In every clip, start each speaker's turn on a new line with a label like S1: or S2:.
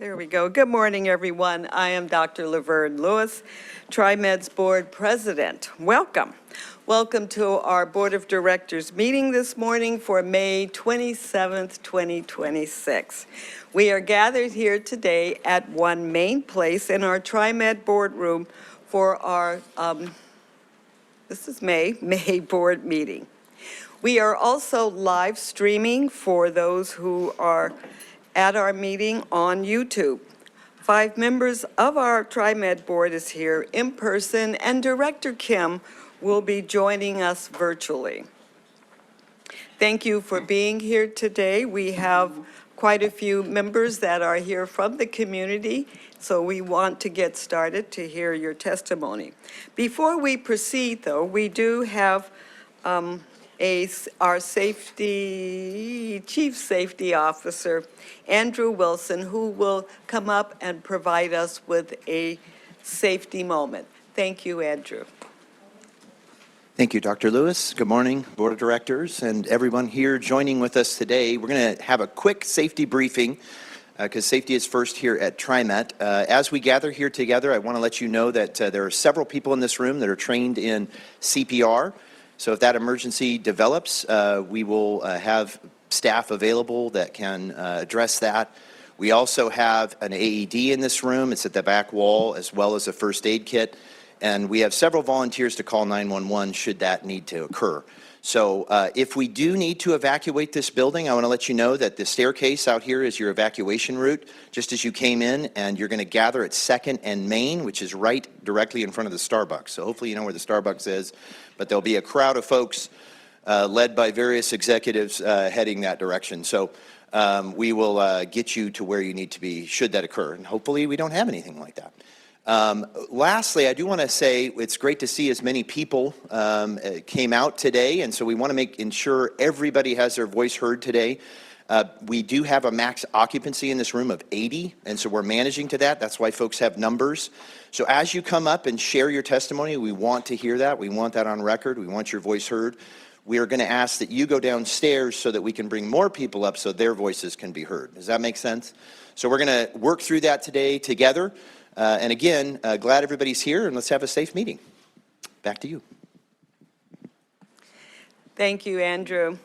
S1: There we go. Good morning, everyone. I am Dr. Laverne Lewis, TriMet's board president. Welcome. Welcome to our Board of Directors meeting this morning for May 27th, 2026. We are gathered here today at 1 Main Place in our TriMet boardroom for our, this is May board meeting. We are also live streaming for those who are at our meeting on YouTube. 5 members of our TriMet board is here in person, and Director Kim will be joining us virtually. Thank you for being here today. We have quite a few members that are here from the community, so we want to get started to hear your testimony. Before we proceed, though, we do have our Chief Safety Officer, Andrew Wilson, who will come up and provide us with a safety moment. Thank you, Andrew.
S2: Thank you, Dr. Lewis. Good morning, Board of Directors, and everyone here joining with us today. We're going to have a quick safety briefing because safety is first here at TriMet. As we gather here together, I want to let you know that there are several people in this room that are trained in CPR. So if that emergency develops, we will have staff available that can address that. We also have an AED in this room. It's at the back wall, as well as a first aid kit. And we have several volunteers to call 911 should that need to occur. So if we do need to evacuate this building, I want to let you know that the staircase out here is your evacuation route, just as you came in, and you're going to gather at 2nd and Main, which is right directly in front of the Starbucks. So hopefully you know where the Starbucks is, but there'll be a crowd of folks led by various executives heading that direction. So we will get you to where you need to be should that occur, and hopefully we don't have anything like that. Lastly, I do want to say it's great to see as many people came out today, and so we want to ensure everybody has their voice heard today. We do have a max occupancy in this room of 80, and so we're managing to that. That's why folks have numbers. So as you come up and share your testimony, we want to hear that. We want that on record. We want your voice heard. We are going to ask that you go downstairs so that we can bring more people up so their voices can be heard. Does that make sense? So we're going to work through that today together. And again, glad everybody's here, and let's have a safe meeting. Back to you.
S1: Thank you, Andrew.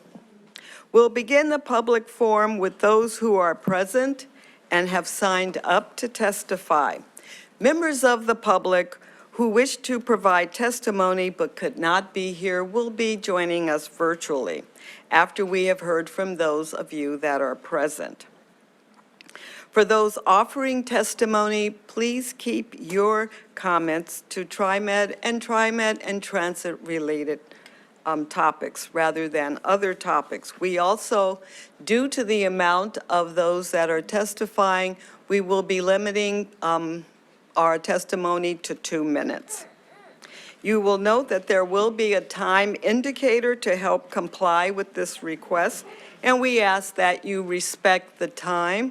S1: We'll begin the public forum with those who are present and have signed up to testify. Members of the public who wish to provide testimony but could not be here will be joining us virtually after we have heard from those of you that are present. For those offering testimony, please keep your comments to TriMet and transit-related topics rather than other topics. We also, due to the amount of those that are testifying, we will be limiting our testimony to 2 minutes. You will note that there will be a time indicator to help comply with this request, and we ask that you respect the time.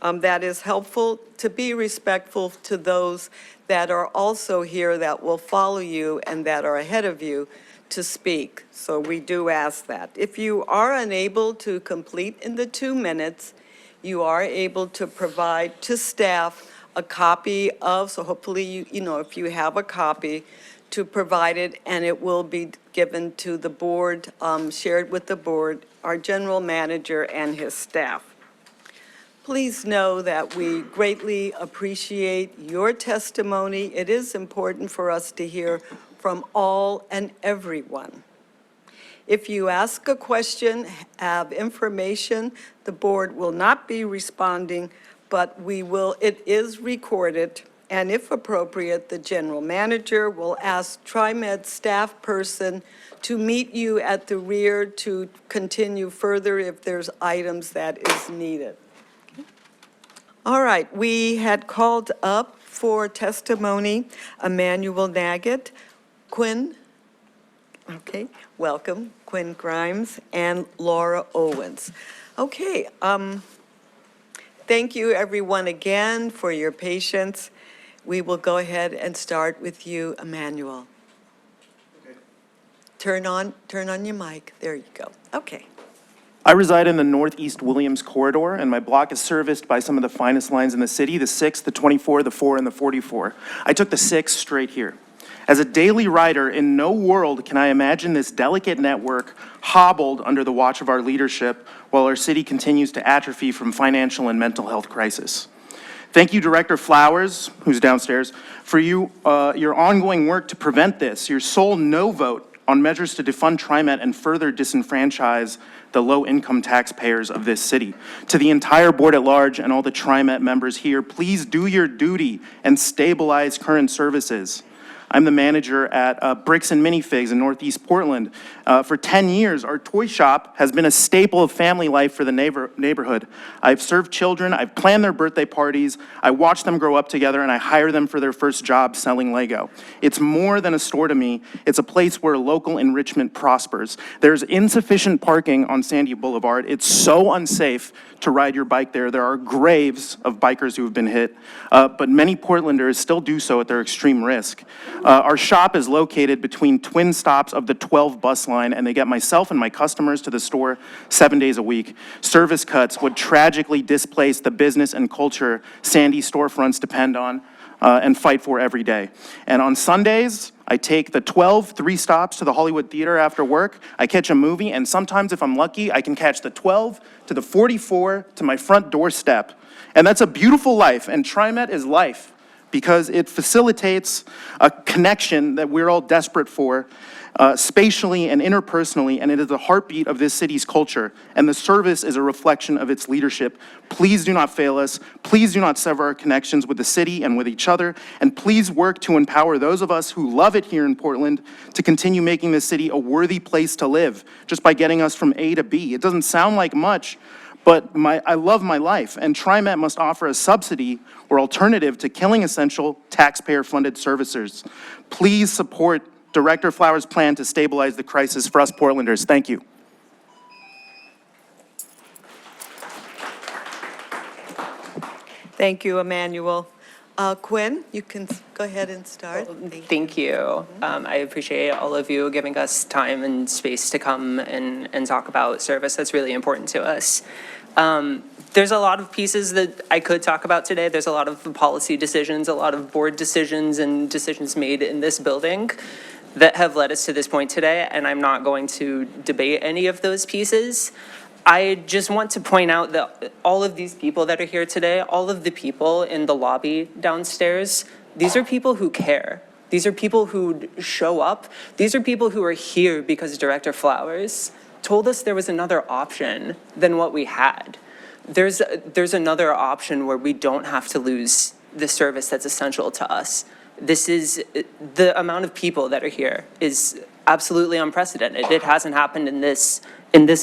S1: That is helpful to be respectful to those that are also here that will follow you and that are ahead of you to speak. So we do ask that. If you are unable to complete in the 2 minutes, you are able to provide to staff a copy of, so hopefully you know if you have a copy, to provide it, and it will be given to the board, shared with the board, our general manager and his staff. Please know that we greatly appreciate your testimony. It is important for us to hear from all and everyone. If you ask a question, have information, the board will not be responding, but it is recorded, and if appropriate, the general manager will ask TriMet staff person to meet you at the rear to continue further if there's items that is needed. All right, we had called up for testimony Emmanuel Naggett, Quinn, okay, welcome, Quinn Grimes, and Laura Owens. Okay, thank you everyone again for your patience. We will go ahead and start with you, Emmanuel. Okay. Turn on your mic, there you go, okay.
S3: I reside in the Northeast Williams corridor, and my block is serviced by some of the finest lines in the city, the 6, the 24, the 4, and the 44. I took the 6 straight here. As a daily rider, in no world can I imagine this delicate network hobbled under the watch of our leadership while our city continues to atrophy from financial and mental health crisis. Thank you, Director Flowers, who's downstairs, for your ongoing work to prevent this, your sole no vote on measures to defund TriMet and further disenfranchise the low-income taxpayers of this city. To the entire board at large and all the TriMet members here, please do your duty and stabilize current services. I'm the manager at Bricks and Minifigs in Northeast Portland. For 10 years, our toy shop has been a staple of family life for the neighborhood. I've served children, I've planned their birthday parties, I watch them grow up together, and I hire them for their first job selling Lego. It's more than a store to me, it's a place where local enrichment prospers. There's insufficient parking on Sandy Boulevard. It's so unsafe to ride your bike there. There are graves of bikers who have been hit, but many Portlanders still do so at their extreme risk. Our shop is located between twin stops of the 12 bus line, and they get myself and my customers to the store 7 days a week. Service cuts would tragically displace the business and culture Sandy storefronts depend on and fight for every day. And on Sundays, I take the 12 3 stops to the Hollywood Theater after work. I catch a movie, and sometimes, if I'm lucky, I can catch the 12 to the 44 to my front doorstep. And that's a beautiful life, and TriMet is life, because it facilitates a connection that we're all desperate for, spatially and interpersonally, and it is the heartbeat of this city's culture, and the service is a reflection of its leadership. Please do not fail us. Please do not sever our connections with the city and with each other, and please work to empower those of us who love it here in Portland to continue making this city a worthy place to live, just by getting us from A to B. It doesn't sound like much, but I love my life, and TriMet must offer a subsidy or alternative to killing essential taxpayer-funded services. Please support Director Flowers' plan to stabilize the crisis for us Portlanders. Thank you.
S1: Thank you, Emmanuel. Quinn, you can go ahead and start.
S4: Thank you. I appreciate all of you giving us time and space to come and talk about service. That's really important to us. There's a lot of pieces that I could talk about today. There's a lot of policy decisions, a lot of board decisions and decisions made in this building that have led us to this point today, and I'm not going to debate any of those pieces. I just want to point out that all of these people that are here today, all of the people in the lobby downstairs, these are people who care. These are people who show up. These are people who are here because Director Flowers told us there was another option than what we had. There's another option where we don't have to lose the service that's essential to us. The amount of people that are here is absolutely unprecedented. It hasn't happened in this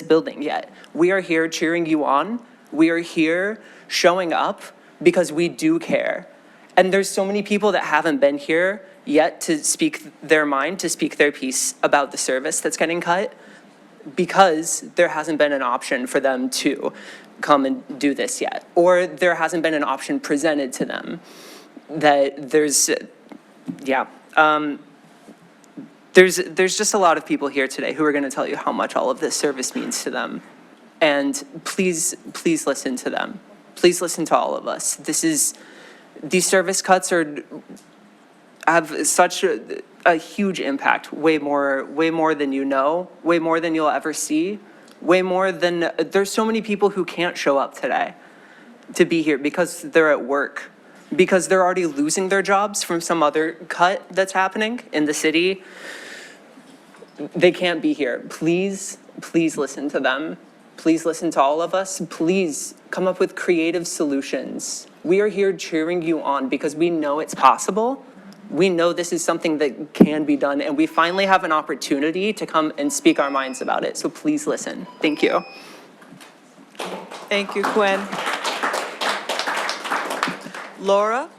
S4: building yet. We are here cheering you on. We are here showing up because we do care. And there's so many people that haven't been here yet to speak their mind, to speak their piece about the service that's getting cut, because there hasn't been an option for them to come and do this yet, or there hasn't been an option presented to them that there's just a lot of people here today who are going to tell you how much all of this service means to them. And please listen to them. Please listen to all of us. These service cuts have such a huge impact, way more than you know, way more than you'll ever see, way more than, there's so many people who can't show up today to be here because they're at work, because they're already losing their jobs from some other cut that's happening in the city. They can't be here. Please listen to them. Please listen to all of us. Please come up with creative solutions. We are here cheering you on because we know it's possible. We know this is something that can be done, and we finally have an opportunity to come and speak our minds about it. So please listen. Thank you.
S1: Thank you, Quinn. Laura?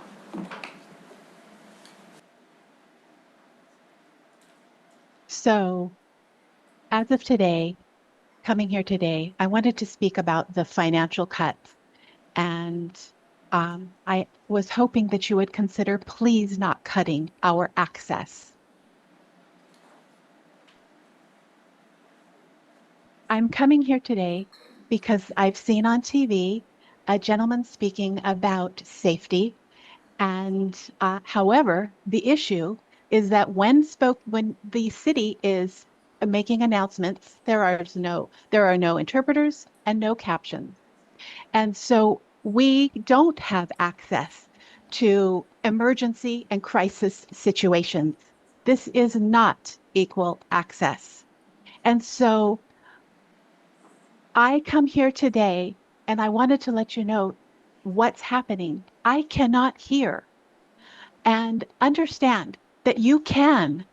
S5: So, as of today, coming here today, I wanted to speak about the financial cuts. And I was hoping that you would consider please not cutting our access. I'm coming here today because I've seen on TV a gentleman speaking about safety. And however, the issue is that when the city is making announcements, there are no interpreters and no captions. And so we don't have access to emergency and crisis situations. This is not equal access. And so I come here today and I wanted to let you know what's happening. I cannot hear and understand that you can.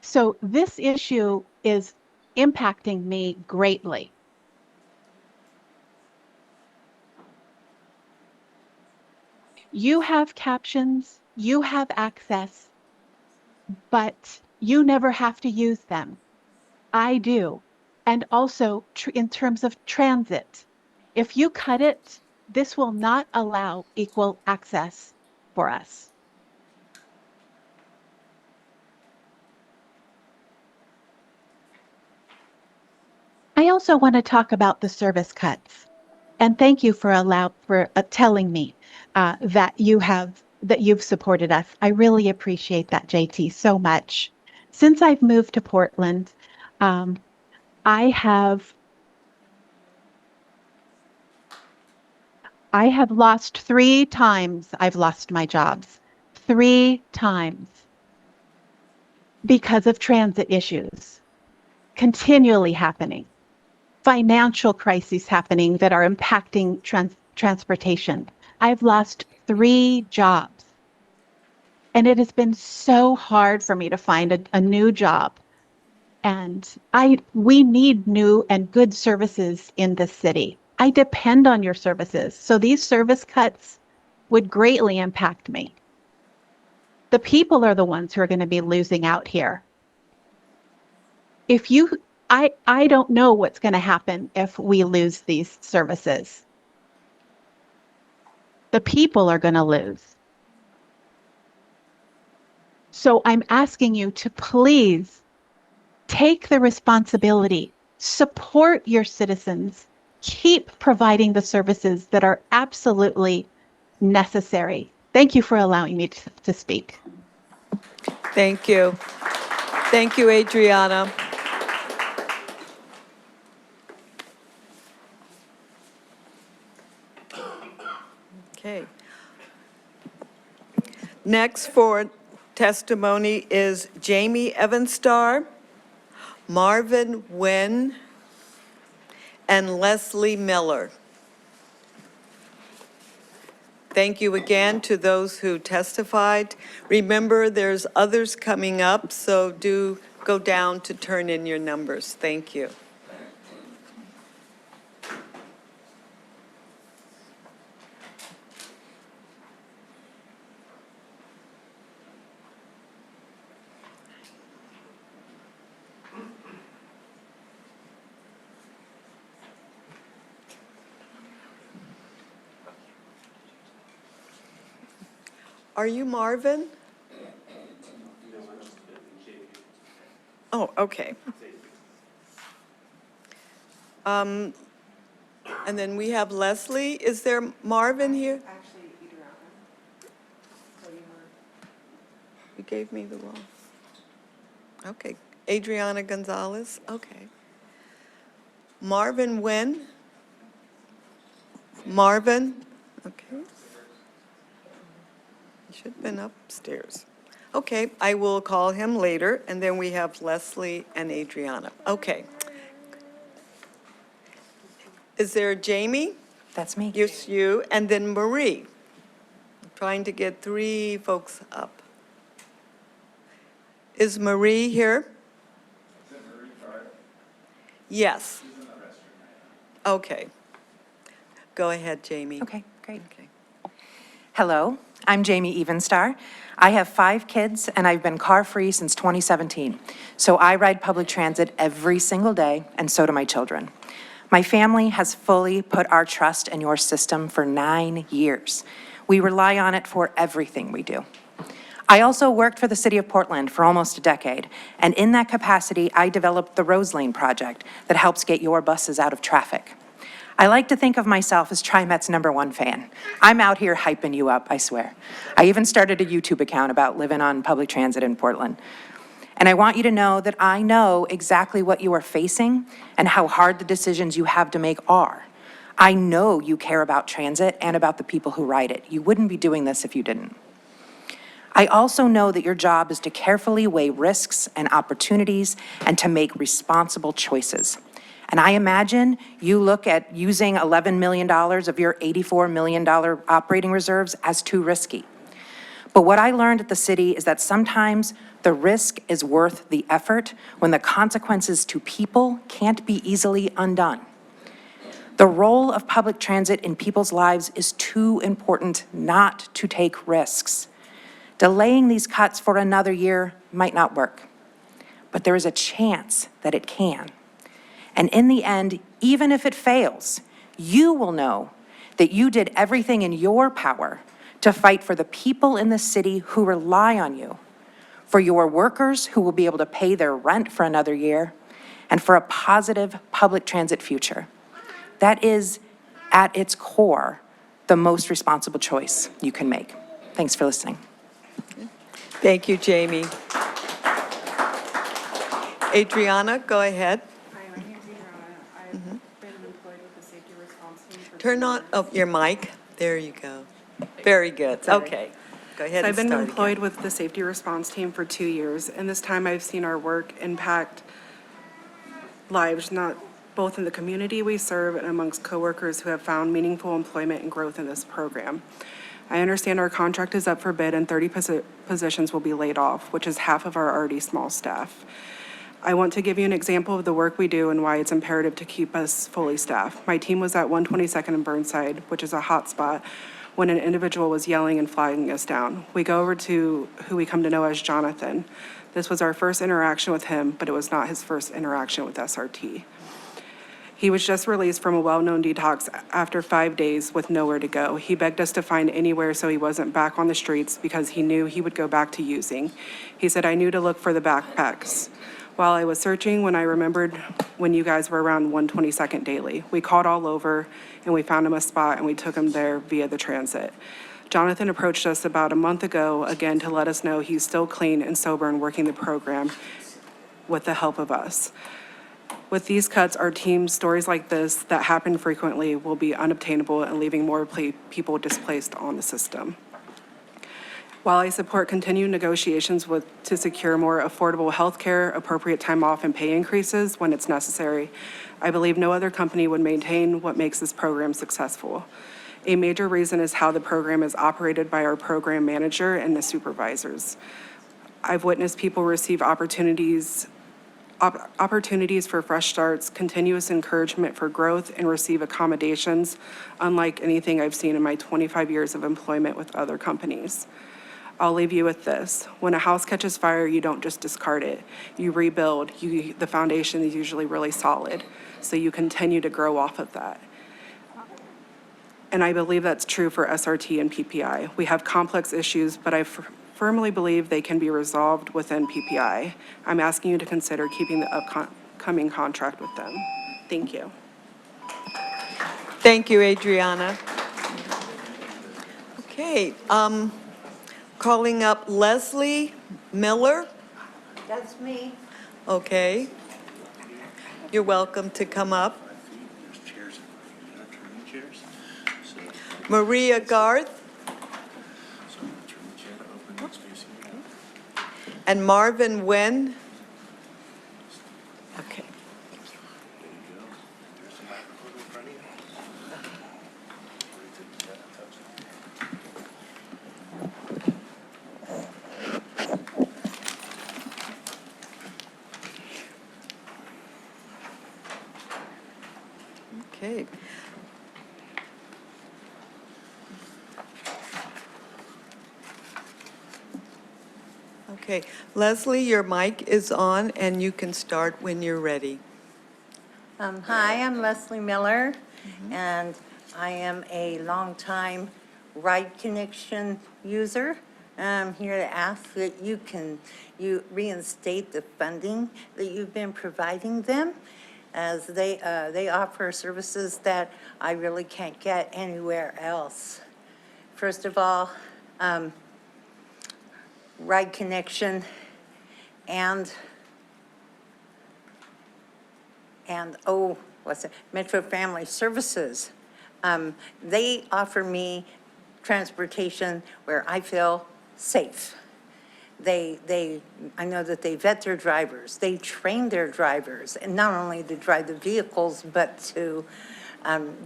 S5: So this issue is impacting me greatly. You have captions, you have access, but you never have to use them. I do. And also in terms of transit, if you cut it, this will not allow equal access for us. I also want to talk about the service cuts. And thank you for telling me that you've supported us. I really appreciate that, JT, so much. Since I've moved to Portland, um, I have I have lost 3 times. I've lost my jobs 3 times because of transit issues continually happening, financial crises happening that are impacting transportation. I've lost 3 jobs. And it has been so hard for me to find a new job. And we need new and good services in this city. I depend on your services. So these service cuts would greatly impact me. The people are the ones who are going to be losing out here. If you, I don't know what's going to happen if we lose these services. The people are going to lose. So I'm asking you to please take the responsibility, support your citizens, keep providing the services that are absolutely necessary. Thank you for allowing me to speak.
S1: Thank you. Thank you, Adriana. Okay. Next for testimony is Jamie Evanstar, Marvin Nguyen, and Leslie Miller. Thank you again to those who testified. Remember, there's others coming up, so do go down to turn in your numbers. Thank you. Are you Marvin? Oh, okay. And then we have Leslie. Is there Marvin here? Actually, Adriana. You gave me the wrong. Okay, Adriana Gonzalez, okay. Marvin Nguyen? Marvin, okay. He should have been upstairs. Okay, I will call him later, and then we have Leslie and Adriana. Okay. Is there Jamie?
S6: That's me.
S1: Yes, you, and then Marie. Trying to get 3 folks up. Is Marie here? Yes. Okay. Go ahead, Jamie.
S6: Okay, great.
S1: Okay.
S6: Hello, I'm Jamie Evenstar. I have 5 kids and I've been car-free since 2017. So I ride public transit every single day and so do my children. My family has fully put our trust in your system for 9 years. We rely on it for everything we do. I also worked for the City of Portland for almost a decade, and in that capacity, I developed the Rose Lane project that helps get your buses out of traffic. I like to think of myself as TriMet's #1 fan. I'm out here hyping you up, I swear. I even started a YouTube account about living on public transit in Portland. And I want you to know that I know exactly what you are facing and how hard the decisions you have to make are. I know you care about transit and about the people who ride it. You wouldn't be doing this if you didn't. I also know that your job is to carefully weigh risks and opportunities and to make responsible choices. And I imagine you look at using $11 million of your $84 million operating reserves as too risky. But what I learned at the city is that sometimes the risk is worth the effort when the consequences to people can't be easily undone. The role of public transit in people's lives is too important not to take risks. Delaying these cuts for another year might not work, but there is a chance that it can. And in the end, even if it fails, you will know that you did everything in your power to fight for the people in the city who rely on you, for your workers who will be able to pay their rent for another year, and for a positive public transit future. That is, at its core, the most responsible choice you can make. Thanks for listening.
S1: Thank you, Jamie. Adriana, go ahead.
S7: Hi, my name's Adriana. I've been employed with the safety response team for 2
S1: Turn on
S7: years.
S1: your mic. There you go. Very good.
S7: Sorry.
S1: Okay. Go ahead
S7: So I've
S1: and
S7: been
S1: start
S7: employed
S1: again.
S7: with the safety response team for 2 years, and this time I've seen our work impact lives, not both in the community we serve and amongst coworkers who have found meaningful employment and growth in this program. I understand our contract is up for bid and 30 positions will be laid off, which is half of our already small staff. I want to give you an example of the work we do and why it's imperative to keep us fully staffed. My team was at 122nd and Burnside, which is a hot spot, when an individual was yelling and flagging us down. We go over to who we come to know as Jonathan. This was our first interaction with him, but it was not his first interaction with SRT. He was just released from a well-known detox after 5 days with nowhere to go. He begged us to find anywhere so he wasn't back on the streets because he knew he would go back to using. He said, I knew to look for the backpacks. While I was searching, when I remembered when you guys were around 122nd daily, we called all over and we found him a spot and we took him there via the transit. Jonathan approached us about a month ago, again, to let us know he's still clean and sober and working the program with the help of us. With these cuts, our team's stories like this that happen frequently will be unobtainable and leaving more people displaced on the system. While I support continued negotiations to secure more affordable health care, appropriate time off, and pay increases when it's necessary, I believe no other company would maintain what makes this program successful. A major reason is how the program is operated by our program manager and the supervisors. I've witnessed people receive opportunities for fresh starts, continuous encouragement for growth, and receive accommodations unlike anything I've seen in my 25 years of employment with other companies. I'll leave you with this. When a house catches fire, you don't just discard it. You rebuild. The foundation is usually really solid, so you continue to grow off of that. And I believe that's true for SRT and PPI. We have complex issues, but I firmly believe they can be resolved within PPI. I'm asking you to consider keeping the upcoming contract with them. Thank you.
S1: Thank you, Adriana. Okay, calling up Leslie Miller.
S8: That's me.
S1: Okay. You're welcome to come up. Maria Garth. And Marvin Nguyen. Okay. Okay. Okay, Leslie, your mic is on and you can start when you're ready.
S8: Hi, I'm Leslie Miller, and I am a longtime Ride Connection user. I'm here to ask that you reinstate the funding that you've been providing them, as they offer services that I really can't get anywhere else. First of all, Ride Connection and Metro Family Services. They offer me transportation where I feel safe. I know that they vet their drivers, they train their drivers, and not only to drive the vehicles, but to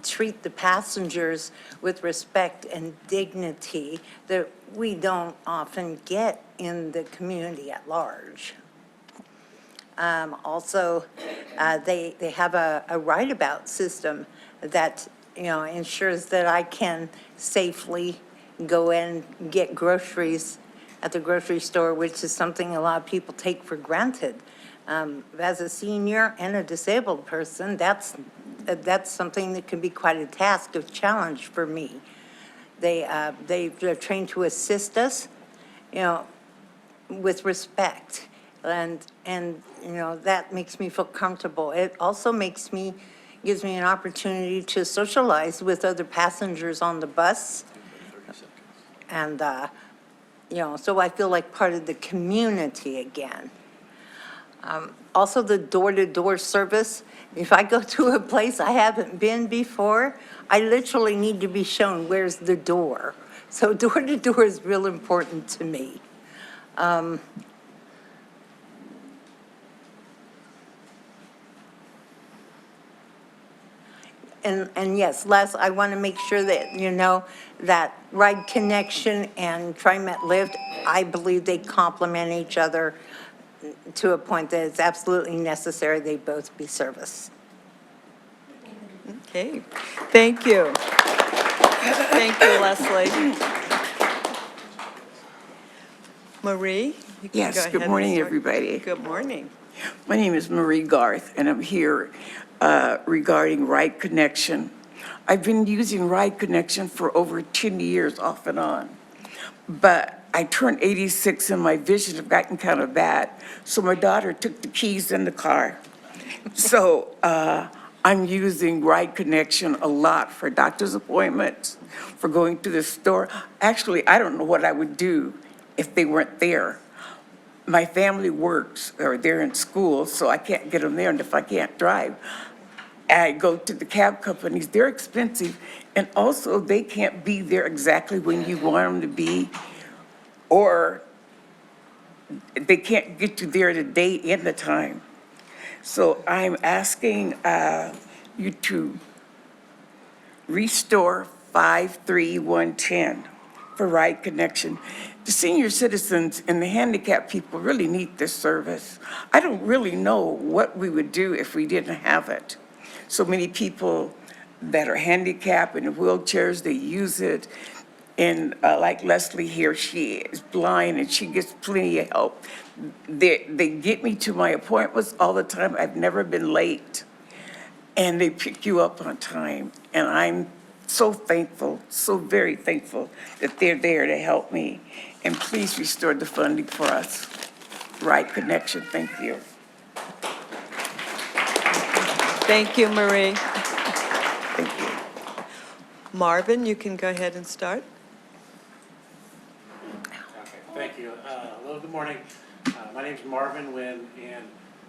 S8: treat the passengers with respect and dignity that we don't often get in the community at large. Also, they have a rideabout system that, ensures that I can safely go and get groceries at the grocery store, which is something a lot of people take for granted. As a senior and a disabled person, that's something that can be quite a task, a challenge for me. They're trained to assist us, with respect. And that makes me feel comfortable. It also gives me an opportunity to socialize with other passengers on the bus. And, so I feel like part of the community again. Also, the door-to-door service. If I go to a place I haven't been before, I literally need to be shown where's the door. So door-to-door is real important to me. And yes, Les, I want to make sure that you know that Ride Connection and TriMet Lift, I believe they complement each other to a point that it's absolutely necessary they both be serviced.
S1: Okay, thank you. Thank you, Leslie. Marie? You can
S9: Yes,
S1: go ahead
S9: good
S1: and
S9: morning,
S1: start.
S9: everybody.
S1: Good morning.
S9: My name is Marie Garth, and I'm here regarding Ride Connection. I've been using Ride Connection for over 10 years off and on, but I turned 86 and my vision have gotten kind of bad, so my daughter took the keys in the car. So I'm using Ride Connection a lot for doctor's appointments, for going to the store. Actually, I don't know what I would do if they weren't there. My family works, or they're in school, so I can't get them there, and if I can't drive, I go to the cab companies. They're expensive, and also they can't be there exactly when you want them to be, or they can't get you there the day and the time. So I'm asking you to restore 53110 for Ride Connection. The senior citizens and the handicapped people really need this service. I don't really know what we would do if we didn't have it. So many people that are handicapped in wheelchairs, they use it. And like Leslie here, she is blind and she gets plenty of help. They get me to my appointments all the time. I've never been late. And they pick you up on time. And I'm so thankful, so very thankful that they're there to help me. And please restore the funding for us. Ride Connection, thank you.
S1: Thank you, Marie.
S9: Thank you.
S1: Marvin, you can go ahead and start.
S10: Thank you. Hello, good morning. My name's Marvin Nguyen, and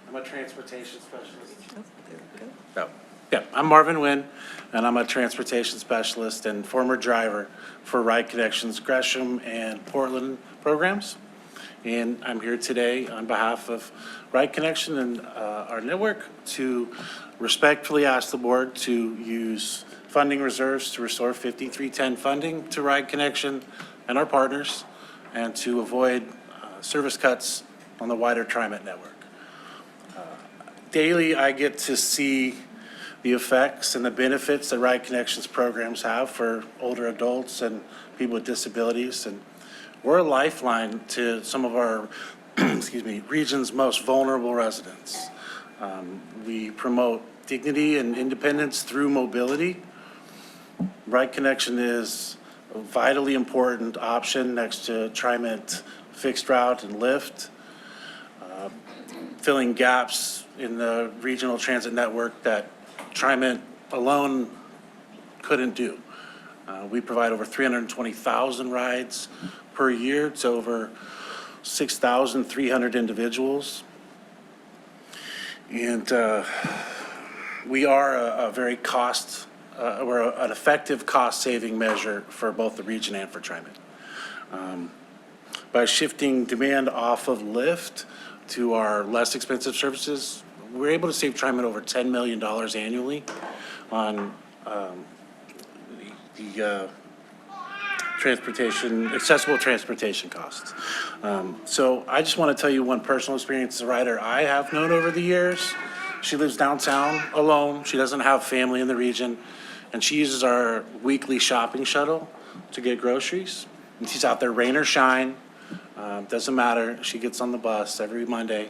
S10: I'm a transportation specialist.
S1: Oh, there we go.
S10: Oh, yeah, I'm Marvin Nguyen, and I'm a transportation specialist and former driver for Ride Connection's Gresham and Portland programs. And I'm here today on behalf of Ride Connection and our network to respectfully ask the board to use funding reserves to restore 5310 funding to Ride Connection and our partners, and to avoid service cuts on the wider TriMet network. Daily, I get to see the effects and the benefits that Ride Connection's programs have for older adults and people with disabilities. And we're a lifeline to some of our, region's most vulnerable residents. We promote dignity and independence through mobility. Ride Connection is a vitally important option next to TriMet Fixed Route and Lyft, filling gaps in the regional transit network that TriMet alone couldn't do. We provide over 320,000 rides per year to over 6,300 individuals. And we are a very we're an effective cost-saving measure for both the region and for TriMet. By shifting demand off of Lyft to our less expensive services, we're able to save TriMet over $10 million annually on the accessible transportation costs. So I just want to tell you one personal experience as a rider I have known over the years. She lives downtown alone. She doesn't have family in the region. And she uses our weekly shopping shuttle to get groceries. And she's out there rain or shine. Doesn't matter. She gets on the bus every Monday.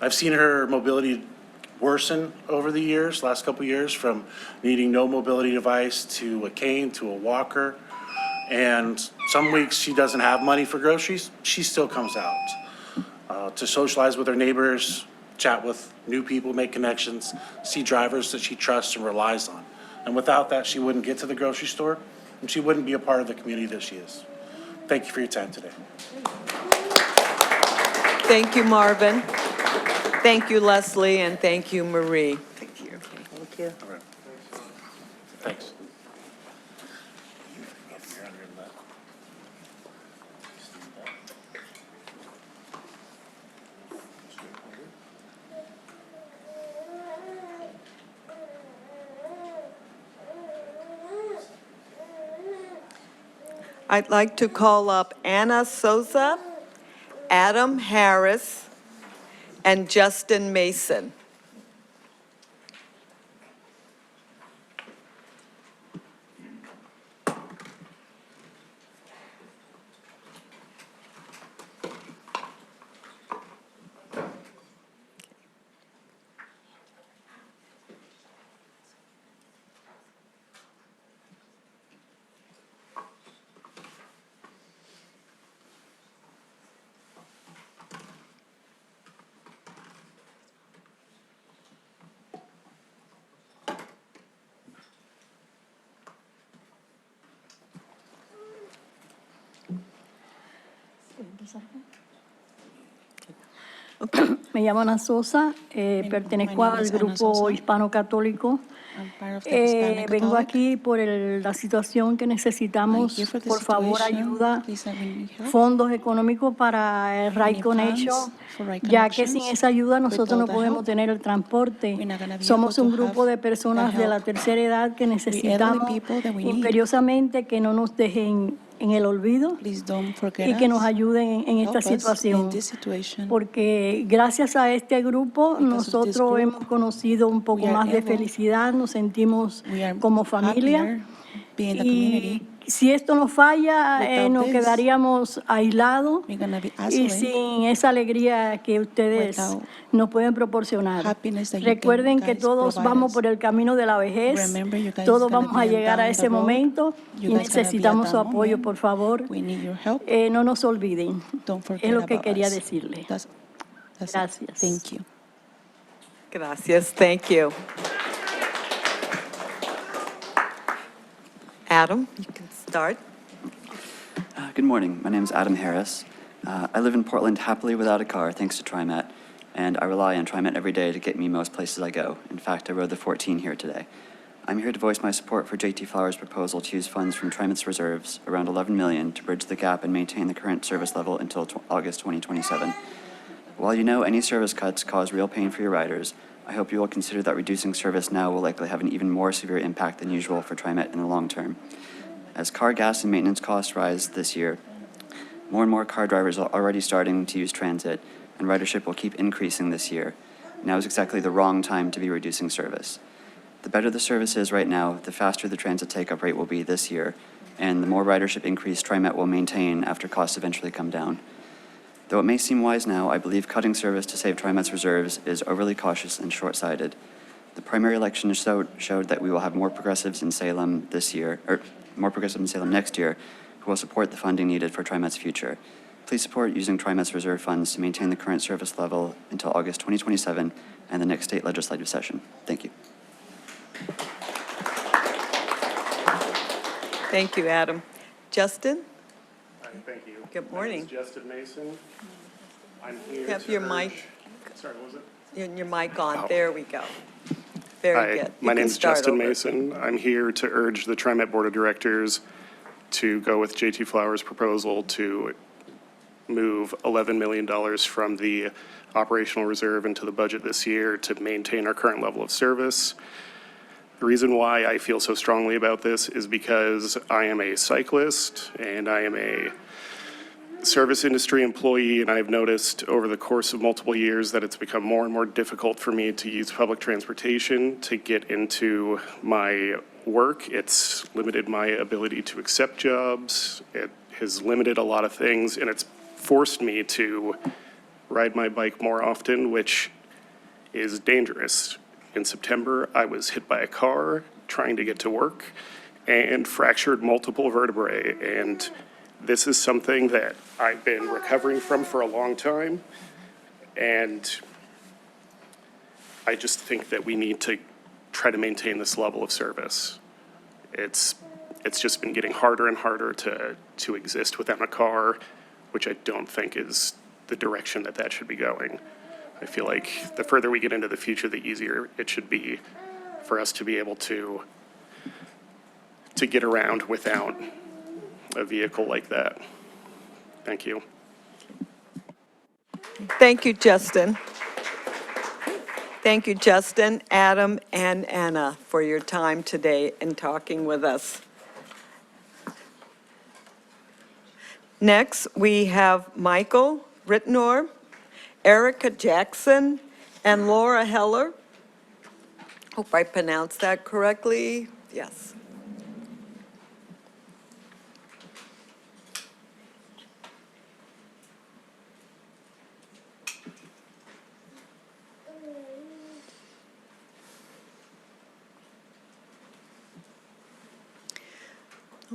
S10: I've seen her mobility worsen over the years, last couple of years, from needing no mobility device to a cane to a walker. And some weeks she doesn't have money for groceries. She still comes out to socialize with her neighbors, chat with new people, make connections, see drivers that she trusts and relies on. And without that, she wouldn't get to the grocery store and she wouldn't be a part of the community that she is. Thank you for your time today.
S1: Thank you, Marvin. Thank you, Leslie, and thank you, Marie.
S8: Thank you. Thank you.
S10: All right. Thanks.
S1: I'd like to call up Anna Souza, Adam Harris, and Justin Mason.
S11: Me llamo Ana Sosa, pertenezco al grupo hispano católico. Vengo aquí por la situación que necesitamos, por favor, ayuda, fondos económicos para el Right Connection, ya que sin esa ayuda nosotros no podemos tener el transporte. Somos un grupo de personas de la tercera edad que necesitamos imperiosamente que no nos dejen en el olvido y que nos ayuden en esta situación. Porque gracias a este grupo nosotros hemos conocido un poco más de felicidad, nos sentimos como familia. Y si esto nos falla, nos quedaríamos aislados y sin esa alegría que ustedes nos pueden proporcionar. Recuerden que todos vamos por el camino de la vejez, todos vamos a llegar a ese momento y necesitamos su apoyo, por favor. No nos olviden, es lo que quería decirle. Gracias.
S1: Gracias, thank you. Adam, you can start.
S12: Good morning. My name is Adam Harris. I live in Portland happily without a car, thanks to TriMet, and I rely on TriMet every day to get me most places I go. In fact, I rode the 14 here today. I'm here to voice my support for JT Flowers' proposal to use funds from TriMet's reserves, around $11 million, to bridge the gap and maintain the current service level until August 2027. While you know any service cuts cause real pain for your riders, I hope you will consider that reducing service now will likely have an even more severe impact than usual for TriMet in the long term. As car gas and maintenance costs rise this year, more and more car drivers are already starting to use transit, and ridership will keep increasing this year. Now is exactly the wrong time to be reducing service. The better the service is right now, the faster the transit take-up rate will be this year, and the more ridership increase TriMet will maintain after costs eventually come down. Though it may seem wise now, I believe cutting service to save TriMet's reserves is overly cautious and short-sighted. The primary election showed that we will have more progressives in Salem this year, or more progressive in Salem next year, who will support the funding needed for TriMet's future. Please support using TriMet's reserve funds to maintain the current service level until August 2027 and the next state legislative session. Thank you.
S1: Thank you, Adam. Justin?
S13: Thank you.
S1: Good morning.
S13: My name is Justin Mason. I'm here
S1: Have
S13: to
S1: your
S13: urge-
S1: mic.
S13: Sorry, what was it?
S1: Your mic on.
S13: Oh.
S1: There we go. Very
S13: Hi,
S1: good.
S13: my
S1: You
S13: name
S1: can
S13: is
S1: start
S13: Justin
S1: over.
S13: Mason. I'm here to urge the TriMet Board of Directors to go with JT Flowers' proposal to move $11 million from the operational reserve into the budget this year to maintain our current level of service. The reason why I feel so strongly about this is because I am a cyclist and I am a service industry employee, and I've noticed over the course of multiple years that it's become more and more difficult for me to use public transportation to get into my work. It's limited my ability to accept jobs. It has limited a lot of things, and it's forced me to ride my bike more often, which is dangerous. In September, I was hit by a car trying to get to work and fractured multiple vertebrae, and this is something that I've been recovering from for a long time, and I just think that we need to try to maintain this level of service. It's just been getting harder and harder to exist without a car, which I don't think is the direction that should be going. I feel like the further we get into the future, the easier it should be for us to be able to get around without a vehicle like that. Thank you.
S1: Thank you, Justin. Thank you, Justin, Adam, and Anna, for your time today and talking with us. Next, we have Michael Rittenor, Erica Jackson, and Laura Heller. Hope I pronounced that correctly. Yes.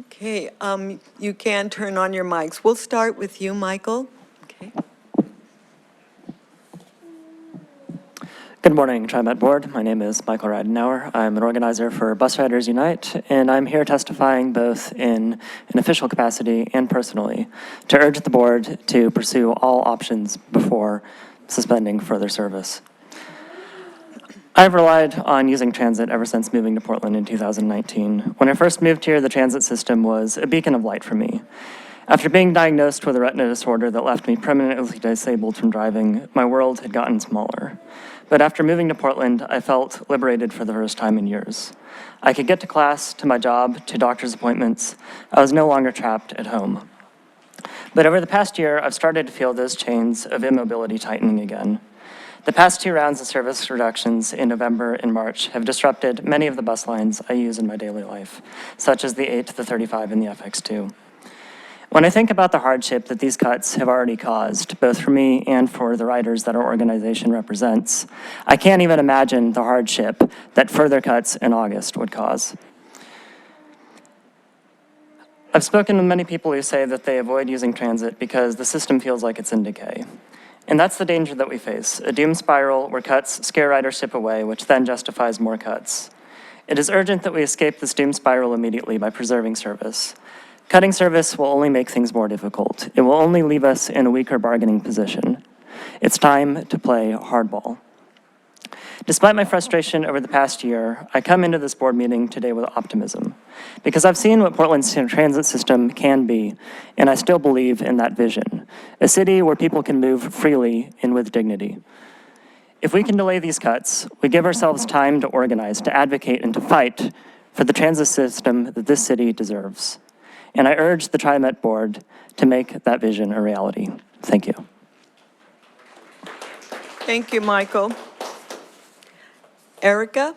S1: Okay, you can turn on your mics. We'll start with you, Michael. Okay.
S14: Good morning, TriMet Board. My name is Michael Ridenauer. I'm an organizer for Bus Riders Unite, and I'm here testifying both in an official capacity and personally to urge the board to pursue all options before suspending further service. I've relied on using transit ever since moving to Portland in 2019. When I first moved here, the transit system was a beacon of light for me. After being diagnosed with a retina disorder that left me permanently disabled from driving, my world had gotten smaller. But after moving to Portland, I felt liberated for the first time in years. I could get to class, to my job, to doctor's appointments. I was no longer trapped at home. But over the past year, I've started to feel those chains of immobility tightening again. The past 2 rounds of service reductions in November and March have disrupted many of the bus lines I use in my daily life, such as the 8, the 35, and the FX2. When I think about the hardship that these cuts have already caused, both for me and for the riders that our organization represents, I can't even imagine the hardship that further cuts in August would cause. I've spoken with many people who say that they avoid using transit because the system feels like it's in decay. And that's the danger that we face, a doom spiral where cuts scare ridership away, which then justifies more cuts. It is urgent that we escape this doom spiral immediately by preserving service. Cutting service will only make things more difficult. It will only leave us in a weaker bargaining position. It's time to play hardball. Despite my frustration over the past year, I come into this board meeting today with optimism because I've seen what Portland's transit system can be, and I still believe in that vision, a city where people can move freely and with dignity. If we can delay these cuts, we give ourselves time to organize, to advocate, and to fight for the transit system that this city deserves. And I urge the TriMet board to make that vision a reality. Thank you.
S1: Thank you, Michael. Erica?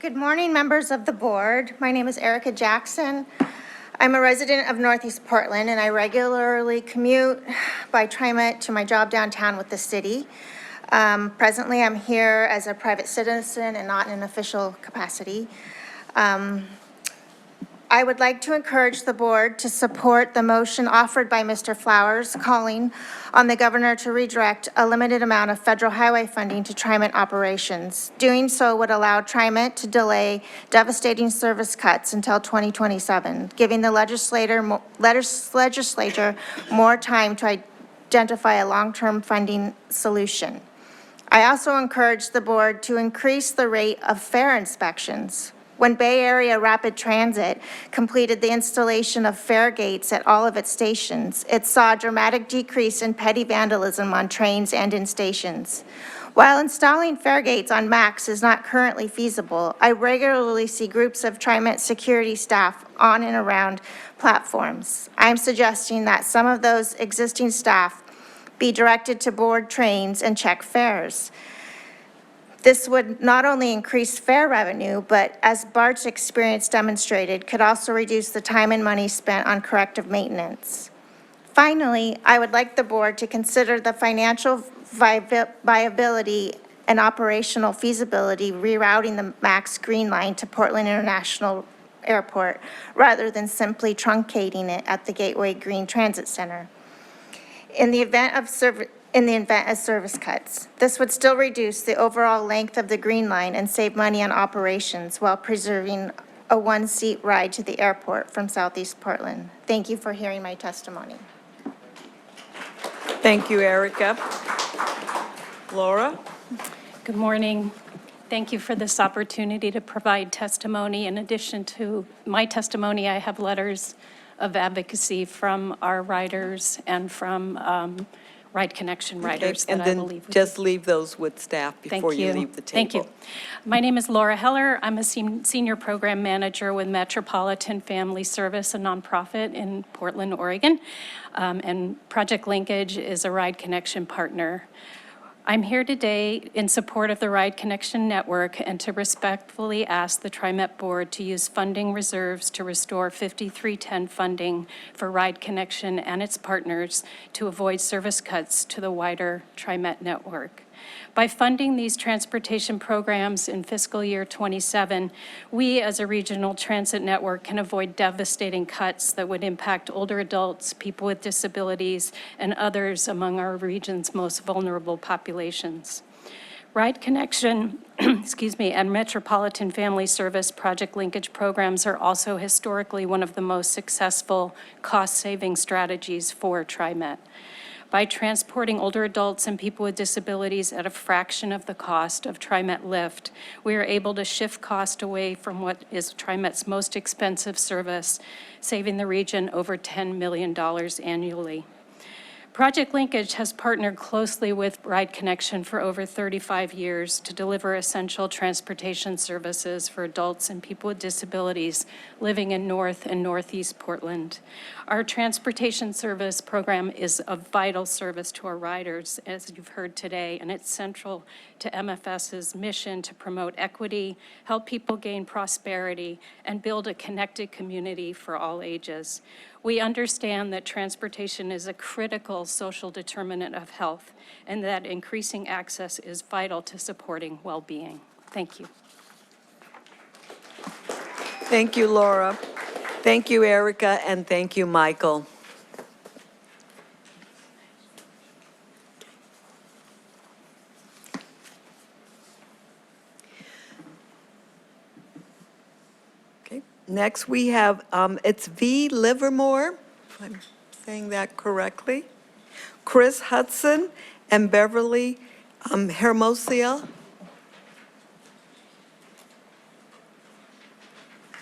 S15: Good morning, members of the board. My name is Erica Jackson. I'm a resident of Northeast Portland, and I regularly commute by TriMet to my job downtown with the city. Presently, I'm here as a private citizen and not in an official capacity. I would like to encourage the board to support the motion offered by Mr. Flowers calling on the governor to redirect a limited amount of federal highway funding to TriMet operations. Doing so would allow TriMet to delay devastating service cuts until 2027, giving the legislature more time to identify a long-term funding solution. I also encourage the board to increase the rate of fare inspections. When Bay Area Rapid Transit completed the installation of fare gates at all of its stations, it saw a dramatic decrease in petty vandalism on trains and in stations. While installing fare gates on MAX is not currently feasible, I regularly see groups of TriMet security staff on and around platforms. I'm suggesting that some of those existing staff be directed to board trains and check fares. This would not only increase fare revenue, but as Bart's experience demonstrated, could also reduce the time and money spent on corrective maintenance. Finally, I would like the board to consider the financial viability and operational feasibility rerouting the MAX Green Line to Portland International Airport rather than simply truncating it at the Gateway Green Transit Center. In the event of service cuts, this would still reduce the overall length of the Green Line and save money on operations while preserving a one-seat ride to the airport from Southeast Portland. Thank you for hearing my testimony.
S1: Thank you, Erica. Laura?
S16: Good morning. Thank you for this opportunity to provide testimony. In addition to my testimony, I have letters of advocacy from our riders and from Ride Connection riders that I will leave with you.
S1: And then just leave those with staff before you leave the table.
S16: Thank you. My name is Laura Heller. I'm a senior program manager with Metropolitan Family Service, a nonprofit in Portland, Oregon. And Project Linkage is a Ride Connection partner. I'm here today in support of the Ride Connection Network and to respectfully ask the TriMet Board to use funding reserves to restore 5310 funding for Ride Connection and its partners to avoid service cuts to the wider TriMet network. By funding these transportation programs in fiscal year 27, we as a regional transit network can avoid devastating cuts that would impact older adults, people with disabilities, and others among our region's most vulnerable populations. Ride Connection, and Metropolitan Family Service Project Linkage programs are also historically one of the most successful cost-saving strategies for TriMet. By transporting older adults and people with disabilities at a fraction of the cost of TriMet Lyft, we are able to shift cost away from what is TriMet's most expensive service, saving the region over $10 million annually. Project Linkage has partnered closely with Ride Connection for over 35 years to deliver essential transportation services for adults and people with disabilities living in North and Northeast Portland. Our transportation service program is a vital service to our riders, as you've heard today, and it's central to MFS's mission to promote equity, help people gain prosperity, and build a connected community for all ages. We understand that transportation is a critical social determinant of health and that increasing access is vital to supporting well-being. Thank you.
S1: Thank you, Laura. Thank you, Erica, and thank you, Michael. Okay, next we have, it's V. Livermore, if I'm saying that correctly, Chris Hudson, and Beverly Hermosillo.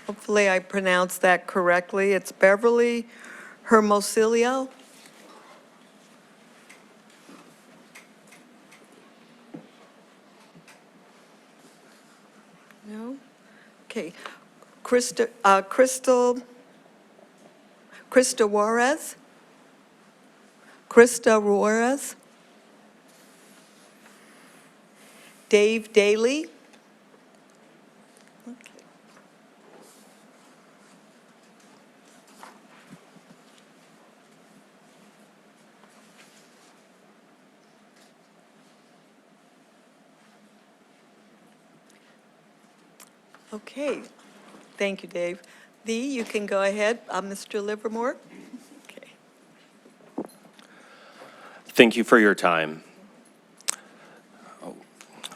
S1: Hopefully I pronounced that correctly. It's Beverly Hermosillo. No? Okay. Krista Juarez? Krista Juarez? Dave Daly? Okay, Thank you, Dave. You can go ahead. Mr. Livermore? Okay.
S17: Thank you for your time.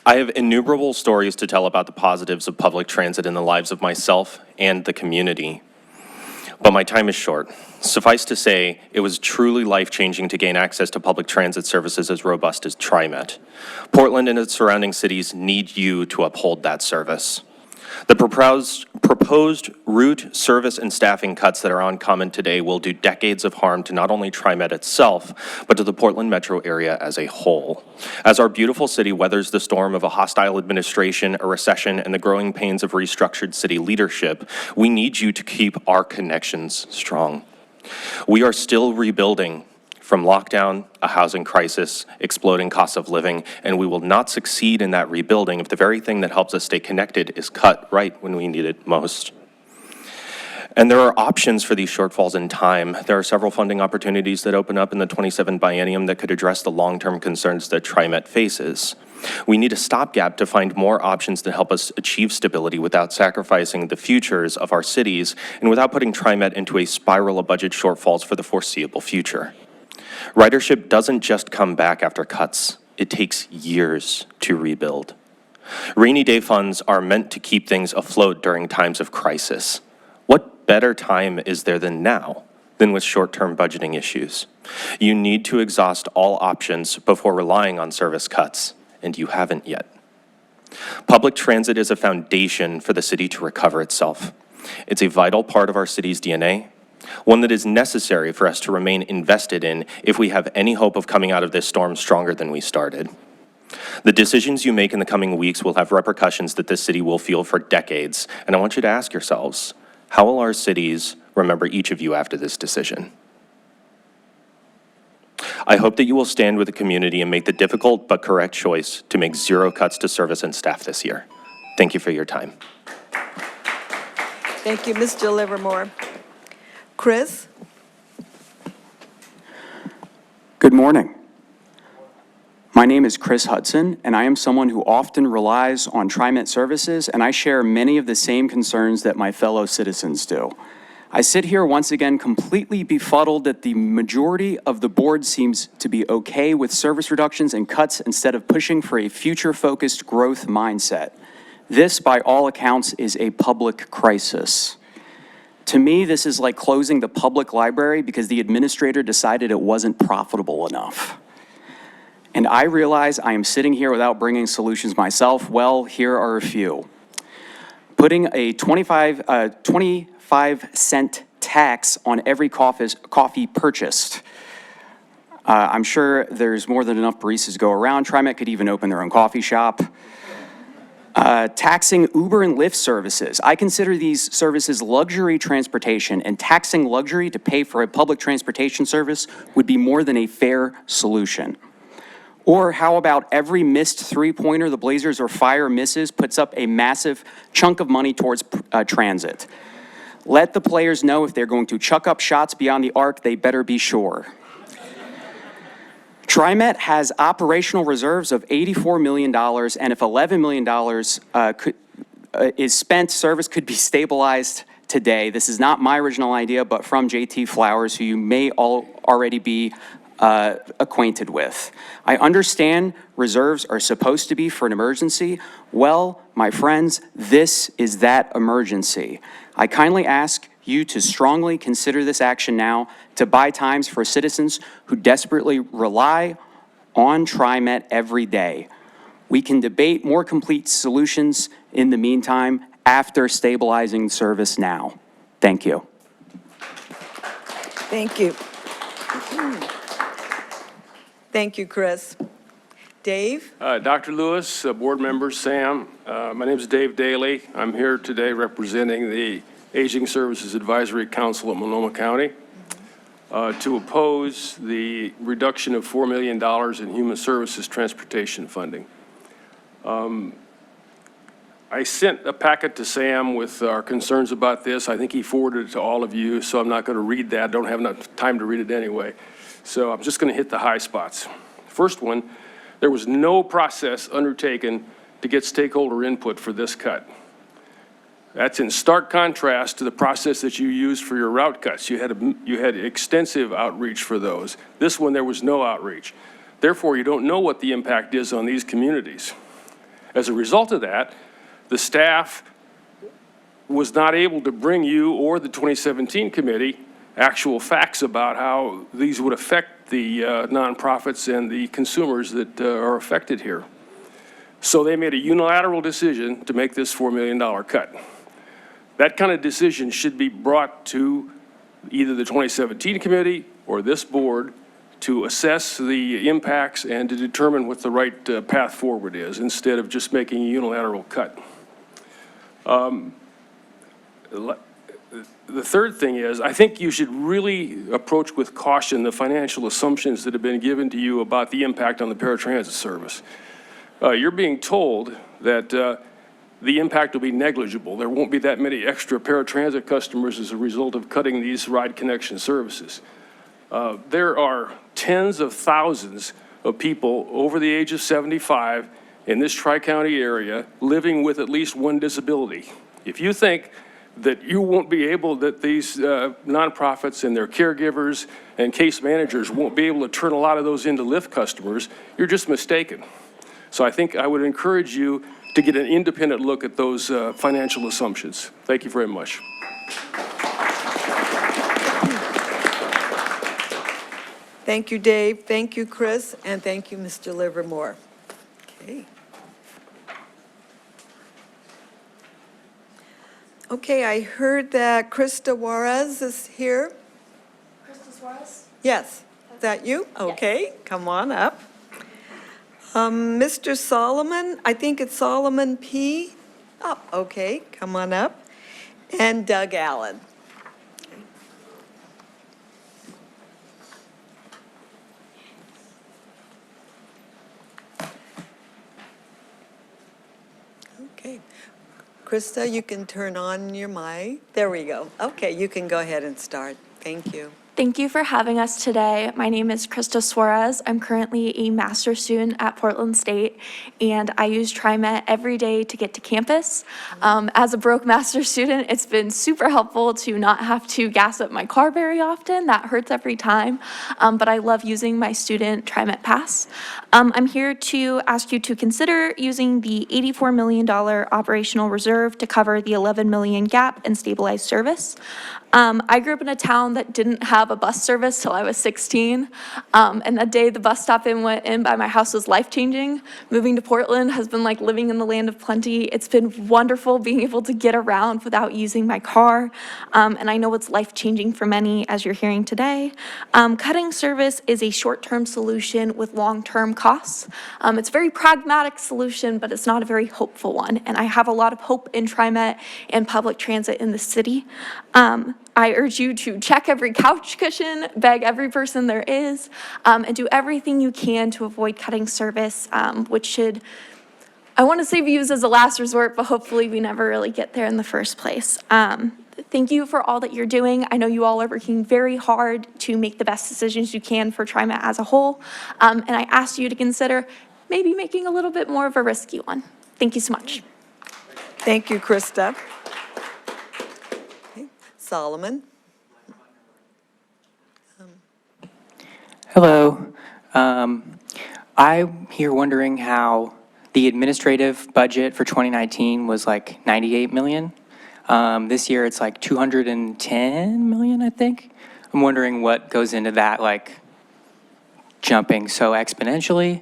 S17: I have innumerable stories to tell about the positives of public transit in the lives of myself and the community, but my time is short. Suffice to say, it was truly life-changing to gain access to public transit services as robust as TriMet. Portland and its surrounding cities need you to uphold that service. The proposed route, service, and staffing cuts that are on comment today will do decades of harm to not only TriMet itself, but to the Portland metro area as a whole. As our beautiful city weathers the storm of a hostile administration, a recession, and the growing pains of restructured city leadership, we need you to keep our connections strong. We are still rebuilding from lockdown, a housing crisis, exploding costs of living, and we will not succeed in that rebuilding if the very thing that helps us stay connected is cut right when we need it most. And there are options for these shortfalls in time. There are several funding opportunities that open up in the 27 biennium that could address the long-term concerns that TriMet faces. We need a stopgap to find more options that help us achieve stability without sacrificing the futures of our cities and without putting TriMet into a spiral of budget shortfalls for the foreseeable future. Ridership doesn't just come back after cuts. It takes years to rebuild. Rainy day funds are meant to keep things afloat during times of crisis. What better time is there than now than with short-term budgeting issues? You need to exhaust all options before relying on service cuts, and you haven't yet. Public transit is a foundation for the city to recover itself. It's a vital part of our city's DNA, one that is necessary for us to remain invested in if we have any hope of coming out of this storm stronger than we started. The decisions you make in the coming weeks will have repercussions that this city will feel for decades, and I want you to ask yourselves, how will our cities remember each of you after this decision? I hope that you will stand with the community and make the difficult but correct choice to make zero cuts to service and staff this year. Thank you for your time.
S1: Thank you, Mr. Livermore. Chris?
S18: Good morning. My name is Chris Hudson, and I am someone who often relies on TriMet services, and I share many of the same concerns that my fellow citizens do. I sit here once again completely befuddled that the majority of the board seems to be okay with service reductions and cuts instead of pushing for a future-focused growth mindset. This, by all accounts, is a public crisis. To me, this is like closing the public library because the administrator decided it wasn't profitable enough. And I realize I am sitting here without bringing solutions myself. Well, here are a few. Putting a 25-cent tax on every coffee purchased. I'm sure there's more than enough baristas to go around. TriMet could even open their own coffee shop. Taxing Uber and Lyft services. I consider these services luxury transportation, and taxing luxury to pay for a public transportation service would be more than a fair solution. Or how about every missed three-pointer the Blazers or Fire misses puts up a massive chunk of money towards transit. Let the players know if they're going to chuck up shots beyond the arc, they better be sure. TriMet has operational reserves of $84 million, and if $11 million is spent, service could be stabilized today. This is not my original idea, but from JT Flowers, who you may already be acquainted with. I understand reserves are supposed to be for an emergency. Well, my friends, this is that emergency. I kindly ask you to strongly consider this action now to buy times for citizens who desperately rely on TriMet every day. We can debate more complete solutions in the meantime after stabilizing service now. Thank you.
S1: Thank you. Thank you, Chris. Dave?
S19: Dr. Lewis, board members, Sam, my name is Dave Daly. I'm here today representing the Aging Services Advisory Council of Multnomah County to oppose the reduction of $4 million in human services transportation funding. I sent a packet to Sam with our concerns about this. I think he forwarded it to all of you, so I'm not going to read that. I don't have enough time to read it anyway. So I'm just going to hit the high spots. First one, there was no process undertaken to get stakeholder input for this cut. That's in stark contrast to the process that you used for your route cuts. You had extensive outreach for those. This one, there was no outreach. Therefore, you don't know what the impact is on these communities. As a result of that, the staff was not able to bring you or the 2017 committee actual facts about how these would affect the nonprofits and the consumers that are affected here. So they made a unilateral decision to make this $4 million cut. That kind of decision should be brought to either the 2017 committee or this board to assess the impacts and to determine what the right path forward is, instead of just making a unilateral cut. The third thing is, I think you should really approach with caution the financial assumptions that have been given to you about the impact on the paratransit service. You're being told that the impact will be negligible. There won't be that many extra paratransit customers as a result of cutting these ride connection services. There are tens of thousands of people over the age of 75 in this Tri-County area living with at least one disability. If you think that you won't be able, that these nonprofits and their caregivers and case managers won't be able to turn a lot of those into Lyft customers, you're just mistaken. So I think I would encourage you to get an independent look at those financial assumptions. Thank you very much.
S1: Thank you, Dave. Thank you, Chris. And thank you, Mr. Livermore. Okay. Okay, I heard that Krista Juarez is here.
S20: Krista Suarez?
S1: Yes. Is that you? Okay, come on up. Mr. Solomon, I think it's Solomon P. Oh, okay, come on up. And Doug Allen. Okay. Krista, you can turn on your mic. There we go. Okay, you can go ahead and start. Thank you.
S20: Thank you for having us today. My name is Krista Suarez. I'm currently a master's student at Portland State, and I use TriMet every day to get to campus. As a broke master's student, it's been super helpful to not have to gas up my car very often. That hurts every time, but I love using my student TriMet Pass. I'm here to ask you to consider using the $84 million operational reserve to cover the $11 million gap in stabilized service. I grew up in a town that didn't have a bus service till I was 16. And the day the bus stop went in by my house was life-changing. Moving to Portland has been like living in the land of plenty. It's been wonderful being able to get around without using my car. And I know it's life-changing for many, as you're hearing today. Cutting service is a short-term solution with long-term costs. It's a very pragmatic solution, but it's not a very hopeful one. And I have a lot of hope in TriMet and public transit in the city. I urge you to check every couch cushion, beg every person there is, and do everything you can to avoid cutting service, which should, I want to say be used as a last resort, but hopefully we never really get there in the first place. Thank you for all that you're doing. I know you all are working very hard to make the best decisions you can for TriMet as a whole, and I ask you to consider maybe making a little bit more of a risky one. Thank you so much.
S1: Thank you, Krista. Solomon.
S21: Hello. I'm here wondering how the administrative budget for 2019 was like 98 million. This year it's like 210 million, I think. I'm wondering what goes into that, like jumping so exponentially.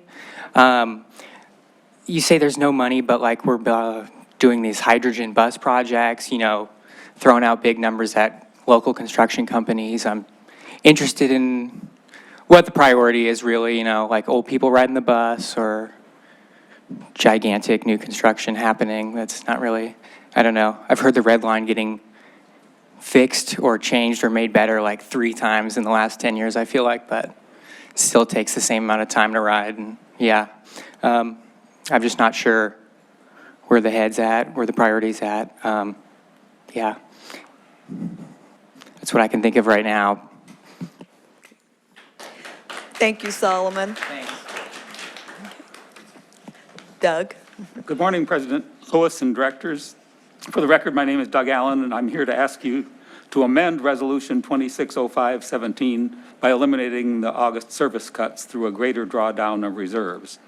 S21: You say there's no money, but like we're doing these hydrogen bus projects, you know, throwing out big numbers at local construction companies. I'm interested in what the priority is really, you know, like old people riding the bus or gigantic new construction happening. That's not really, I don't know. I've heard the red line getting fixed or changed or made better like 3 times in the last 10 years, I feel like, but it still takes the same amount of time to ride. And yeah, I'm just not sure where the head's at, where the priority's at. Yeah. That's what I can think of right now.
S1: Thank you, Solomon.
S22: Thanks.
S1: Doug.
S22: Good morning, President Lewis and directors.
S2: For the record, my name is Doug Allen, and I'm here to ask you to amend Resolution 260517 by eliminating the August service cuts through a greater drawdown of reserves.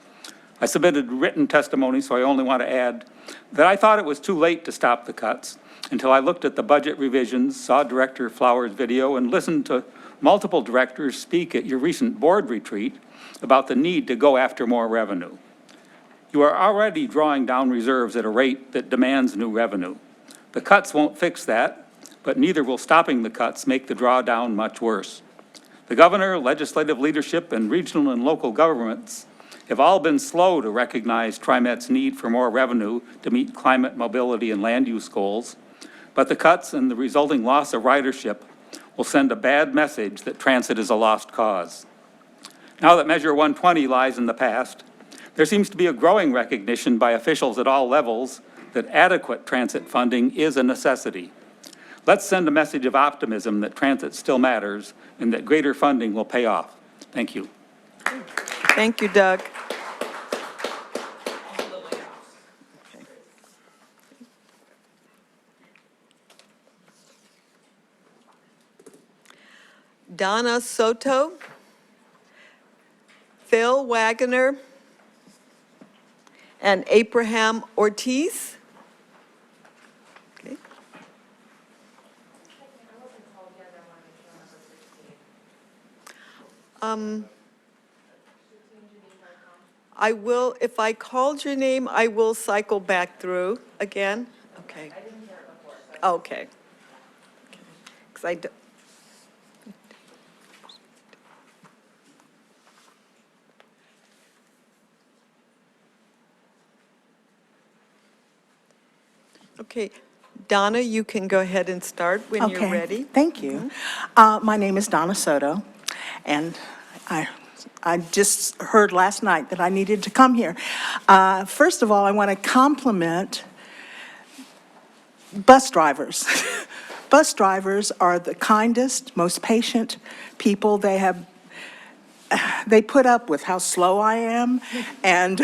S2: I submitted written testimony, so I only want to add that I thought it was too late to stop the cuts until I looked at the budget revisions, saw Director Flowers' video, and listened to multiple directors speak at your recent board retreat about the need to go after more revenue. You are already drawing down reserves at a rate that demands new revenue. The cuts won't fix that, but neither will stopping the cuts make the drawdown much worse. The governor, legislative leadership, and regional and local governments have all been slow to recognize TriMet's need for more revenue to meet climate, mobility, and land use goals, but the cuts and the resulting loss of ridership will send a bad message that transit is a lost cause. Now that Measure 120 lies in the past, there seems to be a growing recognition by officials at all levels that adequate transit funding is a necessity. Let's send a message of optimism that transit still matters and that greater funding will pay off. Thank you.
S1: Thank you, Doug. Donna Soto, Phil Wagner, and Abraham Ortiz. Okay. I will, if I called your name, I will cycle back through again. Okay. I didn't hear it before. Okay. Because I don't. Okay, Donna, you can go ahead and start when you're ready.
S22: Thank you. My name is Donna Soto, and I just heard last night that I needed to come here. First of all, I want to compliment bus drivers. Bus drivers are the kindest, most patient people. They put up with how slow I am, and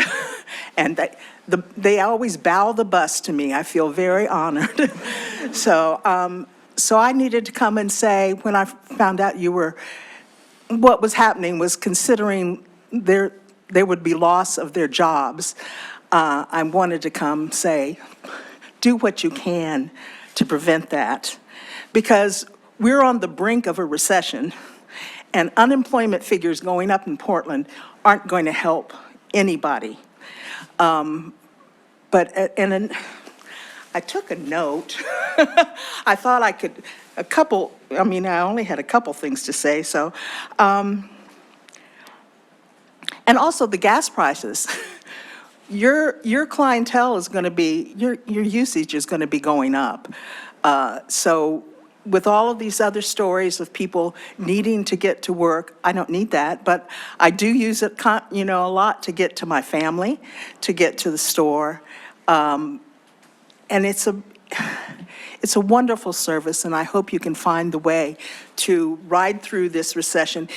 S22: they always bow the bus to me. I feel very honored. So I needed to come and say, when I found out what was happening was considering there would be loss of their jobs, I wanted to come say, do what you can to prevent that. Because we're on the brink of a recession, and unemployment figures going up in Portland aren't going to help anybody. I took a note. I thought I could, I only had a couple things to say, so. And also the gas prices. Your clientele is going to be, your usage is going to be going up. So with all of these other stories of people needing to get to work, I don't need that, but I do use it, a lot to get to my family, to get to the store. And it's a wonderful service, and I hope you can find the way to ride through this recession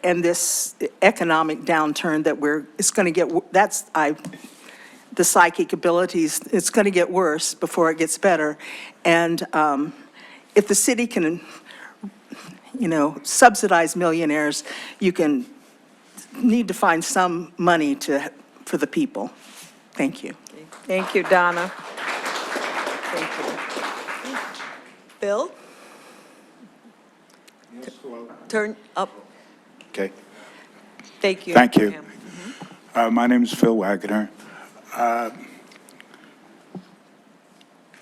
S22: and this economic downturn that it's going to get, the psychic abilities, it's going to get worse before it gets better. And if the city can, subsidize millionaires, you need to find some money for the people. Thank you.
S1: Thank you, Donna. Thank you. Bill?
S23: Yes, hello.
S1: Turn up.
S23: Okay.
S1: Thank you.
S23: Thank you. My name is Phil Wagner.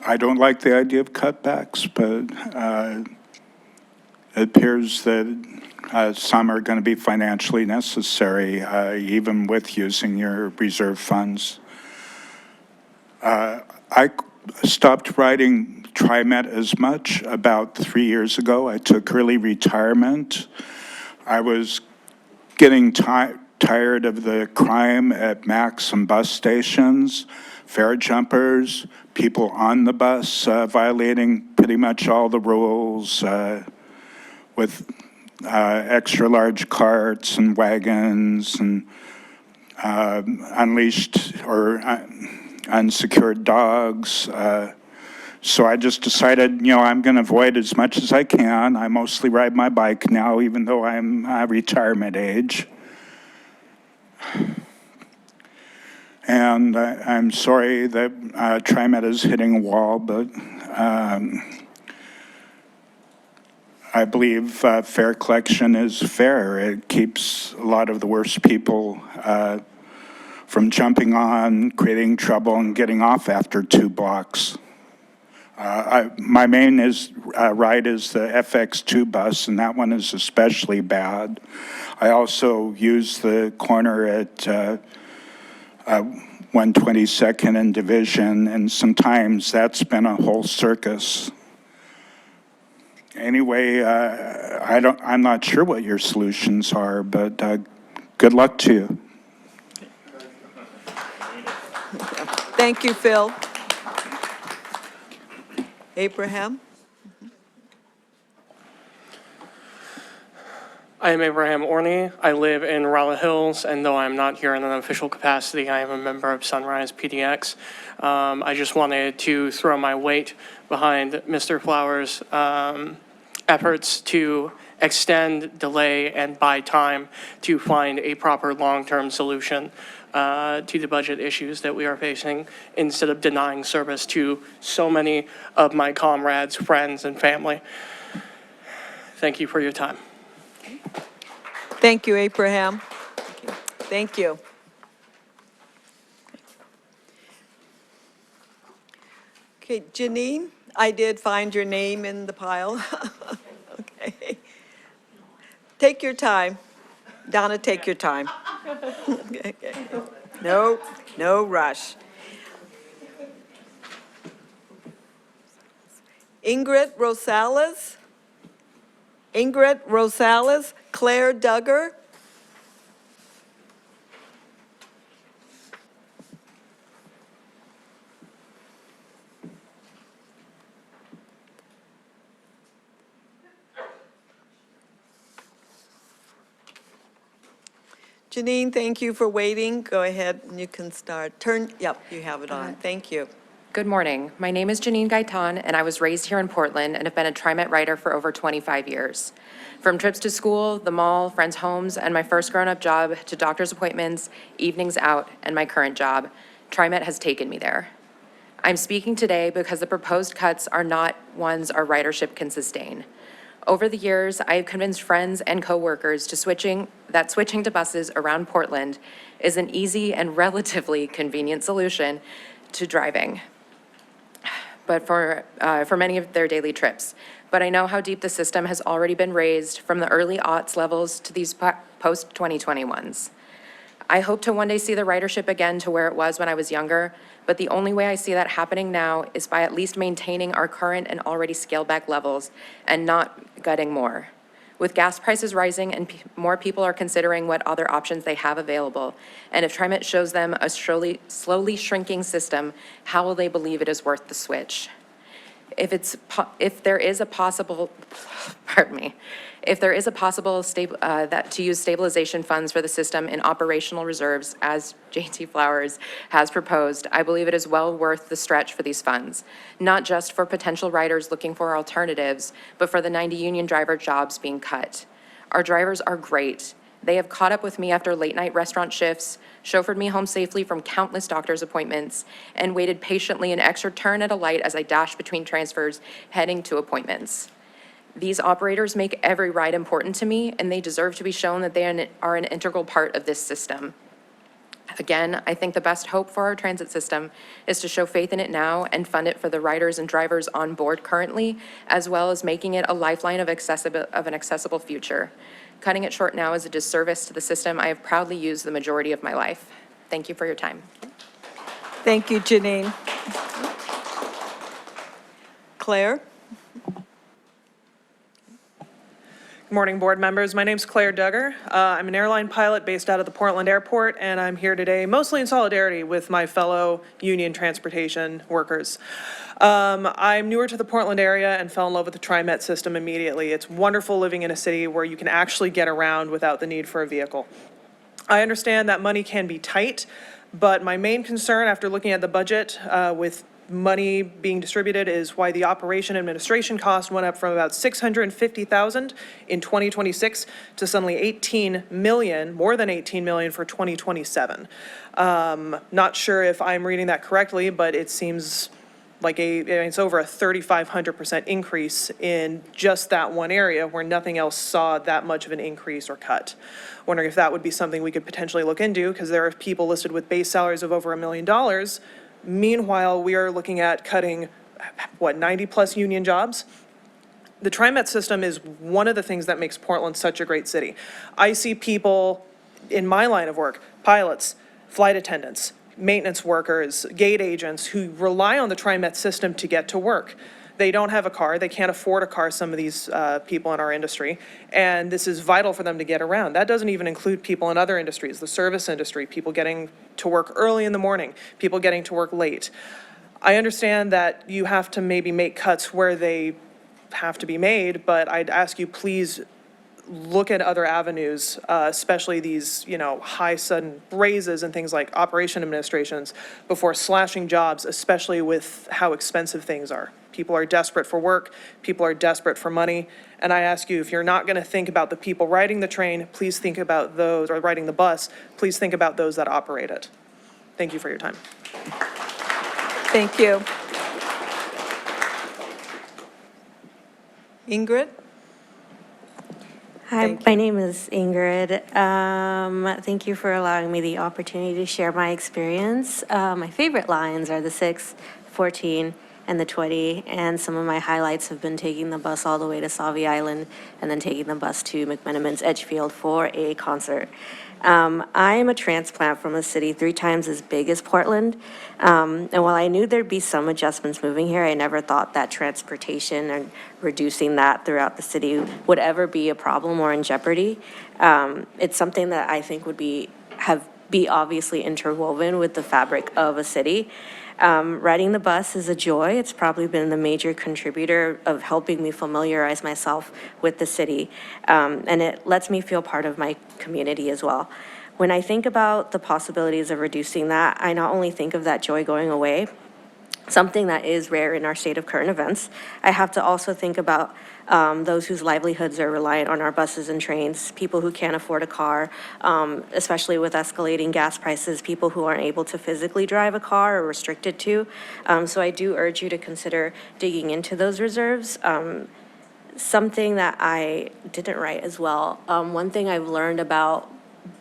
S23: I don't like the idea of cutbacks, but it appears that some are going to be financially necessary, even with using your reserve funds. I stopped riding TriMet as much about 3 years ago. I took early retirement. I was getting tired of the crime at MAX and bus stations, fare jumpers, people on the bus violating pretty much all the rules with extra large carts and wagons and unleashed or unsecured dogs. So I just decided, I'm going to avoid as much as I can. I mostly ride my bike now, even though I'm retirement age. And I'm sorry that TriMet is hitting a wall, but I believe fair collection is fair. It keeps a lot of the worst people from jumping on, creating trouble, and getting off after 2 blocks. My main ride is the FX2 bus, and that one is especially bad. I also use the corner at 122nd and Division, and sometimes that's been a whole circus. Anyway, I'm not sure what your solutions are, but good luck to you.
S1: Thank you, Phil. Abraham?
S3: I am Abraham Orney. I live in Raleigh Hills, and though I'm not here in an official capacity, I am a member of Sunrise PDX. I just wanted to throw my weight behind Mr. Flowers' efforts to extend, delay, and buy time to find a proper long-term solution to the budget issues that we are facing, instead of denying service to so many of my comrades, friends, and family. Thank you for your time.
S1: Thank you, Abraham. Thank you. Okay, Janine, I did find your name in the pile. Okay. Take your time. Donna, take your time. Okay. No rush. Ingrid Rosales, Claire Duggar. Janine, thank you for waiting. Go ahead and you can start. Yep, you have it on. Thank you.
S6: Good morning. My name is Janine Gaitan, and I was raised here in Portland and have been a TriMet rider for over 25 years. From trips to school, the mall, friends' homes, and my first grown-up job to doctor's appointments, evenings out, and my current job, TriMet has taken me there. I'm speaking today because the proposed cuts are not ones our ridership can sustain. Over the years, I have convinced friends and coworkers that switching to buses around Portland is an easy and relatively convenient solution to driving, but for many of their daily trips. But I know how deep the system has already been raised from the early aughts levels to these post-2021s. I hope to one day see the ridership again to where it was when I was younger, but the only way I see that happening now is by at least maintaining our current and already scaled back levels and not gutting more. With gas prices rising and more people are considering what other options they have available, and if TriMet shows them a slowly shrinking system, how will they believe it is worth the switch? If there is a possible that to use stabilization funds for the system in operational reserves, as JT Flowers has proposed, I believe it is well worth the stretch for these funds, not just for potential riders looking for alternatives, but for the 90 union driver jobs being cut. Our drivers are great. They have caught up with me after late-night restaurant shifts, chauffeured me home safely from countless doctor's appointments, and waited patiently an extra turn at a light as I dashed between transfers heading to appointments. These operators make every ride important to me, and they deserve to be shown that they are an integral part of this system. Again, I think the best hope for our transit system is to show faith in it now and fund it for the riders and drivers on board currently, as well as making it a lifeline of an accessible future. Cutting it short now is a disservice to the system I have proudly used the majority of my life. Thank you for your time.
S1: Thank you, Janine. Claire?
S4: Good morning, board members. My name's Claire Duggar. I'm an airline pilot based out of the Portland Airport, and I'm here today mostly in solidarity with my fellow union transportation workers. I'm newer to the Portland area and fell in love with the TriMet system immediately. It's wonderful living in a city where you can actually get around without the need for a vehicle. I understand that money can be tight, but my main concern after looking at the budget with money being distributed is why the operation administration cost went up from about 650,000 in 2026 to suddenly 18 million, more than 18 million for 2027. Not sure if I'm reading that correctly, but it seems like it's over a 3,500% increase in just that one area where nothing else saw that much of an increase or cut. Wondering if that would be something we could potentially look into, because there are people listed with base salaries of over $1 million. Meanwhile, we are looking at cutting, 90+ union jobs? The TriMet system is one of the things that makes Portland such a great city. I see people in my line of work, pilots, flight attendants, maintenance workers, gate agents who rely on the TriMet system to get to work. They don't have a car, they can't afford a car, some of these people in our industry, and this is vital for them to get around. That doesn't even include people in other industries, the service industry, people getting to work early in the morning, people getting to work late. I understand that you have to maybe make cuts where they have to be made, but I'd ask you, please look at other avenues, especially these, high sudden raises and things like operation administrations before slashing jobs, especially with how expensive things are. People are desperate for work, people are desperate for money, and I ask you, if you're not gonna think about the people riding the train, please think about those, or riding the bus, please think about those that operate it. Thank you for your time.
S1: Thank you. Ingrid?
S5: Hi, my name is Ingrid. Thank you for allowing me the opportunity to share my experience. My favorite lines are the 6, 14, and the 20, and some of my highlights have been taking the bus all the way to Sauvie Island and then taking the bus to McMenamin's Edgefield for a concert. I am a transplant from a city 3 times as big as Portland, and while I knew there'd be some adjustments moving here, I never thought that transportation and reducing that throughout the city would ever be a problem or in jeopardy. It's something that I think would be obviously interwoven with the fabric of a city. Riding the bus is a joy. It's probably been the major contributor of helping me familiarize myself with the city, and it lets me feel part of my community as well. When I think about the possibilities of reducing that, I not only think of that joy going away, something that is rare in our state of current events, I have to also think about those whose livelihoods are reliant on our buses and trains, people who can't afford a car, especially with escalating gas prices, people who aren't able to physically drive a car or restricted to. So I do urge you to consider digging into those reserves. Something that I didn't write as well, one thing I've learned about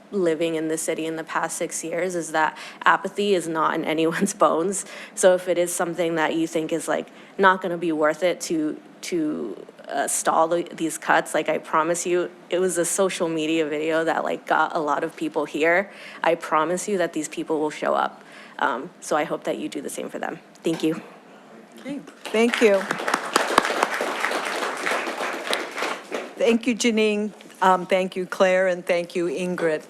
S5: living in the city in the past 6 years is that apathy is not in anyone's bones. So if it is something that you think is like not going to be worth it to stall these cuts, like I promise you, it was a social media video that like got a lot of people here. I promise you that these people will show up. So I hope that you do the same for them. Thank you.
S1: Okay, thank you. Thank you, Janine. Thank you, Claire, and thank you, Ingrid.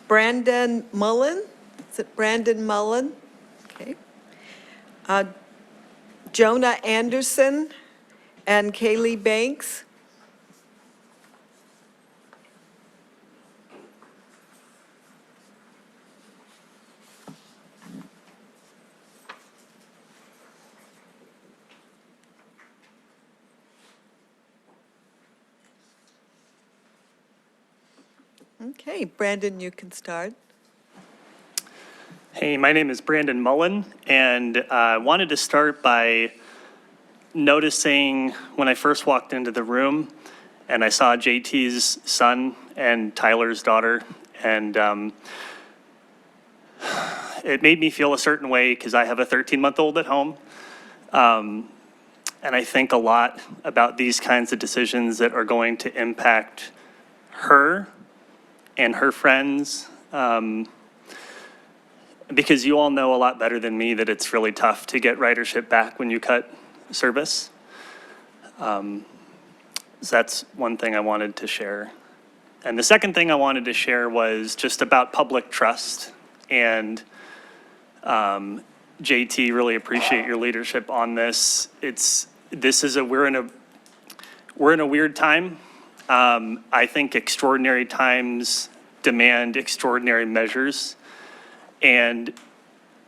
S1: Brandon Mullen? Is it Brandon Mullen? Okay. Jonah Anderson and Kaylee Banks? Okay, Brandon, you can start.
S7: Hey, my name is Brandon Mullen, and I wanted to start by noticing when I first walked into the room and I saw JT's son and Tyler's daughter, and it made me feel a certain way because I have a 13-month-old at home. And I think a lot about these kinds of decisions that are going to impact her and her friends, because you all know a lot better than me that it's really tough to get ridership back when you cut service. So that's one thing I wanted to share. And the second thing I wanted to share was just about public trust. And JT, really appreciate your leadership on this. We're in a weird time. I think extraordinary times demand extraordinary measures. And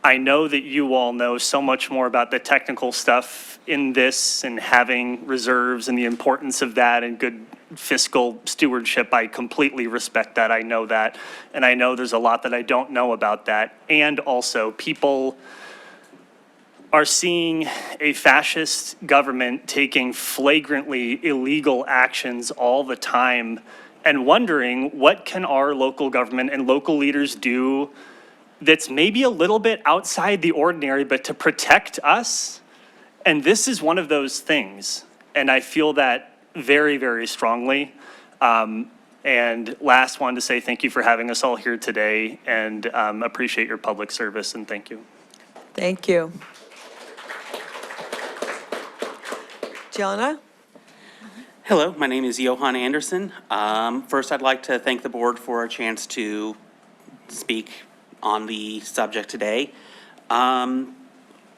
S7: I know that you all know so much more about the technical stuff in this and having reserves and the importance of that and good fiscal stewardship. I completely respect that. I know that. And I know there's a lot that I don't know about that. And also, people are seeing a fascist government taking flagrantly illegal actions all the time and wondering, what can our local government and local leaders do that's maybe a little bit outside the ordinary, but to protect us? And this is one of those things. And I feel that very, very strongly. And last, wanted to say thank you for having us all here today, and appreciate your public service, and thank you.
S1: Thank you. Jonna?
S8: Hello, my name is Johan Anderson. First, I'd like to thank the board for a chance to speak on the subject today.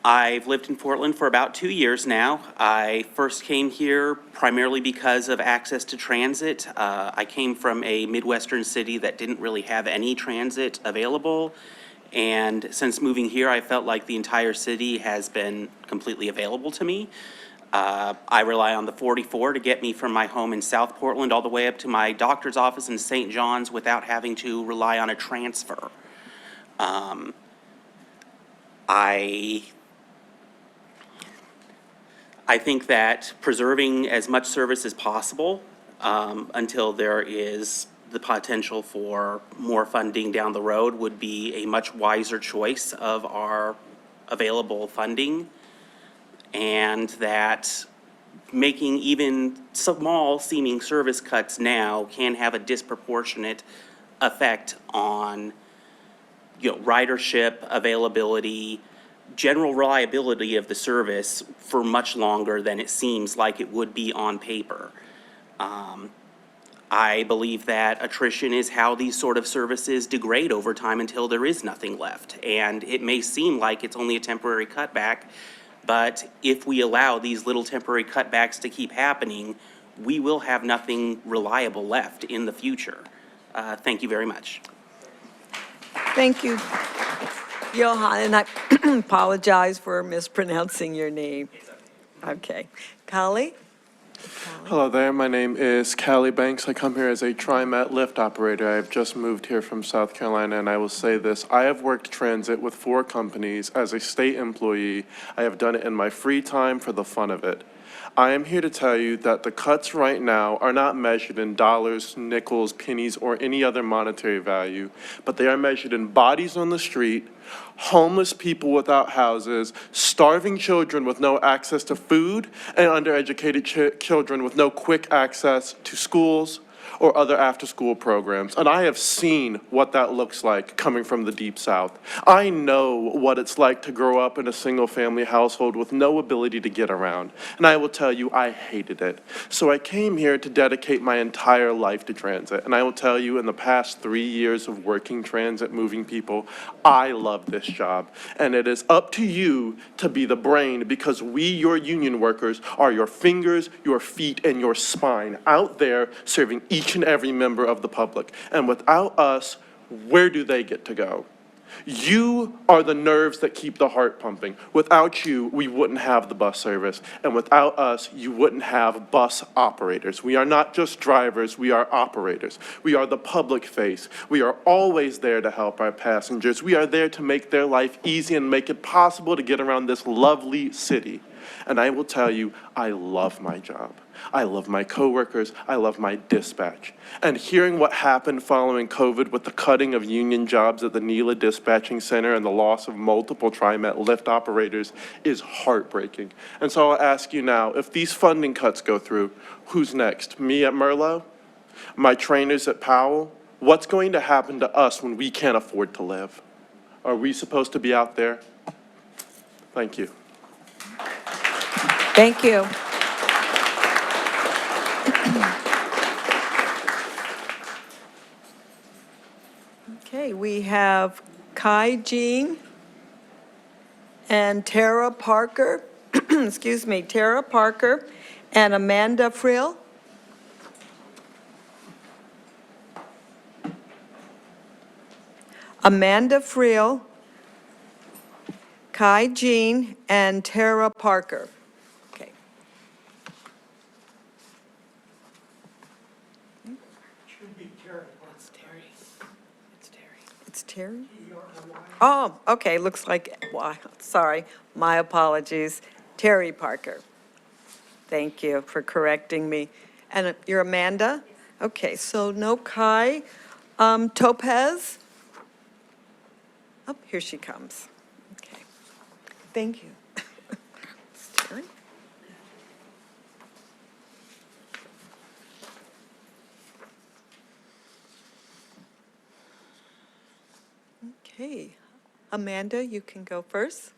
S8: I've lived in Portland for about 2 years now. I first came here primarily because of access to transit. I came from a Midwestern city that didn't really have any transit available. And since moving here, I felt like the entire city has been completely available to me. I rely on the 44 to get me from my home in South Portland all the way up to my doctor's office in St. John's without having to rely on a transfer. I think that preserving as much service as possible until there is the potential for more funding down the road would be a much wiser choice of our available funding, and that making even small seeming service cuts now can have a disproportionate effect on, ridership, availability, general reliability of the service for much longer than it seems like it would be on paper. I believe that attrition is how these sort of services degrade over time until there is nothing left. And it may seem like it's only a temporary cutback, but if we allow these little temporary cutbacks to keep happening, we will have nothing reliable left in the future. Thank you very much.
S1: Thank you, Johan, and I apologize for mispronouncing your name. Okay. Kali?
S9: Hello there, my name is Callie Banks. I come here as a TriMet lift operator. I have just moved here from South Carolina, and I will say this. I have worked transit with 4 companies as a state employee. I have done it in my free time for the fun of it. I am here to tell you that the cuts right now are not measured in dollars, nickels, pennies, or any other monetary value, but they are measured in bodies on the street, homeless people without houses, starving children with no access to food, and undereducated children with no quick access to schools or other after-school programs. And I have seen what that looks like coming from the Deep South. I know what it's like to grow up in a single-family household with no ability to get around. And I will tell you, I hated it. So I came here to dedicate my entire life to transit. And I will tell you, in the past 3 years of working transit, moving people, I love this job. And it is up to you to be the brain, because we, your union workers, are your fingers, your feet, and your spine out there serving each and every member of the public. And without us, where do they get to go? You are the nerves that keep the heart pumping. Without you, we wouldn't have the bus service. And without us, you wouldn't have bus operators. We are not just drivers, we are operators. We are the public face. We are always there to help our passengers. We are there to make their life easy and make it possible to get around this lovely city. And I will tell you, I love my job. I love my coworkers. I love my dispatch. And hearing what happened following COVID with the cutting of union jobs at the Nela Dispatching Center and the loss of multiple TriMet lift operators is heartbreaking. And so I'll ask you now, if these funding cuts go through, who's next? Me at Merlot? My trainers at Powell? What's going to happen to us when we can't afford to live? Are we supposed to be out there? Thank you.
S1: Thank you. Okay, we have Kai Jean and Tara Parker, excuse me, Tara Parker and Amanda Frill. Amanda Friel, Kai Jean, and Tara Parker. Okay.
S10: Should be Terry. It's Terry. It's Terry.
S1: It's Terry? Oh, okay, looks like, well, sorry, my apologies. Terry Parker. Thank you for correcting me. And you're Amanda? Okay, so no Kai. Topaz? Oh, here she comes. Okay, thank you. It's Terry? Okay, Amanda, you can go first.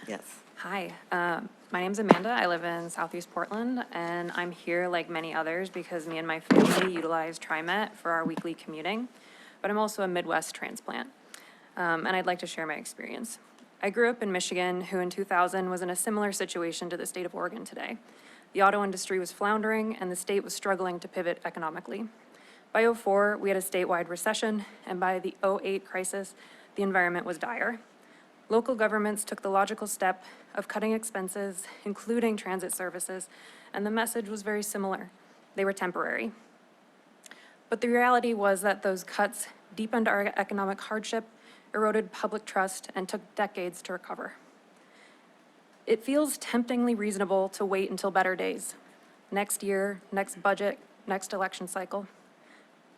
S1: Yes.
S11: Hi, my name's Amanda. I live in Southeast Portland, and I'm here like many others because me and my family utilize TriMet for our weekly commuting, but I'm also a Midwest transplant, and I'd like to share my experience. I grew up in Michigan, who in 2000 was in a similar situation to the state of Oregon today. The auto industry was floundering, and the state was struggling to pivot economically. By '04, we had a statewide recession, and by the '08 crisis, the environment was dire. Local governments took the logical step of cutting expenses, including transit services, and the message was very similar. They were temporary. But the reality was that those cuts deepened our economic hardship, eroded public trust, and took decades to recover. It feels temptingly reasonable to wait until better days, next year, next budget, next election cycle.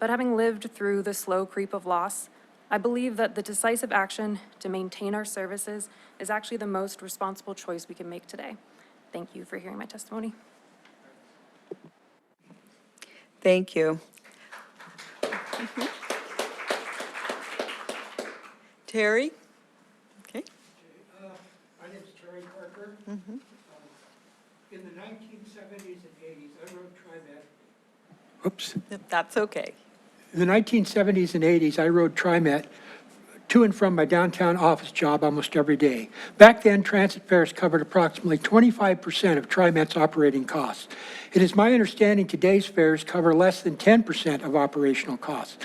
S11: But having lived through the slow creep of loss, I believe that the decisive action to maintain our services is actually the most responsible choice we can make today. Thank you for hearing my testimony.
S1: Thank you. Terry? Okay.
S10: My name's Terry Parker. In the 1970s and 80s, I rode TriMet. Oops.
S1: That's okay.
S10: In the 1970s and 80s, I rode TriMet to and from my downtown office job almost every day. Back then, transit fares covered approximately 25% of TriMet's operating costs. It is my understanding today's fares cover less than 10% of operational costs.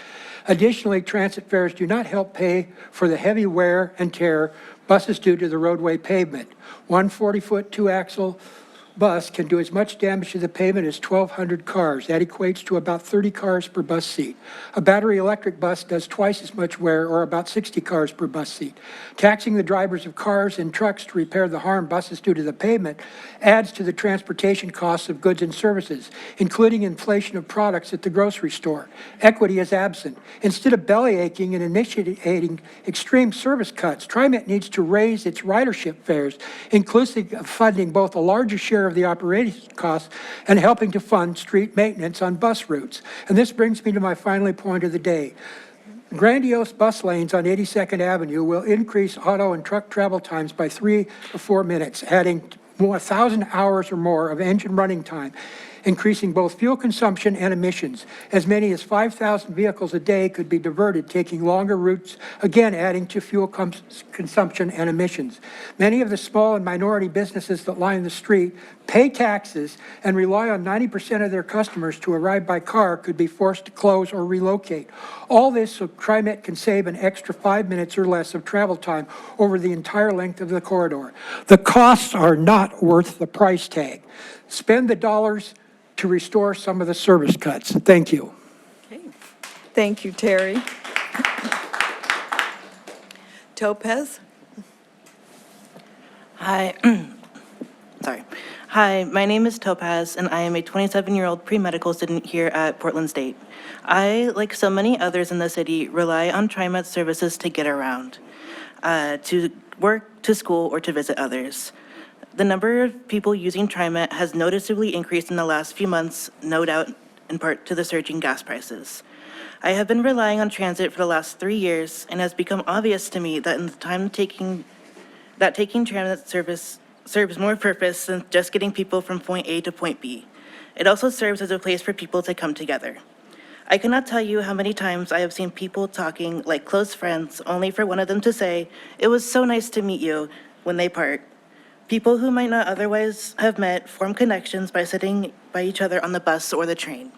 S10: Additionally, transit fares do not help pay for the heavy wear and tear buses do to the roadway pavement. One 40-foot, two-axle bus can do as much damage to the pavement as 1,200 cars. That equates to about 30 cars per bus seat. A battery electric bus does twice as much wear, or about 60 cars per bus seat. Taxing the drivers of cars and trucks to repair the harm buses do to the pavement adds to the transportation costs of goods and services, including inflation of products at the grocery store. Equity is absent. Instead of bellyaching and initiating extreme service cuts, TriMet needs to raise its ridership fares, inclusive of funding both a larger share of the operating costs and helping to fund street maintenance on bus routes. And this brings me to my final point of the day. Grandiose bus lanes on 82nd Avenue will increase auto and truck travel times by 3 to 4 minutes, adding 1,000 hours or more of engine running time, increasing both fuel consumption and emissions. As many as 5,000 vehicles a day could be diverted, taking longer routes, again adding to fuel consumption and emissions. Many of the small and minority businesses that line the street pay taxes and rely on 90% of their customers to arrive by car could be forced to close or relocate. All this so TriMet can save an extra 5 minutes or less of travel time over the entire length of the corridor. The costs are not worth the price tag. Spend the dollars to restore some of the service cuts. Thank you.
S1: Okay. Thank you, Terry. Topaz?
S12: Hi. Sorry. Hi, my name is Topaz, and I am a 27-year-old pre-medical student here at Portland State. I, like so many others in the city, rely on TriMet services to get around, to work, to school, or to visit others. The number of people using TriMet has noticeably increased in the last few months, no doubt in part to the surging gas prices. I have been relying on transit for the last 3 years, and it has become obvious to me that in the time taking transit service serves more purpose than just getting people from point A to point B. It also serves as a place for people to come together. I cannot tell you how many times I have seen people talking like close friends, only for one of them to say, "It was so nice to meet you," when they part. People who might not otherwise have met form connections by sitting by each other on the bus or the train.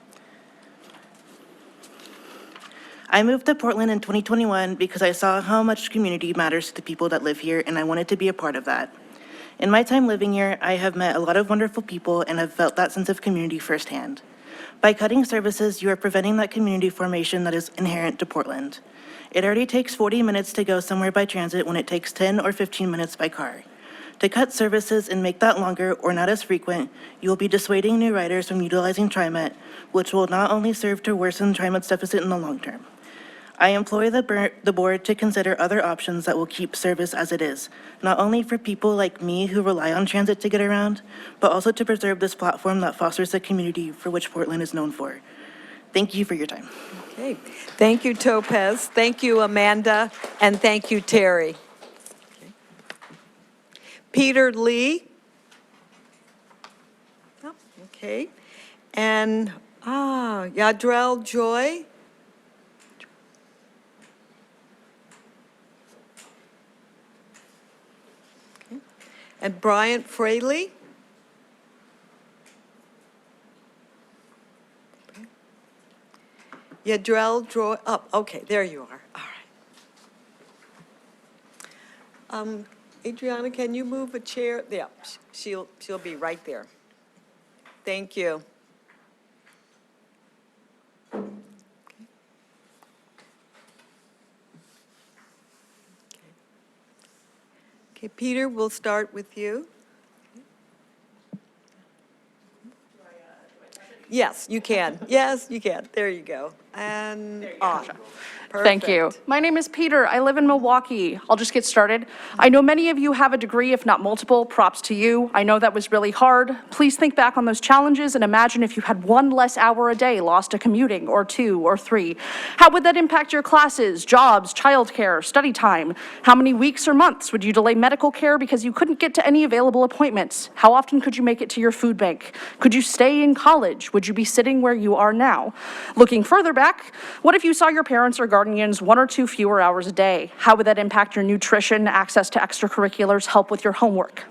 S12: I moved to Portland in 2021 because I saw how much community matters to the people that live here, and I wanted to be a part of that. In my time living here, I have met a lot of wonderful people and have felt that sense of community firsthand. By cutting services, you are preventing that community formation that is inherent to Portland. It already takes 40 minutes to go somewhere by transit when it takes 10 or 15 minutes by car. To cut services and make that longer or not as frequent, you will be dissuading new riders from utilizing TriMet, which will not only serve to worsen TriMet's deficit in the long term. I implore the board to consider other options that will keep service as it is, not only for people like me who rely on transit to get around, but also to preserve this platform that fosters the community for which Portland is known for. Thank you for your time.
S1: Okay, thank you, Topaz. Thank you, Amanda, and thank you, Terry. Peter Lee. Oh, okay, and Yadrell Joy. Okay. And Bryant Fraley. Okay. Yadrell Joy, oh, okay, there you are, all right. Adriana, can you move a chair? Yeah, she'll be right there. Thank you. Okay, Peter, we'll start with you. Yes, you can. Yes, you can. There you go. And on.
S13: Thank you.
S1: Perfect.
S13: My name is Peter. I live in Milwaukee. I'll just get started. I know many of you have a degree, if not multiple. Props to you. I know that was really hard. Please think back on those challenges and imagine if you had 1 less hour a day lost to commuting, or 2 or 3. How would that impact your classes, jobs, childcare, study time? How many weeks or months would you delay medical care because you couldn't get to any available appointments? How often could you make it to your food bank? Could you stay in college? Would you be sitting where you are now? Looking further back, what if you saw your parents or guardians 1 or 2 fewer hours a day? How would that impact your nutrition, access to extracurriculars, help with your homework?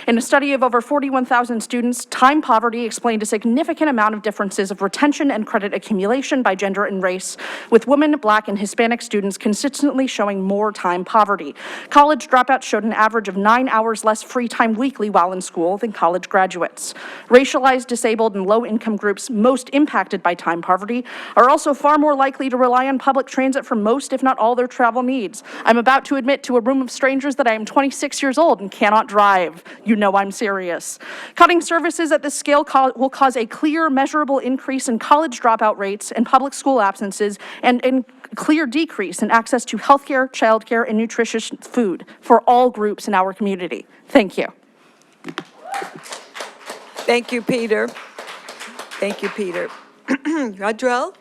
S13: In a study of over 41,000 students, time poverty explained a significant amount of differences of retention and credit accumulation by gender and race, with women, Black, and Hispanic students consistently showing more time poverty. College dropouts showed an average of 9 hours less free time weekly while in school than college graduates. Racialized, disabled, and low-income groups most impacted by time poverty are also far more likely to rely on public transit for most, if not all, their travel needs. I'm about to admit to a room of strangers that I am 26 years old and cannot drive. You know I'm serious. Cutting services at this scale will cause a clear, measurable increase in college dropout rates and public school absences, and clear decrease in access to healthcare, childcare, and nutritious food for all groups in our community. Thank you.
S1: Thank you, Peter. Thank you, Peter. Yadrell?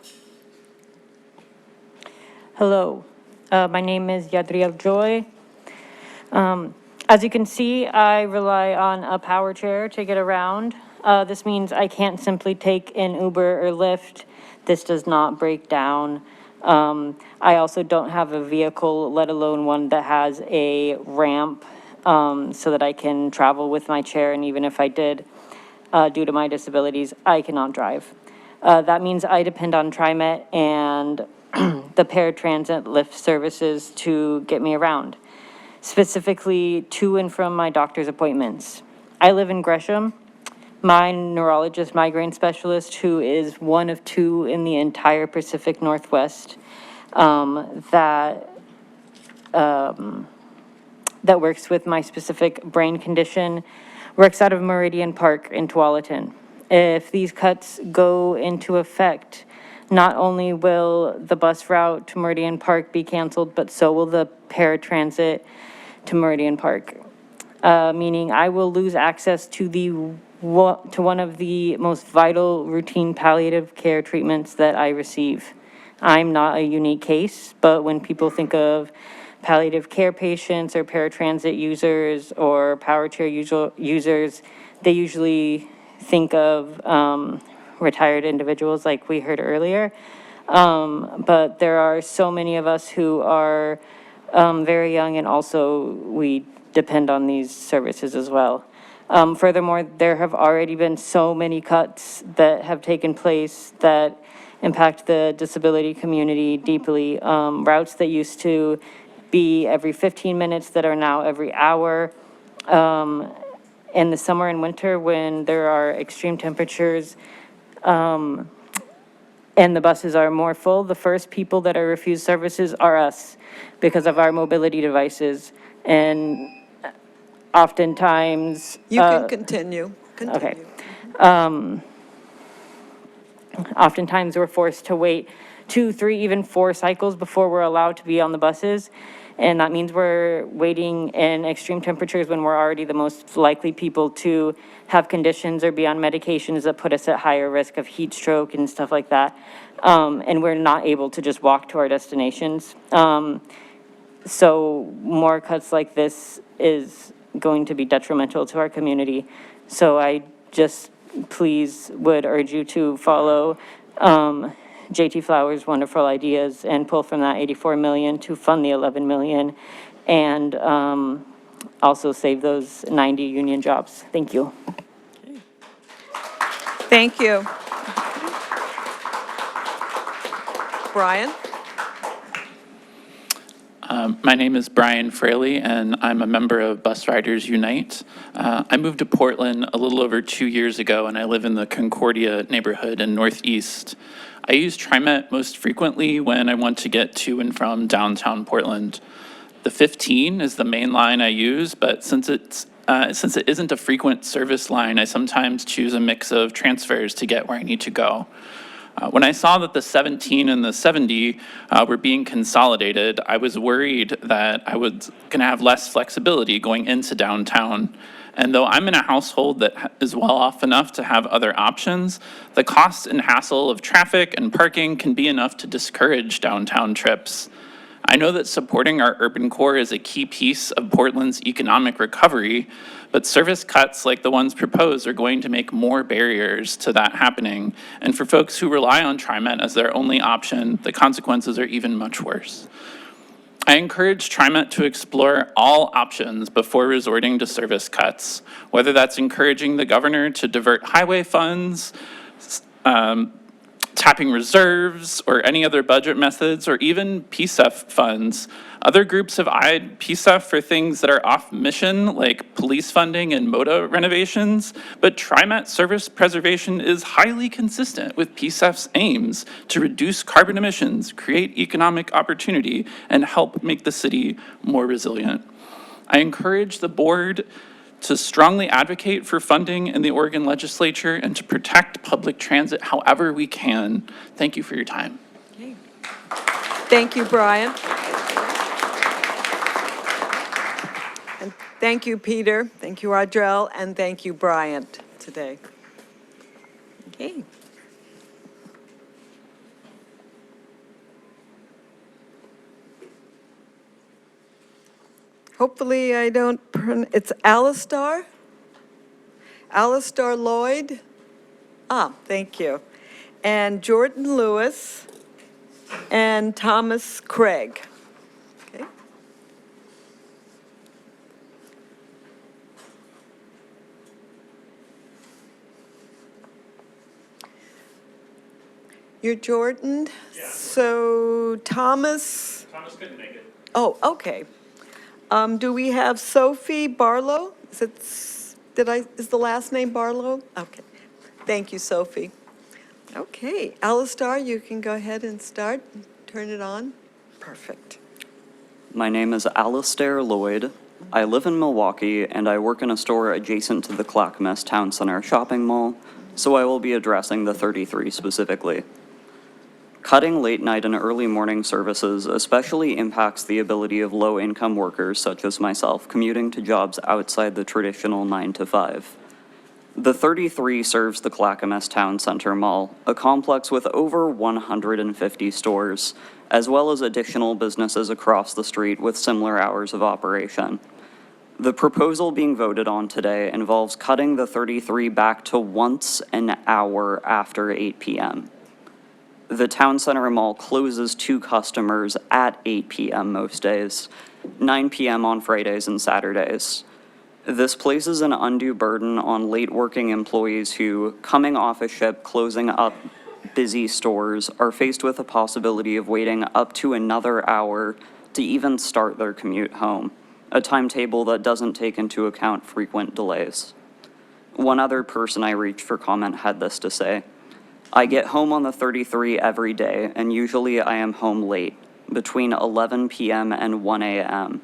S14: Hello, my name is Yadriel Joy. As you can see, I rely on a power chair to get around. This means I can't simply take an Uber or Lyft. This does not break down. I also don't have a vehicle, let alone one that has a ramp, so that I can travel with my chair. And even if I did, due to my disabilities, I cannot drive. That means I depend on TriMet and the paratransit Lyft services to get me around, specifically to and from my doctor's appointments. I live in Gresham. My neurologist migraine specialist, who is one of 2 in the entire Pacific Northwest, that works with my specific brain condition, works out of Meridian Park in Tualatin. If these cuts go into effect, not only will the bus route to Meridian Park be canceled, but so will the paratransit to Meridian Park, meaning I will lose access to one of the most vital routine palliative care treatments that I receive. I'm not a unique case, but when people think of palliative care patients or paratransit users or power chair users, they usually think of retired individuals like we heard earlier. But there are so many of us who are very young, and also we depend on these services as well. Furthermore, there have already been so many cuts that have taken place that impact the disability community deeply. Routes that used to be every 15 minutes that are now every hour. In the summer and winter, when there are extreme temperatures, and the buses are more full, the first people that are refused services are us because of our mobility devices. And oftentimes.
S1: You can continue.
S14: Okay.
S1: Continue.
S14: Oftentimes, we're forced to wait 2, 3, even 4 cycles before we're allowed to be on the buses. And that means we're waiting in extreme temperatures when we're already the most likely people to have conditions or be on medications that put us at higher risk of heat stroke and stuff like that. And we're not able to just walk to our destinations. So more cuts like this is going to be detrimental to our community. So I just please would urge you to follow JT Flowers' wonderful ideas and pull from that 84 million to fund the 11 million and also save those 90 union jobs. Thank you.
S1: Thank you. Brian?
S15: My name is Brian Fraley, and I'm a member of Bus Riders Unite. I moved to Portland a little over 2 years ago, and I live in the Concordia neighborhood in Northeast. I use TriMet most frequently when I want to get to and from downtown Portland. The 15 is the main line I use, but since it isn't a frequent service line, I sometimes choose a mix of transfers to get where I need to go. When I saw that the 17 and the 70 were being consolidated, I was worried that I was going to have less flexibility going into downtown. And though I'm in a household that is well off enough to have other options, the cost and hassle of traffic and parking can be enough to discourage downtown trips. I know that supporting our urban core is a key piece of Portland's economic recovery, but service cuts like the ones proposed are going to make more barriers to that happening. And for folks who rely on TriMet as their only option, the consequences are even much worse. I encourage TriMet to explore all options before resorting to service cuts, whether that's encouraging the governor to divert highway funds, tapping reserves, or any other budget methods, or even PSEF funds. Other groups have eyed PSEF for things that are off mission, like police funding and MOTA renovations, but TriMet service preservation is highly consistent with PSEF's aims to reduce carbon emissions, create economic opportunity, and help make the city more resilient. I encourage the board to strongly advocate for funding in the Oregon legislature and to protect public transit however we can. Thank you for your time.
S1: Okay. Thank you, Brian. And thank you, Peter. Thank you, Audrell, and thank you, Bryant, today. Okay. Hopefully I don't, it's Alistar? Alistar Lloyd? Thank you. And Jordan Lewis and Thomas Craig. Okay. You're Jordan? Yeah. So Thomas?
S2: Thomas couldn't make it.
S1: Oh, okay. Do we have Sophie Barlow? Is the last name Barlow? Okay. Thank you, Sophie. Okay, Alistar, you can go ahead and start. Turn it on. Perfect.
S16: My name is Alistair Lloyd. I live in Milwaukee, and I work in a store adjacent to the Clackamas Town Center shopping mall, so I will be addressing the 33 specifically. Cutting late night and early morning services especially impacts the ability of low-income workers such as myself commuting to jobs outside the traditional 9 to 5. The 33 serves the Clackamas Town Center Mall, a complex with over 150 stores, as well as additional businesses across the street with similar hours of operation. The proposal being voted on today involves cutting the 33 back to once an hour after 8 p.m. The Town Center Mall closes to customers at 8 p.m. most days, 9 p.m. on Fridays and Saturdays. This places an undue burden on late working employees who, coming off a shift closing up busy stores are faced with the possibility of waiting up to another hour to even start their commute home, a timetable that doesn't take into account frequent delays. One other person I reached for comment had this to say: "I get home on the 33 every day, and usually I am home late, between 11 p.m. and 1 a.m.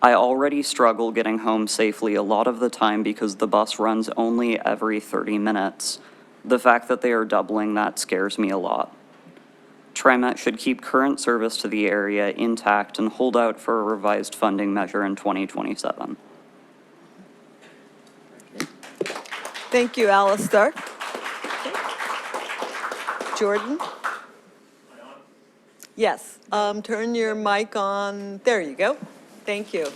S16: I already struggle getting home safely a lot of the time because the bus runs only every 30 minutes. The fact that they are doubling that scares me a lot. TriMet should keep current service to the area intact and hold out for a revised funding measure in 2027.
S1: Thank you, Alistair. Jordan? Yes, turn your mic on. There you go. Thank you.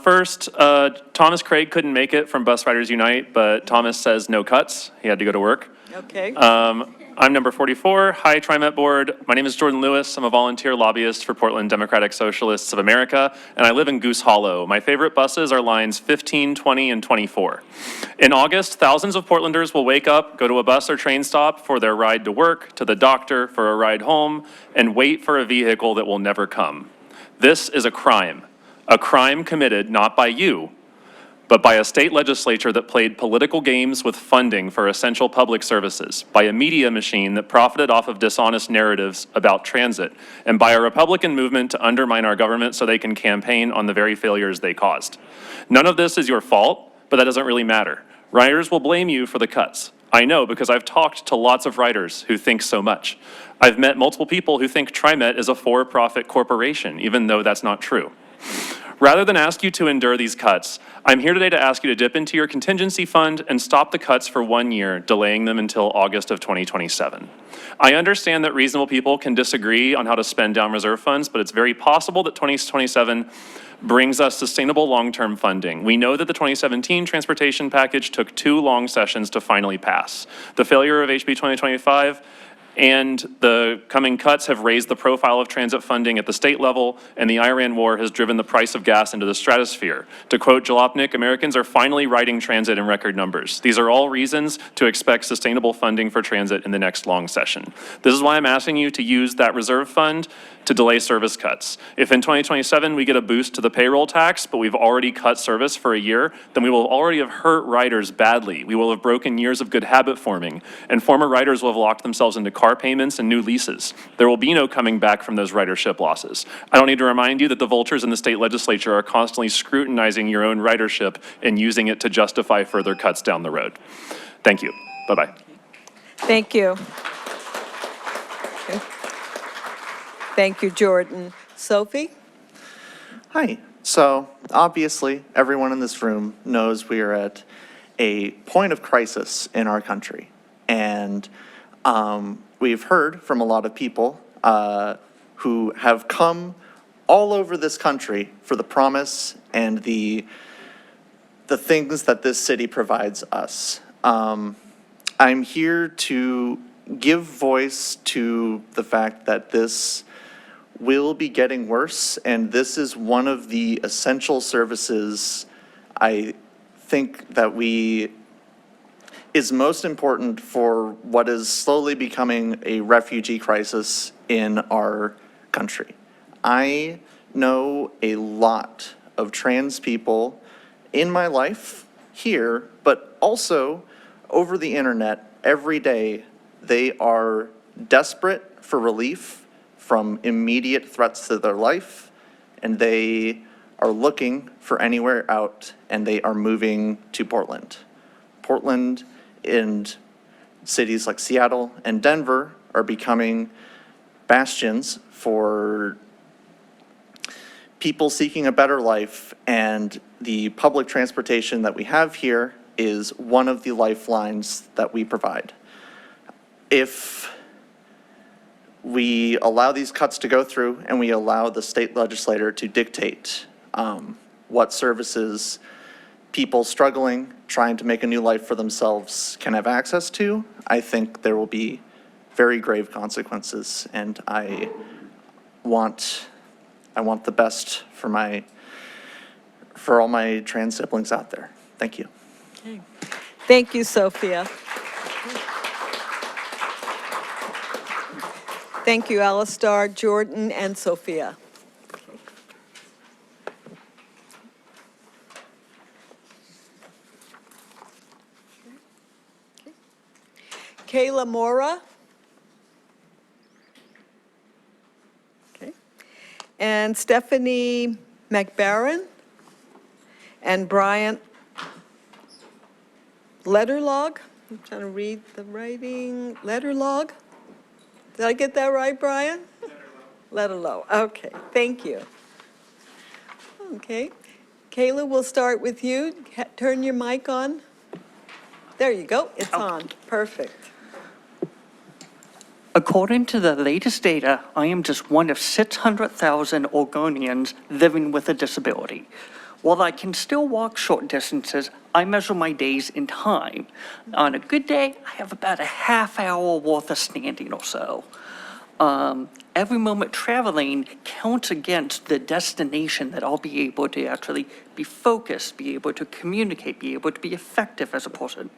S17: First, Thomas Craig couldn't make it from Bus Riders Unite, but Thomas says no cuts. He had to go to work.
S1: Okay.
S17: I'm number 44. Hi, TriMet Board. My name is Jordan Lewis. I'm a volunteer lobbyist for Portland Democratic Socialists of America, and I live in Goose Hollow. My favorite buses are lines 15, 20, and 24. In August, thousands of Portlanders will wake up, go to a bus or train stop for their ride to work, to the doctor, for a ride home, and wait for a vehicle that will never come. This is a crime committed not by you, but by a state legislature that played political games with funding for essential public services, by a media machine that profited off of dishonest narratives about transit, and by a Republican movement to undermine our government so they can campaign on the very failures they caused. None of this is your fault, but that doesn't really matter. Riders will blame you for the cuts. I know because I've talked to lots of riders who think so much. I've met multiple people who think TriMet is a for-profit corporation, even though that's not true. Rather than ask you to endure these cuts, I'm here today to ask you to dip into your contingency fund and stop the cuts for 1 year, delaying them until August of 2027. I understand that reasonable people can disagree on how to spend down reserve funds, but it's very possible that 2027 brings us sustainable long-term funding. We know that the 2017 transportation package took 2 long sessions to finally pass. The failure of HB 2025 and the coming cuts have raised the profile of transit funding at the state level, and the Iran war has driven the price of gas into the stratosphere. To quote Jalopnik, Americans are finally riding transit in record numbers. These are all reasons to expect sustainable funding for transit in the next long session. This is why I'm asking you to use that reserve fund to delay service cuts. If in 2027 we get a boost to the payroll tax, but we've already cut service for a year, then we will already have hurt riders badly. We will have broken years of good habit forming, and former riders will have locked themselves into car payments and new leases. There will be no coming back from those ridership losses. I don't need to remind you that the vultures in the state legislature are constantly scrutinizing your own ridership and using it to justify further cuts down the road. Thank you. Bye-bye.
S1: Thank you. Thank you, Jordan. Sophie?
S18: Hi. So obviously, everyone in this room knows we are at a point of crisis in our country. And we've heard from a lot of people who have come all over this country for the promise and the things that this city provides us. I'm here to give voice to the fact that this will be getting worse, and this is one of the essential services I think that is most important for what is slowly becoming a refugee crisis in our country. I know a lot of trans people in my life here, but also over the internet every day. They are desperate for relief from immediate threats to their life, and they are looking for anywhere out, and they are moving to Portland. Portland and cities like Seattle and Denver are becoming bastions for people seeking a better life, and the public transportation that we have here is one of the lifelines that we provide. If we allow these cuts to go through and we allow the state legislator to dictate what services people struggling, trying to make a new life for themselves can have access to, I think there will be very grave consequences. And I want the best for all my trans siblings out there. Thank you.
S1: Thank you, Sophia. Thank you, Alistar, Jordan, and Sophia. Kayla Mora. Okay. And Stephanie McBaron. And Bryant Letterlog. I'm trying to read the writing. Letterlog. Did I get that right, Brian? Letterlog. Okay, thank you. Okay. Kayla, we'll start with you. Turn your mic on. There you go. It's on. Perfect.
S19: According to the latest data, I am just one of 600,000 Oregonians living with a disability. While I can still walk short distances, I measure my days in time. On a good day, I have about a half hour worth of standing or so. Every moment traveling counts against the destination that I'll be able to actually be focused, be able to communicate, be able to be effective as a person.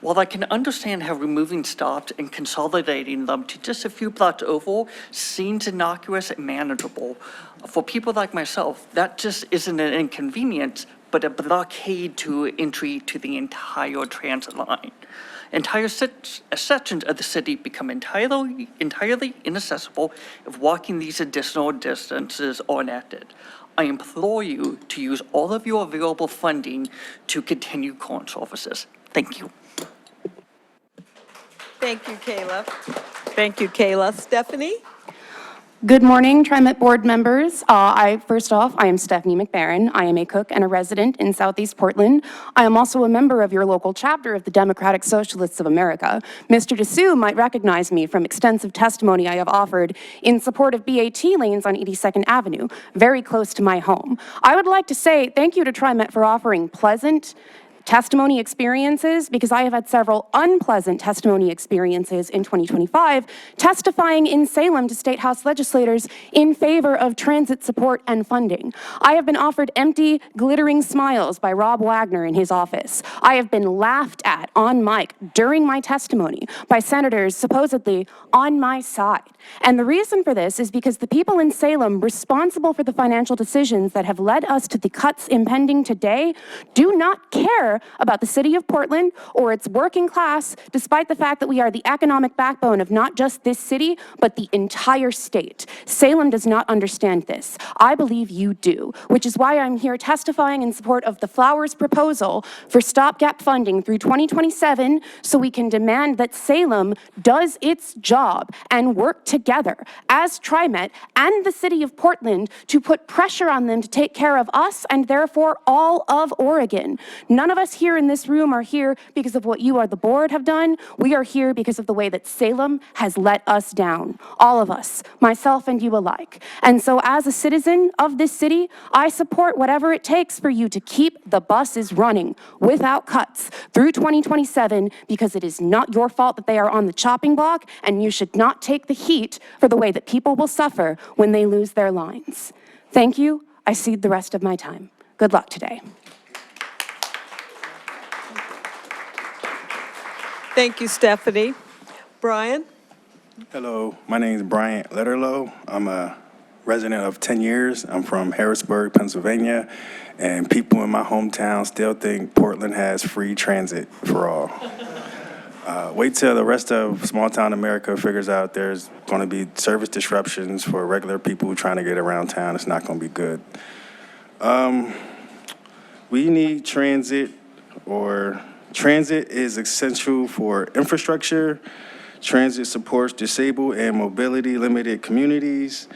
S19: While I can understand how removing stops and consolidating them to just a few blocks over seems innocuous and manageable, for people like myself, that just isn't an inconvenience, but a blockade to entry to the entire transit line. Entire sections of the city become entirely inaccessible if walking these additional distances are enacted. I implore you to use all of your available funding to continue current services. Thank you.
S1: Thank you, Kayla. Thank you, Kayla. Stephanie?
S20: Good morning, TriMet board members. First off, I am Stephanie McBaron. I am a cook and a resident in Southeast Portland. I am also a member of your local chapter of the Democratic Socialists of America. Mr. Dessou might recognize me from extensive testimony I have offered in support of BAT lanes on 82nd Avenue, very close to my home. I would like to say thank you to TriMet for offering pleasant testimony experiences, because I have had several unpleasant testimony experiences in 2025, testifying in Salem to State House legislators in favor of transit support and funding. I have been offered empty, glittering smiles by Rob Wagner in his office. I have been laughed at on mic during my testimony by senators supposedly on my side. And the reason for this is because the people in Salem responsible for the financial decisions that have led us to the cuts impending today do not care about the city of Portland or its working class, despite the fact that we are the economic backbone of not just this city, but the entire state. Salem does not understand this. I believe you do, which is why I'm here testifying in support of the Flowers proposal for stopgap funding through 2027, so we can demand that Salem does its job and work together as TriMet and the city of Portland to put pressure on them to take care of us and therefore all of Oregon. None of us here in this room are here because of what you or the board have done. We are here because of the way that Salem has let us down. All of us, myself and you alike. And so as a citizen of this city, I support whatever it takes for you to keep the buses running without cuts through 2027, because it is not your fault that they are on the chopping block, and you should not take the heat for the way that people will suffer when they lose their lines. Thank you. I cede the rest of my time. Good luck today.
S1: Thank you, Stephanie. Brian?
S21: Hello, my name is Bryant Letterlow. I'm a resident of 10 years. I'm from Harrisburg, Pennsylvania, and people in my hometown still think Portland has free transit for all. Wait till the rest of small town America figures out there's going to be service disruptions for regular people trying to get around town. It's not going to be good. We need transit, or transit is essential for infrastructure. Transit supports disabled and mobility limited communities.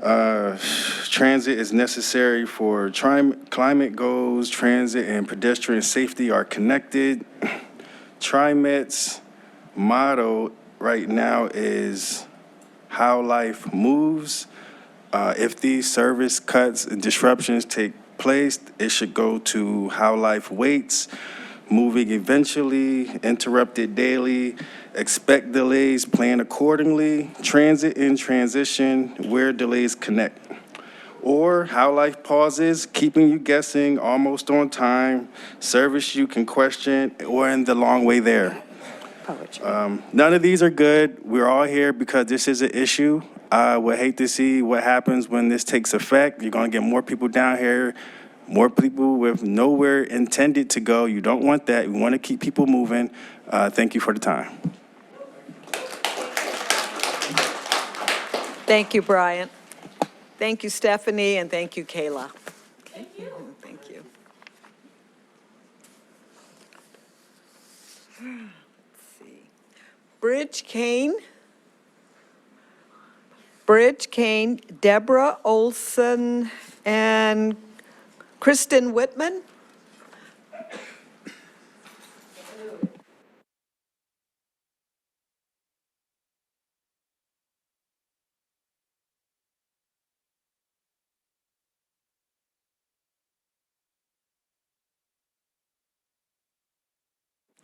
S21: Transit is necessary for climate goals. Transit and pedestrian safety are connected. TriMet's motto right now is how life moves. If these service cuts and disruptions take place, it should go to how life waits, moving eventually, interrupted daily, expect delays, plan accordingly, transit in transition, where delays connect. Or how life pauses, keeping you guessing, almost on time, service you can question, or in the long way there. None of these are good. We're all here because this is an issue. I would hate to see what happens when this takes effect. You're going to get more people down here, more people with nowhere intended to go. You don't want that. We want to keep people moving. Thank you for the time.
S1: Thank you, Brian. Thank you, Stephanie, and thank you, Kayla. Thank you. Thank you. Let's see. Bridge Kane, Deborah Olson, and Kristen Whitman.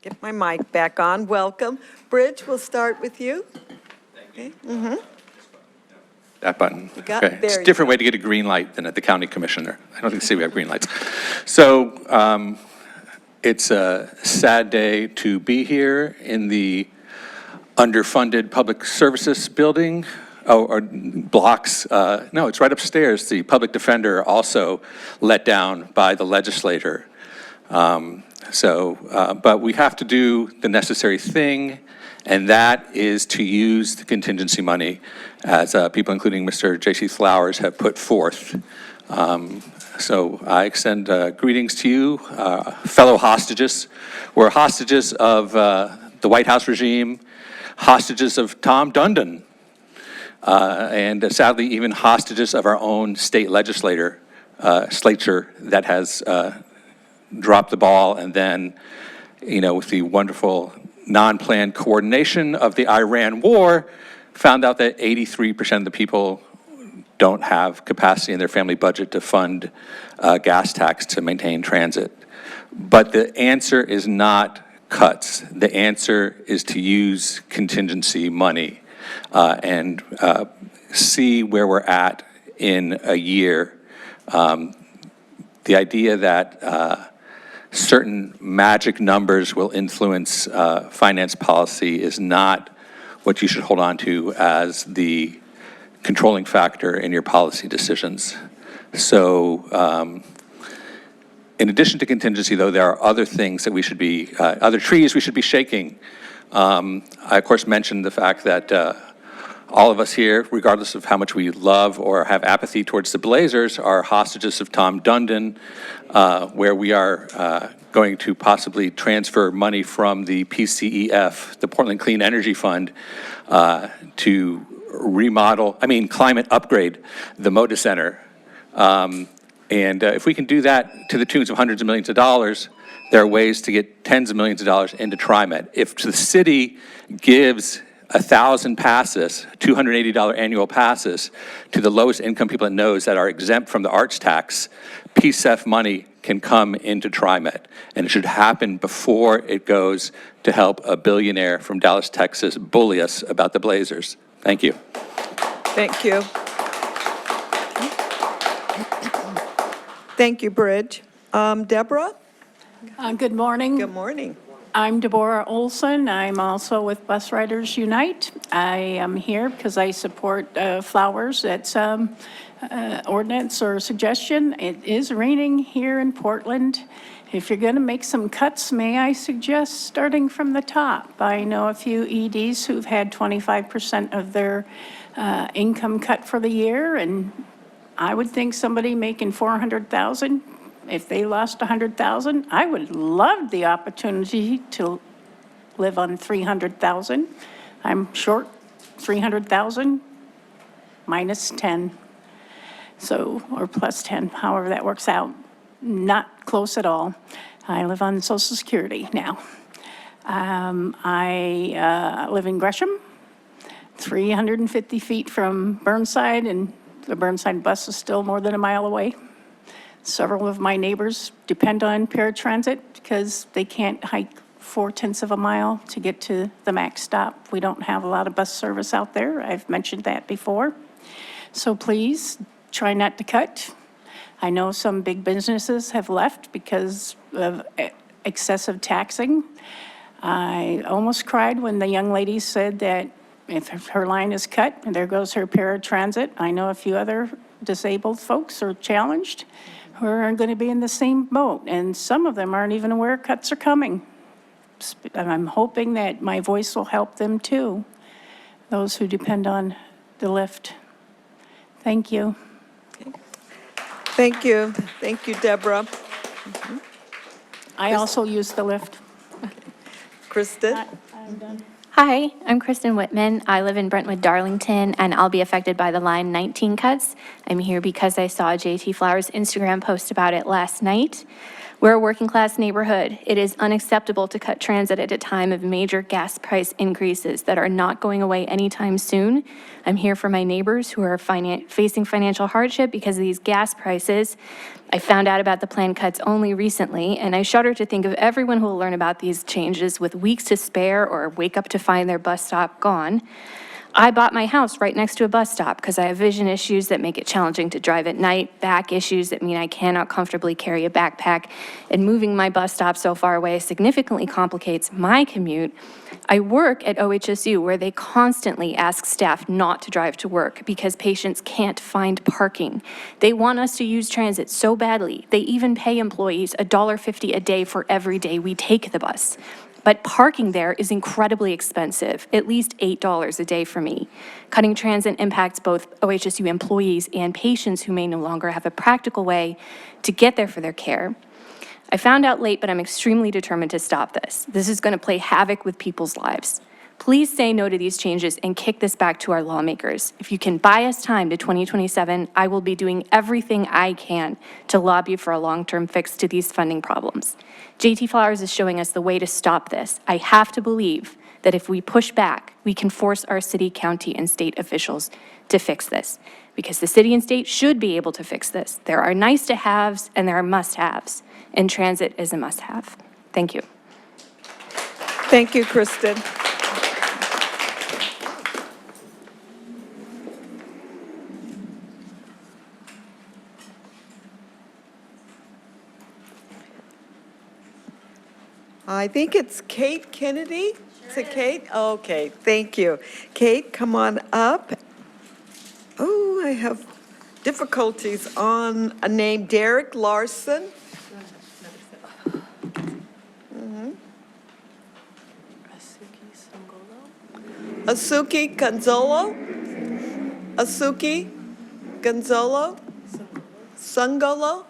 S1: Get my mic back on. Welcome. Bridge, we'll start with you. Okay.
S3: That button.
S1: You got-
S3: Okay.
S1: there
S3: It's a
S1: you
S3: different
S1: go.
S3: way to get a green light than at the county commissioner. I don't think, see, we have green lights. So it's a sad day to be here in the underfunded public services building, or blocks. No, it's right upstairs. The public defender also let down by the legislator. But we have to do the necessary thing, and that is to use the contingency money as people, including Mr. J.C. Flowers, have put forth. So I extend greetings to you, fellow hostages. We're hostages of the White House regime, hostages of Tom Dundon, and sadly even hostages of our own state slater that has dropped the ball, and then, with the wonderful non-planned coordination of the Iran war, found out that 83% of the people don't have capacity in their family budget to fund gas tax to maintain transit. But the answer is not cuts. The answer is to use contingency money and see where we're at in a year. The idea that certain magic numbers will influence finance policy is not what you should hold on to as the controlling factor in your policy decisions. So in addition to contingency, though, there are other things that we should be, other trees we should be shaking. I, of course, mentioned the fact that all of us here, regardless of how much we love or have apathy towards the Blazers, are hostages of Tom Dundon, where we are going to possibly transfer money from the PCEF, the Portland Clean Energy Fund, to climate upgrade the Moda Center. And if we can do that to the tunes of hundreds of millions of dollars, there are ways to get tens of millions of dollars into TriMet. If the city gives 1,000 passes, $280 annual passes, to the lowest income people it knows that are exempt from the arts tax, PCEF money can come into TriMet. And it should happen before it goes to help a billionaire from Dallas, Texas, bully us about the Blazers. Thank you.
S1: Thank you. Thank you, Bridge. Deborah?
S22: Good morning.
S1: Good morning.
S22: I'm Deborah Olson. I'm also with Bus Riders Unite. I am here because I support Flowers. That's ordinance or suggestion. It is raining here in Portland. If you're going to make some cuts, may I suggest starting from the top? I know a few EDs who've had 25% of their income cut for the year, and I would think somebody making $400,000, if they lost $100,000, I would love the opportunity to live on $300,000. I'm short $300,000 minus 10. So, or plus 10, however that works out. Not close at all. I live on Social Security now. I live in Gresham, 350 feet from Burnside, and the Burnside bus is still more than a mile away. Several of my neighbors depend on paratransit because they can't hike 4/10 of a mile to get to the max stop. We don't have a lot of bus service out there. I've mentioned that before. So please try not to cut. I know some big businesses have left because of excessive taxing. I almost cried when the young lady said that if her line is cut, there goes her paratransit. I know a few other disabled folks are challenged who are going to be in the same boat, and some of them aren't even aware cuts are coming. And I'm hoping that my voice will help them too, those who depend on the lift. Thank you.
S1: Thank you. Thank you, Deborah.
S22: I also use the lift.
S1: Kristen?
S22: I'm done.
S4: Hi, I'm Kristen Whitman. I live in Brentwood, Darlington, and I'll be affected by the Line 19 cuts. I'm here because I saw JT Flowers' Instagram post about it last night. We're a working-class neighborhood. It is unacceptable to cut transit at a time of major gas price increases that are not going away anytime soon. I'm here for my neighbors who are facing financial hardship because of these gas prices. I found out about the planned cuts only recently, and I shudder to think of everyone who will learn about these changes with weeks to spare or wake up to find their bus stop gone. I bought my house right next to a bus stop because I have vision issues that make it challenging to drive at night, back issues that mean I cannot comfortably carry a backpack, and moving my bus stop so far away significantly complicates my commute. I work at OHSU, where they constantly ask staff not to drive to work because patients can't find parking. They want us to use transit so badly, they even pay employees $1.50 a day for every day we take the bus. But parking there is incredibly expensive, at least $8 a day for me. Cutting transit impacts both OHSU employees and patients who may no longer have a practical way to get there for their care. I found out late, but I'm extremely determined to stop this. This is going to play havoc with people's lives. Please say no to these changes and kick this back to our lawmakers. If you can buy us time to 2027, I will be doing everything I can to lobby for a long-term fix to these funding problems. JT Flowers is showing us the way to stop this. I have to believe that if we push back, we can force our city, county, and state officials to fix this, because the city and state should be able to fix this. There are nice-to-haves and there are must-haves, and transit is a must-have. Thank you.
S1: Thank you, Kristen. I think it's Kate Kennedy. Is it Kate? Okay, thank you. Kate, come on up. Oh, I have difficulties on a name, Derek Larson. Asuki Gonzalo? Asuki Gonzalo? Sungolo?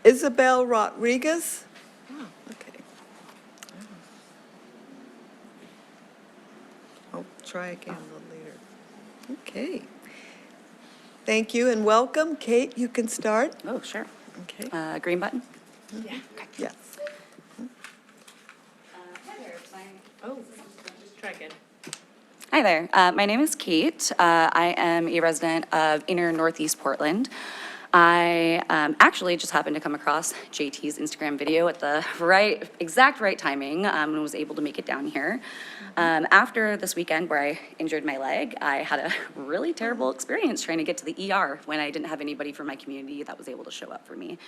S1: Isabel Rodriguez? Oh, okay. I'll try again a little later. Okay. Thank you and welcome. Kate, you can start.
S6: Oh, sure.
S1: Okay.
S6: Green button?
S1: Yeah. Yes.
S6: Hi there. My name is Kate. I am a resident of inner Northeast Portland. I actually just happened to come across JT's Instagram video at the exact right timing and was able to make it down here. After this weekend where I injured my leg, I had a really terrible experience trying to get to the ER when I didn't have anybody from my community that was able to show up for me.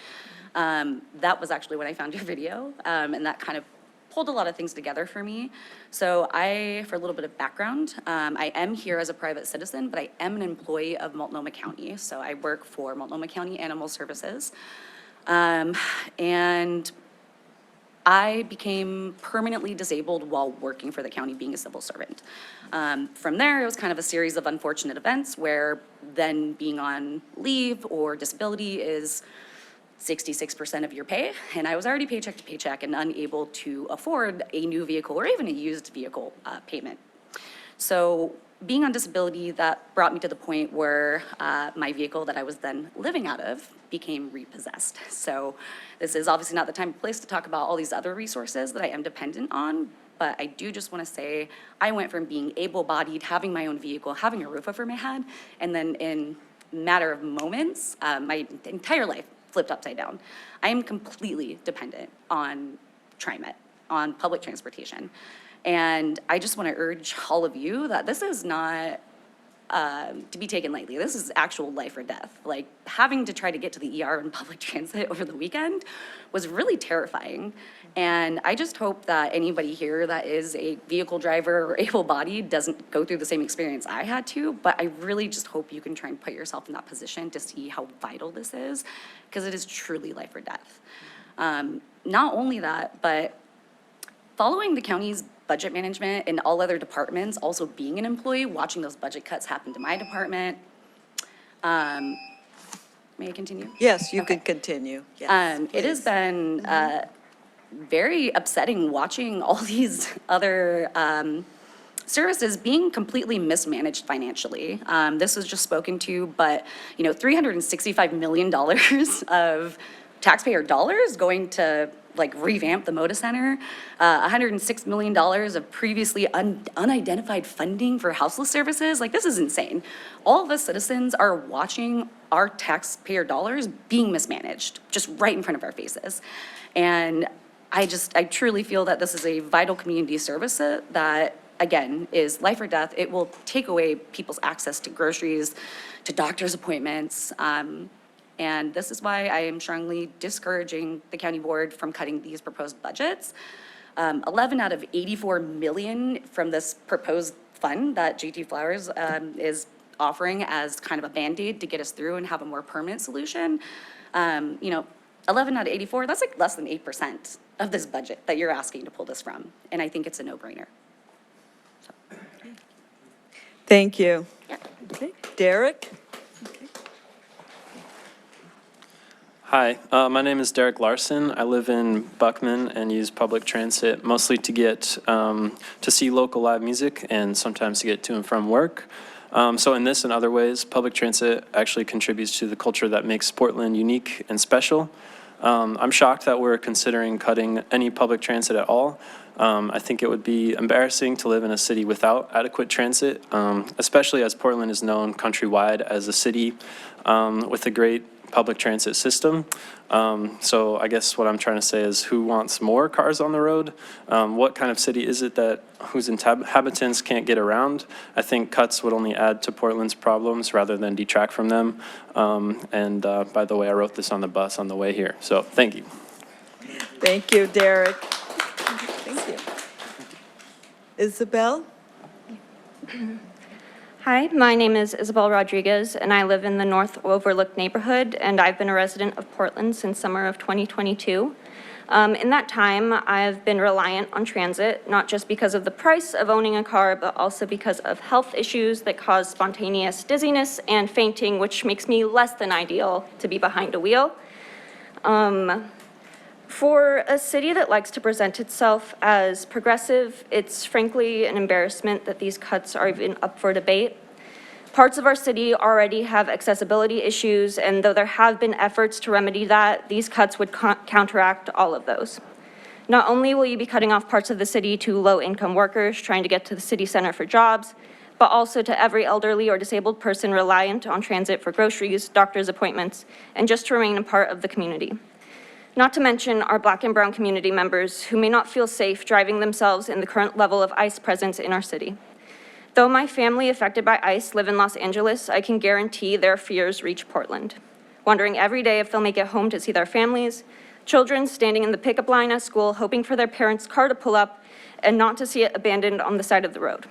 S6: That was actually when I found your video, and that kind of pulled a lot of things together for me. So for a little bit of background, I am here as a private citizen, but I am an employee of Multnomah County. So I work for Multnomah County Animal Services. And I became permanently disabled while working for the county, being a civil servant. From there, it was kind of a series of unfortunate events where then being on leave or disability is 66% of your pay, and I was already paycheck to paycheck and unable to afford a new vehicle or even a used vehicle payment. So being on disability, that brought me to the point where my vehicle that I was then living out of became repossessed. So this is obviously not the time and place to talk about all these other resources that I am dependent on, but I do just want to say I went from being able-bodied, having my own vehicle, having a roof over my head, and then in a matter of moments, my entire life flipped upside down. I am completely dependent on TriMet, on public transportation. And I just want to urge all of you that this is not to be taken lightly. This is actual life or death. Like, having to try to get to the ER in public transit over the weekend was really terrifying. And I just hope that anybody here that is a vehicle driver or able-bodied doesn't go through the same experience I had to, but I really just hope you can try and put yourself in that position to see how vital this is, because it is truly life or death. Not only that, but following the county's budget management and all other departments, also being an employee, watching those budget cuts happen to my department. May I continue?
S1: Yes, you could continue. Yes,
S6: It has
S1: please.
S6: been very upsetting watching all these other services being completely mismanaged financially. This was just spoken to, but, you know, $365 million of taxpayer dollars going to like revamp the Moda Center, $106 million of previously unidentified funding for houseless services. Like, this is insane. All the citizens are watching our taxpayer dollars being mismanaged, just right in front of our faces. And I truly feel that this is a vital community service that, again, is life or death. It will take away people's access to groceries, to doctor's appointments. And this is why I am strongly discouraging the county board from cutting these proposed budgets. 11 out of 84 million from this proposed fund that JT Flowers is offering as kind of a Band-Aid to get us through and have a more permanent solution. You know, 11 out of 84, that's like less than 8% of this budget that you're asking to pull this from. And I think it's a no-brainer.
S1: Thank you. Okay, Derek?
S5: Hi, my name is Derek Larson. I live in Buckman and use public transit mostly to get to see local live music and sometimes to get to and from work. So in this and other ways, public transit actually contributes to the culture that makes Portland unique and special. I'm shocked that we're considering cutting any public transit at all. I think it would be embarrassing to live in a city without adequate transit, especially as Portland is known countrywide as a city with a great public transit system. So I guess what I'm trying to say is, who wants more cars on the road? What kind of city is it that whose inhabitants can't get around? I think cuts would only add to Portland's problems rather than detract from them. By the way, I wrote this on the bus on the way here. So thank you.
S1: Thank you, Derek. Thank you. Isabel?
S7: Hi, my name is Isabel Rodriguez, and I live in the North Overlook neighborhood, and I've been a resident of Portland since summer of 2022. In that time, I've been reliant on transit, not just because of the price of owning a car, but also because of health issues that cause spontaneous dizziness and fainting, which makes me less than ideal to be behind a wheel. For a city that likes to present itself as progressive, it's frankly an embarrassment that these cuts are even up for debate. Parts of our city already have accessibility issues, and though there have been efforts to remedy that, these cuts would counteract all of those. Not only will you be cutting off parts of the city to low-income workers trying to get to the city center for jobs, but also to every elderly or disabled person reliant on transit for groceries, doctor's appointments, and just to remain a part of the community. Not to mention our Black and brown community members who may not feel safe driving themselves in the current level of ICE presence in our city. Though my family affected by ICE live in Los Angeles, I can guarantee their fears reach Portland, wondering every day if they'll make it home to see their families, children standing in the pickup line at school hoping for their parents' car to pull up and not to see it abandoned on the side of the road.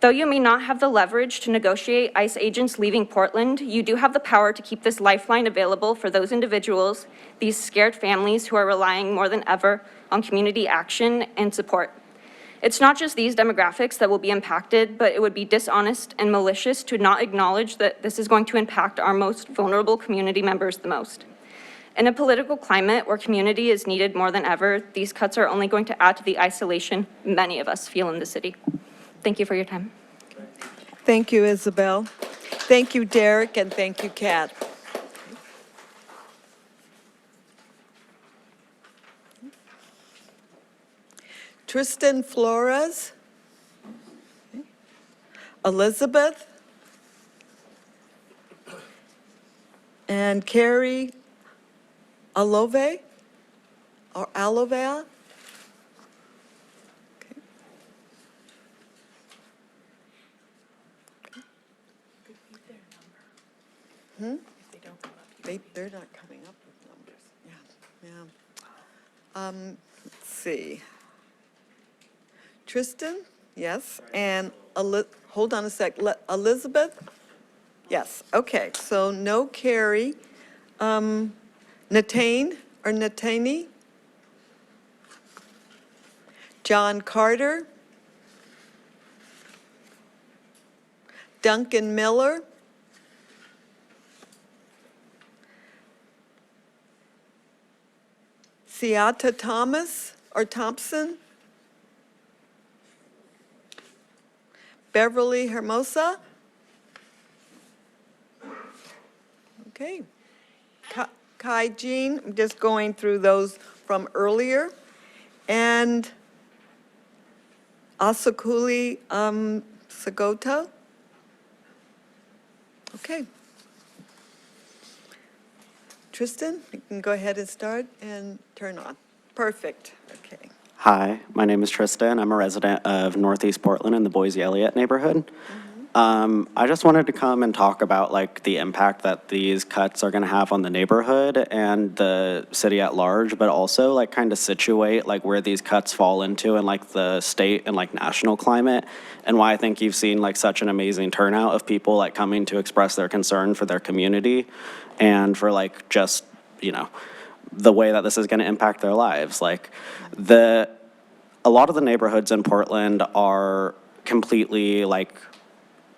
S7: Though you may not have the leverage to negotiate ICE agents leaving Portland, you do have the power to keep this lifeline available for those individuals, these scared families who are relying more than ever on community action and support. It's not just these demographics that will be impacted, but it would be dishonest and malicious to not acknowledge that this is going to impact our most vulnerable community members the most. In a political climate where community is needed more than ever, these cuts are only going to add to the isolation many of us feel in the city. Thank you for your time.
S1: Thank you, Isabel. Thank you, Derek, and thank you, Kat. Tristan Flores. Elizabeth. And Carrie Alove, or Alovea. They're not coming up with numbers. Yeah. Let's see. Tristan? Yes. And hold on a sec. Elizabeth? Yes. Okay. So no Carrie. Natane or Natani? John Carter? Duncan Miller? Seata Thomas or Thompson? Beverly Hermosa? Okay. Kai Jean, I'm just going through those from earlier. And Asakuli Sagota? Okay. Tristan, you can go ahead and start and turn on. Perfect. Okay.
S8: Hi, my name is Tristan. I'm a resident of Northeast Portland in the Boise Elliott neighborhood. I just wanted to come and talk about like the impact that these cuts are going to have on the neighborhood and the city at large, but also like kind of situate like where these cuts fall into and like the state and like national climate, and why I think you've seen like such an amazing turnout of people like coming to express their concern for their community and for like just, you know, the way that this is going to impact their lives. Like a lot of the neighborhoods in Portland are completely like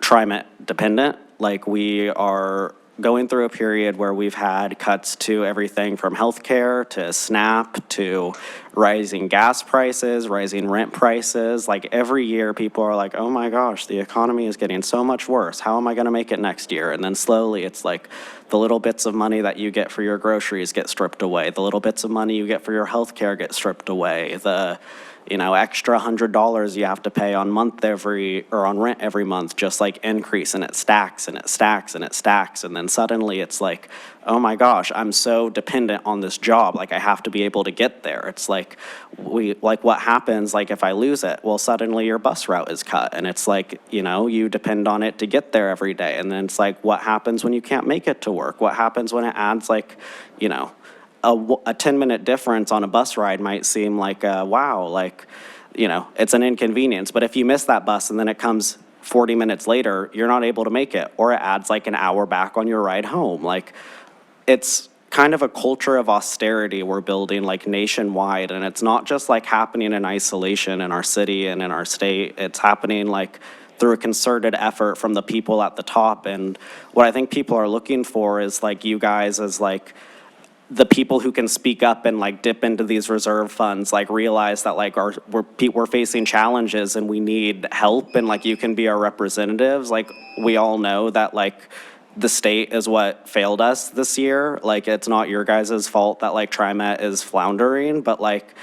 S8: TriMet dependent. Like we are going through a period where we've had cuts to everything from healthcare to SNAP to rising gas prices, rising rent prices. Like every year people are like, oh my gosh, the economy is getting so much worse. How am I gonna make it next year? And then slowly it's like the little bits of money that you get for your groceries get stripped away. The little bits of money you get for your healthcare get stripped away. The extra $100 you have to pay on rent every month just like increase, and it stacks and it stacks and it stacks. And then suddenly it's like, oh my gosh, I'm so dependent on this job. Like I have to be able to get there. It's like, what happens like if I lose it? Well, suddenly your bus route is cut and it's like, you depend on it to get there every day. And then it's like, what happens when you can't make it to work? What happens when it adds like, a 10-minute difference on a bus ride might seem like, wow, like, it's an inconvenience. But if you miss that bus and then it comes 40 minutes later, you're not able to make it, or it adds like an hour back on your ride home. Like, it's kind of a culture of austerity we're building like nationwide. And it's not just like happening in isolation in our city and in our state. It's happening like through a concerted effort from the people at the top. And what I think people are looking for is like you guys as like the people who can speak up and like dip into these reserve funds, like realize that like we're facing challenges and we need help, and like you can be our representatives. Like we all know that like the state is what failed us this year. Like it's not your guys' fault that like TriMet is floundering, but like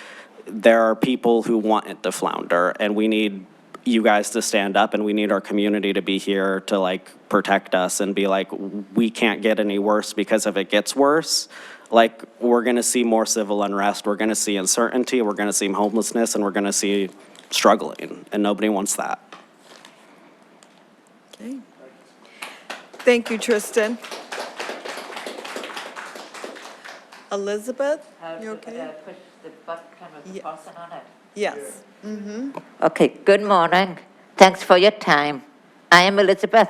S8: there are people who want it to flounder, and we need you guys to stand up, and we need our community to be here to like protect us and be like, we can't get any worse, because if it gets worse, like we're gonna see more civil unrest, we're gonna see uncertainty, we're gonna see homelessness, and we're gonna see struggling, and nobody wants that.
S1: Okay. Thank you, Tristan. Elizabeth, you okay?
S9: Push the button with the person on it.
S1: Yes.
S9: Okay, good morning. Thanks for your time. I am Elizabeth.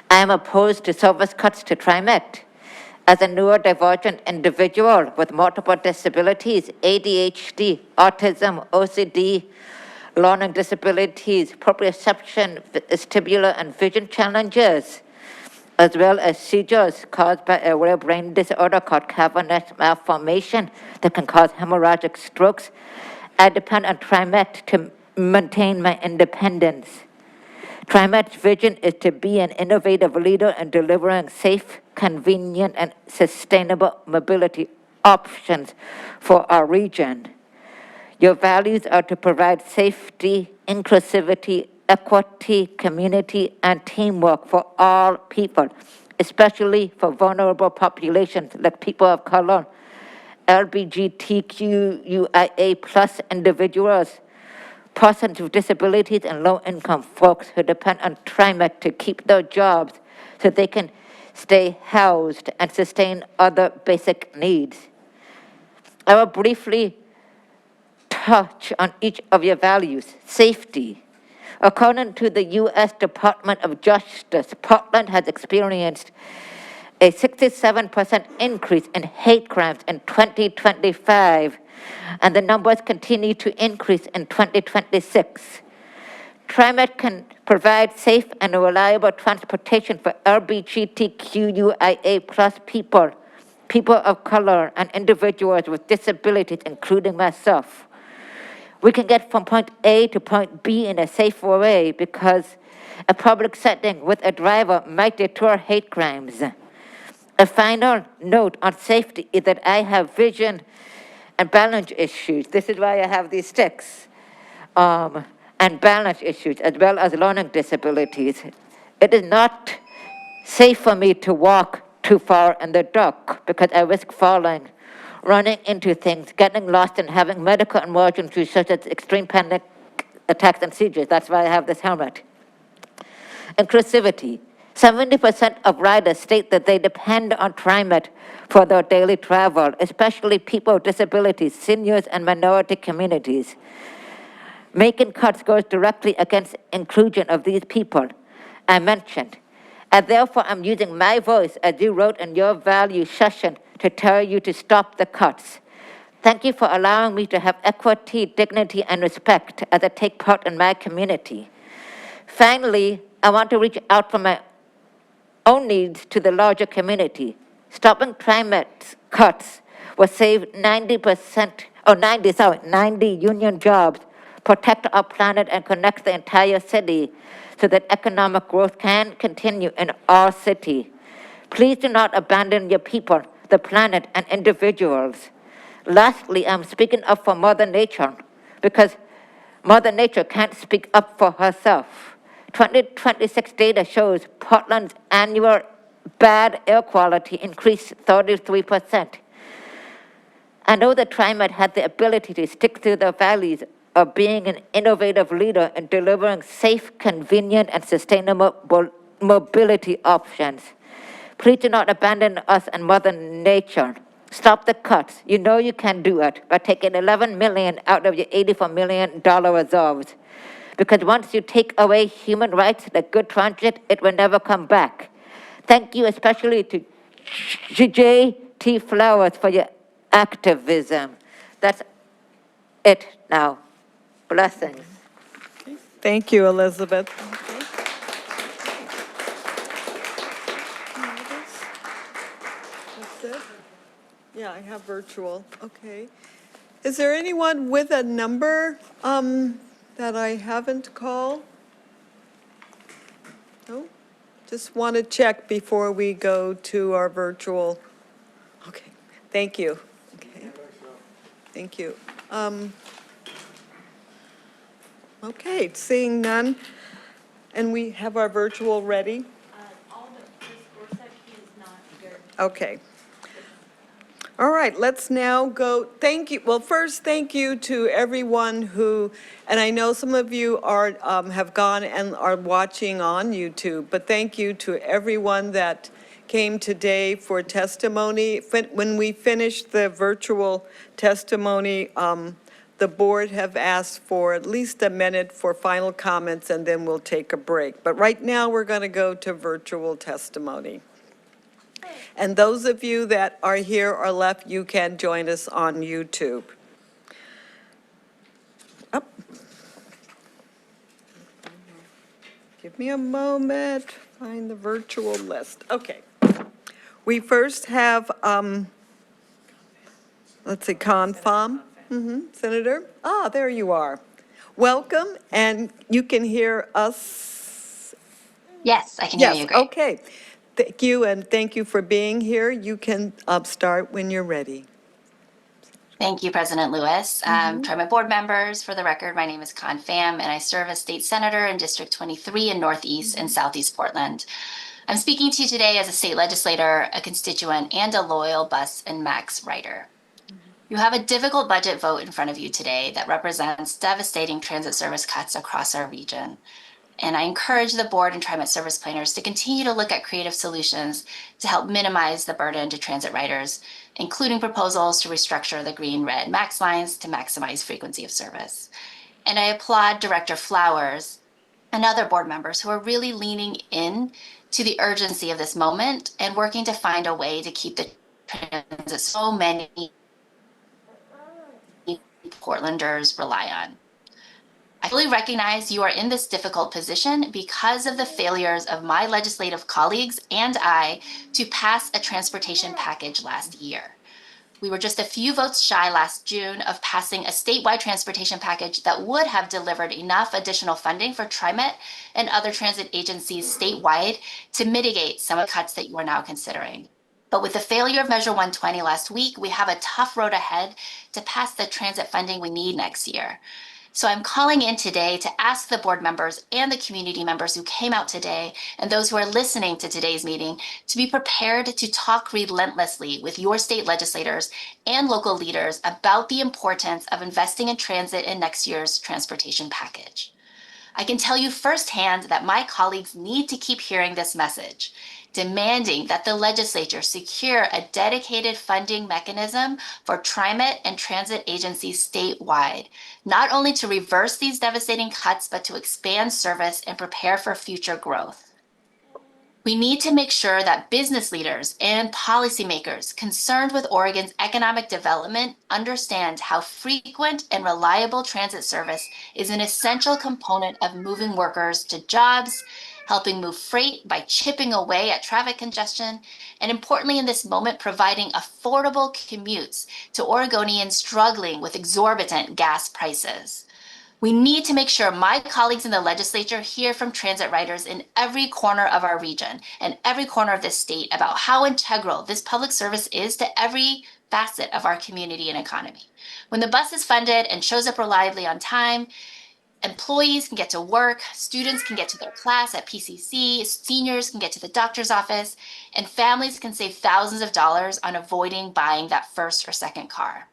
S9: I am opposed to service cuts to TriMet. As a neurodivergent individual with multiple disabilities, ADHD, autism, OCD, learning disabilities, proprioception, vestibular and vision challenges, as well as seizures caused by a rare brain disorder called cavernous malformation that can cause hemorrhagic strokes, I depend on TriMet to maintain my independence. TriMet's vision is to be an innovative leader in delivering safe, convenient, and sustainable mobility options for our region. Your values are to provide safety, inclusivity, equity, community, and teamwork for all people, especially for vulnerable populations like people of color, LGBTQIA+ individuals, persons with disabilities, and low-income folks who depend on TriMet to keep their jobs so they can stay housed, and sustain other basic needs. I will briefly touch on each of your values. Safety. According to the U.S. Department of Justice, Portland has experienced a 67% increase in hate crimes in 2025, and the numbers continue to increase in 2026. TriMet can provide safe and reliable transportation for LGBTQIA plus people, people of color, and individuals with disabilities, including myself. We can get from point A to point B in a safe way because a public setting with a driver might deter hate crimes. A final note on safety is that I have vision and balance issues. This is why I have these sticks. And balance issues, as well as learning disabilities. It is not safe for me to walk too far in the dark because I risk falling, running into things, getting lost, and having medical emergencies such as extreme panic attacks and seizures. That's why I have this helmet. Inclusivity. 70% of riders state that they depend on TriMet for their daily travel, especially people with disabilities, seniors, and minority communities. Making cuts goes directly against inclusion of these people I mentioned. And therefore, I'm using my voice, as you wrote in your value session, to tell you to stop the cuts. Thank you for allowing me to have equity, dignity, and respect as I take part in my community. Finally, I want to reach out for my own needs to the larger community. Stopping TriMet cuts will save 90 union jobs, protect our planet, and connect the entire city so that economic growth can continue in our city. Please do not abandon your people, the planet, and individuals. Lastly, I'm speaking up for Mother Nature because Mother Nature can't speak up for herself. 2026 data shows Portland's annual bad air quality increased 33%. I know that TriMet had the ability to stick to their values of being an innovative leader in delivering safe, convenient, and sustainable mobility options. Please do not abandon us and Mother Nature. Stop the cuts. You know you can do it by taking $11 million out of your $84 million reserves. Because once you take away human rights like good transit, it will never come back. Thank you especially to J.T. Flowers for your activism. That's it now. Blessings.
S1: Thank you, Elizabeth. That's it? Yeah, I have virtual. Okay. Is there anyone with a number that I haven't called? No? Just want to check before we go to our virtual. Okay, thank you. Okay. Thank you. Okay, seeing none, and we have our virtual ready? Okay. All right, let's now go, thank you, well, first, thank you to everyone who, and I know some of you are, have gone and are watching on YouTube, but thank you to everyone that came today for testimony. When we finish the virtual testimony, the board have asked for at least a minute for final comments, and then we'll take a break. But right now, we're going to go to virtual testimony. And those of you that are here or left, you can join us on YouTube. Up. Give me a moment, find the virtual list. Okay. We first have, let's see, Confom. Senator? Ah, there you are. Welcome, and you can hear us?
S10: Yes, I can hear you great.
S1: Okay. Thank you, and thank you for being here. You can start when you're ready.
S10: Thank you, President Lewis. TriMet board members, for the record, my name is Con Pham, and I serve as state senator in District 23 in Northeast and Southeast Portland. I'm speaking to you today as a state legislator, a constituent, and a loyal bus and MAX rider. You have a difficult budget vote in front of you today that represents devastating transit service cuts across our region. And I encourage the board and TriMet service planners to continue to look at creative solutions to help minimize the burden to transit riders, including proposals to restructure the green-red max lines to maximize frequency of service. And I applaud Director Flowers and other board members who are really leaning in to the urgency of this moment and working to find a way to keep the transit so many Portlanders rely on. I fully recognize you are in this difficult position because of the failures of my legislative colleagues and I to pass a transportation package last year. We were just a few votes shy last June of passing a statewide transportation package that would have delivered enough additional funding for TriMet and other transit agencies statewide to mitigate some of the cuts that you are now considering. But with the failure of Measure 120 last week, we have a tough road ahead to pass the transit funding we need next year. So I'm calling in today to ask the board members and the community members who came out today and those who are listening to today's meeting to be prepared to talk relentlessly with your state legislators and local leaders about the importance of investing in transit in next year's transportation package. I can tell you firsthand that my colleagues need to keep hearing this message, demanding that the legislature secure a dedicated funding mechanism for TriMet and transit agencies statewide, not only to reverse these devastating cuts, but to expand service and prepare for future growth. We need to make sure that business leaders and policymakers concerned with Oregon's economic development understand how frequent and reliable transit service is an essential component of moving workers to jobs, helping move freight by chipping away at traffic congestion, and importantly in this moment, providing affordable commutes to Oregonians struggling with exorbitant gas prices. We need to make sure my colleagues in the legislature hear from transit riders in every corner of our region and every corner of this state about how integral this public service is to every facet of our community and economy. When the bus is funded and shows up reliably on time, employees can get to work, students can get to their class at PCC, seniors can get to the doctor's office, and families can save thousands of dollars on avoiding buying that first or second car.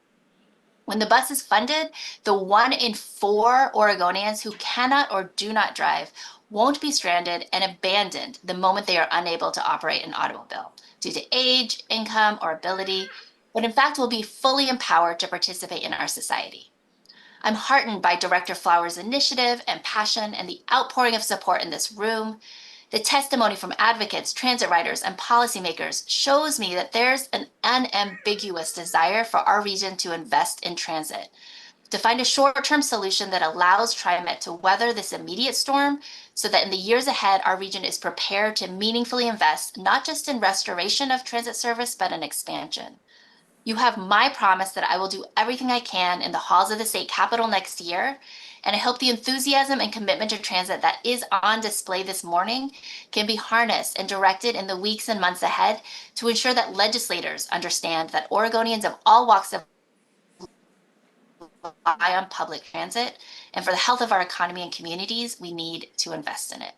S10: When the bus is funded, the 1 in 4 Oregonians who cannot or do not drive won't be stranded and abandoned the moment they are unable to operate an automobile due to age, income, or ability, but in fact will be fully empowered to participate in our society. I'm heartened by Director Flowers' initiative and passion and the outpouring of support in this room. The testimony from advocates, transit riders, and policymakers shows me that there's an unambiguous desire for our region to invest in transit, to find a short-term solution that allows TriMet to weather this immediate storm so that in the years ahead, our region is prepared to meaningfully invest not just in restoration of transit service, but in expansion. You have my promise that I will do everything I can in the halls of the state capitol next year, and I hope the enthusiasm and commitment to transit that is on display this morning can be harnessed and directed in the weeks and months ahead to ensure that legislators understand that Oregonians of all walks of rely on public transit, and for the health of our economy and communities, we need to invest in it.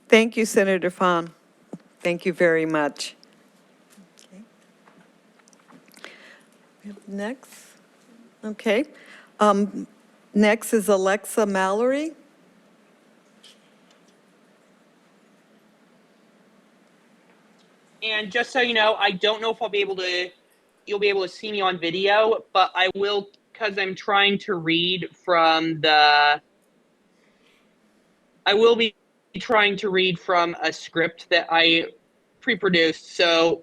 S1: Thank you, Senator Fawn. Thank you very much. Next, okay. Next is Alexa Mallory.
S11: And just so you know, I don't know if you'll be able to see me on video, but I will, because I'm trying to read from I will be trying to read from a script that I pre-produced. So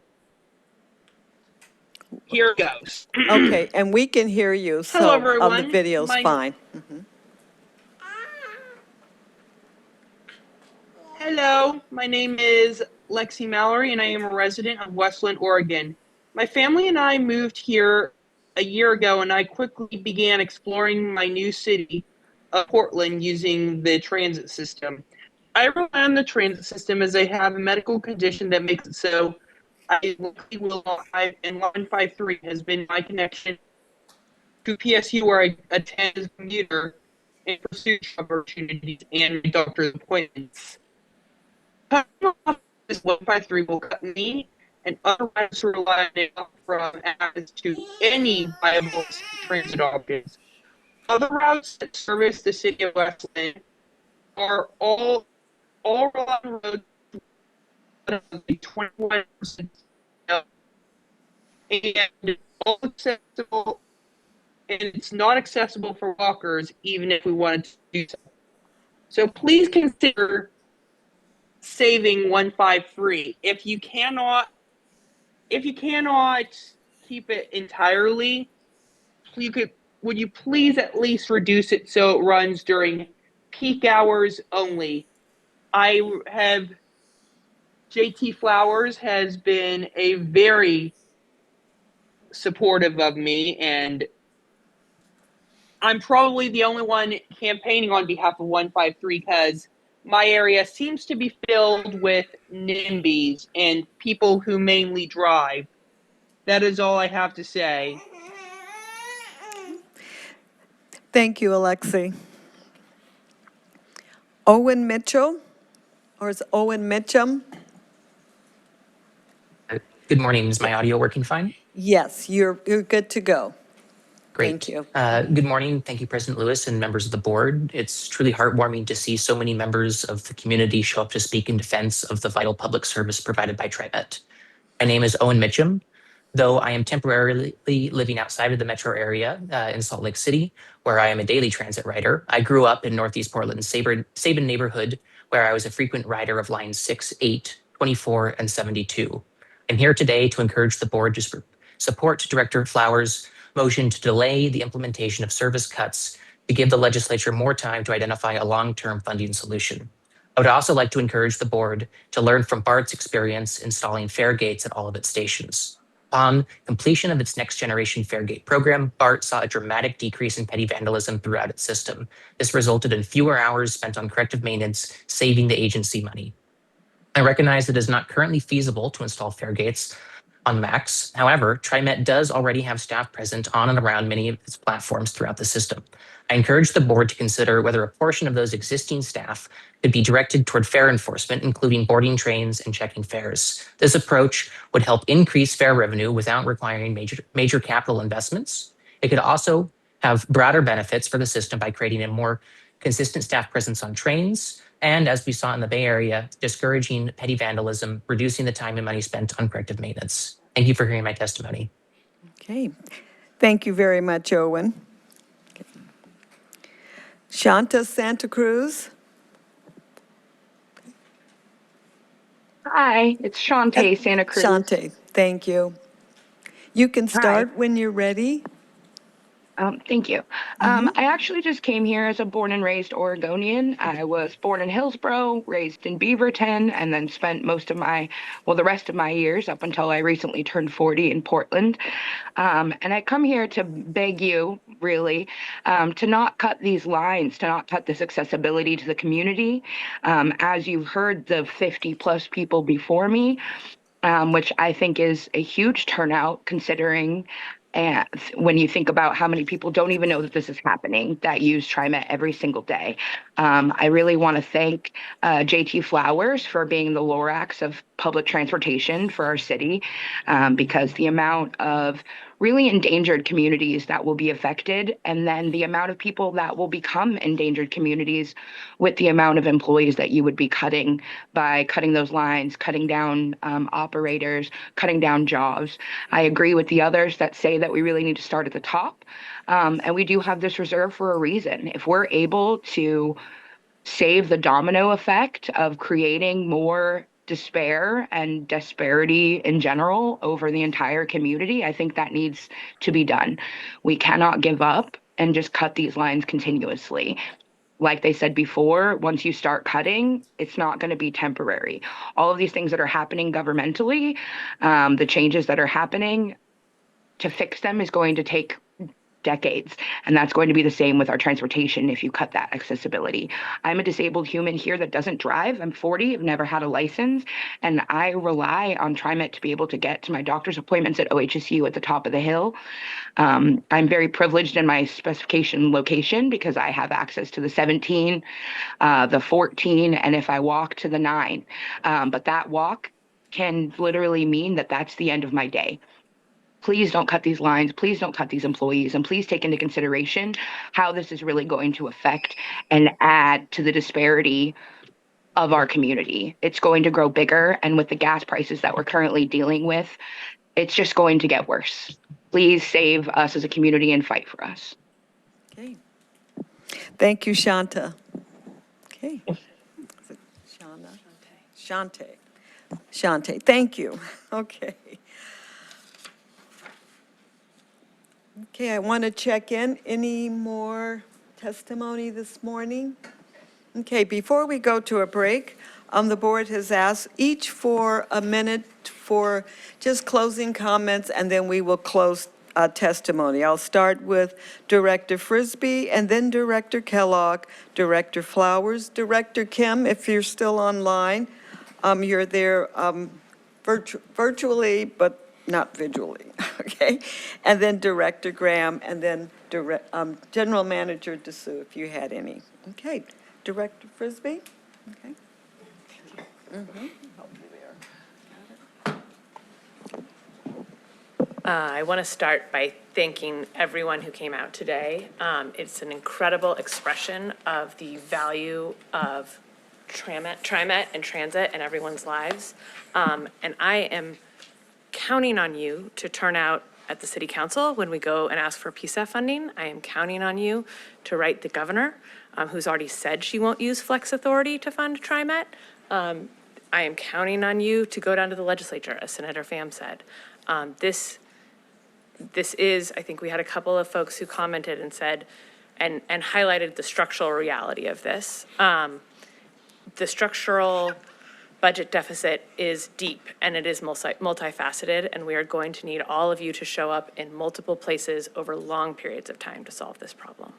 S11: here goes.
S1: Okay, and we can hear you, so
S11: Hello,
S1: on the
S11: everyone.
S1: video's fine.
S11: Hello, my name is Lexi Mallory, and I am a resident of Westland, Oregon. My family and I moved here a year ago, and I quickly began exploring my new city of Portland using the transit system. I rely on the transit system as I have a medical condition that makes it so I likely will not drive, and line 53 has been my connection to PSU, where I attend as a commuter and pursue job opportunities and doctor's appointments. This 153 will cut me and other riders who rely on it from access to any viable transit options. other routes that service the city of Westland are all along roads 21% and all accessible, and it's not accessible for walkers even if we wanted to do so. So please consider saving 153. If you cannot keep it entirely, would you please at least reduce it so it runs during peak hours only? JT Flowers has been a very supportive of me, and I'm probably the only one campaigning on behalf of 153 because my area seems to be filled with NIMBYs and people who mainly drive. That is all I have to say.
S1: Thank you, Alexi. Owen Mitchell, or is Owen Mitchum?
S12: Good morning. Is my audio working fine?
S1: Yes, you're good to go.
S12: Great.
S1: Thank you.
S12: Good morning. Thank you, President Lewis and members of the board. It's truly heartwarming to see so many members of the community show up to speak in defense of the vital public service provided by TriMet. My name is Owen Mitchum. Though I am temporarily living outside of the metro area in Salt Lake City, where I am a daily transit rider, I grew up in Northeast Portland's Sabin neighborhood, where I was a frequent rider of lines 6, 8, 24, and 72. I'm here today to encourage the board to support Director Flowers' motion to delay the implementation of service cuts to give the legislature more time to identify a long-term funding solution. I would also like to encourage the board to learn from BART's experience installing fare gates at all of its stations. Upon completion of its next generation fare gate program, BART saw a dramatic decrease in petty vandalism throughout its system. This resulted in fewer hours spent on corrective maintenance, saving the agency money. I recognize that it is not currently feasible to install fare gates on Max. However, TriMet does already have staff present on and around many of its platforms throughout the system. I encourage the board to consider whether a portion of those existing staff could be directed toward fare enforcement, including boarding trains and checking fares. This approach would help increase fare revenue without requiring major capital investments. It could also have broader benefits for the system by creating a more consistent staff presence on trains, and as we saw in the Bay Area, discouraging petty vandalism, reducing the time and money spent on corrective maintenance. Thank you for hearing my testimony.
S1: Okay. Thank you very much, Owen. Shanta Santa Cruz.
S13: Hi, it's Shantae Santa Cruz.
S1: Shantae, thank you. You can start when you're ready.
S13: Thank you. I actually just came here as a born and raised Oregonian. I was born in Hillsborough, raised in Beaverton, and then spent the rest of my years up until I recently turned 40 in Portland. And I come here to beg you, really, to not cut these lines, to not cut this accessibility to the community. As you've heard the 50 plus people before me, which I think is a huge turnout considering when you think about how many people don't even know that this is happening that use TriMet every single day. I really want to thank JT Flowers for being the Lorax of public transportation for our city, because the amount of really endangered communities that will be affected, and then the amount of people that will become endangered communities with the amount of employees that you would be cutting by cutting those lines, cutting down operators, cutting down jobs. I agree with the others that say that we really need to start at the top. And we do have this reserve for a reason. If we're able to save the domino effect of creating more despair and disparity in general over the entire community, I think that needs to be done. We cannot give up and just cut these lines continuously. Like they said before, once you start cutting, it's not going to be temporary. All of these things that are happening governmentally, the changes that are happening, to fix them is going to take decades. And that's going to be the same with our transportation if you cut that accessibility. I'm a disabled human here that doesn't drive. I'm 40, I've never had a license, and I rely on TriMet to be able to get to my doctor's appointments at OHSU at the top of the hill. I'm very privileged in my specification location because I have access to the 17, the 14, and if I walk to the 9. But that walk can literally mean that that's the end of my day. please don't cut these lines, please don't cut these employees, and please take into consideration how this is really going to affect and add to the disparity of our community. It's going to grow bigger, and with the gas prices that we're currently dealing with, it's just going to get worse. Please save us as a community and fight for us.
S1: Okay. Thank you, Shanta. Okay. Is it Shauna? Shante. Shante, thank you. Okay. Okay, I want to check in. Any more testimony this morning? Okay, before we go to a break, the board has asked each for a minute for just closing comments, and then we will close testimony. I'll start with Director Frisbee, and then Director Kellogg, Director Flowers, Director Kim, if you're still online. You're there virtually, but not visually, okay? And then Director Graham, and then General Manager Dessou, if you had any. Okay, Director Frisbee? Okay.
S14: I want to start by thanking everyone who came out today. It's an incredible expression of the value of TriMet and transit in everyone's lives. And I am counting on you to turn out at the city council when we go and ask for PSEF funding. I am counting on you to write the governor, who's already said she won't use flex authority to fund TriMet. I am counting on you to go down to the legislature, as Senator Pham said. This is, I think we had a couple of folks who commented and said, and highlighted the structural reality of this. The structural budget deficit is deep, and it is multifaceted, and we are going to need all of you to show up in multiple places over long periods of time to solve this problem.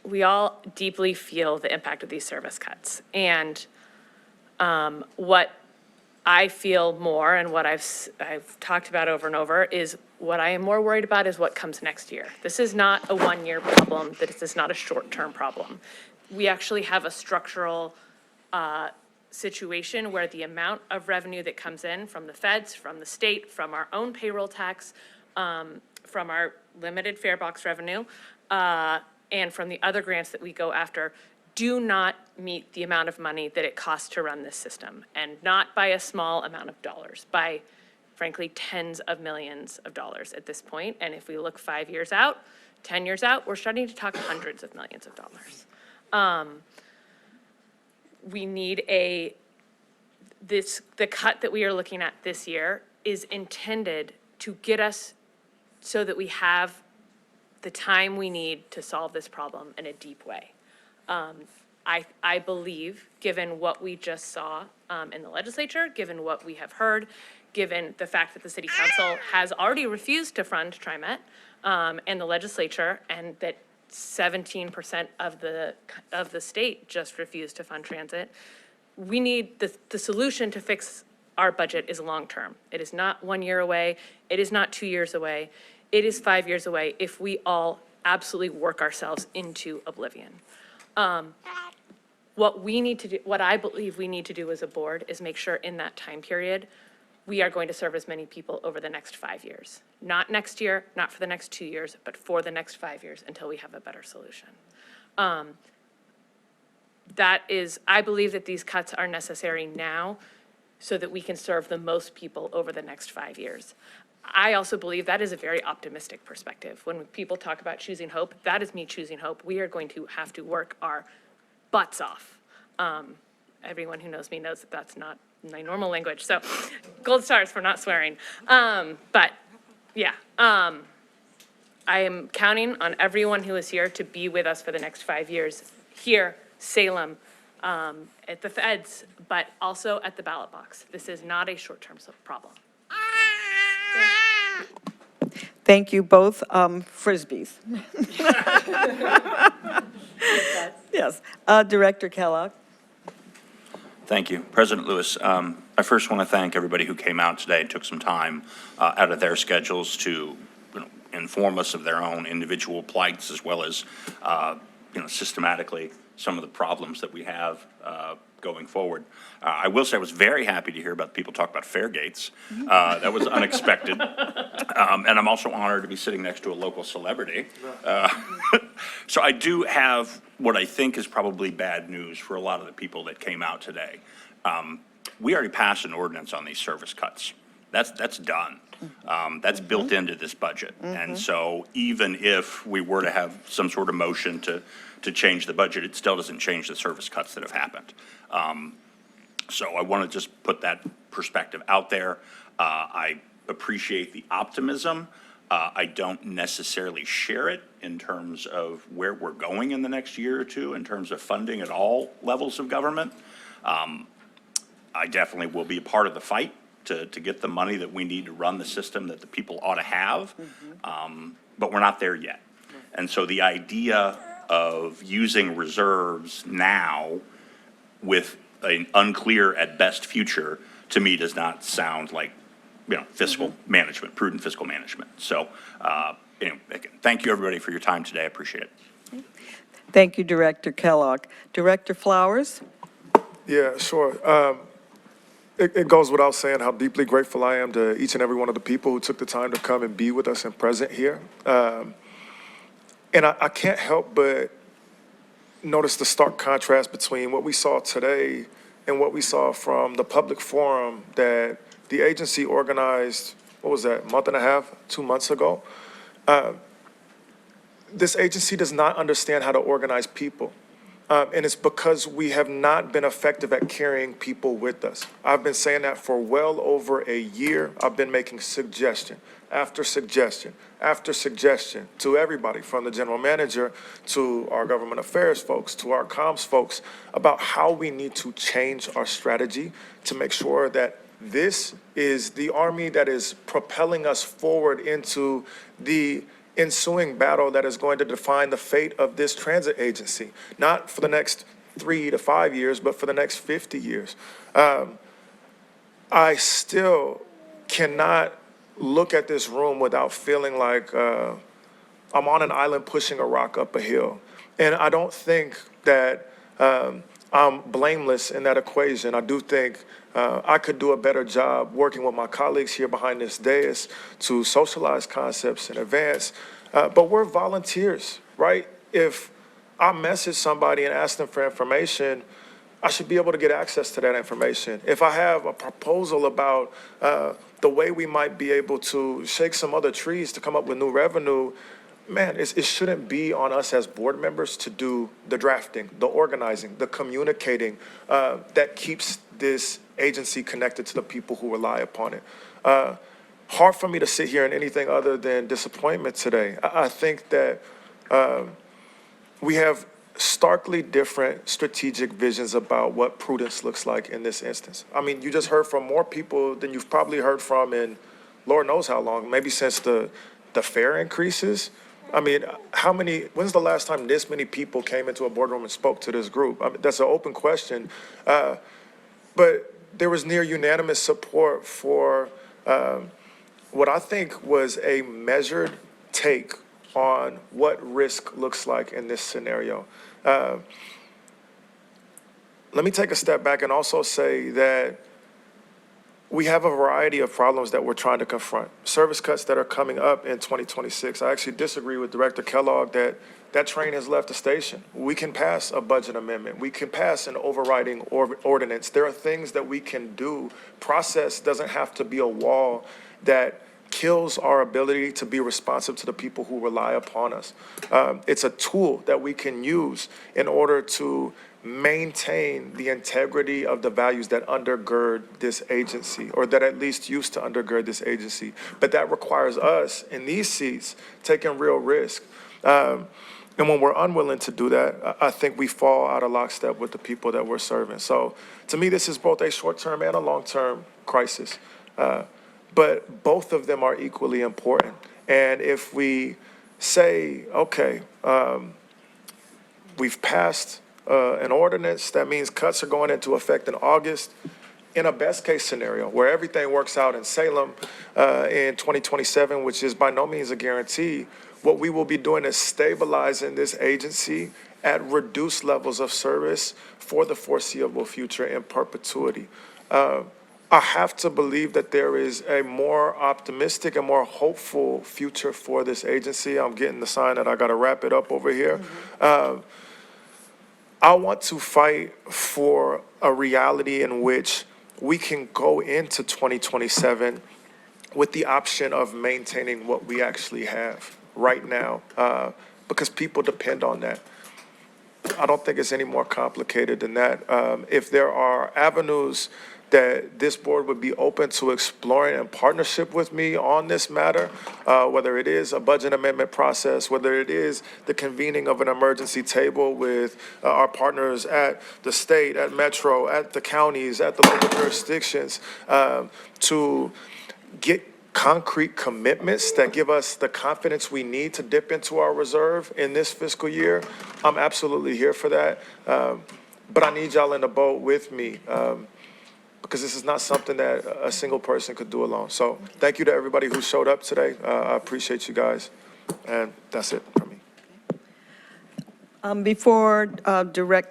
S14: We all deeply feel the impact of these service cuts. And what I feel more, and what I've talked about over and over, is what I am more worried about is what comes next year. This is not a one-year problem. This is not a short-term problem. We actually have a structural situation where the amount of revenue that comes in from the feds, from the state, from our own payroll tax, from our limited fare box revenue, and from the other grants that we go after, do not meet the amount of money that it costs to run this system, and not by a small amount of dollars, by frankly tens of millions of dollars at this point. And if we look 5 years out, 10 years out, we're starting to talk hundreds of millions of dollars. We need the cut that we are looking at this year is intended to get us so that we have the time we need to solve this problem in a deep way. I believe, given what we just saw in the legislature, given what we have heard, given the fact that the city council has already refused to fund TriMet, and the legislature, and that 17% of the state just refused to fund transit, we need the solution to fix our budget is long-term. It is not 1 year away. It is not 2 years away. It is 5 years away if we all absolutely work ourselves into oblivion. What we need to do, what I believe we need to do as a board is make sure in that time period, we are going to serve as many people over the next 5 years. Not next year, not for the next 2 years, but for the next 5 years until we have a better solution. I believe that these cuts are necessary now so that we can serve the most people over the next 5 years. I also believe that is a very optimistic perspective. When people talk about choosing hope, that is me choosing hope. We are going to have to work our butts off. Everyone who knows me knows that that's not my normal language. So gold stars for not swearing. But yeah, I am counting on everyone who is here to be with us for the next 5 years, here, Salem, at the feds, but also at the ballot box. This is not a short-term problem.
S1: Thank you both, Frisbees. Yes, Director Kellogg.
S15: Thank you. President Lewis, I first want to thank everybody who came out today and took some time out of their schedules to inform us of their own individual plights, as well as systematically some of the problems that we have going forward. I will say I was very happy to hear about people talk about fare gates. That was unexpected. And I'm also honored to be sitting next to a local celebrity. So I do have what I think is probably bad news for a lot of the people that came out today. We already passed an ordinance on these service cuts. That's done. That's built into this budget. And so even if we were to have some sort of motion to change the budget, it still doesn't change the service cuts that have happened. So I want to just put that perspective out there. I appreciate the optimism. I don't necessarily share it in terms of where we're going in the next year or two in terms of funding at all levels of government. I definitely will be a part of the fight to get the money that we need to run the system that the people ought to have, but we're not there yet. And so the idea of using reserves now with an unclear at best future, to me, does not sound like, fiscal management, prudent fiscal management. So, again, thank you, everybody, for your time today. I appreciate it.
S1: Thank you, Director Kellogg. Director Flowers?
S2: Yeah, sure. It goes without saying how deeply grateful I am to each and every one of the people who took the time to come and be with us and present here. And I can't help but notice the stark contrast between what we saw today and what we saw from the public forum that the agency organized, what was that, month and a half, 2 months ago? This agency does not understand how to organize people. And it's because we have not been effective at carrying people with us. I've been saying that for well over a year. I've been making suggestion after suggestion after suggestion to everybody, from the general manager to our government affairs folks, to our comms folks, about how we need to change our strategy to make sure that this is the army that is propelling us forward into the ensuing battle that is going to define the fate of this transit agency, not for the next 3 to 5 years, but for the next 50 years. I still cannot look at this room without feeling like I'm on an island pushing a rock up a hill. And I don't think that I'm blameless in that equation. I do think I could do a better job working with my colleagues here behind this dais to socialize concepts in advance. But we're volunteers, right? If I message somebody and ask them for information, I should be able to get access to that information. If I have a proposal about the way we might be able to shake some other trees to come up with new revenue, man, it shouldn't be on us as board members to do the drafting, the organizing, the communicating that keeps this agency connected to the people who rely upon it. Hard for me to sit here in anything other than disappointment today. I think that we have starkly different strategic visions about what prudence looks like in this instance. I mean, you just heard from more people than you've probably heard from in Lord knows how long, maybe since the fare increases. I mean, when's the last time this many people came into a boardroom and spoke to this group? I mean, that's an open question. But there was near unanimous support for what I think was a measured take on what risk looks like in this scenario. Let me take a step back and also say that we have a variety of problems that we're trying to confront. Service cuts that are coming up in 2026. I actually disagree with Director Kellogg that that train has left the station. We can pass a budget amendment. We can pass an overriding ordinance. There are things that we can do. Process doesn't have to be a wall that kills our ability to be responsive to the people who rely upon us. It's a tool that we can use in order to maintain the integrity of the values that undergird this agency, or that at least used to undergird this agency. But that requires us in these seats taking real risk. And when we're unwilling to do that, I think we fall out of lockstep with the people that we're serving. So to me, this is both a short-term and a long-term crisis. But both of them are equally important. And if we say, okay, we've passed an ordinance that means cuts are going into effect in August, in a best case scenario where everything works out in Salem in 2027, which is by no means a guarantee, what we will be doing is stabilizing this agency at reduced levels of service for the foreseeable future in perpetuity. I have to believe that there is a more optimistic and more hopeful future for this agency. I'm getting the sign that I got to wrap it up over here. I want to fight for a reality in which we can go into 2027 with the option of maintaining what we actually have right now, because people depend on that. I don't think it's any more complicated than that. If there are avenues that this board would be open to exploring in partnership with me on this matter, whether it is a budget amendment process, whether it is the convening of an emergency table with our partners at the state, at Metro, at the counties, at the local jurisdictions, to get concrete commitments that give us the confidence we need to dip into our reserve in this fiscal year, I'm absolutely here for that. But I need y'all in the boat with me, because this is not something that a single person could do alone. So thank you to everybody who showed up today. I appreciate you guys. And that's it for me.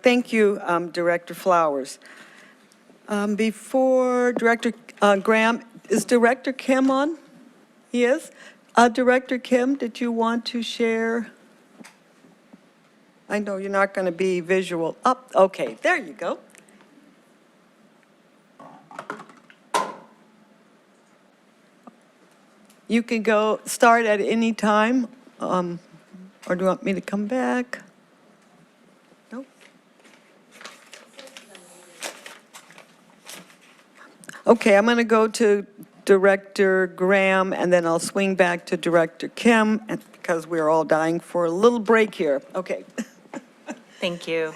S1: Thank you, Director Flowers. Before Director Graham, is Director Kim on? He is? Director Kim, did you want to share? I know you're not going to be visual. Okay, there you go. You can start at any time, or do you want me to come back? Nope. Okay, I'm going to go to Director Graham, and then I'll swing back to Director Kim, because we're all dying for a little break here. Okay.
S16: Thank you.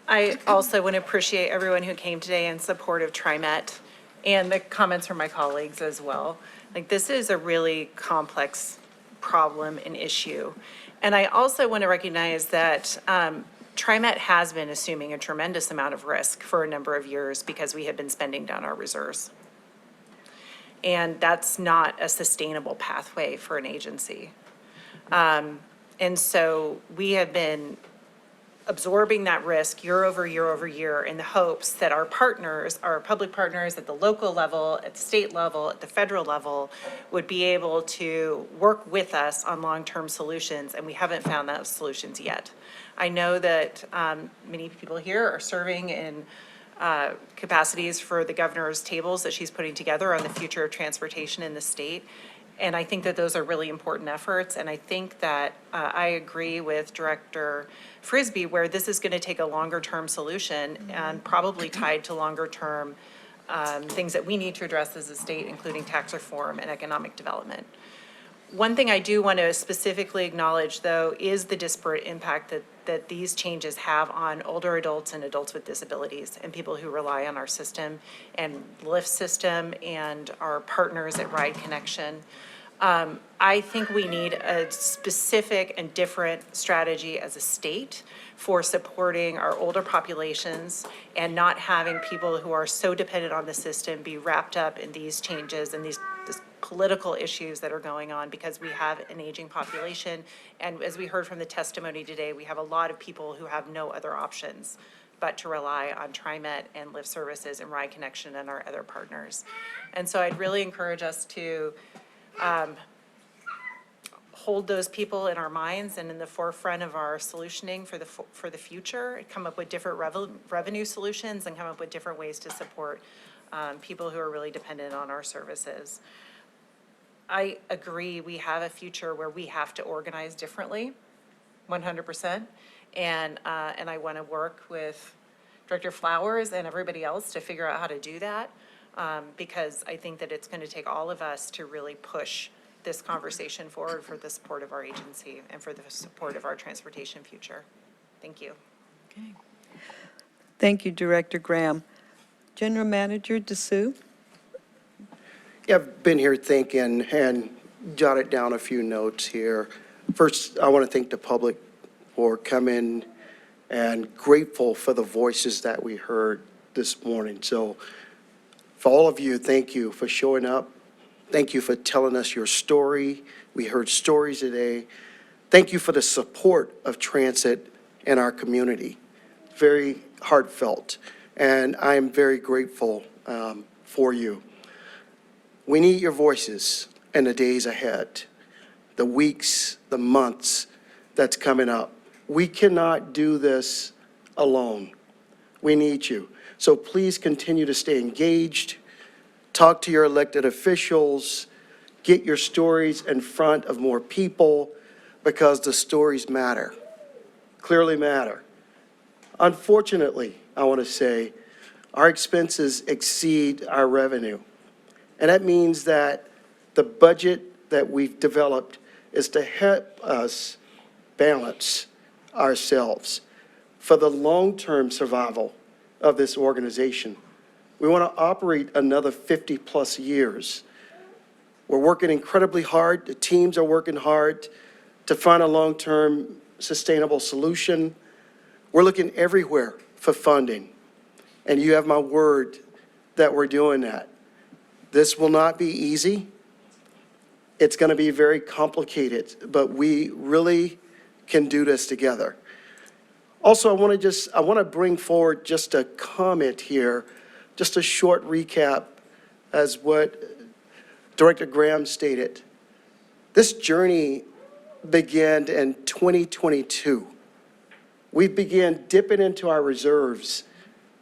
S16: I also want to appreciate everyone who came today in support of TriMet and the comments from my colleagues as well. Like, this is a really complex problem and issue. And I also want to recognize that TriMet has been assuming a tremendous amount of risk for a number of years because we have been spending down our reserves. And that's not a sustainable pathway for an agency. And so we have been absorbing that risk year over year over year in the hopes that our partners, our public partners at the local level, at the state level, at the federal level, would be able to work with us on long-term solutions, and we haven't found those solutions yet. I know that many people here are serving in capacities for the governor's tables that she's putting together on the future of transportation in the state. And I think that those are really important efforts. And I think that I agree with Director Frisbee, where this is going to take a longer term solution and probably tied to longer term things that we need to address as a state, including tax reform and economic development. One thing I do want to specifically acknowledge, though, is the disparate impact that these changes have on older adults and adults with disabilities and people who rely on our system and Lyft system and our partners at Ride Connection. I think we need a specific and different strategy as a state for supporting our older populations and not having people who are so dependent on the system be wrapped up in these changes and these political issues that are going on, because we have an aging population. And as we heard from the testimony today, we have a lot of people who have no other options but to rely on TriMet and Lyft services and Ride Connection and our other partners. And so I'd really encourage us to hold those people in our minds and in the forefront of our solutioning for the future, come up with different revenue solutions and come up with different ways to support people who are really dependent on our services. I agree, we have a future where we have to organize differently, 100%. And I want to work with Director Flowers and everybody else to figure out how to do that, because I think that it's going to take all of us to really push this conversation forward for the support of our agency and for the support of our transportation future. Thank you.
S1: Okay. Thank you, Director Graham. General Manager DeSue.
S17: Yeah, I've been here thinking and jotted down a few notes here. First, I want to thank the public for coming and grateful for the voices that we heard this morning. So for all of you, thank you for showing up. Thank you for telling us your story. We heard stories today. Thank you for the support of transit in our community. Very heartfelt, and I am very grateful for you. We need your voices in the days ahead, the weeks, the months that's coming up. We cannot do this alone. We need you. So please continue to stay engaged, talk to your elected officials, get your stories in front of more people, because the stories matter, clearly matter. Unfortunately, I want to say, our expenses exceed our revenue. And that means that the budget that we've developed is to help us balance ourselves for the long-term survival of this organization. We want to operate another 50-plus years. We're working incredibly hard. The teams are working hard to find a long-term sustainable solution. We're looking everywhere for funding, and you have my word that we're doing that. This will not be easy. It's going to be very complicated, but we really can do this together. Also, I want to bring forward just a comment here, just a short recap as what Director Graham stated. This journey began in 2022. We began dipping into our reserves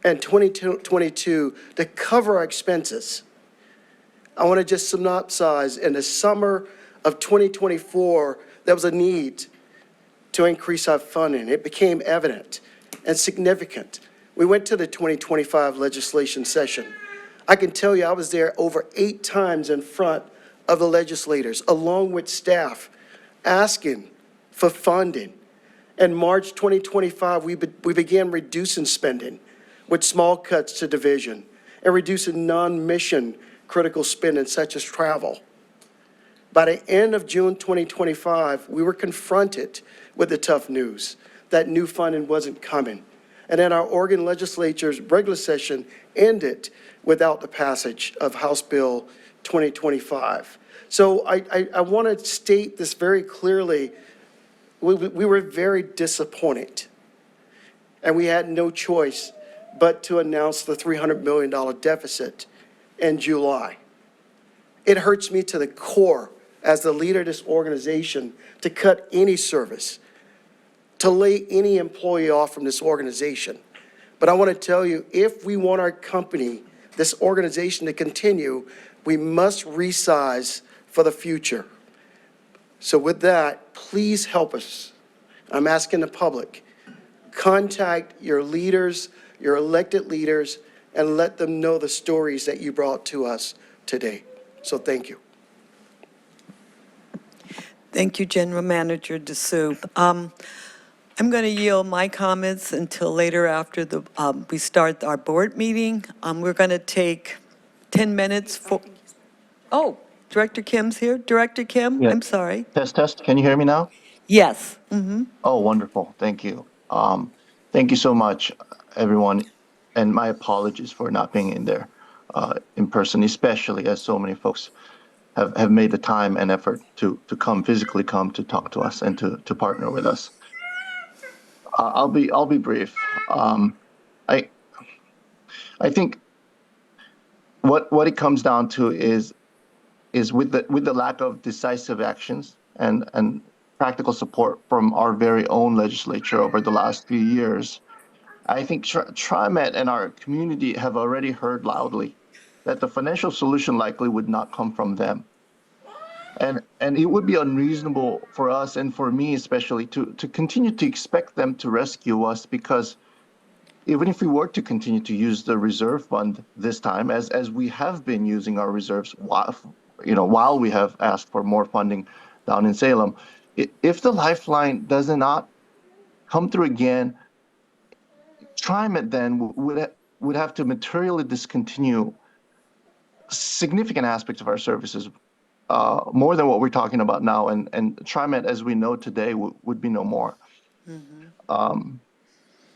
S17: in 2022 to cover our expenses. I want to just synopsize, in the summer of 2024, there was a need to increase our funding. It became evident and significant. We went to the 2025 legislation session. I can tell you I was there over 8 times in front of the legislators, along with staff, asking for funding. In March 2025, we began reducing spending with small cuts to division and reducing non-mission critical spending such as travel. By the end of June 2025, we were confronted with the tough news that new funding wasn't coming. And then our Oregon legislature's regular session ended without the passage of House Bill 2025. So I want to state this very clearly. We were very disappointed, and we had no choice but to announce the $300 million deficit in July. It hurts me to the core as the leader of this organization to cut any service, to lay any employee off from this organization. But I want to tell you, if we want our company, this organization, to continue, we must resize for the future. So with that, please help us. I'm asking the public, contact your leaders, your elected leaders, and let them know the stories that you brought to us today. So thank you.
S1: Thank you, General Manager DeSoup. I'm going to yield my comments until later after we start our board meeting. We're going to take 10 minutes for, oh, Director Kim's here. Director Kim,
S18: Yeah.
S1: I'm sorry.
S18: Test. Can you hear me now?
S1: Yes. Mm-hmm.
S18: Oh, wonderful. Thank you. Thank you so much, everyone. And my apologies for not being in there in person, especially as so many folks have made the time and effort to physically come to talk to us and to partner with us. I'll be brief. I think what it comes down to is with the lack of decisive actions and practical support from our very own legislature over the last few years, I think TriMet and our community have already heard loudly that the financial solution likely would not come from them. And it would be unreasonable for us, and for me especially, to continue to expect them to rescue us, because even if we were to continue to use the reserve fund this time, as we have been using our reserves while we have asked for more funding down in Salem, if the lifeline does not come through again, TriMet then would have to materially discontinue significant aspects of our services, more than what we're talking about now, and TriMet as we know today would be no more. Mm-hmm.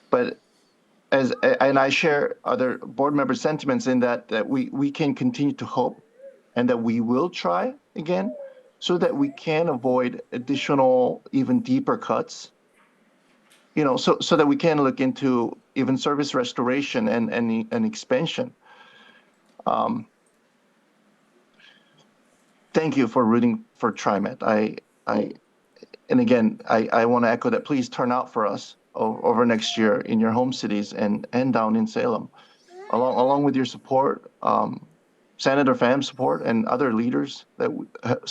S18: But and I share other board member sentiments in that we can continue to hope, and that we will try again, so that we can avoid additional, even deeper cuts. so that we can look into even service restoration and expansion. Thank you for rooting for TriMet. And again, I want to echo that. Please turn out for us over next year in your home cities and down in Salem, along with your support, Senator Pham's support, and other leaders that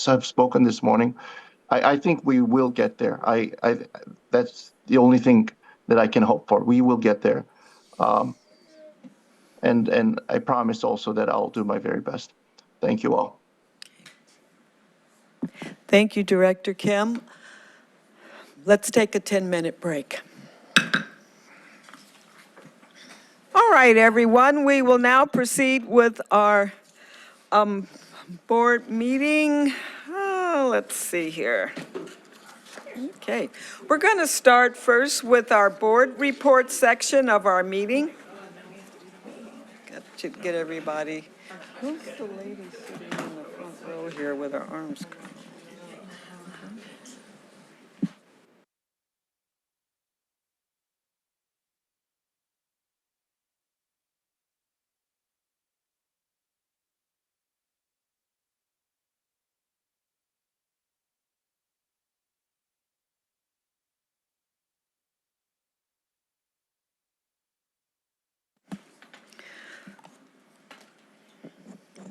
S18: have spoken this morning. I think we will get there. That's the only thing that I can hope for. We will get there. And I promise also that I'll do my very best. Thank you all.
S1: Thank you, Director Kim. Let's take a 10-minute break. All right, everyone, we will now proceed with our board meeting. Let's see here. Okay, we're going to start first with our board report section of our meeting. Got to get everybody. Who's the lady sitting in the front row here with her arms crossed?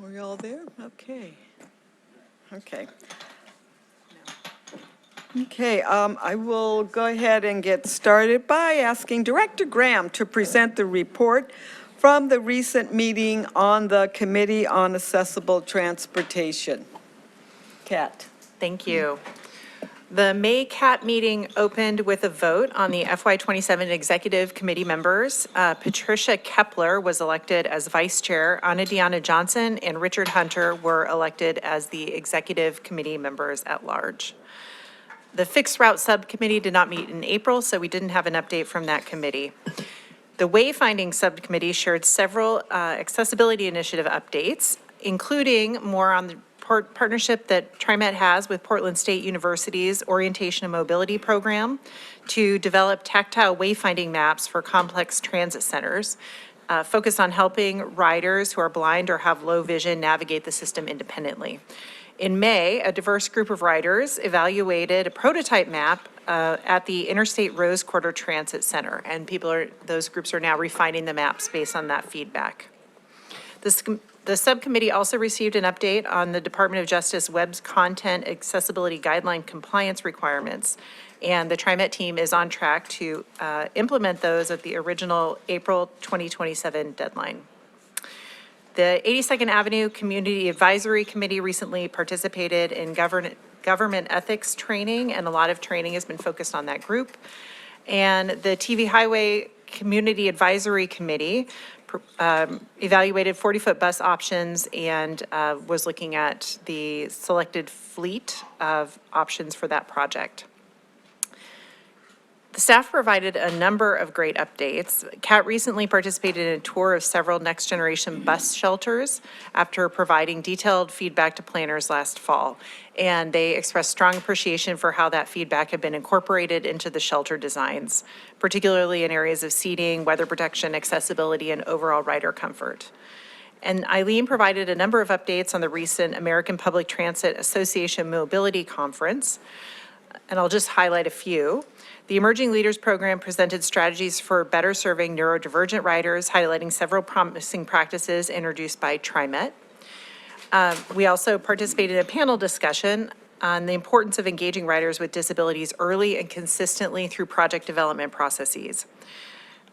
S1: Were you all there? Okay. Okay. Okay, I will go ahead and get started by asking Director Graham to present the report from the recent meeting on the Committee on Accessible Transportation. Kat.
S16: Thank you. The May CAT meeting opened with a vote on the FY27 Executive Committee members. Patricia Kepler was elected as Vice Chair. Anna Deanna Johnson and Richard Hunter were elected as the Executive Committee members at large. The Fixed Route Subcommittee did not meet in April, so we didn't have an update from that committee. The Wayfinding Subcommittee shared several accessibility initiative updates, including more on the partnership that TriMet has with Portland State University's Orientation and Mobility Program to develop tactile wayfinding maps for complex transit centers, focused on helping riders who are blind or have low vision navigate the system independently. In May, a diverse group of riders evaluated a prototype map at the Interstate Rose Quarter Transit Center, and those groups are now refining the maps based on that feedback. The subcommittee also received an update on the Department of Justice Web's Content Accessibility Guideline compliance requirements, and the TriMet team is on track to implement those at the original April 2027 deadline. The 82nd Avenue Community Advisory Committee recently participated in government ethics training, and a lot of training has been focused on that group. And the TV Highway Community Advisory Committee evaluated 40-foot bus options and was looking at the selected fleet of options for that project. The staff provided a number of great updates. CAT recently participated in a tour of several next-generation bus shelters after providing detailed feedback to planners last fall. And they expressed strong appreciation for how that feedback had been incorporated into the shelter designs, particularly in areas of seating, weather protection, accessibility, and overall rider comfort. And Eileen provided a number of updates on the recent American Public Transit Association Mobility Conference, and I'll just highlight a few. The Emerging Leaders Program presented strategies for better serving neurodivergent riders, highlighting several promising practices introduced by TriMet. We also participated in a panel discussion on the importance of engaging riders with disabilities early and consistently through project development processes.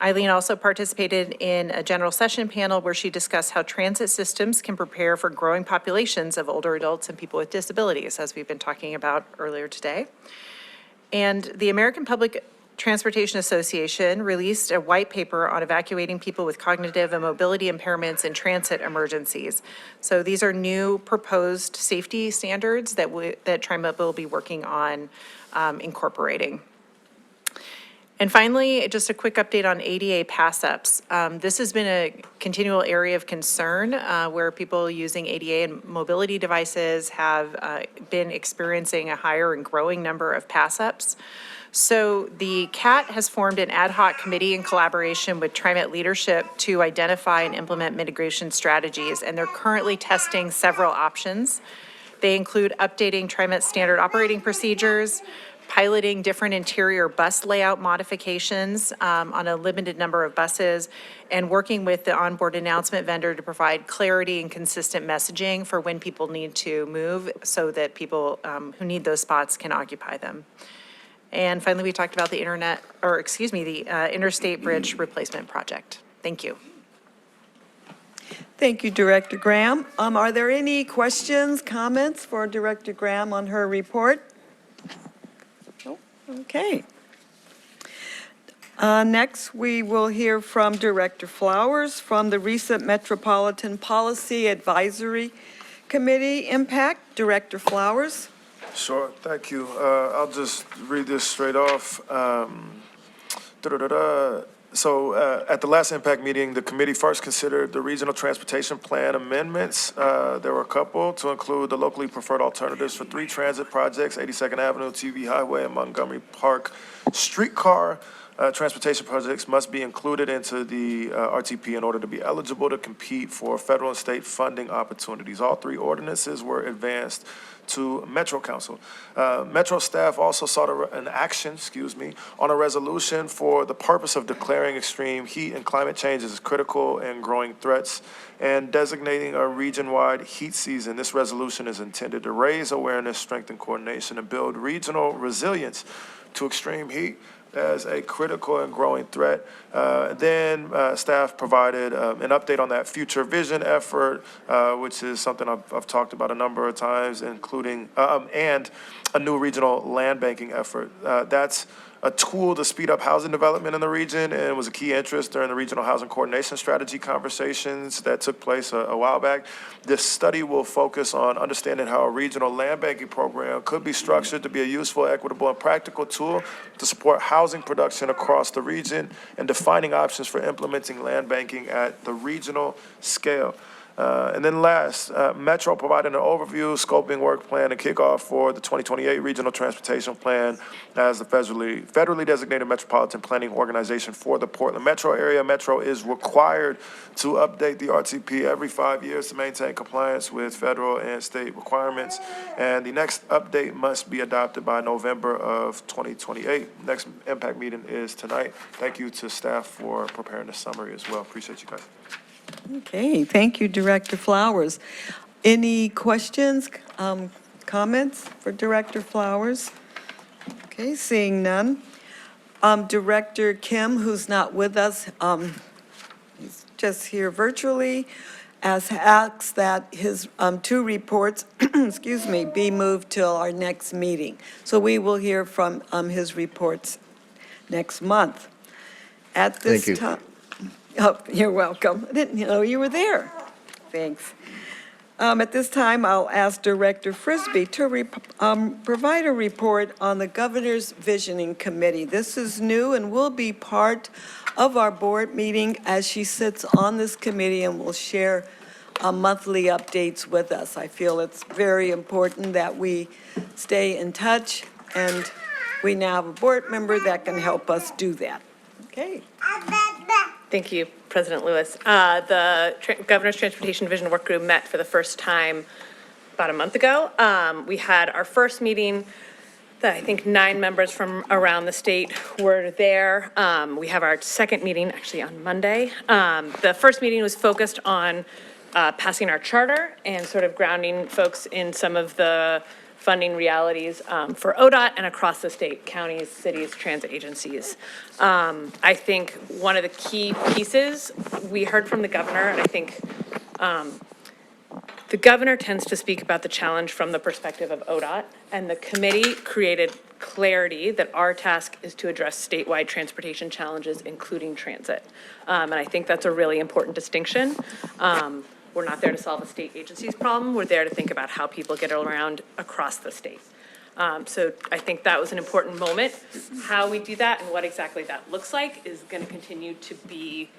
S16: Eileen also participated in a general session panel where she discussed how transit systems can prepare for growing populations of older adults and people with disabilities, as we've been talking about earlier today. And the American Public Transportation Association released a white paper on evacuating people with cognitive and mobility impairments in transit emergencies. So these are new proposed safety standards that TriMet will be working on incorporating. And finally, just a quick update on ADA pass-ups. This has been a continual area of concern where people using ADA and mobility devices have been experiencing a higher and growing number of pass-ups. So the CAT has formed an ad hoc committee in collaboration with TriMet leadership to identify and implement mitigation strategies, and they're currently testing several options. They include updating TriMet standard operating procedures, piloting different interior bus layout modifications on a limited number of buses, and working with the onboard announcement vendor to provide clarity and consistent messaging for when people need to move so that people who need those spots can occupy them. And finally, we talked about the Interstate Bridge Replacement Project. Thank you.
S1: Thank you, Director Graham. Are there any questions, comments for Director Graham on her report? No? Okay. Next, we will hear from Director Flowers from the recent Metropolitan Policy Advisory Committee Impact. Director Flowers.
S2: Sure, thank you. I'll just read this straight off. So at the last impact meeting, the committee first considered the regional transportation plan amendments. There were a couple to include the locally preferred alternatives for 3 transit projects, 82nd Avenue, TV Highway, and Montgomery Park streetcar. Transportation projects must be included into the RTP in order to be eligible to compete for federal and state funding opportunities. All 3 ordinances were advanced to Metro Council. Metro staff also sought an action, on a resolution for the purpose of declaring extreme heat and climate change as critical and growing threats and designating a region-wide heat season. This resolution is intended to raise awareness, strengthen coordination, and build regional resilience to extreme heat as a critical and growing threat. Then staff provided an update on that future vision effort, which is something I've talked about a number of times, including, and a new regional land banking effort. That's a tool to speed up housing development in the region and was a key interest during the regional housing coordination strategy conversations that took place a while back. This study will focus on understanding how a regional land banking program could be structured to be a useful, equitable, and practical tool to support housing production across the region and defining options for implementing land banking at the regional scale. And then last, Metro provided an overview, scoping work plan, and kickoff for the 2028 Regional Transportation Plan as the federally designated metropolitan planning organization for the Portland metro area. Metro is required to update the RTP every 5 years to maintain compliance with federal and state requirements. And the next update must be adopted by November of 2028. Next impact meeting is tonight. Thank you to staff for preparing the summary as well. Appreciate you guys.
S1: Okay, thank you, Director Flowers. Any questions, comments for Director Flowers? Okay, seeing none. Director Kim, who's not with us, he's just here virtually, asks that his 2 reports, be moved till our next meeting. So we will hear from his reports next month. At this time. Oh, you're welcome. I didn't know you were there. Thanks. At this time, I'll ask Director Frisbee to provide a report on the Governor's Visioning Committee. This is new and will be part of our board meeting as she sits on this committee and will share monthly updates with us. I feel it's very important that we stay in touch, and we now have a board member that can help us do that. Okay.
S14: Thank you, President Lewis. The Governor's Transportation Vision Work Group met for the first time about a month ago. We had our first meeting. I think 9 members from around the state were there. We have our second meeting actually on Monday. The first meeting was focused on passing our charter and sort of grounding folks in some of the funding realities for ODOT and across the state, counties, cities, transit agencies. I think one of the key pieces we heard from the governor, and I think the governor tends to speak about the challenge from the perspective of ODOT, and the committee created clarity that our task is to address statewide transportation challenges, including transit. And I think that's a really important distinction. We're not there to solve a state agency's problem. We're there to think about how people get around across the state. So I think that was an important moment. How we do that and what exactly that looks like is going to continue to be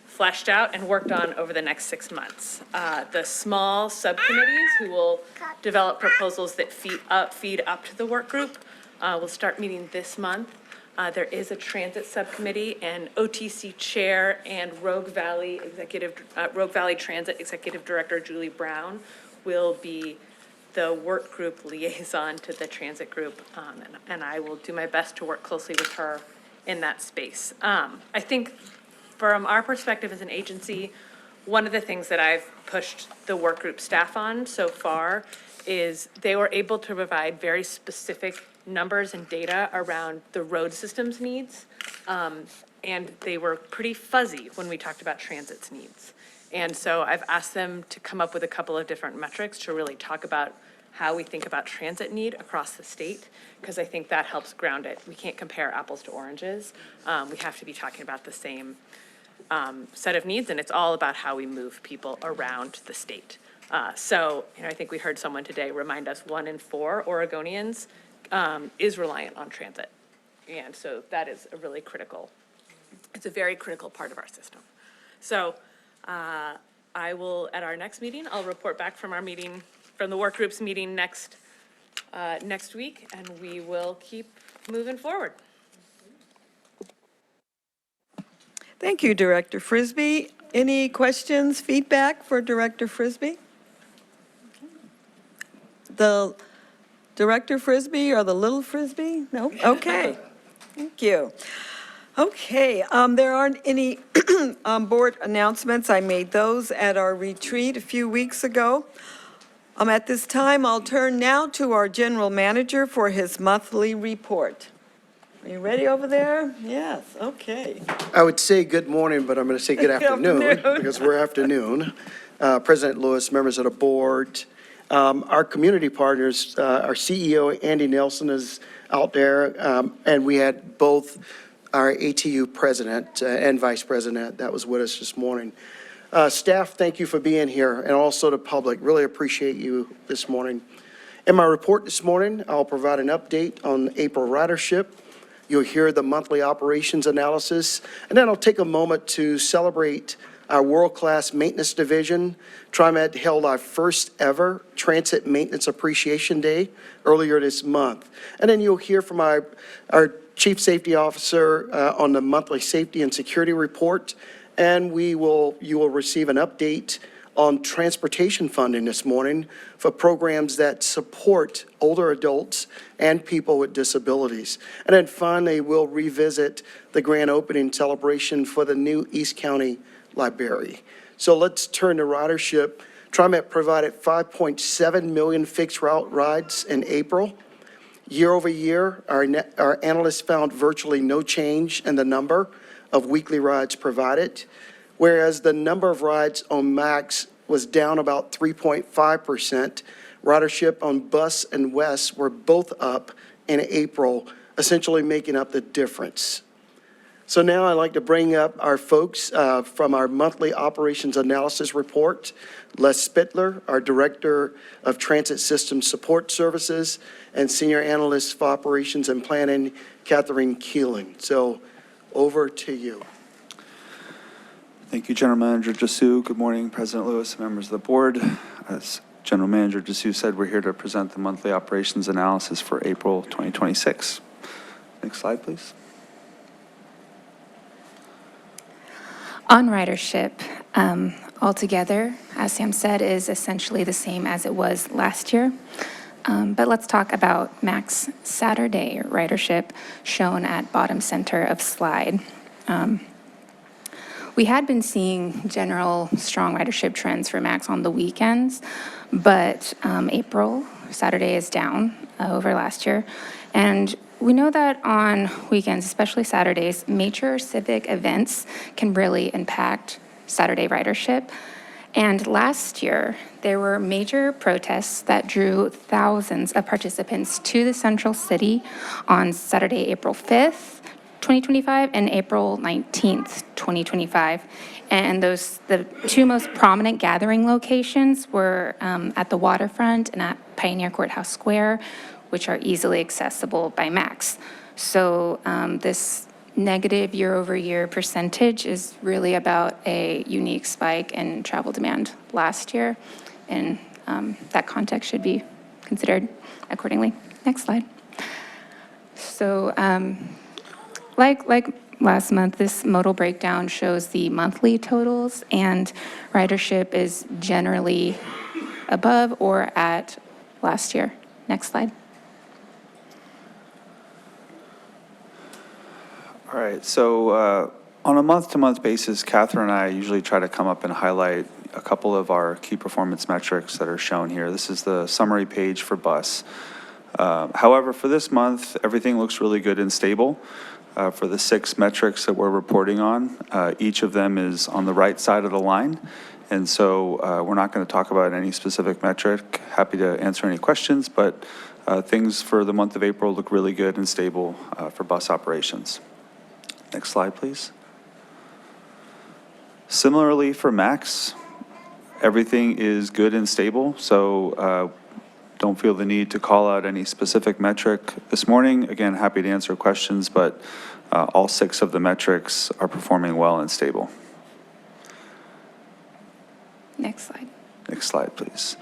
S14: fleshed out and worked on over the next 6 months. The small subcommittees who will develop proposals that feed up to the work group will start meeting this month. There is a transit subcommittee, and OTC Chair and Rogue Valley Transit Executive Director Julie Brown will be the work group liaison to the transit group, and I will do my best to work closely with her in that space. I think from our perspective as an agency, one of the things that I've pushed the work group staff on so far is they were able to provide very specific numbers and data around the road system's needs. And they were pretty fuzzy when we talked about transit's needs. And so I've asked them to come up with a couple of different metrics to really talk about how we think about transit need across the state, because I think that helps ground it. We can't compare apples to oranges. We have to be talking about the same set of needs, and it's all about how we move people around the state. So, I think we heard someone today remind us 1 in 4 Oregonians is reliant on transit. And so that is a really critical, it's a very critical part of our system. So I will, at our next meeting, I'll report back from our meeting, from the work group's meeting next week, and we will keep moving forward.
S1: Thank you, Director Frisbee. Any questions, feedback for Director Frisbee? The Director Frisbee or the little Frisbee? No? Okay. Thank you. Okay, there aren't any board announcements. I made those at our retreat a few weeks ago. At this time, I'll turn now to our general manager for his monthly report. Are you ready over there? Yes, okay.
S17: I would say good morning, but I'm going to say good afternoon because we're afternoon. President Lewis, members of the board, our community partners, our CEO, Andy Nelson, is out there, and we had both our ATU president and vice president that was with us this morning. Staff, thank you for being here, and also the public. Really appreciate you this morning. In my report this morning, I'll provide an update on April ridership. You'll hear the monthly operations analysis, and then I'll take a moment to celebrate our world-class maintenance division. TriMet held our first ever Transit Maintenance Appreciation Day earlier this month. And then you'll hear from our Chief Safety Officer on the monthly safety and security report, and you will receive an update on transportation funding this morning for programs that support older adults and people with disabilities. And then finally, we'll revisit the grand opening celebration for the new East County Library. So let's turn to ridership. TriMet provided 5.7 million fixed route rides in April. Year over year, our analysts found virtually no change in the number of weekly rides provided, whereas the number of rides on MAX was down about 3.5%. Ridership on Bus and West were both up in April, essentially making up the difference. So now I'd like to bring up our folks from our monthly operations analysis report. Les Spittler, our Director of Transit System Support Services, and Senior Analyst for Operations and Planning, Catherine Keeling. So over to you.
S19: Thank you, General Manager Jasu. Good morning, President Lewis, members of the board. As General Manager Jasu said, we're here to present the monthly operations analysis for April 2026. Next slide, please.
S4: On ridership, altogether, as Sam said, is essentially the same as it was last year. But let's talk about MAX Saturday ridership shown at bottom center of slide. We had been seeing general strong ridership trends for MAX on the weekends, but April, Saturday is down over last year. And we know that on weekends, especially Saturdays, major civic events can really impact Saturday ridership. And last year, there were major protests that drew thousands of participants to the central city on Saturday, April 5th, 2025, and April 19th, 2025. And the two most prominent gathering locations were at the waterfront and at Pioneer Courthouse Square, which are easily accessible by MAX. So this negative year-over-year percentage is really about a unique spike in travel demand last year, and that context should be considered accordingly. Next slide. So Like last month, this modal breakdown shows the monthly totals, and ridership is generally above or at last year. Next slide.
S19: All right, so on a month-to-month basis, Catherine and I usually try to come up and highlight a couple of our key performance metrics that are shown here. This is the summary page for bus. However, for this month, everything looks really good and stable. For the 6 metrics that we're reporting on, each of them is on the right side of the line. And so we're not going to talk about any specific metric. Happy to answer any questions, but things for the month of April look really good and stable for bus operations. Next slide, please. Similarly for Max, everything is good and stable. So don't feel the need to call out any specific metric this morning. Again, happy to answer questions, but all 6 of the metrics are performing well and stable.
S4: Next slide.
S19: Next slide, please.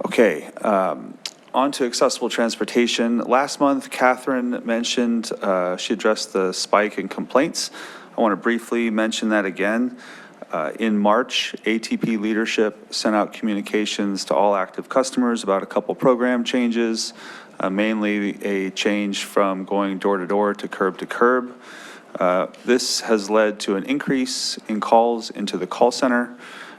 S19: Okay, on to accessible transportation. Last month, Catherine mentioned, she addressed the spike in complaints. I want to briefly mention that again. In March, ATP leadership sent out communications to all active customers about a couple program changes, mainly a change from going door to door to curb to curb. This has led to an increase in calls into the call center.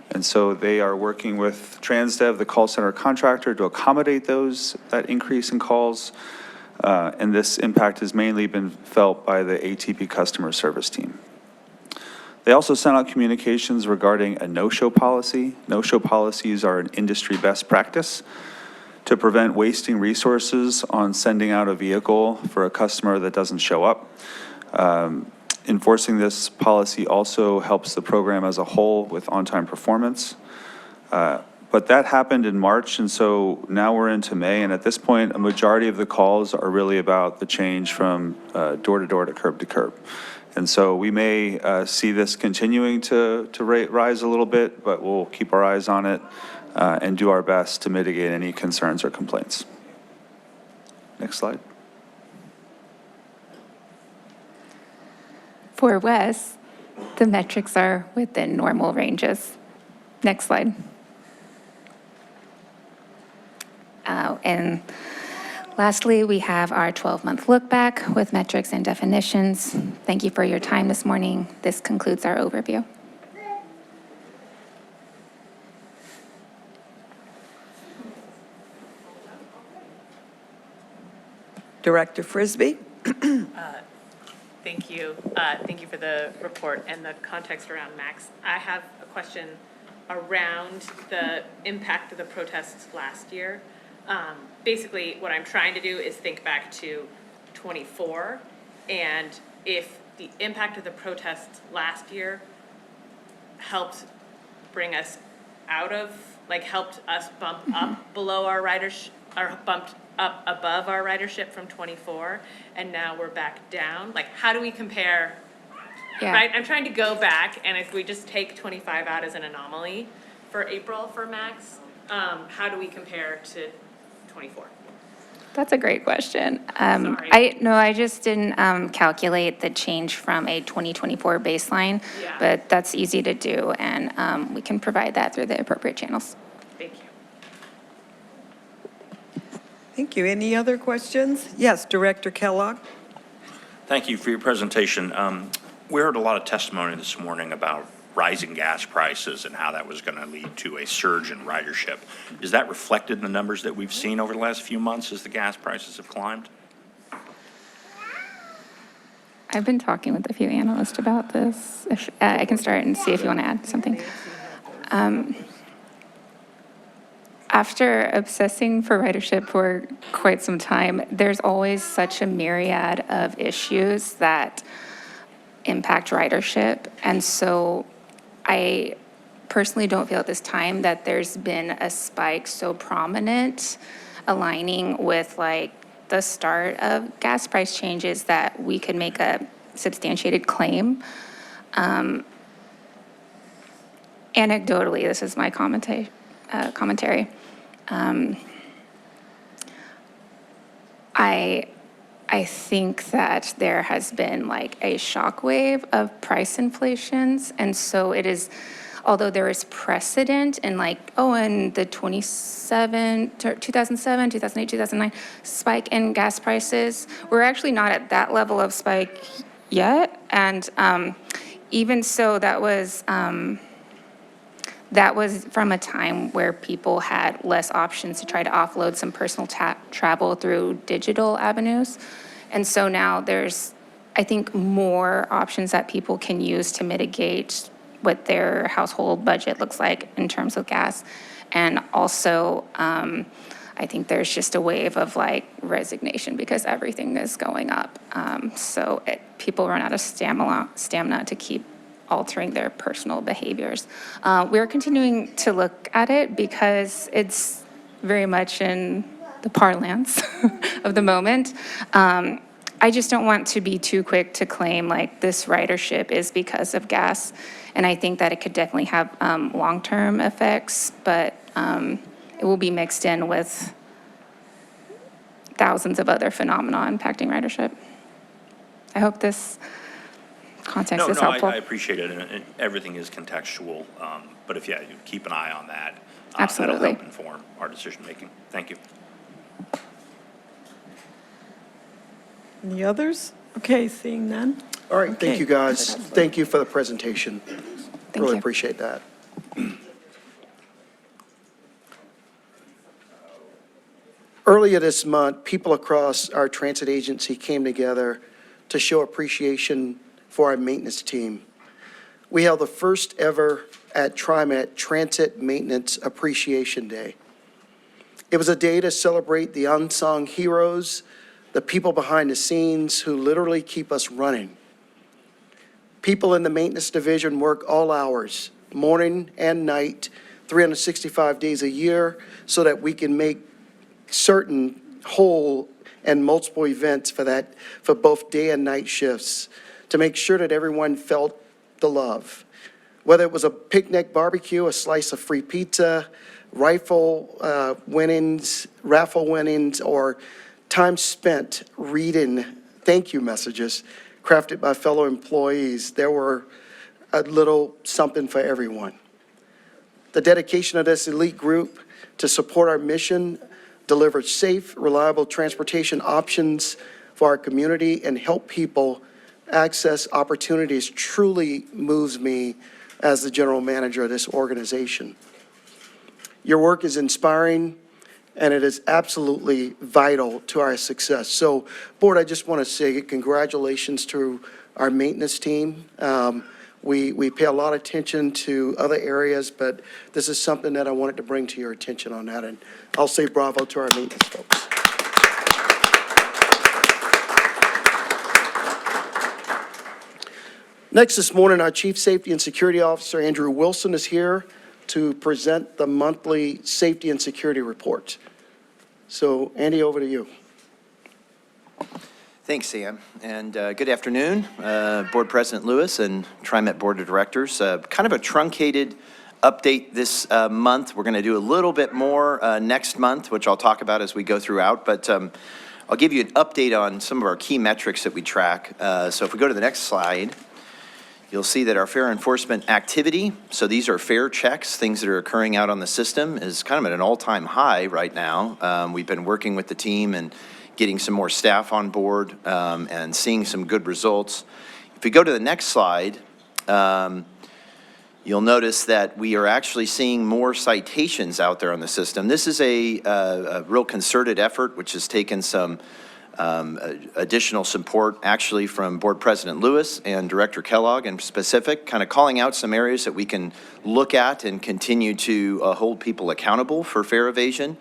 S19: And so they are working with TransDev, the call center contractor, to accommodate that increase in calls. And this impact has mainly been felt by the ATP customer service team. They also sent out communications regarding a no-show policy. No-show policies are an industry best practice to prevent wasting resources on sending out a vehicle for a customer that doesn't show up. Enforcing this policy also helps the program as a whole with on-time performance. But that happened in March, and so now we're into May, and at this point, a majority of the calls are really about the change from door to door to curb. And so we may see this continuing to rise a little bit, but we'll keep our eyes on it and do our best to mitigate any concerns or complaints. Next slide.
S4: For Wes, the metrics are within normal ranges. Next slide. And lastly, we have our 12-month look back with metrics and definitions. Thank you for your time this morning. This concludes our overview.
S1: Director Frisbee?
S14: Thank you. Thank you for the report and the context around Max. I have a question around the impact of the protests last year. Basically, what I'm trying to do is think back to '24, and if the impact of the protests last year helped bring us out of, like, helped us bump up below our ridership, or bumped up above our ridership from '24, and now we're back down. Like, how do we compare?
S4: Yeah.
S14: Right? I'm trying to go back, and if we just take 25 out as an anomaly for April for Max, how do we compare to '24?
S4: That's a great question.
S14: Sorry.
S4: I just didn't calculate the change from a 2024 baseline,
S14: Yeah.
S4: but that's easy to do, and we can provide that through the appropriate channels.
S14: Thank you.
S1: Thank you. Any other questions? Yes, Director Kellogg?
S15: Thank you for your presentation. We heard a lot of testimony this morning about rising gas prices and how that was going to lead to a surge in ridership. Is that reflected in the numbers that we've seen over the last few months as the gas prices have climbed?
S4: I've been talking with a few analysts about this. I can start and see if you want to add something. After obsessing for ridership for quite some time, there's always such a myriad of issues that impact ridership. And so I personally don't feel at this time that there's been a spike so prominent aligning with like the start of gas price changes that we could make a substantiated claim. Anecdotally, this is my commentary. I
S20: I think that there has been like a shockwave of price inflations. And so it is, although there is precedent in like, oh, in the 2007, 2008, 2009 spike in gas prices, we're actually not at that level of spike yet. And even so, that was from a time where people had less options to try to offload some personal travel through digital avenues. And so now there's, I think, more options that people can use to mitigate what their household budget looks like in terms of gas. And also, I think there's just a wave of like resignation because everything is going up. So people run out of stamina to keep altering their personal behaviors. We're continuing to look at it because it's very much in the parlance of the moment. I just don't want to be too quick to claim like this ridership is because of gas. And I think that it could definitely have long-term effects, but it will be mixed in with thousands of other phenomena impacting ridership. I hope this context is helpful.
S15: I appreciate it, and everything is contextual. But if, you keep an eye on that.
S20: Absolutely.
S15: That'll help inform our decision-making. Thank you.
S1: Any others? Okay, seeing none.
S17: All right,
S1: Okay.
S17: thank you, guys. Thank you for the presentation. Really
S20: you.
S17: appreciate that. Earlier this month, people across our transit agency came together to show appreciation for our maintenance team. We held the first ever at TriMet Transit Maintenance Appreciation Day. It was a day to celebrate the unsung heroes, the people behind the scenes who literally keep us running. People in the maintenance division work all hours, morning and night, 365 days a year, so that we can make certain whole and multiple events for both day and night shifts, to make sure that everyone felt the love. Whether it was a picnic barbecue, a slice of free pizza, raffle winnings, or time spent reading thank you messages crafted by fellow employees, there were a little something for everyone. The dedication of this elite group to support our mission, deliver safe, reliable transportation options for our community, and help people access opportunities truly moves me as the general manager of this organization. Your work is inspiring, and it is absolutely vital to our success. So, Board, I just want to say congratulations to our maintenance team. We pay a lot of attention to other areas, but this is something that I wanted to bring to your attention on that, and I'll say bravo to our maintenance folks. Next this morning, our Chief Safety and Security Officer, Andrew Wilson, is here to present the monthly Safety and Security Report. So, Andy, over to you.
S21: Thanks, Sam, and good afternoon, Board President Lewis and TriMet Board of Directors. Kind of a truncated update this month. We're going to do a little bit more next month, which I'll talk about as we go throughout, but I'll give you an update on some of our key metrics that we track. So if we go to the next slide, you'll see that our fare enforcement activity, so these are fare checks, things that are occurring out on the system, is kind of at an all-time high right now. We've been working with the team and getting some more staff on board and seeing some good results. If we go to the next slide, you'll notice that we are actually seeing more citations out there on the system. This is a real concerted effort, which has taken some additional support actually from Board President Lewis and Director Kellogg in specific, kind of calling out some areas that we can look at and continue to hold people accountable for fare evasion.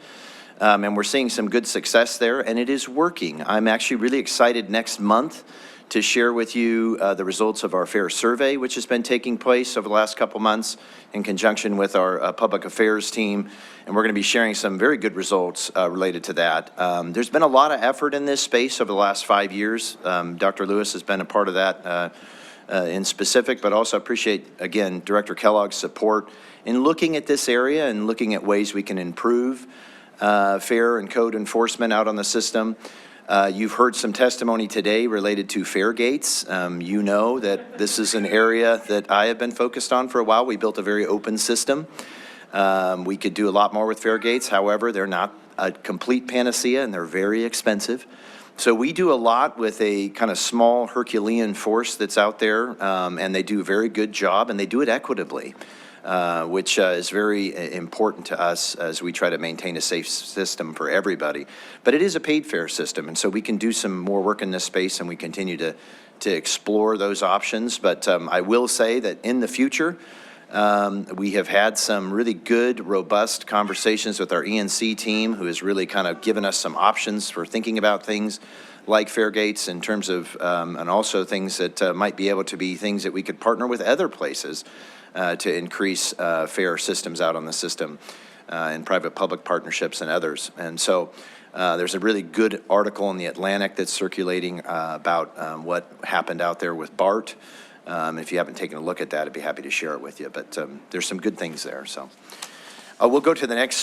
S21: And we're seeing some good success there, and it is working. I'm actually really excited next month to share with you the results of our fare survey, which has been taking place over the last couple months in conjunction with our public affairs team. And we're going to be sharing some very good results related to that. There's been a lot of effort in this space over the last 5 years. Dr. Lewis has been a part of that in specific, but also appreciate, again, Director Kellogg's support in looking at this area and looking at ways we can improve fare and code enforcement out on the system. You've heard some testimony today related to fare gates. You know that this is an area that I have been focused on for a while. We built a very open system. We could do a lot more with fare gates. However, they're not a complete panacea and they're very expensive. So we do a lot with a kind of small Herculean force that's out there, and they do a very good job, and they do it equitably, which is very important to us as we try to maintain a safe system for everybody. But it is a paid fare system, and so we can do some more work in this space, and we continue to explore those options. But I will say that in the future, we have had some really good, robust conversations with our E&C team, who has really kind of given us some options for thinking about things like fare gates in terms of, and also things that might be able to be things that we could partner with other places to increase fare systems out on the system in private-public partnerships and others. And so there's a really good article in the Atlantic that's circulating about what happened out there with BART. If you haven't taken a look at that, I'd be happy to share it with you. But there's some good things there. So we'll go to the next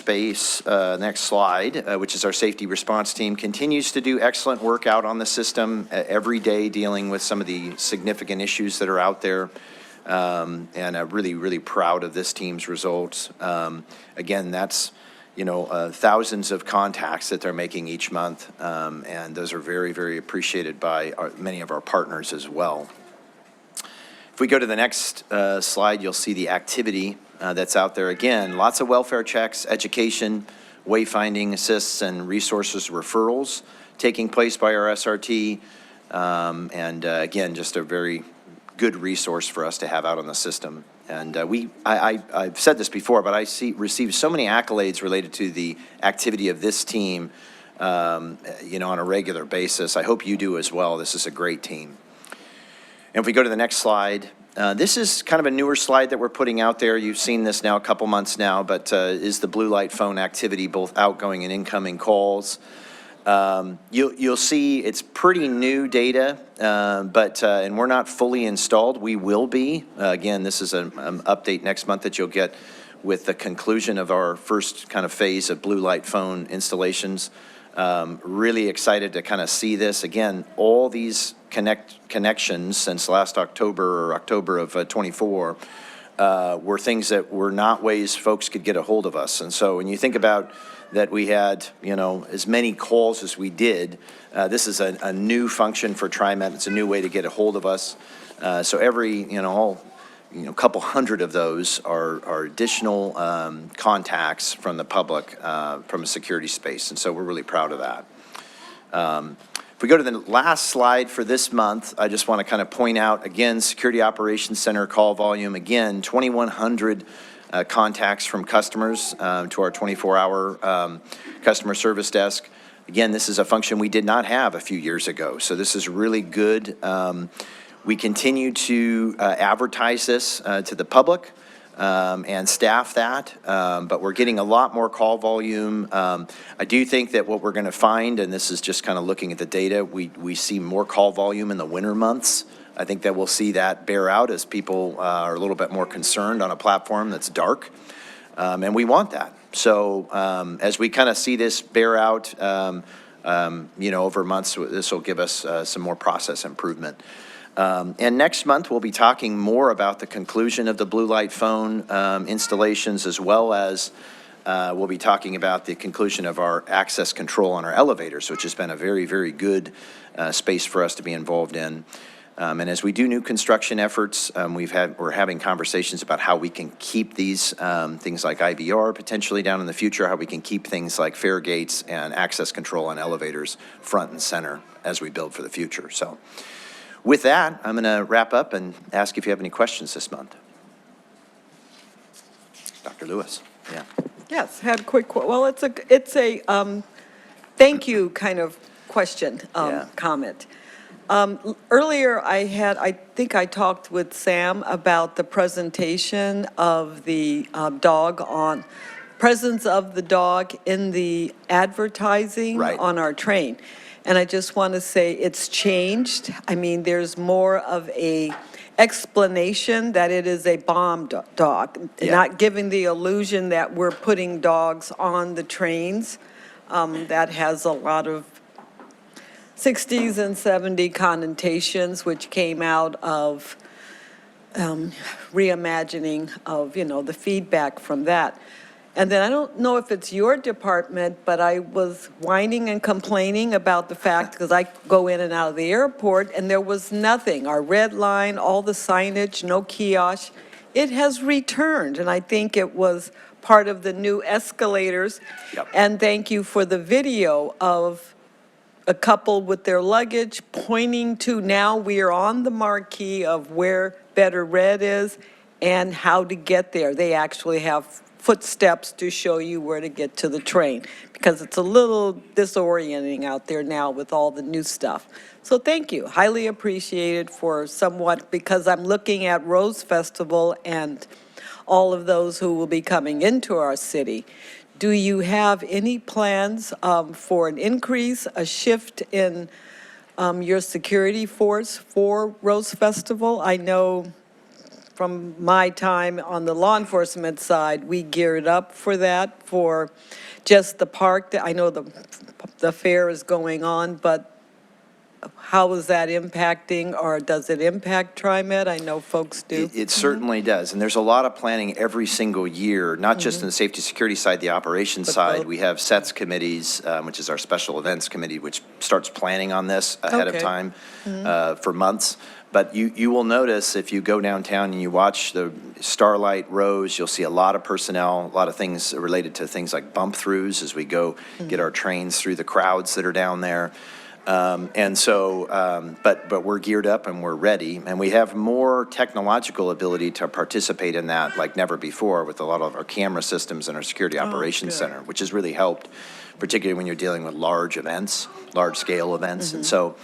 S21: slide, which is our safety response team. Continues to do excellent work out on the system every day, dealing with some of the significant issues that are out there. And I'm really, really proud of this team's results. Again, that's, you know, thousands of contacts that they're making each month. And those are very, very appreciated by many of our partners as well. If we go to the next slide, you'll see the activity that's out there. Again, lots of welfare checks, education, wayfinding assists, and resources referrals taking place by our SRT. Again, just a very good resource for us to have out on the system. And I've said this before, but I receive so many accolades related to the activity of this team, you know, on a regular basis. I hope you do as well. This is a great team. And if we go to the next slide, this is kind of a newer slide that we're putting out there. You've seen this now a couple months now, but is the blue light phone activity, both outgoing and incoming calls. You'll see it's pretty new data, and we're not fully installed. We will be. Again, this is an update next month that you'll get with the conclusion of our first kind of phase of blue light phone installations. Really excited to kind of see this. Again, all these connections since last October or October of 24 were things that were not ways folks could get a hold of us. And so when you think about that we had, you know, as many calls as we did, this is a new function for TriMet. It's a new way to get a hold of us. So every, couple hundred of those are additional contacts from the public from a security space. And so we're really proud of that. If we go to the last slide for this month, I just want to kind of point out, again, Security Operations Center call volume, again, 2,100 contacts from customers to our 24-hour customer service desk. Again, this is a function we did not have a few years ago, so this is really good. We continue to advertise this to the public and staff that, but we're getting a lot more call volume. I do think that what we're going to find, and this is just kind of looking at the data, we see more call volume in the winter months. I think that we'll see that bear out as people are a little bit more concerned on a platform that's dark, and we want that. So as we kind of see this bear out, over months, this will give us some more process improvement. And next month, we'll be talking more about the conclusion of the blue light phone installations, as well as we'll be talking about the conclusion of our access control on our elevators, which has been a very, very good space for us to be involved in. And as we do new construction efforts, we're having conversations about how we can keep these things like IVR potentially down in the future, how we can keep things like fare gates and access control on elevators front and center as we build for the future. So with that, I'm going to wrap up and ask if you have any questions this month. Dr. Lewis, yeah.
S1: Yes, had a quick, well, it's a thank you kind of question, comment. Earlier I think I talked with Sam about the presentation of the presence of the dog in the advertising on our train. And I just want to say it's changed. I mean, there's more of a explanation that it is a bomb dog, not giving the illusion that we're putting dogs on the trains. That has a lot of 60s and 70s connotations, which came out of reimagining of, the feedback from that. And then I don't know if it's your department, but I was whining and complaining about the fact, because I go in and out of the airport, and there was nothing. Our red line, all the signage, no kiosk. It has returned, and I think it was part of the new escalators.
S21: Yep.
S1: And thank you for the video of a couple with their luggage pointing to, now we are on the marquee of where Better Red is and how to get there. They actually have footsteps to show you where to get to the train, because it's a little disorienting out there now with all the new stuff. So thank you, highly appreciated for somewhat, because I'm looking at Rose Festival and all of those who will be coming into our city. Do you have any plans for an increase, a shift in your security force for Rose Festival? I know from my time on the law enforcement side, we geared up for that, for just the park. I know the fair is going on, but how is that impacting, or does it impact TriMet? I know folks do.
S21: It certainly does, and there's a lot of planning every single year, not just in the safety security side, the operations side. We have SETS committees, which is our special events committee, which starts planning on this ahead of time for months. But you will notice if you go downtown and you watch the Starlight Rose, you'll see a lot of personnel, a lot of things related to things like bump throughs as we go get our trains through the crowds that are down there. But we're geared up and we're ready, and we have more technological ability to participate in that like never before with a lot of our camera systems and our security operations center, which has really helped, particularly when you're dealing with large events, large scale events. And so,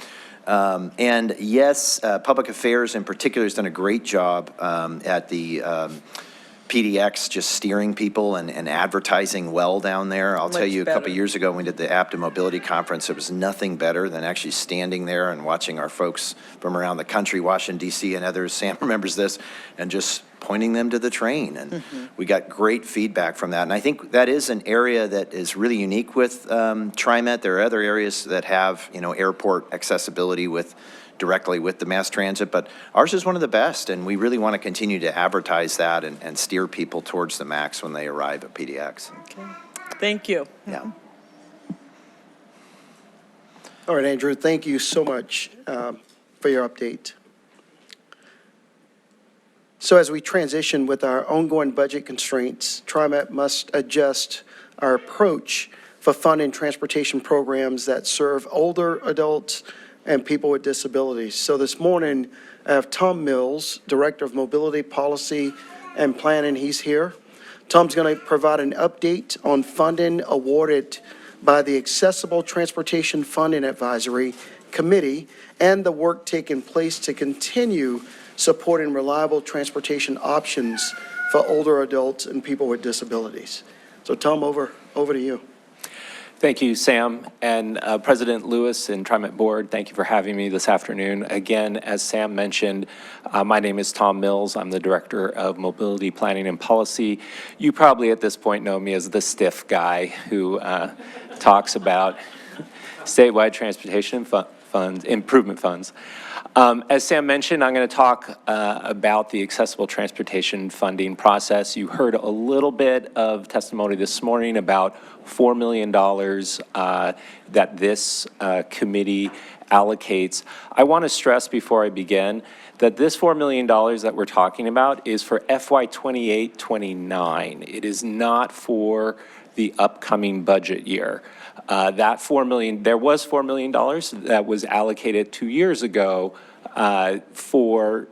S21: and yes, public affairs in particular has done a great job at the PDX, just steering people and advertising well down there. I'll tell you, a couple years ago, when we did the APTA Mobility Conference, there was nothing better than actually standing there and watching our folks from around the country, Washington, D.C. and others, Sam remembers this, and just pointing them to the train. And we got great feedback from that. And I think that is an area that is really unique with TriMet. There are other areas that have, airport accessibility directly with the mass transit, but ours is one of the best, and we really want to continue to advertise that and steer people towards the MAX when they arrive at PDX.
S1: Okay. Thank you.
S21: Yeah.
S17: All right, Andrew, thank you so much for your update. So as we transition with our ongoing budget constraints, TriMet must adjust our approach for funding transportation programs that serve older adults and people with disabilities. So this morning, I have Tom Mills, Director of Mobility Policy and Planning. He's here. Tom's going to provide an update on funding awarded by the Accessible Transportation Funding Advisory Committee and the work taking place to continue supporting reliable transportation options for older adults and people with disabilities. So Tom, over to you.
S3: Thank you, Sam, and President Lewis and TriMet Board, thank you for having me this afternoon. Again, as Sam mentioned, my name is Tom Mills. I'm the Director of Mobility Planning and Policy. You probably at this point know me as the stiff guy who talks about statewide transportation funds, improvement funds. As Sam mentioned, I'm going to talk about the accessible transportation funding process. You heard a little bit of testimony this morning about $4 million that this committee allocates. I want to stress before I begin that this $4 million that we're talking about is for FY 28-29. It is not for the upcoming budget year. That $4 million, there was $4 million that was allocated 2 years ago for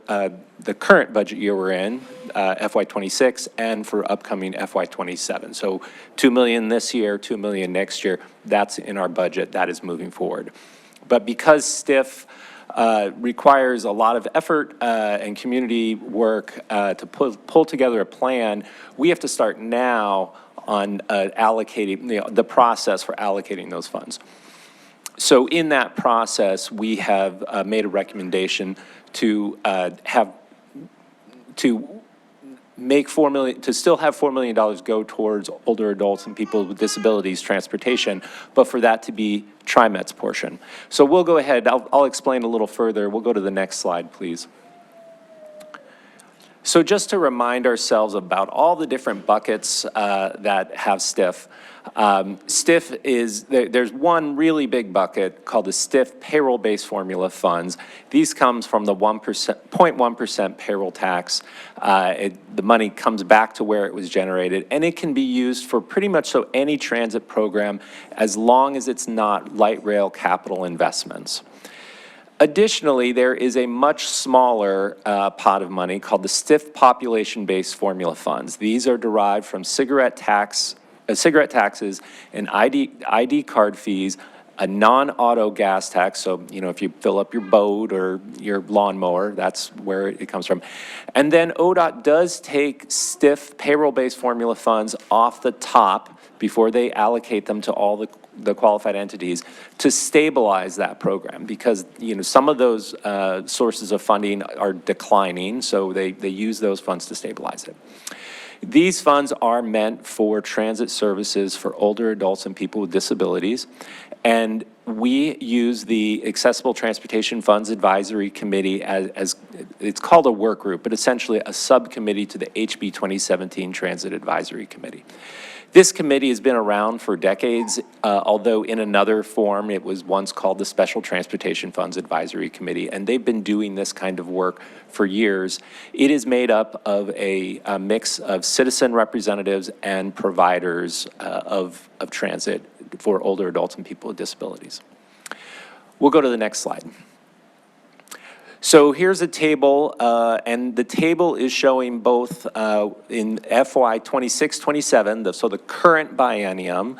S3: the current budget year we're in, FY 26, and for upcoming FY 27. So $2 million this year, $2 million next year, that's in our budget, that is moving forward. But because STIF requires a lot of effort and community work to pull together a plan, we have to start now on allocating, the process for allocating those funds. So in that process, we have made a recommendation to make $4 million, to still have $4 million go towards older adults and people with disabilities transportation, but for that to be TriMet's portion. So we'll go ahead, I'll explain a little further. We'll go to the next slide, please. So just to remind ourselves about all the different buckets that have STIF. STIF is, there's one really big bucket called the STIF payroll-based formula funds. These comes from the 0.1% payroll tax. The money comes back to where it was generated, and it can be used for pretty much so any transit program as long as it's not light rail capital investments. Additionally, there is a much smaller pot of money called the STIF population-based formula funds. These are derived from cigarette taxes and ID card fees, a non-auto gas tax, so, you know, if you fill up your boat or your lawnmower, that's where it comes from. And then ODOT does take STIF payroll-based formula funds off the top before they allocate them to all the qualified entities to stabilize that program, because, you know, some of those sources of funding are declining, so they use those funds to stabilize it. These funds are meant for transit services for older adults and people with disabilities, and we use the Accessible Transportation Funds Advisory Committee as it's called a work group, but essentially a subcommittee to the HB 2017 Transit Advisory Committee. This committee has been around for decades, although in another form. It was once called the Special Transportation Funds Advisory Committee, and they've been doing this kind of work for years. It is made up of a mix of citizen representatives and providers of transit for older adults and people with disabilities. We'll go to the next slide. So here's a table, and the table is showing both in FY 26-27, so the current biennium,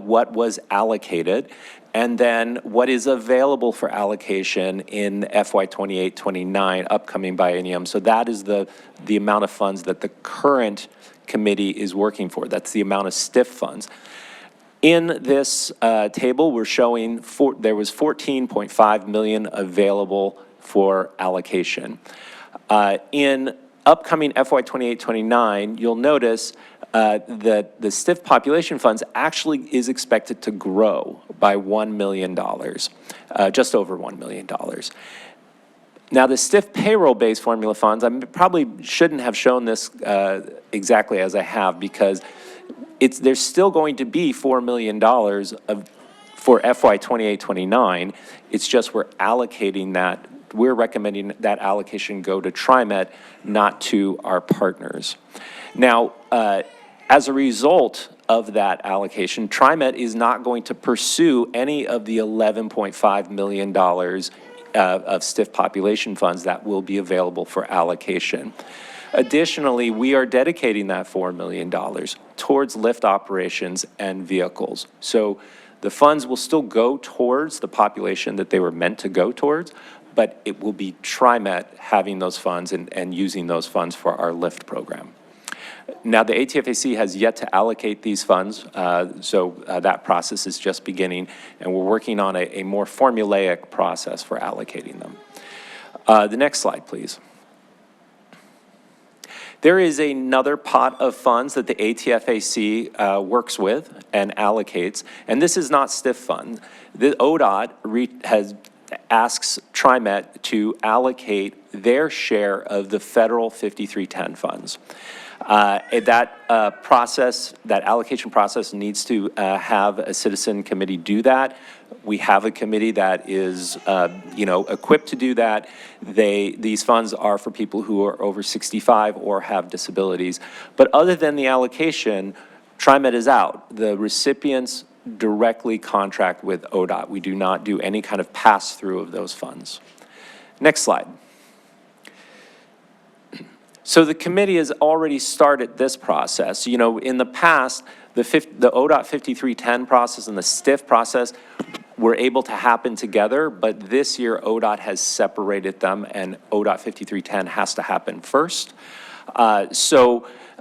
S3: what was allocated, and then what is available for allocation in FY 28-29, upcoming biennium. So that is the amount of funds that the current committee is working for. That's the amount of STIF funds. In this table, we're showing there was $14.5 million available for allocation. In upcoming FY 28-29, you'll notice that the STIF population funds actually is expected to grow by $1 million, just over $1 million. Now, the STIF payroll-based formula funds, I probably shouldn't have shown this exactly as I have, because there's still going to be $4 million for FY 28-29. It's just we're allocating that. We're recommending that allocation go to TriMet, not to our partners. Now, as a result of that allocation, TriMet is not going to pursue any of the $11.5 million of STIF population funds that will be available for allocation. Additionally, we are dedicating that $4 million towards lift operations and vehicles. So the funds will still go towards the population that they were meant to go towards, but it will be TriMet having those funds and using those funds for our lift program. Now, the ATFAC has yet to allocate these funds, so that process is just beginning, and we're working on a more formulaic process for allocating them. The next slide, please. There is another pot of funds that the ATFAC works with and allocates, and this is not STIF fund. The ODOT asks TriMet to allocate their share of the federal 5310 funds. That allocation process needs to have a citizen committee do that. We have a committee that is, equipped to do that. These funds are for people who are over 65 or have disabilities. But other than the allocation, TriMet is out. The recipients directly contract with ODOT. We do not do any kind of pass-through of those funds. Next slide. So the committee has already started this process. You know, in the past, the ODOT 5310 process and the STIF process were able to happen together, but this year ODOT has separated them, and ODOT 5310 has to happen first.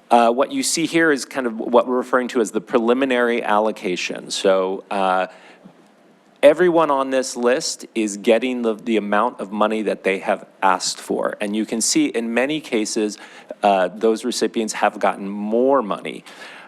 S3: What you see here is kind of what we're referring to as the preliminary allocation. So Everyone on this list is getting the amount of money that they have asked for. And you can see in many cases, those recipients have gotten more money.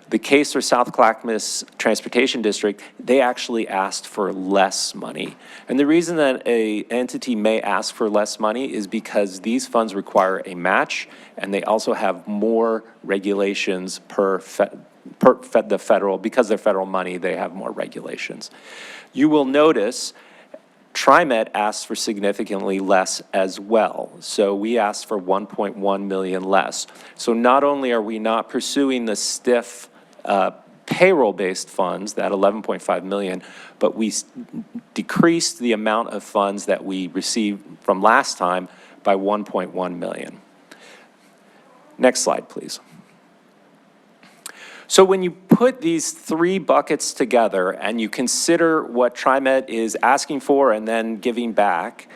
S3: The case for South Clackamas Transportation District, they actually asked for less money. And the reason that an entity may ask for less money is because these funds require a match, and they also have more regulations per the federal, because they're federal money, they have more regulations. You will notice TriMet asked for significantly less as well. So we asked for 1.1 million less. So not only are we not pursuing the stiff payroll-based funds, that 11.5 million, but we decreased the amount of funds that we received from last time by 1.1 million. Next slide, please. So when you put these three buckets together and you consider what TriMet is asking for and then giving back,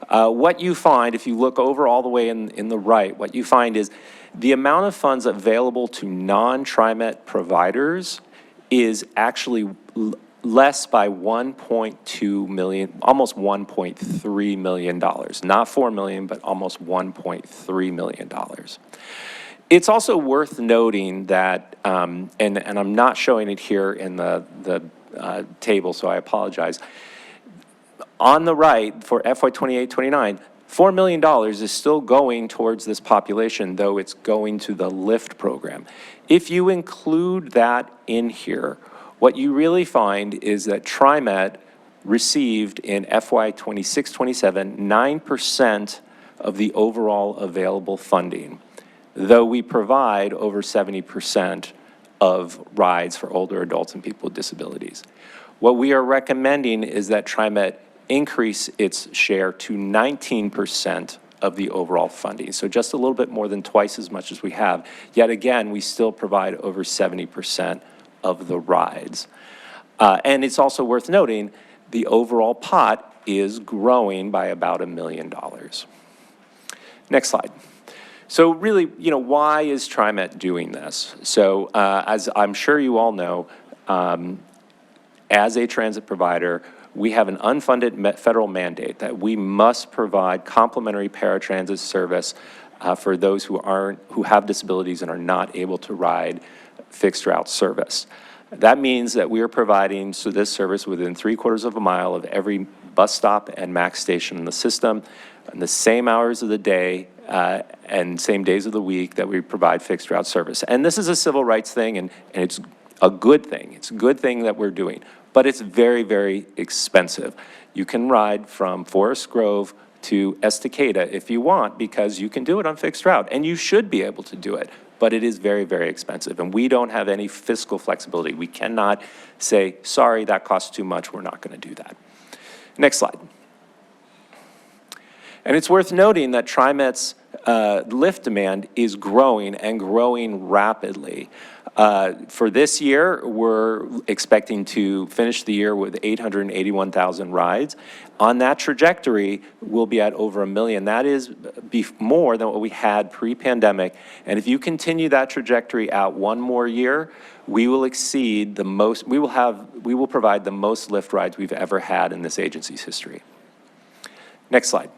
S3: what you find, if you look over all the way in the right, what you find is the amount of funds available to non-TriMet providers is actually less by 1.2 million, almost $1.3 million. Not 4 million, but almost $1.3 million. It's also worth noting that, and I'm not showing it here in the table, so I apologize. On the right, for FY 28-29, $4 million is still going towards this population, though it's going to the LIFT program. If you include that in here, what you really find is that TriMet received in FY 26-27 9% of the overall available funding, though we provide over 70% of rides for older adults and people with disabilities. What we are recommending is that TriMet increase its share to 19% of the overall funding. So just a little bit more than twice as much as we have. Yet again, we still provide over 70% of the rides. And it's also worth noting, the overall pot is growing by about $1 million. Next slide. So really, why is TriMet doing this? So as I'm sure you all know, as a transit provider, we have an unfunded federal mandate that we must provide complimentary paratransit service for those who have disabilities and are not able to ride fixed route service. That means that we are providing this service within 3/4 of a mile of every bus stop and MAX station in the system, in the same hours of the day and same days of the week that we provide fixed route service. And this is a civil rights thing, and it's a good thing. It's a good thing that we're doing, but it's very, very expensive. You can ride from Forest Grove to Estacada if you want, because you can do it on fixed route, and you should be able to do it, but it is very, very expensive, and we don't have any fiscal flexibility. We cannot say, sorry, that costs too much, we're not going to do that. Next slide. And it's worth noting that TriMet's lift demand is growing and growing rapidly. For this year, we're expecting to finish the year with 881,000 rides. On that trajectory, we'll be at over 1 million. That is more than what we had pre-pandemic. And if you continue that trajectory out one more year, we will exceed the most, we will provide the most lift rides we've ever had in this agency's history. Next slide.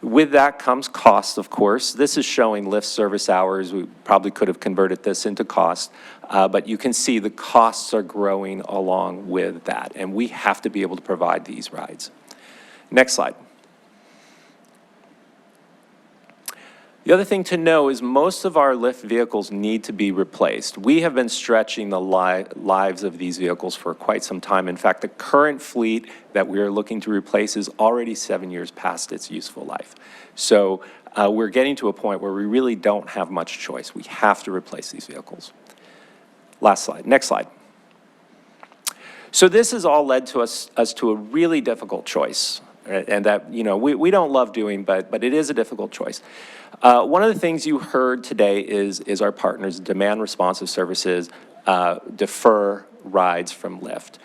S3: With that comes cost, of course. This is showing lift service hours. We probably could have converted this into cost, but you can see the costs are growing along with that, and we have to be able to provide these rides. Next slide. The other thing to know is most of our lift vehicles need to be replaced. We have been stretching the lives of these vehicles for quite some time. In fact, the current fleet that we are looking to replace is already 7 years past its useful life. So we're getting to a point where we really don't have much choice. We have to replace these vehicles. Last slide. Next slide. So this has all led to us to a really difficult choice, and that we don't love doing, but it is a difficult choice. One of the things you heard today is our partners, demand responsive services, defer rides from Lyft.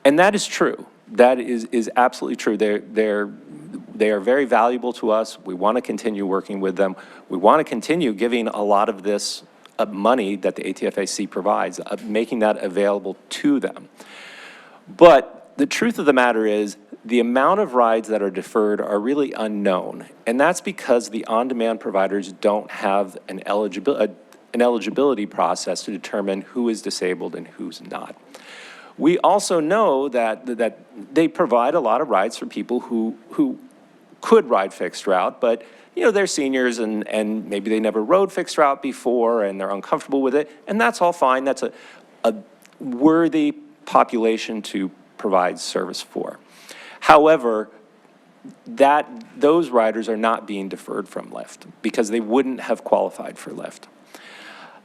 S3: And that is true. That is absolutely true. They are very valuable to us. We want to continue working with them. We want to continue giving a lot of this money that the ATFAC provides, making that available to them. But the truth of the matter is, the amount of rides that are deferred are really unknown, and that's because the on-demand providers don't have an eligibility process to determine who is disabled and who's not. We also know that they provide a lot of rides for people who could ride fixed route, but they're seniors and maybe they never rode fixed route before and they're uncomfortable with it, and that's all fine. That's a worthy population to provide service for. However, those riders are not being deferred from Lyft because they wouldn't have qualified for Lyft.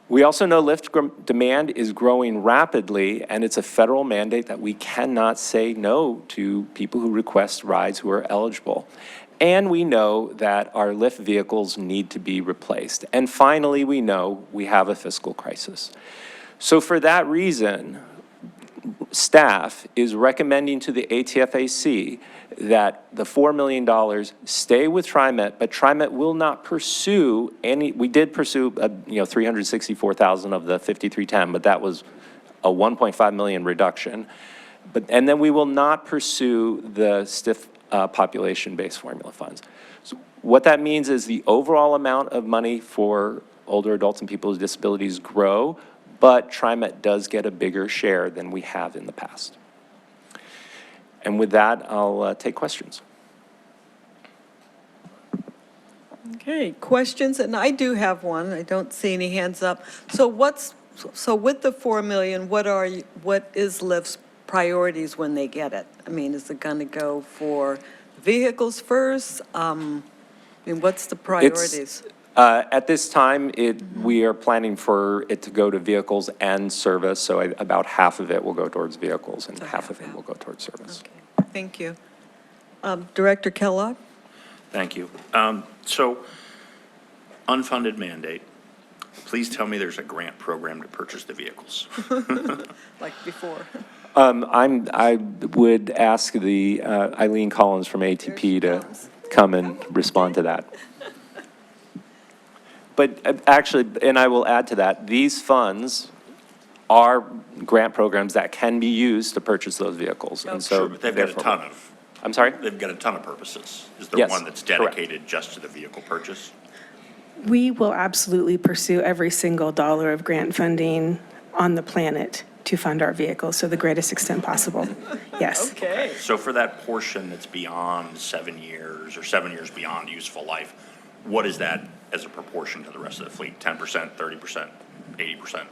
S3: We also know Lyft demand is growing rapidly, and it's a federal mandate that we cannot say no to people who request rides who are eligible. And we know that our Lyft vehicles need to be replaced. And finally, we know we have a fiscal crisis. So for that reason, staff is recommending to the ATFAC that the $4 million stay with TriMet, but TriMet will not pursue any. We did pursue, $364,000 of the 5310, but that was a 1.5 million reduction. And then we will not pursue the STIF population-based formula funds. So what that means is the overall amount of money for older adults and people with disabilities grow, but TriMet does get a bigger share than we have in the past. And with that, I'll take questions.
S1: Okay, questions, and I do have one. I don't see any hands up. So with the 4 million, what is Lyft's priorities when they get it? I mean, is it going to go for vehicles first? What's the priorities?
S3: At this time, we are planning for it to go to vehicles and service, so about half of it will go towards vehicles and half of it will go towards service.
S1: Okay, thank you. Director Kellogg?
S15: Thank you. So, unfunded mandate. Please tell me there's a grant program to purchase the vehicles.
S1: Like before.
S3: I would ask the Eileen Collins from ATP to come and respond to that. But actually, and I will add to that, these funds are grant programs that can be used to purchase those vehicles. And so
S15: Sure, but they've got a ton of.
S3: I'm sorry?
S15: They've got a ton of purposes. Is there
S3: Yes,
S15: one that's dedicated just to the vehicle purchase?
S6: We will absolutely pursue every single dollar of grant funding on the planet to fund our vehicles to the greatest extent possible. Yes.
S1: Okay.
S15: So for that portion that's beyond 7 years or 7 years beyond useful life, what is that as a proportion to the rest of the fleet? 10%, 30%, 80%?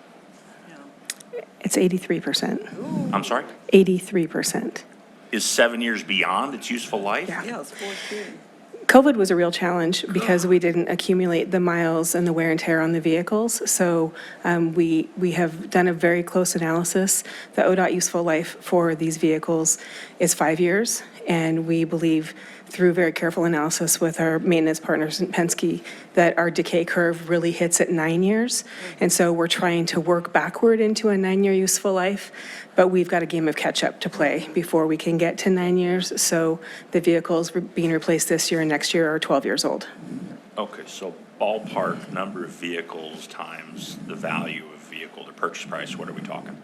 S6: It's 83%.
S15: I'm sorry?
S6: 83%.
S15: Is 7 years beyond its useful life?
S1: Yeah, it's 14.
S6: COVID was a real challenge because we didn't accumulate the miles and the wear and tear on the vehicles. So we have done a very close analysis. The ODOT useful life for these vehicles is 5 years. And we believe through very careful analysis with our maintenance partners in Penske that our decay curve really hits at 9 years. And so we're trying to work backward into a 9-year useful life, but we've got a game of catch up to play before we can get to 9 years. So the vehicles being replaced this year and next year are 12 years old.
S15: Okay, so ballpark number of vehicles times the value of vehicle to purchase price, what are we talking?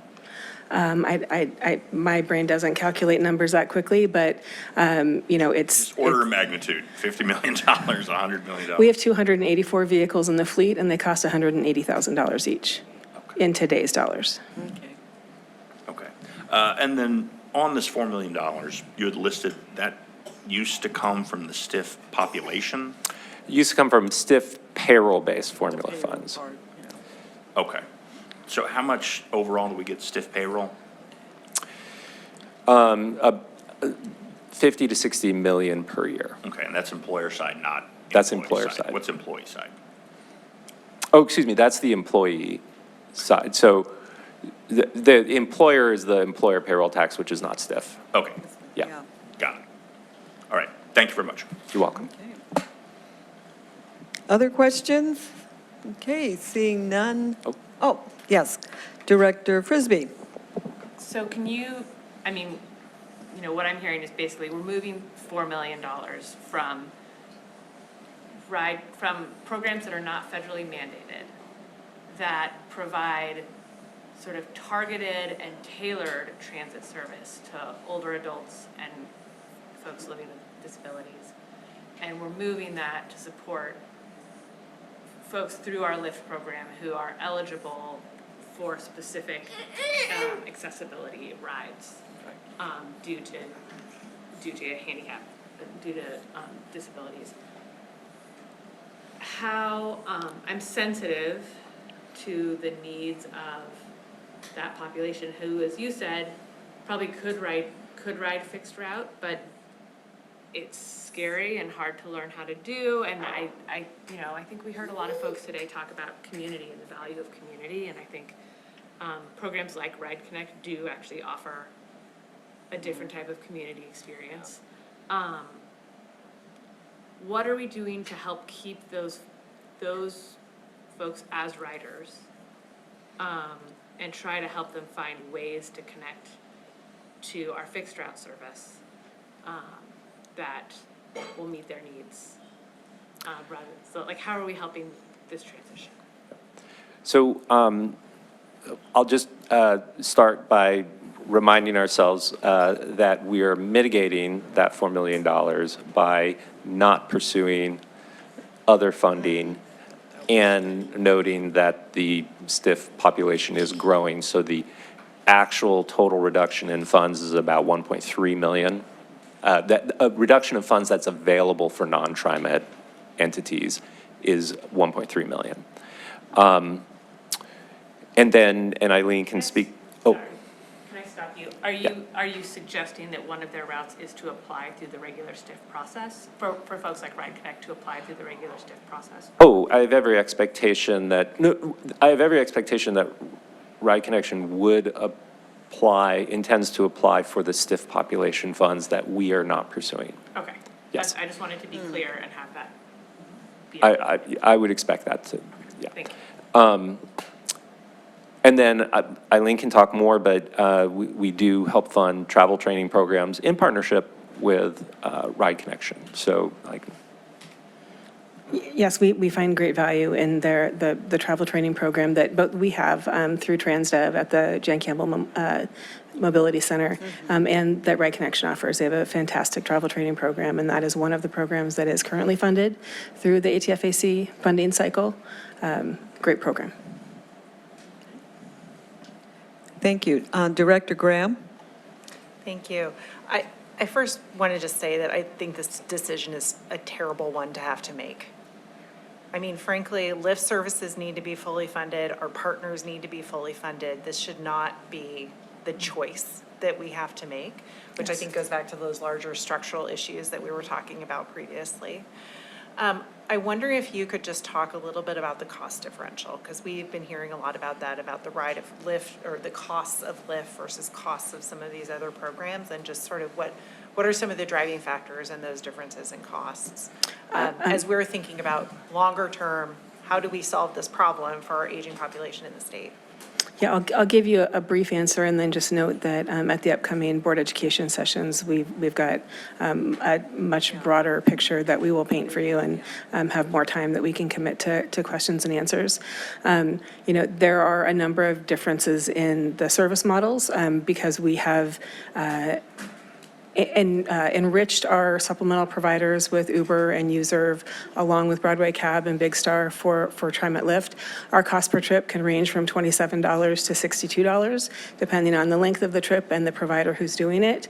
S6: My brain doesn't calculate numbers that quickly, but, it's.
S15: Order of magnitude, $50 million, $100 million.
S6: We have 284 vehicles in the fleet, and they cost $180,000 each in today's dollars.
S15: Okay. And then on this $4 million, you had listed that used to come from the STIF population?
S3: Used to come from STIF payroll-based formula funds.
S15: Okay. So how much overall do we get STIF payroll?
S3: 50 to 60 million per year.
S15: Okay, and that's employer side, not
S3: That's
S15: employee
S3: employer side.
S15: What's employee side?
S3: Oh, excuse me, that's the employee side. So the employer is the employer payroll tax, which is not STIF.
S15: Okay,
S3: Yeah,
S15: got it. All right, thank you very much.
S3: you're welcome.
S1: Other questions? Okay, seeing none. Oh, yes, Director Frisbee.
S14: So can you, what I'm hearing is basically we're moving $4 million from programs that are not federally mandated, that provide sort of targeted and tailored transit service to older adults and folks living with disabilities. And we're moving that to support folks through our LIFT program who are eligible for specific accessibility rides due to a handicap, due to disabilities. How I'm sensitive to the needs of that population who, as you said, probably could ride fixed route, but it's scary and hard to learn how to do. And I think we heard a lot of folks today talk about community and the value of community. And I think programs like Ride Connect do actually offer a different type of community experience. What are we doing to help keep those folks as riders and try to help them find ways to connect to our fixed route service that will meet their needs so like how are we helping this transition?
S3: So I'll just start by reminding ourselves that we are mitigating that $4 million by not pursuing other funding and noting that the STIF population is growing. So the actual total reduction in funds is about 1.3 million. A reduction of funds that's available for non-TriMet entities is 1.3 million. And Eileen can speak. Oh.
S14: Can I stop you? Are you suggesting that one of their routes is to apply through the regular STIF process for folks like Ride Connect to apply through the regular STIF process?
S3: Oh, I have every expectation that Ride Connection would intends to apply for the STIF population funds that we are not pursuing.
S14: Okay.
S3: Yes.
S14: I just wanted to be clear and have that be.
S3: I would expect that to, yeah.
S14: Thank you.
S3: And then Eileen can talk more, but we do help fund travel training programs in partnership with Ride Connection. So like.
S6: Yes, we find great value in the travel training program that we have through TransDev at the Jan Campbell Mobility Center and that Ride Connection offers. They have a fantastic travel training program, and that is one of the programs that is currently funded through the ATFAC funding cycle. Great program.
S1: Thank you. Director Graham?
S16: Thank you. I first wanted to say that I think this decision is a terrible one to have to make. I mean, frankly, Lyft services need to be fully funded. Our partners need to be fully funded. This should not be the choice that we have to make, which I think goes back to those larger structural issues that we were talking about previously. I wonder if you could just talk a little bit about the cost differential, because we've been hearing a lot about that, about the ride of Lyft or the costs of Lyft versus costs of some of these other programs, and just sort of what are some of the driving factors and those differences in costs? As we're thinking about longer term, how do we solve this problem for our aging population in the state?
S6: Yeah, I'll give you a brief answer and then just note that at the upcoming board education sessions, we've got a much broader picture that we will paint for you and have more time that we can commit to questions and answers. There are a number of differences in the service models because we have enriched our supplemental providers with Uber and Userve, along with Broadway Cab and Big Star for TriMet Lyft. Our cost per trip can range from $27 to $62, depending on the length of the trip and the provider who's doing it.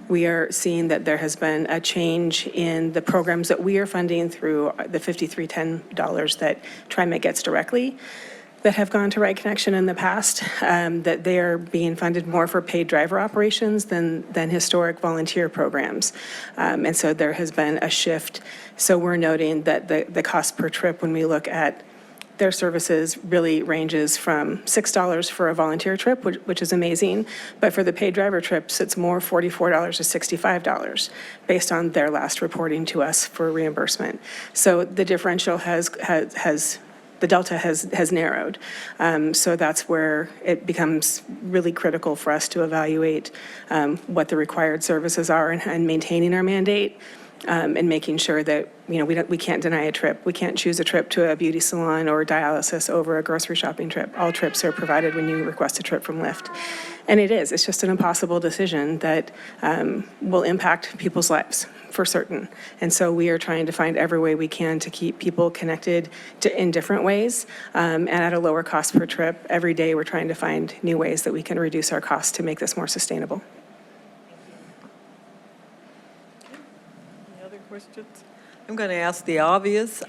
S6: We are seeing that there has been a change in the programs that we are funding through the $5310 that TriMet gets directly, that have gone to Ride Connection in the past, that they are being funded more for paid driver operations than historic volunteer programs. And so there has been a shift. So we're noting that the cost per trip when we look at their services really ranges from $6 for a volunteer trip, which is amazing. But for the paid driver trips, it's more $44 to $65 based on their last reporting to us for reimbursement. So the differential the delta has narrowed. So that's where it becomes really critical for us to evaluate what the required services are and maintaining our mandate and making sure that, we can't deny a trip. We can't choose a trip to a beauty salon or dialysis over a grocery shopping trip. All trips are provided when you request a trip from Lyft. And it's just an impossible decision that will impact people's lives for certain. And so we are trying to find every way we can to keep people connected in different ways and at a lower cost per trip. Every day, we're trying to find new ways that we can reduce our costs to make this more sustainable.
S1: Any other questions? I'm going to ask the obvious.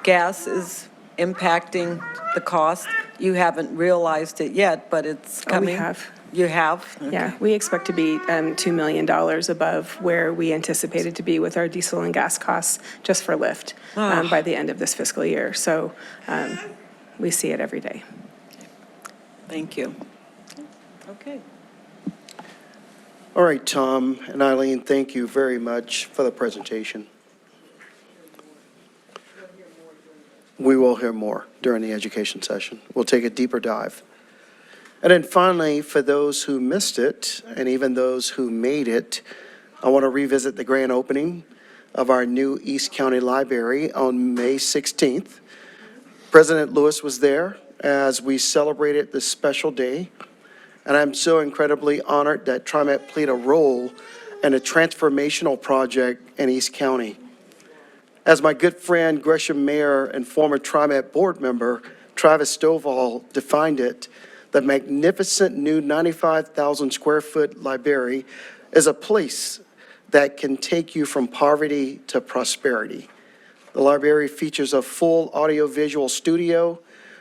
S1: Gas is impacting the cost. You haven't realized it yet, but it's coming.
S6: We have.
S1: You have?
S6: Yeah, we expect to be $2 million above where we anticipated to be with our diesel and gas costs just for Lyft by the end of this fiscal year. So we see it every day.
S1: Thank you. Okay.
S17: All right, Tom and Eileen, thank you very much for the presentation. We will hear more during the education session. We'll take a deeper dive. And then finally, for those who missed it, and even those who made it, I want to revisit the grand opening of our new East County Library on May 16th. President Lewis was there as we celebrated this special day, and I'm so incredibly honored that TriMet played a role in a transformational project in East County. As my good friend, Gresham Mayor and former TriMet board member, Travis Stovall, defined it, the magnificent new 95,000 square foot library is a place that can take you from poverty to prosperity. The library features a full audiovisual studio,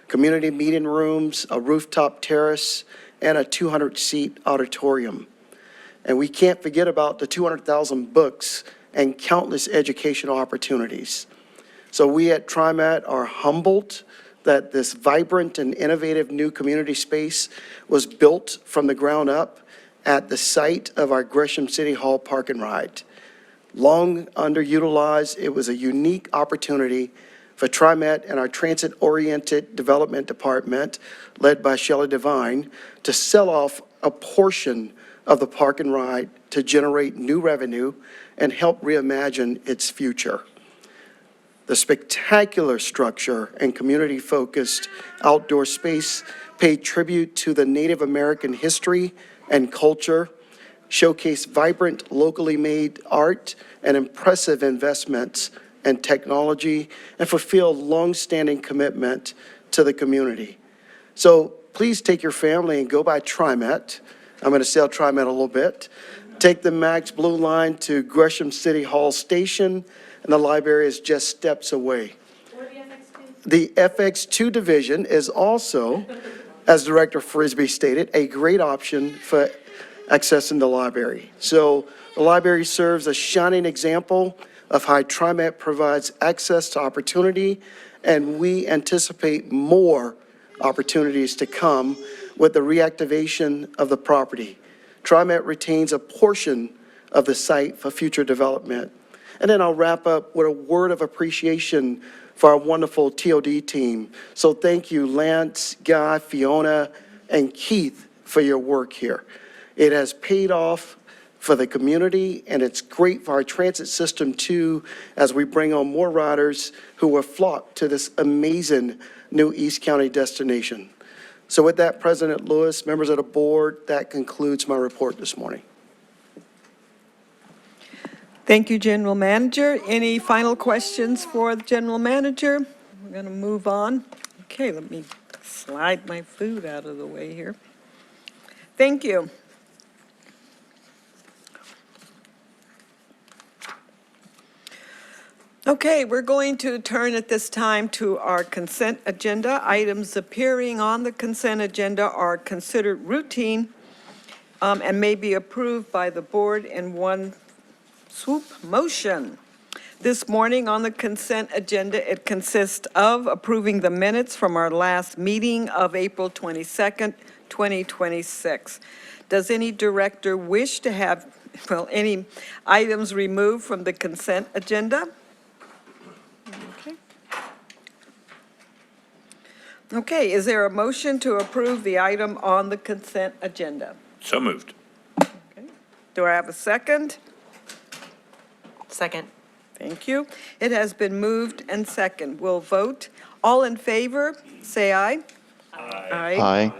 S17: community meeting rooms, a rooftop terrace, and a 200-seat auditorium. And we can't forget about the 200,000 books and countless educational opportunities. So we at TriMet are humbled that this vibrant and innovative new community space was built from the ground up at the site of our Gresham City Hall Park and Ride. Long underutilized, it was a unique opportunity for TriMet and our transit-oriented development department, led by Shelley Devine, to sell off a portion of the park and ride to generate new revenue and help reimagine its future. The spectacular structure and community-focused outdoor space paid tribute to the Native American history and culture, showcased vibrant, locally made art and impressive investments and technology, and fulfilled long-standing commitment to the community. So please take your family and go by TriMet. I'm going to sell TriMet a little bit. Take the Max Blue Line to Gresham City Hall Station, and the library is just steps away. The FX2 division is also, as Director Frisbee stated, a great option for accessing the library. So the library serves a shining example of how TriMet provides access to opportunity, and we anticipate more opportunities to come with the reactivation of the property. TriMet retains a portion of the site for future development. And then I'll wrap up with a word of appreciation for our wonderful TOD team. So thank you, Lance, Guy, Fiona, and Keith for your work here. It has paid off for the community, and it's great for our transit system too, as we bring on more riders who will flock to this amazing new East County destination. So with that, President Lewis, members of the board, that concludes my report this morning.
S1: Thank you, General Manager. Any final questions for the General Manager? We're going to move on. Okay, let me slide my food out of the way here. Thank you. Okay, we're going to turn at this time to our consent agenda. Items appearing on the consent agenda are considered routine and may be approved by the board in one swoop motion. This morning on the consent agenda, it consists of approving the minutes from our last meeting of April 22nd, 2026. Does any director wish to have, any items removed from the consent agenda? Okay. Okay, is there a motion to approve the item on the consent agenda?
S15: So moved.
S1: Okay. Do I have a second?
S16: Second.
S1: Thank you. It has been moved and second. We'll vote. All in favor, say aye. Aye.
S18: Aye.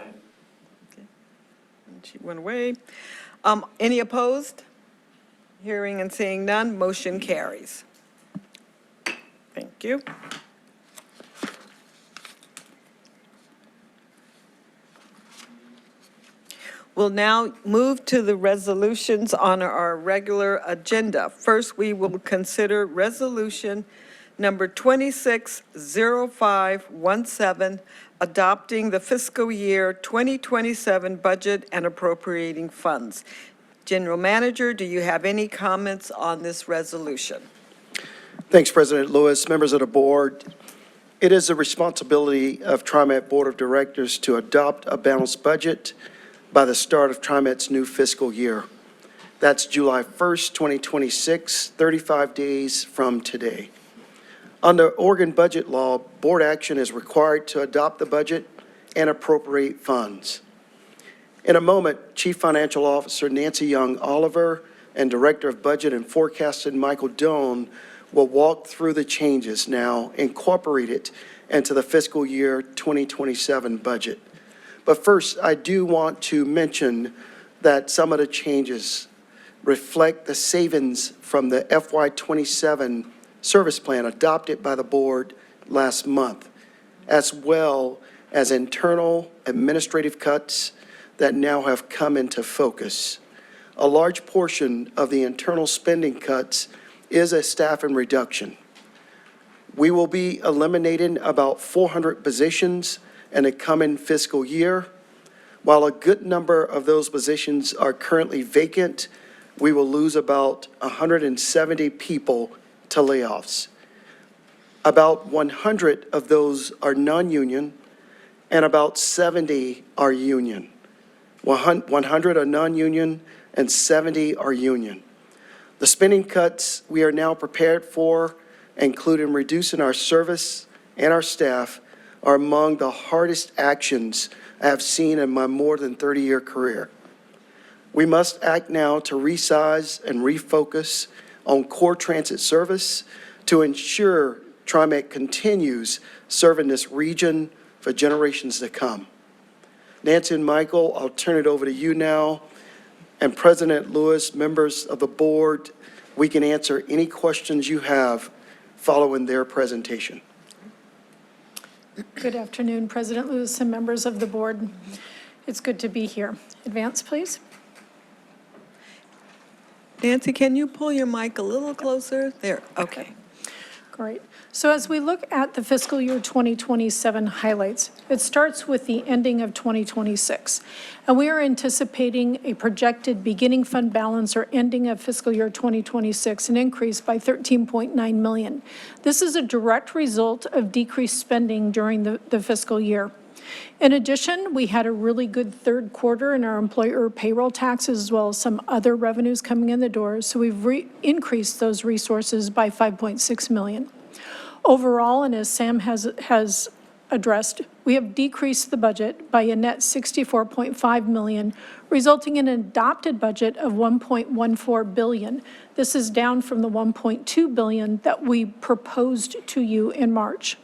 S1: She went away. Any opposed? Hearing and seeing none, motion carries. Thank you. We'll now move to the resolutions on our regular agenda. First, we will consider resolution number 260517, adopting the fiscal year 2027 budget and appropriating funds. General Manager, do you have any comments on this resolution?
S17: Thanks, President Lewis, members of the board. It is the responsibility of TriMet Board of Directors to adopt a balanced budget by the start of TriMet's new fiscal year. That's July 1st, 2026, 35 days from today. Under Oregon budget law, board action is required to adopt the budget and appropriate funds. In a moment, Chief Financial Officer Nancy Young Oliver and Director of Budget and Forecasting Michael Doan will walk through the changes now incorporated into the fiscal year 2027 budget. But first, I do want to mention that some of the changes reflect the savings from the FY27 service plan adopted by the board last month, as well as internal administrative cuts that now have come into focus. A large portion of the internal spending cuts is a staffing reduction. We will be eliminating about 400 positions in the coming fiscal year. While a good number of those positions are currently vacant, we will lose about 170 people to layoffs. About 100 of those are non-union, and about 70 are union. 100 are non-union, and 70 are union. The spending cuts we are now prepared for, including reducing our service and our staff, are among the hardest actions I have seen in my more than 30-year career. We must act now to resize and refocus on core transit service to ensure TriMet continues serving this region for generations to come. Nancy and Michael, I'll turn it over to you now. And President Lewis, members of the board, we can answer any questions you have following their presentation.
S5: Good afternoon, President Lewis and members of the board. It's good to be here. Advance, please.
S1: Nancy, can you pull your mic a little closer? There, okay.
S5: Great. So as we look at the fiscal year 2027 highlights, it starts with the ending of 2026. And we are anticipating a projected beginning fund balance or ending of fiscal year 2026, an increase by $13.9 million. This is a direct result of decreased spending during the fiscal year. In addition, we had a really good third quarter in our employer payroll taxes, as well as some other revenues coming in the door. So we've increased those resources by $5.6 million. Overall, and as Sam has addressed, we have decreased the budget by a net $64.5 million, resulting in an adopted budget of $1.14 billion. This is down from the $1.2 billion that we proposed to you in March.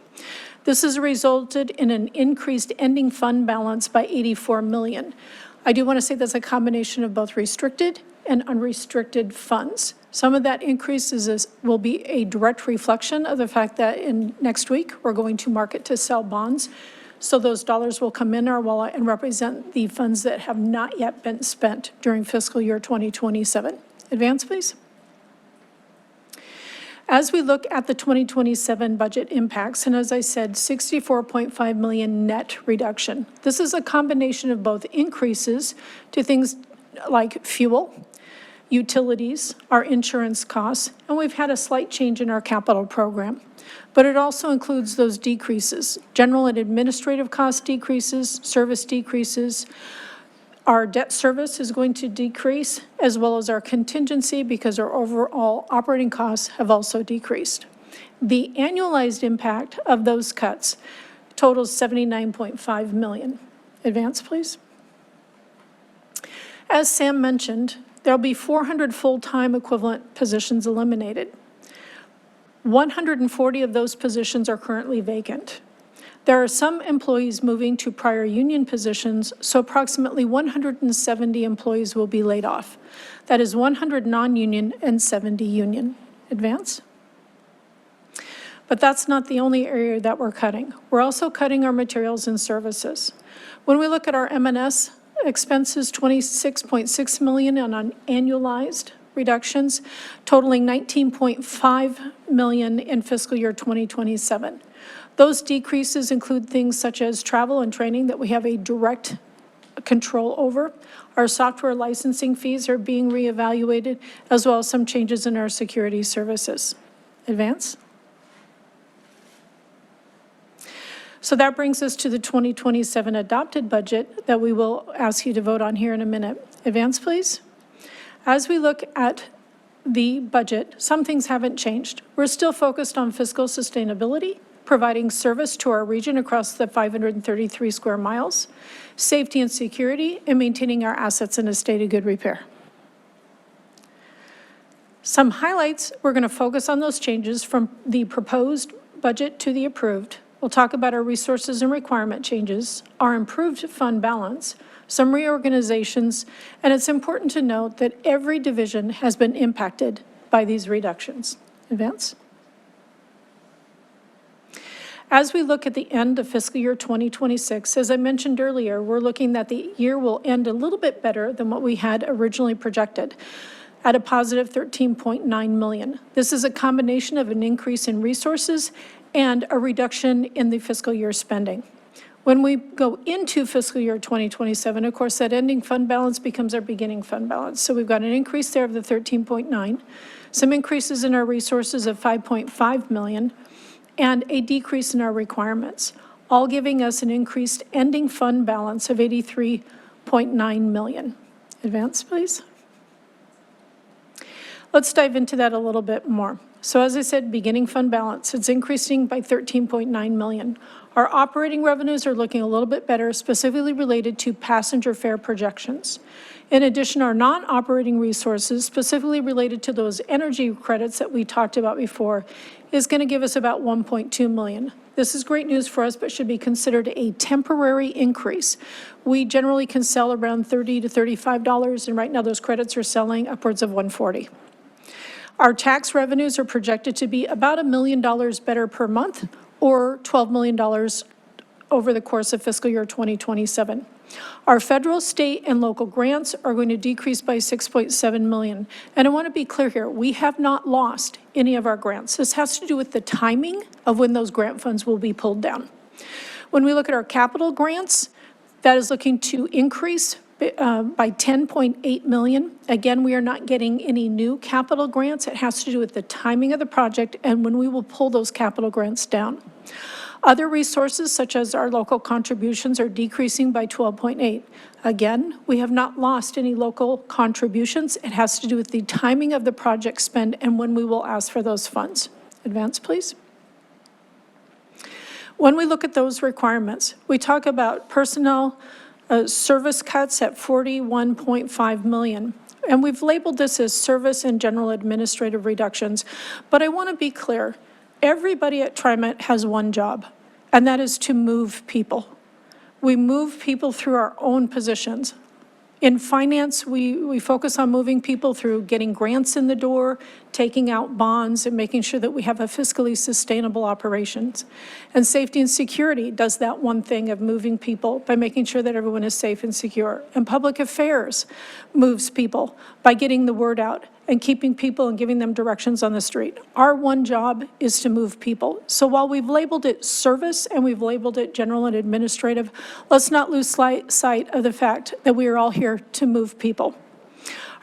S5: This has resulted in an increased ending fund balance by $84 million. I do want to say that's a combination of both restricted and unrestricted funds. Some of that increase will be a direct reflection of the fact that next week, we're going to market to sell bonds. So those dollars will come in our wallet and represent the funds that have not yet been spent during fiscal year 2027. Advance, please. As we look at the 2027 budget impacts, and as I said, $64.5 million net reduction. This is a combination of both increases to things like fuel, utilities, our insurance costs, and we've had a slight change in our capital program. But it also includes those decreases, general and administrative cost decreases, service decreases. Our debt service is going to decrease, as well as our contingency, because our overall operating costs have also decreased. The annualized impact of those cuts totals $79.5 million. Advance, please. As Sam mentioned, there'll be 400 full-time equivalent positions eliminated. 140 of those positions are currently vacant. There are some employees moving to prior union positions, so approximately 170 employees will be laid off. That is 100 non-union and 70 union. Advance. But that's not the only area that we're cutting. We're also cutting our materials and services. When we look at our M&S expenses, 26.6 million on annualized reductions, totaling 19.5 million in fiscal year 2027. Those decreases include things such as travel and training that we have a direct control over. Our software licensing fees are being reevaluated, as well as some changes in our security services. Advance. So that brings us to the 2027 adopted budget that we will ask you to vote on here in a minute. Advance, please. As we look at the budget, some things haven't changed. We're still focused on fiscal sustainability, providing service to our region across the 533 square miles, safety and security, and maintaining our assets in a state of good repair. Some highlights, we're going to focus on those changes from the proposed budget to the approved. We'll talk about our resources and requirement changes, our improved fund balance, some reorganizations, and it's important to note that every division has been impacted by these reductions. Advance. As we look at the end of fiscal year 2026, as I mentioned earlier, we're looking that the year will end a little bit better than what we had originally projected, at a positive 13.9 million. This is a combination of an increase in resources and a reduction in the fiscal year spending. When we go into fiscal year 2027, of course, that ending fund balance becomes our beginning fund balance. So we've got an increase there of the 13.9, some increases in our resources of 5.5 million, and a decrease in our requirements, all giving us an increased ending fund balance of 83.9 million. Advance, please. Let's dive into that a little bit more. So as I said, beginning fund balance, it's increasing by 13.9 million. Our operating revenues are looking a little bit better, specifically related to passenger fare projections. In addition, our non-operating resources, specifically related to those energy credits that we talked about before, is going to give us about 1.2 million. This is great news for us, but should be considered a temporary increase. We generally can sell around $30 to $35, and right now those credits are selling upwards of $140. Our tax revenues are projected to be about $1 million better per month, or $12 million over the course of fiscal year 2027. Our federal, state, and local grants are going to decrease by 6.7 million. And I want to be clear here, we have not lost any of our grants. This has to do with the timing of when those grant funds will be pulled down. When we look at our capital grants, that is looking to increase by 10.8 million. Again, we are not getting any new capital grants. It has to do with the timing of the project and when we will pull those capital grants down. Other resources, such as our local contributions, are decreasing by 12.8. Again, we have not lost any local contributions. It has to do with the timing of the project spend and when we will ask for those funds. Advance, please. When we look at those requirements, we talk about personnel service cuts at 41.5 million. And we've labeled this as service and general administrative reductions. But I want to be clear, everybody at TriMet has one job, and that is to move people. We move people through our own positions. In finance, we focus on moving people through getting grants in the door, taking out bonds, and making sure that we have a fiscally sustainable operations. And safety and security does that one thing of moving people by making sure that everyone is safe and secure. And public affairs moves people by getting the word out and keeping people and giving them directions on the street. Our one job is to move people. So while we've labeled it service and we've labeled it general and administrative, let's not lose sight of the fact that we are all here to move people.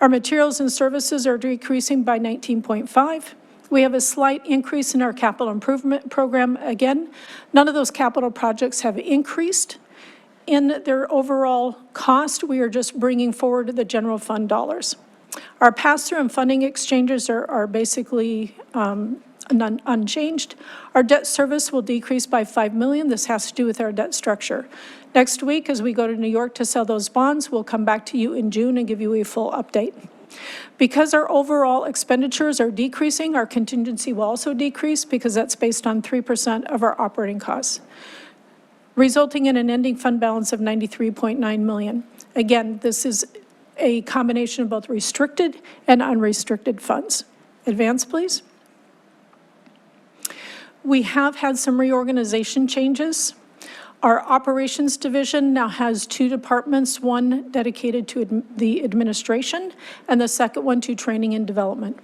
S5: Our materials and services are decreasing by 19.5. We have a slight increase in our capital improvement program. Again, none of those capital projects have increased in their overall cost. We are just bringing forward the general fund dollars. Our pass-through and funding exchanges are basically unchanged. Our debt service will decrease by 5 million. This has to do with our debt structure. Next week, as we go to New York to sell those bonds, we'll come back to you in June and give you a full update. Because our overall expenditures are decreasing, our contingency will also decrease because that's based on 3% of our operating costs, resulting in an ending fund balance of $93.9 million. Again, this is a combination of both restricted and unrestricted funds. Advance, please. We have had some reorganization changes. Our operations division now has 2 departments, one dedicated to the administration and the second one to training and development.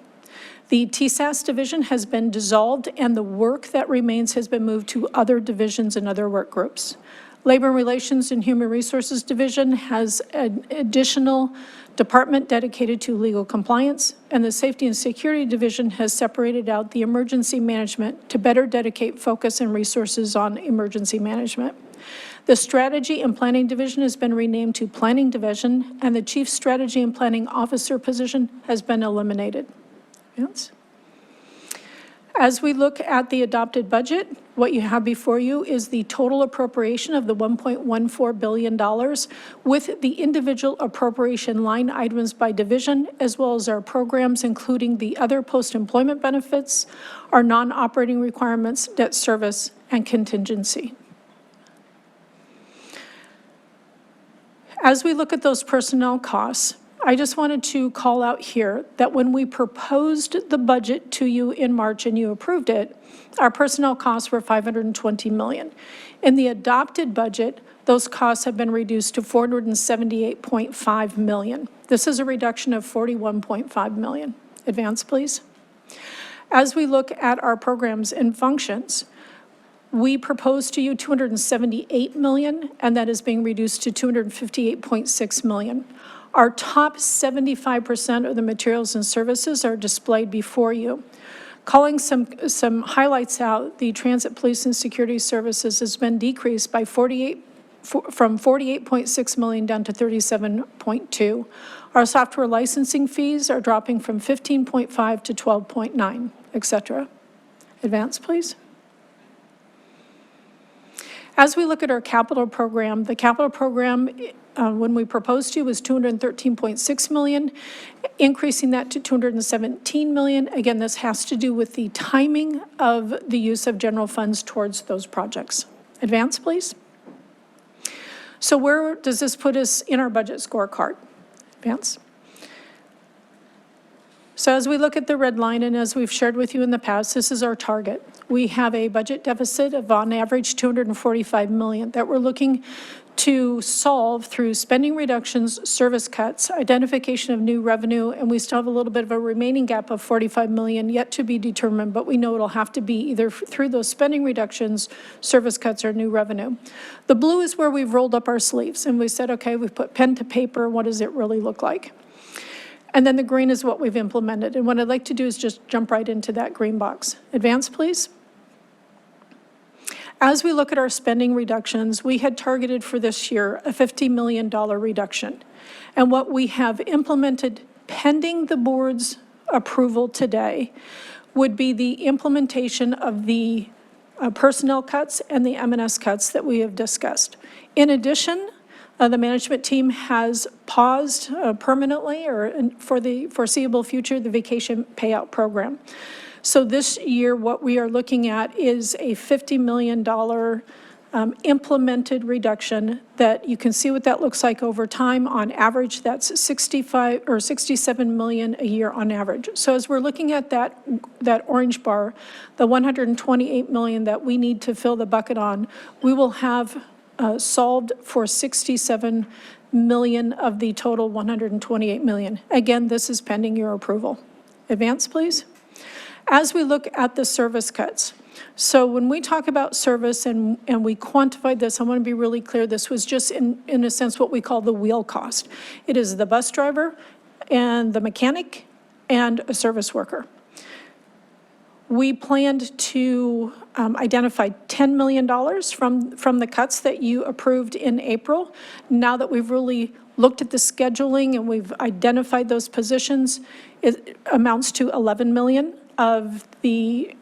S5: The TSAS division has been dissolved and the work that remains has been moved to other divisions and other work groups. Labor Relations and Human Resources Division has an additional department dedicated to legal compliance, and the Safety and Security Division has separated out the emergency management to better dedicate focus and resources on emergency management. The Strategy and Planning Division has been renamed to Planning Division, and the Chief Strategy and Planning Officer position has been eliminated. Yes. As we look at the adopted budget, what you have before you is the total appropriation of the $1.14 billion with the individual appropriation line items by division, as well as our programs, including the other post-employment benefits, our non-operating requirements, debt service, and contingency. As we look at those personnel costs, I just wanted to call out here that when we proposed the budget to you in March and you approved it, our personnel costs were $520 million. In the adopted budget, those costs have been reduced to $478.5 million. This is a reduction of $41.5 million. Advance, please. As we look at our programs and functions, we proposed to you $278 million, and that is being reduced to $258.6 million. Our top 75% of the materials and services are displayed before you. Calling some highlights out, the Transit Police and Security Services has been decreased by from $48.6 million down to $37.2. Our software licensing fees are dropping from 15.5 to 12.9, et cetera. Advance, please. As we look at our capital program, the capital program, when we proposed to, was $213.6 million, increasing that to $217 million. Again, this has to do with the timing of the use of general funds towards those projects. Advance, please. So where does this put us in our budget scorecard? Advance. So as we look at the red line, and as we've shared with you in the past, this is our target. We have a budget deficit of, on average, $245 million that we're looking to solve through spending reductions, service cuts, identification of new revenue, and we still have a little bit of a remaining gap of $45 million yet to be determined, but we know it'll have to be either through those spending reductions, service cuts, or new revenue. The blue is where we've rolled up our sleeves, and we said, okay, we've put pen to paper, what does it really look like? And then the green is what we've implemented. And what I'd like to do is just jump right into that green box. Advance, please. As we look at our spending reductions, we had targeted for this year a $50 million reduction. And what we have implemented pending the board's approval today would be the implementation of the personnel cuts and the M&S cuts that we have discussed. In addition, the management team has paused permanently or for the foreseeable future the vacation payout program. So this year, what we are looking at is a $50 million implemented reduction that you can see what that looks like over time. On average, that's 65 or 67 million a year on average. So as we're looking at that orange bar, the 128 million that we need to fill the bucket on, we will have solved for 67 million of the total 128 million. Again, this is pending your approval. Advance, please. As we look at the service cuts, so when we talk about service and we quantified this, I want to be really clear, this was just in a sense what we call the wheel cost. It is the bus driver and the mechanic and a service worker. We planned to identify $10 million from the cuts that you approved in April. Now that we've really looked at the scheduling and we've identified those positions, it amounts to 11 million of the,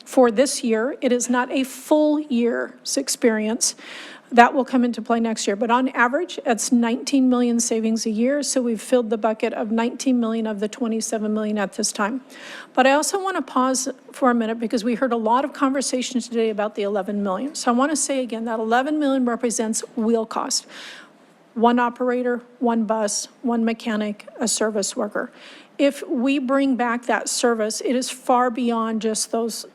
S5: for this year. It is not a full year's experience. That will come into play next year, but on average, it's 19 million savings a year, so we've filled the bucket of 19 million of the 27 million at this time. But I also want to pause for a minute because we heard a lot of conversations today about the 11 million. So I want to say again, that 11 million represents wheel cost. One operator, one bus, one mechanic, a service worker. If we bring back that service, it is far beyond just those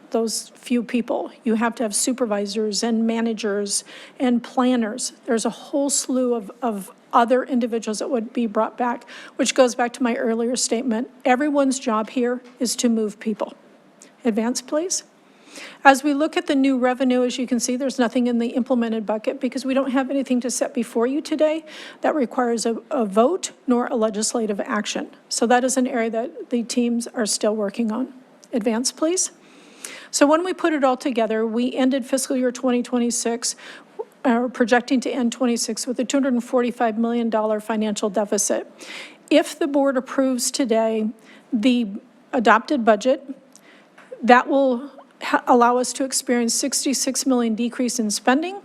S5: few people. You have to have supervisors and managers and planners. There's a whole slew of other individuals that would be brought back, which goes back to my earlier statement. Everyone's job here is to move people. Advance, please. As we look at the new revenue, as you can see, there's nothing in the implemented bucket because we don't have anything to set before you today that requires a vote nor a legislative action. So that is an area that the teams are still working on. Advance, please. So when we put it all together, we ended fiscal year 2026, projecting to end 26 with a $245 million financial deficit. If the board approves today the adopted budget, that will allow us to experience 66 million decrease in spending,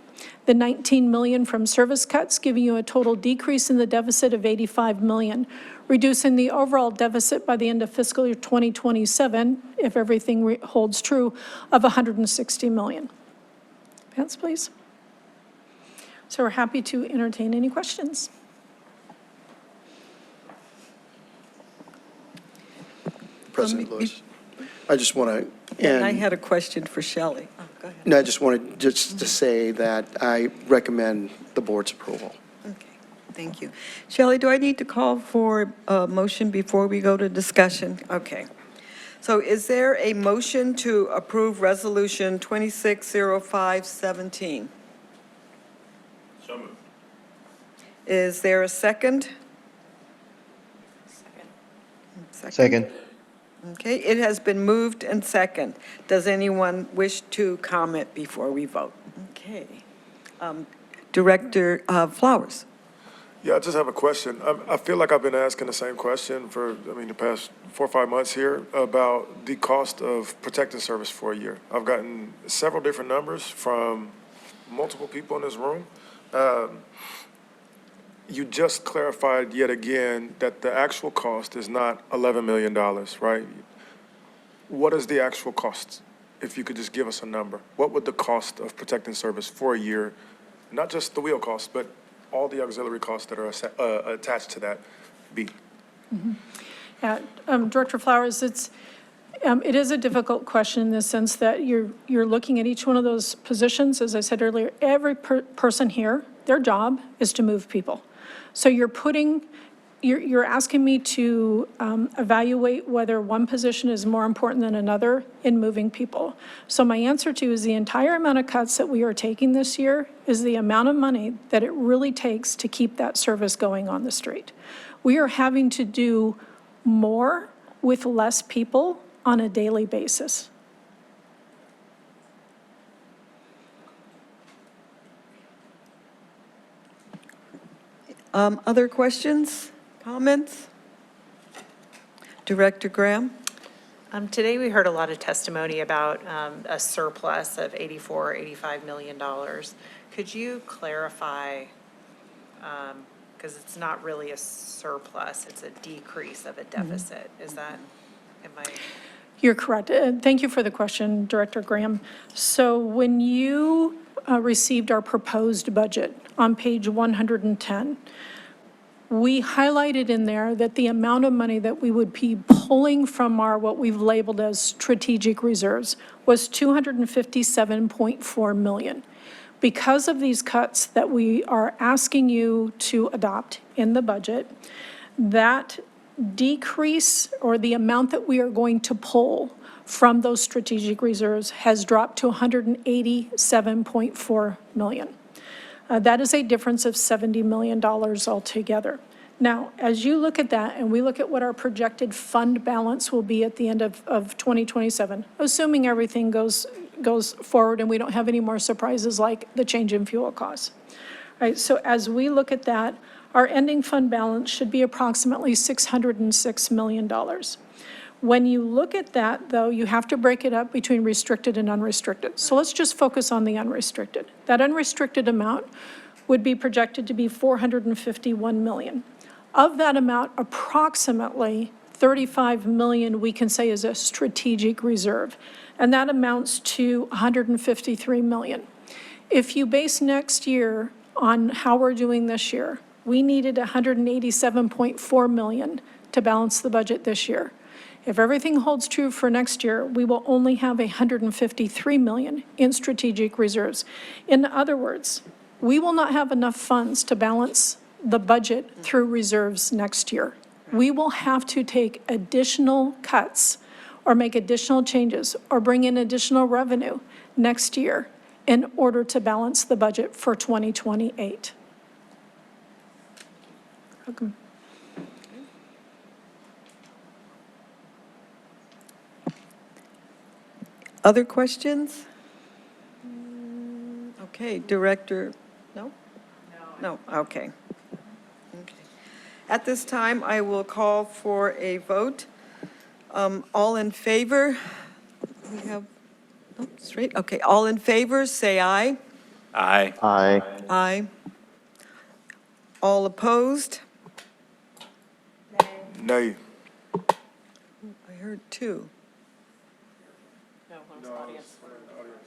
S5: the 19 million from service cuts, giving you a total decrease in the deficit of 85 million, reducing the overall deficit by the end of fiscal year 2027, if everything holds true, of 160 million. Advance, please. So we're happy to entertain any questions.
S17: President Lewis, I just want to,
S1: And I had a question for Shelley. Oh, go ahead.
S17: no, I just wanted just to say that I recommend the board's approval.
S1: Okay, thank you. Shelley, do I need to call for a motion before we go to discussion? Okay. So is there a motion to approve Resolution 260517?
S15: So moved.
S1: Is there a second?
S18: Second.
S1: Okay, it has been moved and second. Does anyone wish to comment before we vote? Okay. Director Flowers.
S2: Yeah, I just have a question. I feel like I've been asking the same question for, the past 4 or 5 months here about the cost of protective service for a year. I've gotten several different numbers from multiple people in this room. You just clarified yet again that the actual cost is not $11 million, right? What is the actual cost? If you could just give us a number. What would the cost of protecting service for a year, not just the wheel costs, but all the auxiliary costs that are attached to that be?
S5: Mm-hmm. Yeah, Director Flowers, it is a difficult question in the sense that you're looking at each one of those positions. As I said earlier, every person here, their job is to move people. So you're asking me to evaluate whether one position is more important than another in moving people. So my answer to you is the entire amount of cuts that we are taking this year is the amount of money that it really takes to keep that service going on the street. We are having to do more with less people on a daily basis.
S1: Other questions, comments? Director Graham?
S16: Today, we heard a lot of testimony about a surplus of $84 or $85 million. Could you clarify, because it's not really a surplus, it's a decrease of a deficit. Is that, am I?
S5: You're correct. Thank you for the question, Director Graham. So when you received our proposed budget on page 110, we highlighted in there that the amount of money that we would be pulling from what we've labeled as strategic reserves was $257.4 million. Because of these cuts that we are asking you to adopt in the budget, that decrease or the amount that we are going to pull from those strategic reserves has dropped to $187.4 million. That is a difference of $70 million altogether. Now, as you look at that and we look at what our projected fund balance will be at the end of 2027, assuming everything goes forward and we don't have any more surprises like the change in fuel costs. Right, so as we look at that, our ending fund balance should be approximately $606 million. When you look at that, though, you have to break it up between restricted and unrestricted. So let's just focus on the unrestricted. That unrestricted amount would be projected to be $451 million. Of that amount, approximately $35 million we can say is a strategic reserve, and that amounts to $153 million. If you base next year on how we're doing this year, we needed $187.4 million to balance the budget this year. If everything holds true for next year, we will only have $153 million in strategic reserves. In other words, we will not have enough funds to balance the budget through reserves next year. We will have to take additional cuts or make additional changes or bring in additional revenue next year in order to balance the budget for 2028. Welcome.
S1: Other questions? Okay, Director, no? No, okay. Okay. At this time, I will call for a vote. All in favor? We have, oh, straight, okay, all in favor, say aye.
S15: Aye.
S18: Aye.
S1: Aye. All opposed?
S2: Nay.
S1: I heard two.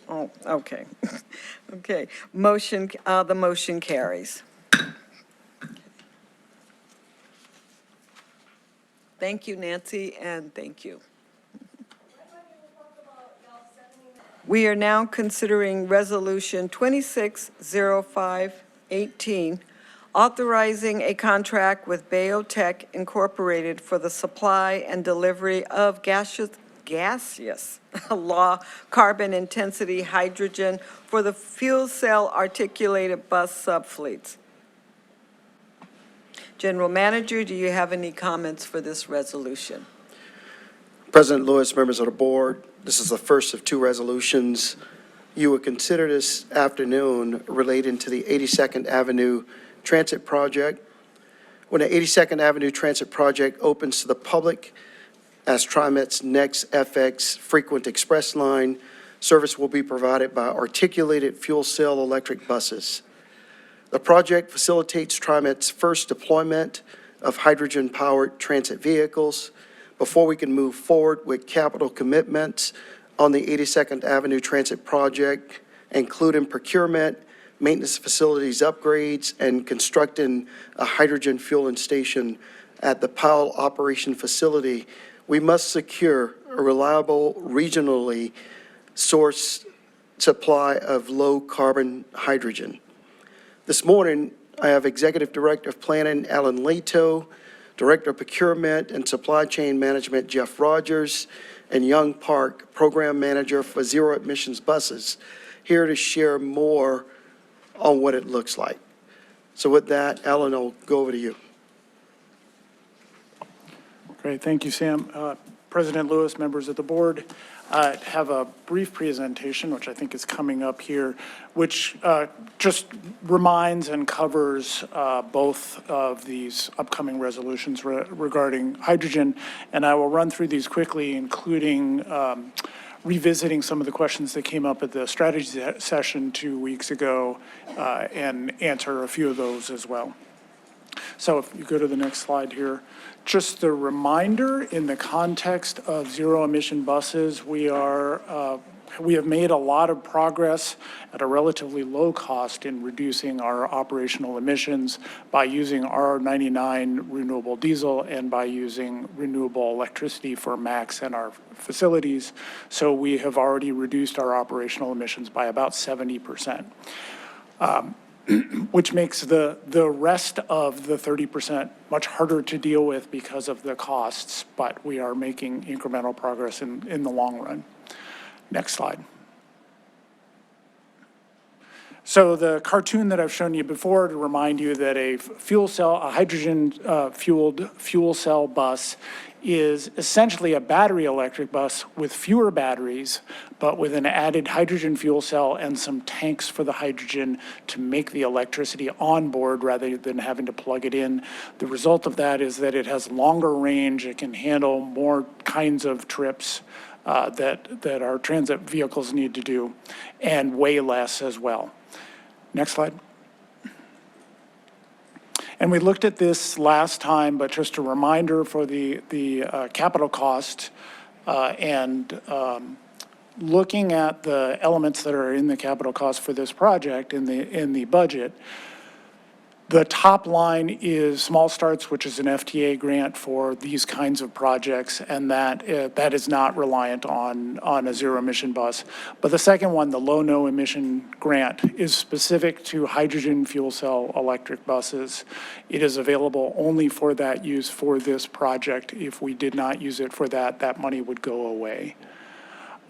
S1: Oh, okay. Okay, motion, the motion carries. Thank you, Nancy, and thank you. We are now considering Resolution 260518, authorizing a contract with Biotech Incorporated for the supply and delivery of gaseous law carbon intensity hydrogen for the fuel cell articulated bus subfleets. General Manager, do you have any comments for this resolution?
S17: President Lewis, members of the board, this is the first of two resolutions you will consider this afternoon relating to the 82nd Avenue Transit Project. When the 82nd Avenue Transit Project opens to the public as TriMet's next FX frequent express line, service will be provided by articulated fuel cell electric buses. The project facilitates TriMet's first deployment of hydrogen-powered transit vehicles. Before we can move forward with capital commitments on the 82nd Avenue Transit Project, including procurement, maintenance facilities upgrades, and constructing a hydrogen fueling station at the Powell Operation Facility, we must secure a reliable, regionally sourced supply of low-carbon hydrogen. This morning, I have Executive Director of Planning, Alan Leto, Director of Procurement and Supply Chain Management, Jeff Rogers, and Young Park, Program Manager for Zero Emissions Buses, here to share more on what it looks like. So with that, Alan, I'll go over to you.
S7: Great, thank you, Sam. President Lewis, members of the board, have a brief presentation, which I think is coming up here, which just reminds and covers both of these upcoming resolutions regarding hydrogen. And I will run through these quickly, including revisiting some of the questions that came up at the strategy session 2 weeks ago and answer a few of those as well. So if you go to the next slide here, just a reminder in the context of zero emission buses, we have made a lot of progress at a relatively low cost in reducing our operational emissions by using R99 renewable diesel and by using renewable electricity for MAX in our facilities. So we have already reduced our operational emissions by about 70%. Which makes the rest of the 30% much harder to deal with because of the costs, but we are making incremental progress in the long run. Next slide. So the cartoon that I've shown you before to remind you that a hydrogen fueled fuel cell bus is essentially a battery electric bus with fewer batteries, but with an added hydrogen fuel cell and some tanks for the hydrogen to make the electricity on board rather than having to plug it in. The result of that is that it has longer range, it can handle more kinds of trips that our transit vehicles need to do, and way less as well. Next slide. And we looked at this last time, but just a reminder for the capital cost and looking at the elements that are in the capital cost for this project in the budget. The top line is Small Starts, which is an FTA grant for these kinds of projects, and that is not reliant on a zero-emission bus. But the second one, the Low No Emission grant, is specific to hydrogen fuel cell electric buses. It is available only for that use for this project. If we did not use it for that, that money would go away.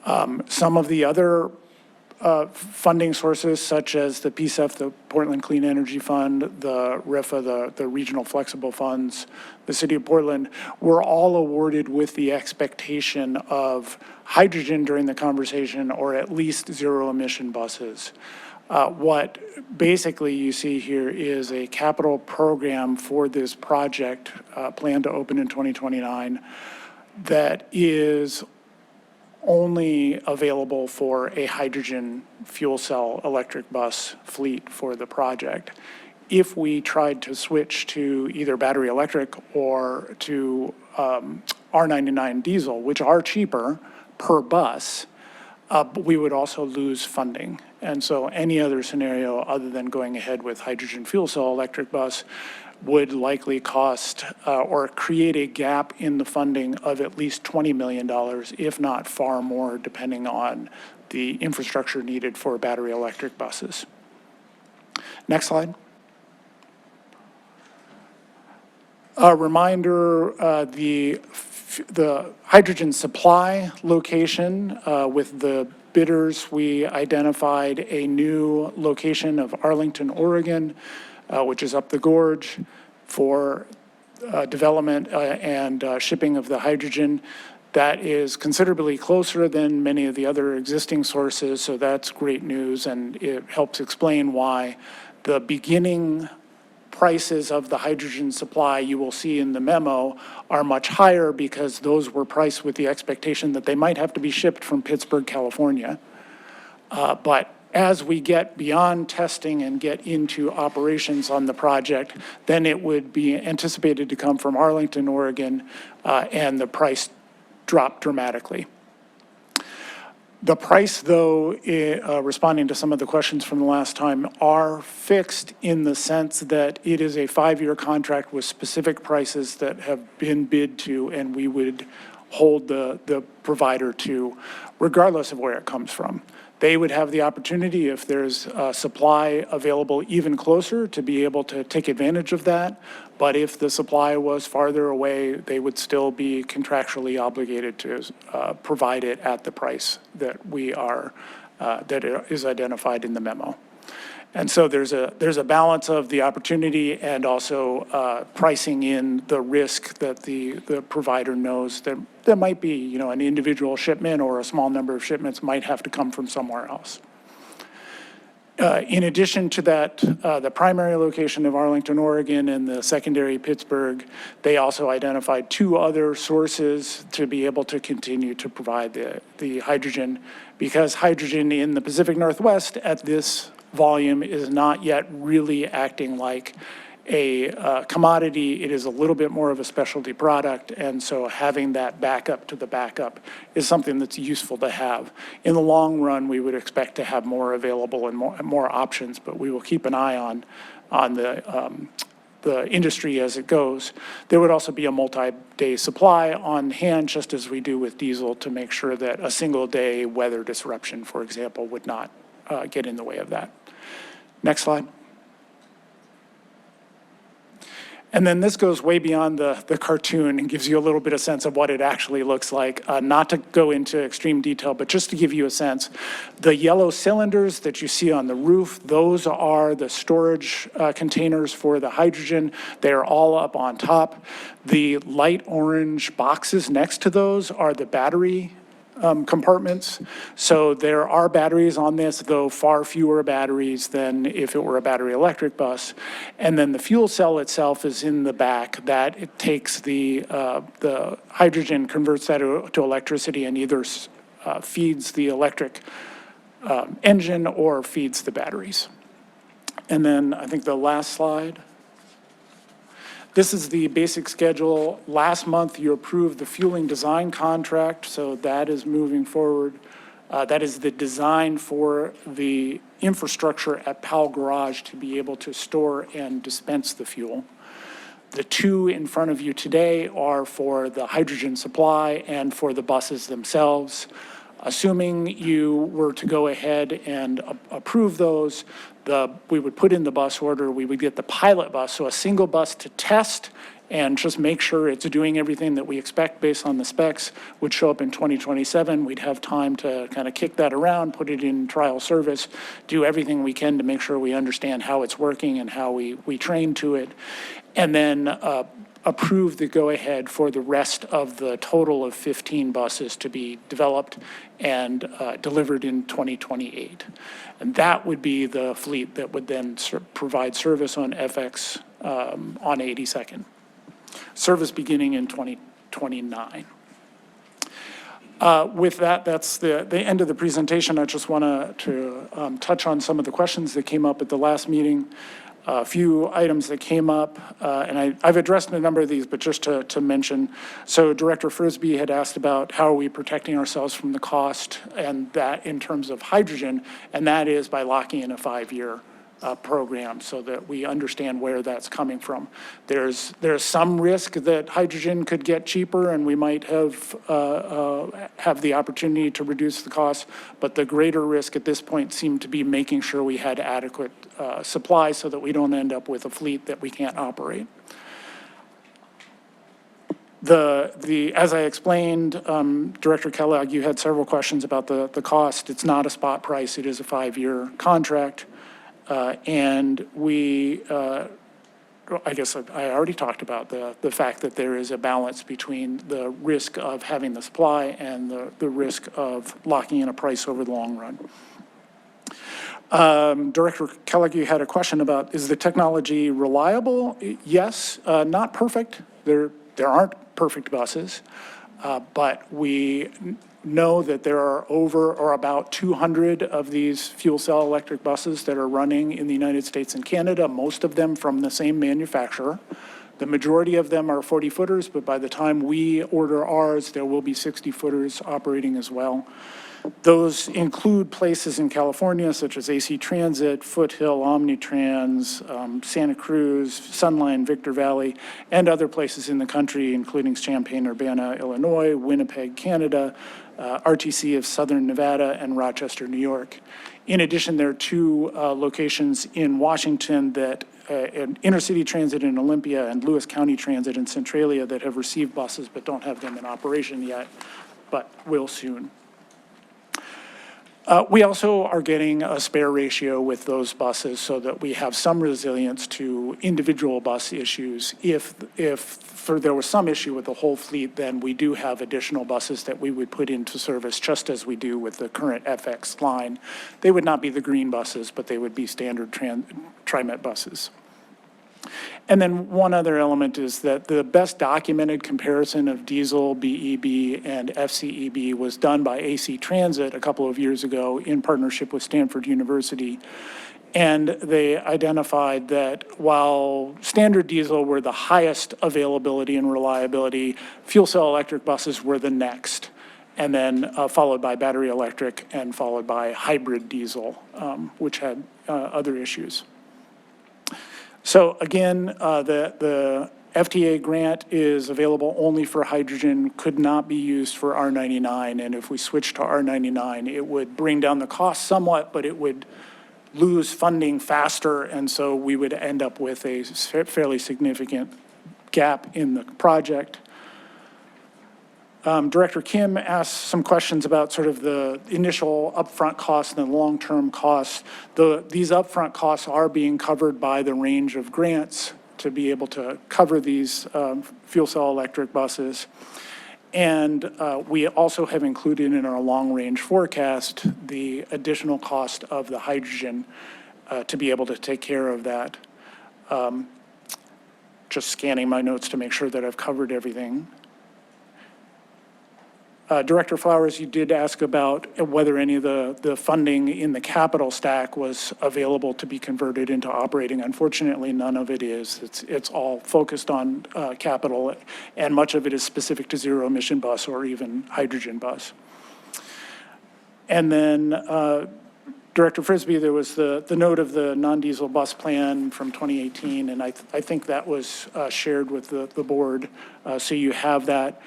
S7: Some of the other funding sources, such as the PCEF, the Portland Clean Energy Fund, the RIFA, the Regional Flexible Funds, the City of Portland, were all awarded with the expectation of hydrogen during the conversation, or at least zero-emission buses. What basically you see here is a capital program for this project planned to open in 2029 that is only available for a hydrogen fuel cell electric bus fleet for the project. If we tried to switch to either battery electric or to R99 diesel, which are cheaper per bus, we would also lose funding. And so any other scenario other than going ahead with hydrogen fuel cell electric bus would likely cost or create a gap in the funding of at least $20 million, if not far more, depending on the infrastructure needed for battery electric buses. Next slide. A reminder, the hydrogen supply location with the bidders, we identified a new location of Arlington, Oregon, which is up the gorge, for development and shipping of the hydrogen. That is considerably closer than many of the other existing sources, so that's great news, and it helps explain why the beginning prices of the hydrogen supply you will see in the memo are much higher, because those were priced with the expectation that they might have to be shipped from Pittsburgh, California. But as we get beyond testing and get into operations on the project, then it would be anticipated to come from Arlington, Oregon, and the price dropped dramatically. The price, though, responding to some of the questions from the last time, are fixed in the sense that it is a 5-year contract with specific prices that have been bid to, and we would hold the provider to, regardless of where it comes from. They would have the opportunity, if there's supply available even closer, to be able to take advantage of that. But if the supply was farther away, they would still be contractually obligated to provide it at the price that that is identified in the memo. And so there's a balance of the opportunity and also pricing in the risk that the provider knows that there might be, an individual shipment or a small number of shipments might have to come from somewhere else. In addition to that, the primary location of Arlington, Oregon, and the secondary Pittsburgh, they also identified 2 other sources to be able to continue to provide the hydrogen, because hydrogen in the Pacific Northwest at this volume is not yet really acting like a commodity. It is a little bit more of a specialty product, and so having that backup to the backup is something that's useful to have. In the long run, we would expect to have more available and more options, but we will keep an eye on the industry as it goes. There would also be a multi-day supply on hand, just as we do with diesel, to make sure that a single day weather disruption, for example, would not get in the way of that. Next slide. And then this goes way beyond the cartoon and gives you a little bit of sense of what it actually looks like. Not to go into extreme detail, but just to give you a sense. The yellow cylinders that you see on the roof, those are the storage containers for the hydrogen. They are all up on top. The light orange boxes next to those are the battery compartments. So there are batteries on this, though far fewer batteries than if it were a battery electric bus. And then the fuel cell itself is in the back. That it takes the hydrogen, converts that to electricity, and either feeds the electric engine or feeds the batteries. And then I think the last slide. This is the basic schedule. Last month, you approved the fueling design contract, so that is moving forward. That is the design for the infrastructure at Powell Garage to be able to store and dispense the fuel. The two in front of you today are for the hydrogen supply and for the buses themselves. Assuming you were to go ahead and approve those, we would put in the bus order, we would get the pilot bus, so a single bus to test and just make sure it's doing everything that we expect based on the specs, would show up in 2027. We'd have time to kind of kick that around, put it in trial service, do everything we can to make sure we understand how it's working and how we train to it, and then approve the go-ahead for the rest of the total of 15 buses to be developed and delivered in 2028. And that would be the fleet that would then provide service on FX on 82nd. Service beginning in 2029. With that, that's the end of the presentation. I just want to touch on some of the questions that came up at the last meeting. A few items that came up, and I've addressed a number of these, but just to mention. So Director Frisbee had asked about how are we protecting ourselves from the cost, and that in terms of hydrogen, and that is by locking in a 5-year program so that we understand where that's coming from. There's some risk that hydrogen could get cheaper and we might have the opportunity to reduce the cost, but the greater risk at this point seemed to be making sure we had adequate supply so that we don't end up with a fleet that we can't operate. As I explained, Director Kellogg, you had several questions about the cost. It's not a spot price, it is a 5-year contract. And I guess I already talked about the fact that there is a balance between the risk of having the supply and the risk of locking in a price over the long run. Director Kellogg, you had a question about, is the technology reliable? Yes, not perfect. There aren't perfect buses, but we know that there are over or about 200 of these fuel cell electric buses that are running in the United States and Canada, most of them from the same manufacturer. The majority of them are 40-footers, but by the time we order ours, there will be 60-footers operating as well. Those include places in California such as AC Transit, Foothill, Omnitrans, Santa Cruz, Sunline, Victor Valley, and other places in the country, including Champaign-Urbana, Illinois, Winnipeg, Canada, RTC of Southern Nevada, and Rochester, New York. In addition, there are 2 locations in Washington that Intercity Transit in Olympia and Lewis County Transit in Centralia that have received buses but don't have them in operation yet, but will soon. We also are getting a spare ratio with those buses so that we have some resilience to individual bus issues. If there was some issue with the whole fleet, then we do have additional buses that we would put into service just as we do with the current FX line. They would not be the green buses, but they would be standard TriMet buses. And then one other element is that the best documented comparison of diesel, BEB, and FCEB was done by AC Transit a couple of years ago in partnership with Stanford University. And they identified that while standard diesel were the highest availability and reliability, fuel cell electric buses were the next, and then followed by battery electric and followed by hybrid diesel, which had other issues. So again, the FTA grant is available only for hydrogen, could not be used for R99. And if we switch to R99, it would bring down the cost somewhat, but it would lose funding faster. And so we would end up with a fairly significant gap in the project. Director Kim asked some questions about sort of the initial upfront costs and the long-term costs. These upfront costs are being covered by the range of grants to be able to cover these fuel cell electric buses. And we also have included in our long-range forecast the additional cost of the hydrogen to be able to take care of that. Just scanning my notes to make sure that I've covered everything. Director Flowers, you did ask about whether any of the funding in the capital stack was available to be converted into operating. Unfortunately, none of it is. It's all focused on capital, and much of it is specific to zero emission bus or even hydrogen bus. And then Director Frisbee, there was the note of the non-diesel bus plan from 2018, and I think that was shared with the board, so you have that.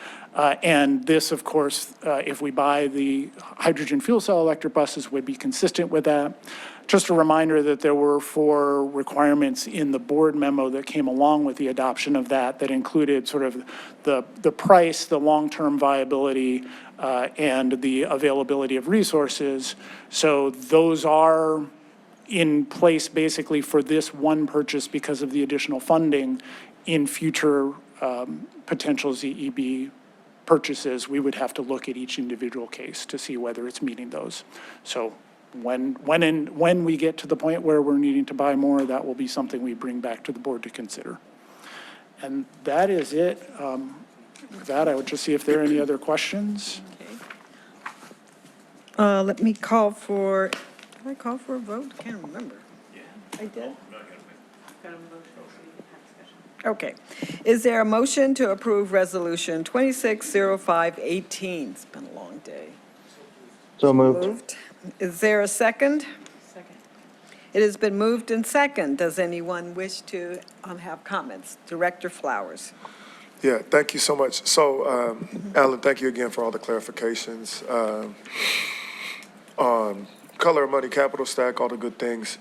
S7: And this, of course, if we buy the hydrogen fuel cell electric buses, would be consistent with that. Just a reminder that there were 4 requirements in the board memo that came along with the adoption of that included sort of the price, the long-term viability, and the availability of resources. So those are in place basically for this one purchase because of the additional funding. In future potential ZEB purchases, we would have to look at each individual case to see whether it's meeting those. So when we get to the point where we're needing to buy more, that will be something we bring back to the board to consider. And that is it. With that, I would just see if there are any other questions.
S1: Let me call for, did I call for a vote? I can't remember. I did? Okay. Is there a motion to approve Resolution 260518? It's been a long day.
S18: So moved.
S1: Is there a second? Second. It has been moved and second. Does anyone wish to have comments? Director Flowers.
S2: Yeah, thank you so much. So, Alan, thank you again for all the clarifications on color of money, capital stack, all the good things.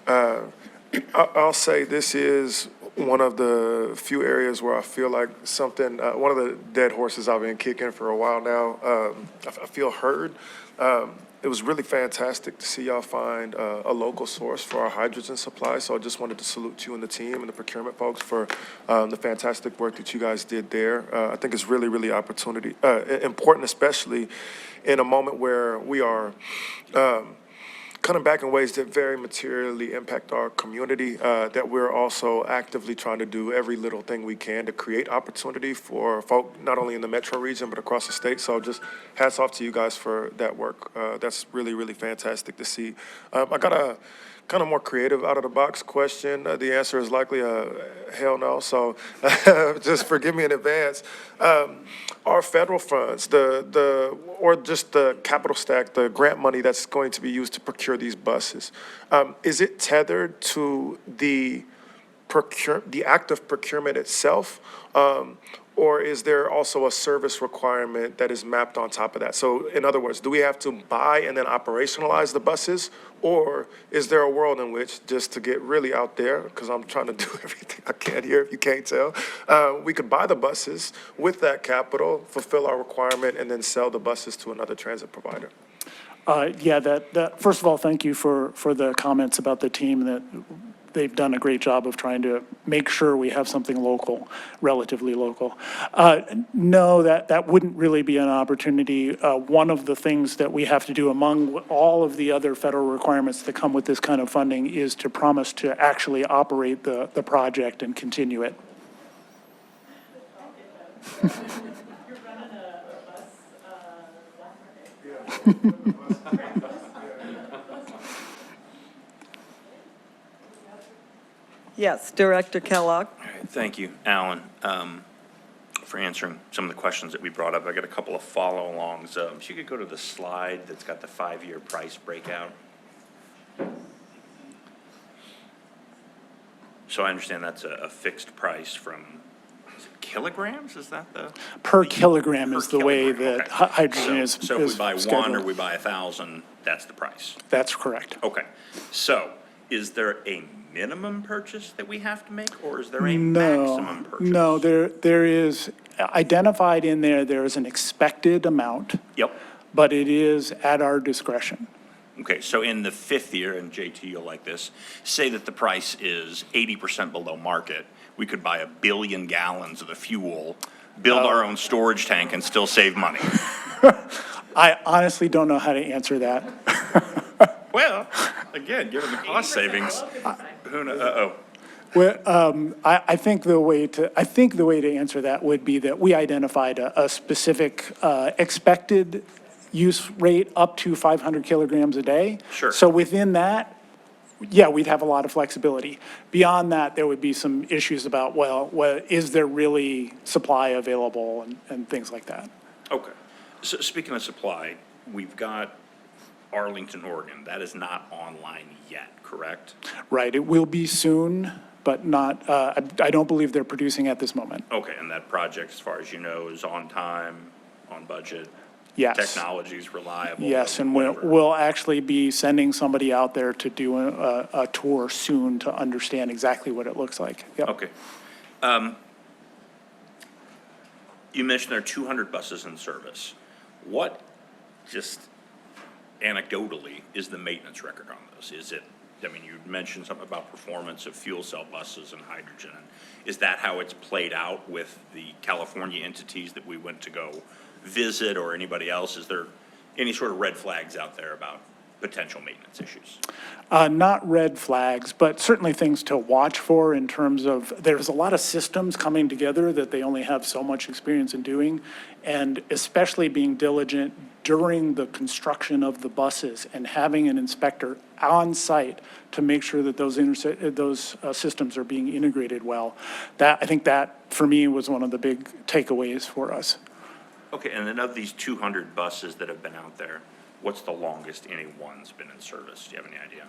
S2: I'll say this is one of the few areas where I feel like something, one of the dead horses I've been kicking for a while now, I feel heard. It was really fantastic to see y'all find a local source for our hydrogen supply. So I just wanted to salute you and the team and the procurement folks for the fantastic work that you guys did there. I think it's really, really important, especially in a moment where we are coming back in ways that very materially impact our community, that we're also actively trying to do every little thing we can to create opportunity for folk, not only in the metro region, but across the state. So just hats off to you guys for that work. That's really, really fantastic to see. I got a kind of more creative out of the box question. The answer is likely a hell no. So just forgive me in advance. Our federal funds, or just the capital stack, the grant money that's going to be used to procure these buses, is it tethered to the act of procurement itself? Or is there also a service requirement that is mapped on top of that? So in other words, do we have to buy and then operationalize the buses? Or is there a world in which, just to get really out there, because I'm trying to do everything I can here if you can't tell, we could buy the buses with that capital, fulfill our requirement, and then sell the buses to another transit provider?
S7: Yeah, first of all, thank you for the comments about the team, that they've done a great job of trying to make sure we have something local, relatively local. No, that wouldn't really be an opportunity. One of the things that we have to do among all of the other federal requirements that come with this kind of funding is to promise to actually operate the project and continue it.
S1: Yes, Director Kellogg.
S15: All right, thank you, Alan, for answering some of the questions that we brought up. I got a couple of follow-alongs. So you could go to the slide that's got the 5-year price breakout. So I understand that's a fixed price from, is it kilograms? Is that the?
S7: Per kilogram is the way
S15: kilogram,
S7: that
S15: okay.
S7: hydrogen is
S15: So if we buy one or
S7: scheduled.
S15: we buy 1,000, that's the price?
S7: That's correct.
S15: Okay. So is there a minimum purchase that we have to make, or is there a
S7: No,
S15: maximum purchase?
S7: no, there is identified in there is an expected amount,
S15: Yep.
S7: but it is at our discretion.
S15: Okay, so in the fifth year, and JT, you'll like this, say that the price is 80% below market, we could buy 1 billion gallons of the fuel, build our own storage tank, and still save money.
S7: I honestly don't know how to answer that.
S15: Well, again, given the cost savings, who knows, uh-oh.
S7: Well, I think the way to answer that would be that we identified a specific expected use rate up to 500 kilograms a day.
S15: Sure.
S7: So within that, yeah, we'd have a lot of flexibility. Beyond that, there would be some issues about, well, is there really supply available and things like that.
S15: Okay. So speaking of supply, we've got Arlington, Oregon. That is not online yet, correct?
S7: Right, it will be soon, but not, I don't believe they're producing at this moment.
S15: Okay, and that project, as far as you know, is on time, on budget?
S7: Yes.
S15: Technology's reliable?
S7: Yes, and
S15: whatever.
S7: we'll actually be sending somebody out there to do a tour soon to understand exactly what it looks like. Yep.
S15: Okay. You mentioned there are 200 buses in service. What, just anecdotally, is the maintenance record on those? Is it, I mean, you mentioned something about performance of fuel cell buses and hydrogen. Is that how it's played out with the California entities that we went to go visit, or anybody else? Is there any sort of red flags out there about potential maintenance issues?
S7: Not red flags, but certainly things to watch for in terms of, there's a lot of systems coming together that they only have so much experience in doing, and especially being diligent during the construction of the buses and having an inspector on site to make sure that those systems are being integrated well. That, I think that, for me, was one of the big takeaways for us.
S15: Okay, and then of these 200 buses that have been out there, what's the longest any one's been in service? Do you have any idea?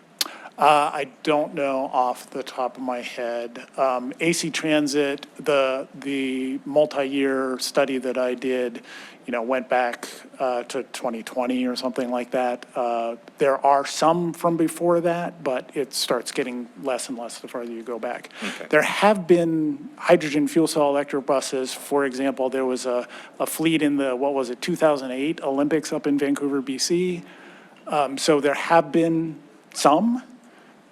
S7: I don't know off the top of my head. AC Transit, the multi-year study that I did, went back to 2020 or something like that. There are some from before that, but it starts getting less and less the farther you go back.
S15: Okay.
S7: There have been hydrogen fuel cell electric buses. For example, there was a fleet in the, 2008 Olympics up in Vancouver, BC. So there have been some,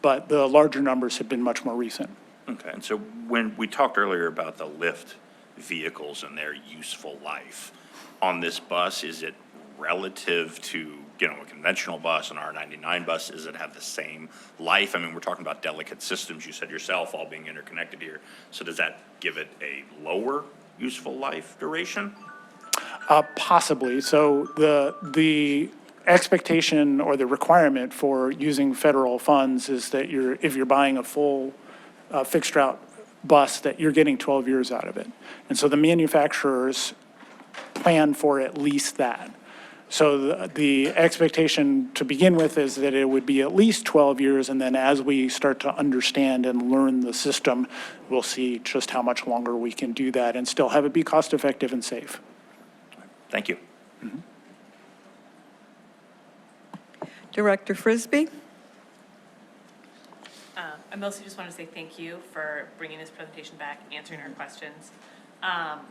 S7: but the larger numbers have been much more recent.
S15: Okay, and so when we talked earlier about the lift vehicles and their useful life, on this bus, is it relative to, a conventional bus, an R99 bus? Does it have the same life? I mean, we're talking about delicate systems, you said yourself, all being interconnected here. So does that give it a lower useful life duration?
S7: Possibly. So the expectation or the requirement for using federal funds is that if you're buying a full fixed route bus, that you're getting 12 years out of it. And so the manufacturers plan for at least that. So the expectation to begin with is that it would be at least 12 years, and then as we start to understand and learn the system, we'll see just how much longer we can do that and still have it be cost-effective and safe.
S15: Thank you.
S7: Mm-hmm.
S1: Director Frisbee?
S14: I mostly just want to say thank you for bringing this presentation back, answering our questions. I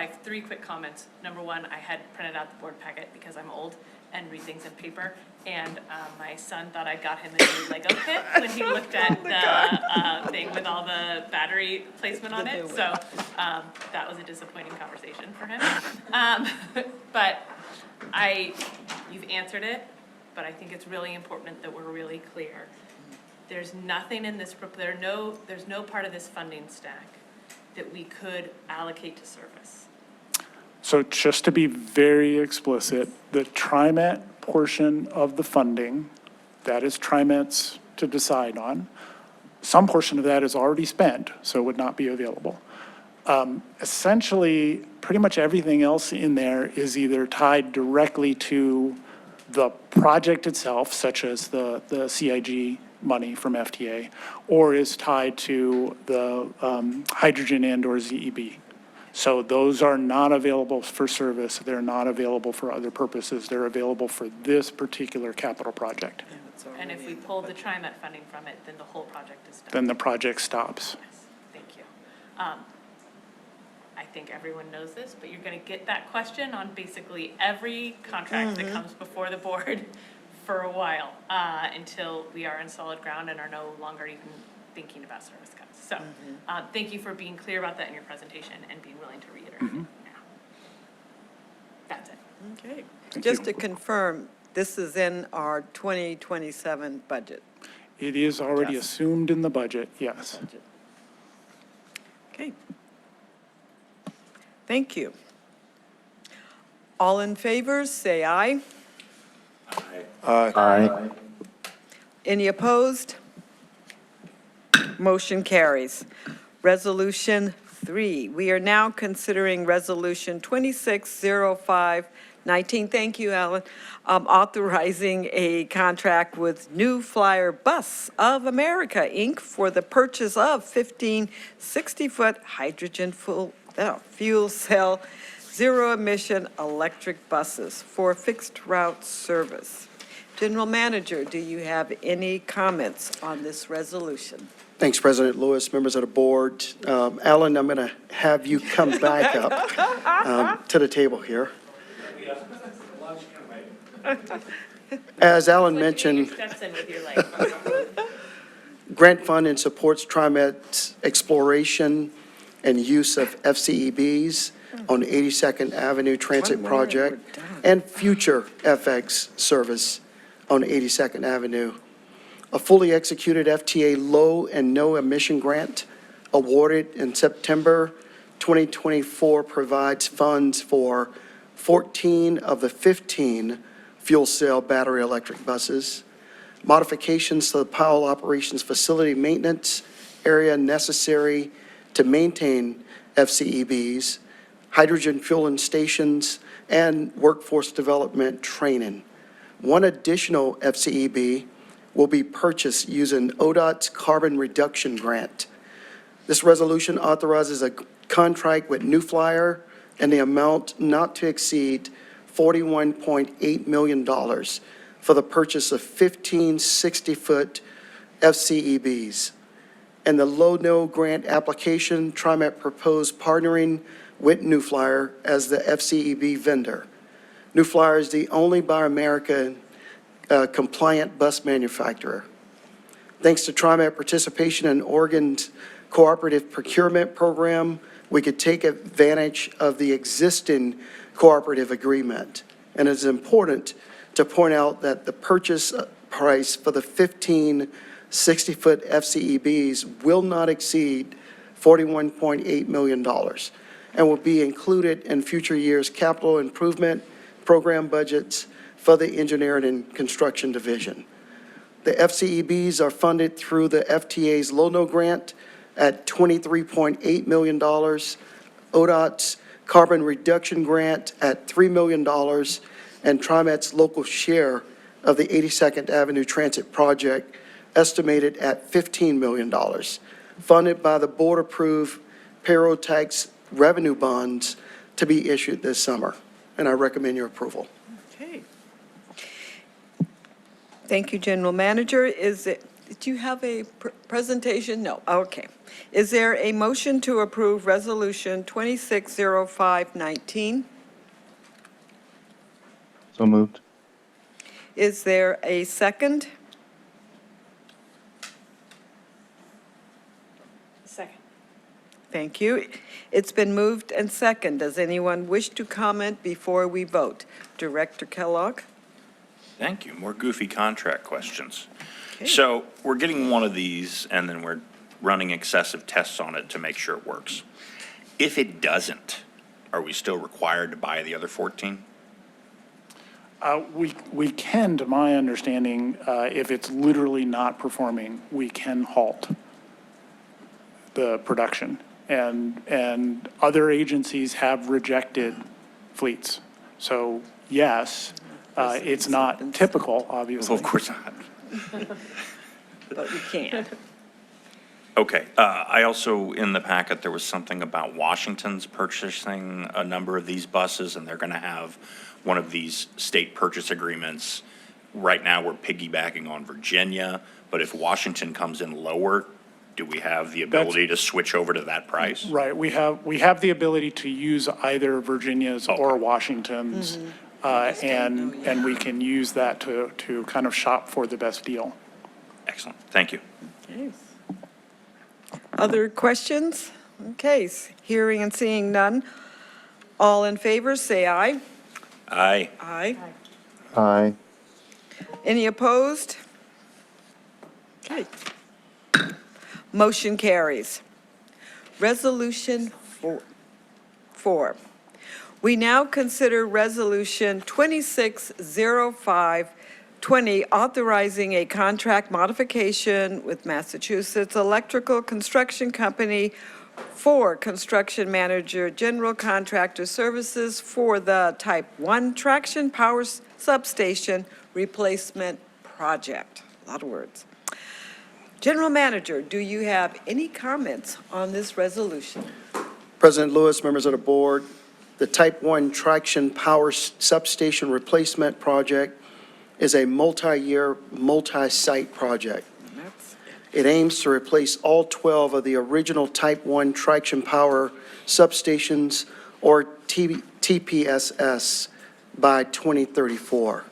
S14: have 3 quick comments. Number one, I had printed out the board packet because I'm old and read things in paper. And my son thought I got him a new Lego kit when he looked at the thing with all the battery placement on it. So that was a disappointing conversation for him. But you've answered it, but I think it's really important that we're really clear. There's nothing in this, there's no part of this funding stack that we could allocate to service.
S7: So just to be very explicit, the TriMet portion of the funding, that is TriMet's to decide on. Some portion of that is already spent, so would not be available. Essentially, pretty much everything else in there is either tied directly to the project itself, such as the CIG money from FTA, or is tied to the hydrogen and or ZEB. So those are not available for service. They're not available for other purposes. They're available for this particular capital project.
S14: And if we pull the TriMet funding from it, then the whole project is done.
S7: Then the project stops.
S14: Yes, thank you. I think everyone knows this, but you're going to get that question on basically every contract that comes before the board for a while, until we are in solid ground and are no longer even thinking about service cuts. So, thank you for being clear about that in your presentation and being willing to reiterate it now. That's it.
S1: Okay. Just to confirm, this is in our 2027 budget.
S7: It is already
S1: Yes.
S7: assumed in the budget, yes.
S1: Okay. Thank you. All in favor, say aye.
S18: Aye.
S1: Any opposed? Motion carries. Resolution 3. We are now considering Resolution 260519. Thank you, Alan. Authorizing a contract with New Flyer Bus of America, Inc. for the purchase of 15 60-foot hydrogen fuel cell, zero-emission electric buses for fixed route service. General Manager, do you have any comments on this resolution?
S17: Thanks, President Lewis, members of the board. Alan, I'm going to have you come back up to the table here. As Alan mentioned,
S14: Steps in with your life.
S17: grant funding supports TriMet's exploration and use of FCEBs on 82nd Avenue Transit Project and future FX service on 82nd Avenue. A fully executed FTA low and no emission grant awarded in September 2024 provides funds for 14 of the 15 fuel cell battery electric buses, modifications to the Powell Operations Facility maintenance area necessary to maintain FCEBs, hydrogen fueling stations, and workforce development training. One additional FCEB will be purchased using ODOT's carbon reduction grant. This resolution authorizes a contract with New Flyer in the amount not to exceed $41.8 million for the purchase of 15 60-foot FCEBs. In the low-no grant application, TriMet proposed partnering with New Flyer as the FCEB vendor. New Flyer is the only Buy America compliant bus manufacturer. Thanks to TriMet participation in Oregon's cooperative procurement program, we could take advantage of the existing cooperative agreement. And it's important to point out that the purchase price for the 15 60-foot FCEBs will not exceed $41.8 million and will be included in future years' capital improvement program budgets for the Engineering and Construction Division. The FCEBs are funded through the FTA's Low-No grant at $23.8 million, ODOT's carbon reduction grant at $3 million, and TriMet's local share of the 82nd Avenue Transit Project estimated at $15 million, funded by the board-approved payroll tax revenue bonds to be issued this summer. And I recommend your approval.
S1: Okay. Thank you, General Manager. Did you have a presentation? No, okay. Is there a motion to approve Resolution 260519?
S18: So moved.
S1: Is there a second?
S14: Second.
S1: Thank you. It's been moved and second. Does anyone wish to comment before we vote? Director Kellogg?
S15: Thank you. More goofy contract questions. So we're getting one of these and then we're running excessive tests on it to make sure it works. If it doesn't, are we still required to buy the other 14?
S7: We can, to my understanding, if it's literally not performing, we can halt the production. And other agencies have rejected fleets. So yes, it's not typical, obviously.
S15: Well, of course not.
S1: But we can.
S15: Okay, I also, in the packet, there was something about Washington's purchasing a number of these buses, and they're going to have one of these state purchase agreements. Right now, we're piggybacking on Virginia, but if Washington comes in lower, do we have the ability to switch over to that price?
S7: Right, we have the ability to use either Virginia's or Washington's, and we can use that to kind of shop for the best deal.
S15: Excellent, thank you.
S1: Okay. Other questions? Okay, hearing and seeing none. All in favor, say aye.
S15: Aye.
S1: Aye.
S18: Aye.
S1: Any opposed? Okay. Motion carries. Resolution 4. We now consider Resolution 260520, authorizing a contract modification with Massachusetts Electrical Construction Company for construction manager general contractor services for the Type 1 traction power substation replacement project. A lot of words. General Manager, do you have any comments on this resolution?
S17: President Lewis, members of the board, the Type 1 traction power substation replacement project is a multi-year, multi-site project. It aims to replace all 12 of the original Type 1 traction power substations, or TPSS, by 2034.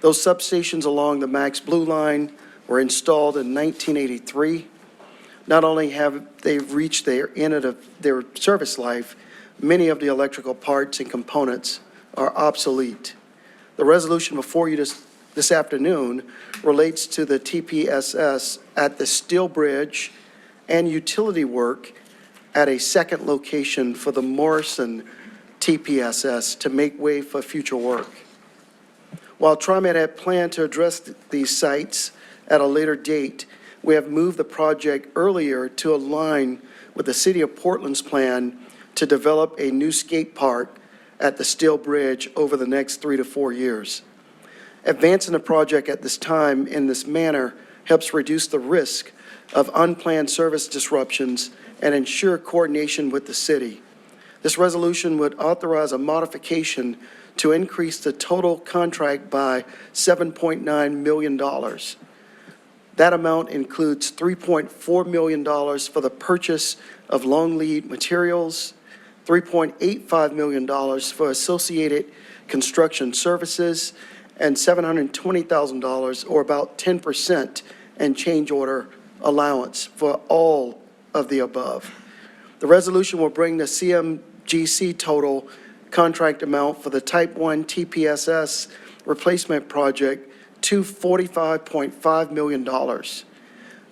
S17: Those substations along the Max Blue Line were installed in 1983. Not only have they reached their end of their service life, many of the electrical parts and components are obsolete. The resolution before you this afternoon relates to the TPSS at the Steel Bridge and utility work at a second location for the Morrison TPSS to make way for future work. While TriMet had planned to address these sites at a later date, we have moved the project earlier to align with the City of Portland's plan to develop a new skate park at the Steel Bridge over the next 3 to 4 years. Advancing the project at this time in this manner helps reduce the risk of unplanned service disruptions and ensure coordination with the city. This resolution would authorize a modification to increase the total contract by $7.9 million. That amount includes $3.4 million for the purchase of long lead materials, $3.85 million for associated construction services, and $720,000, or about 10%, and change order allowance for all of the above. The resolution will bring the CMGC total contract amount for the Type 1 TPSS replacement project to $45.5 million. The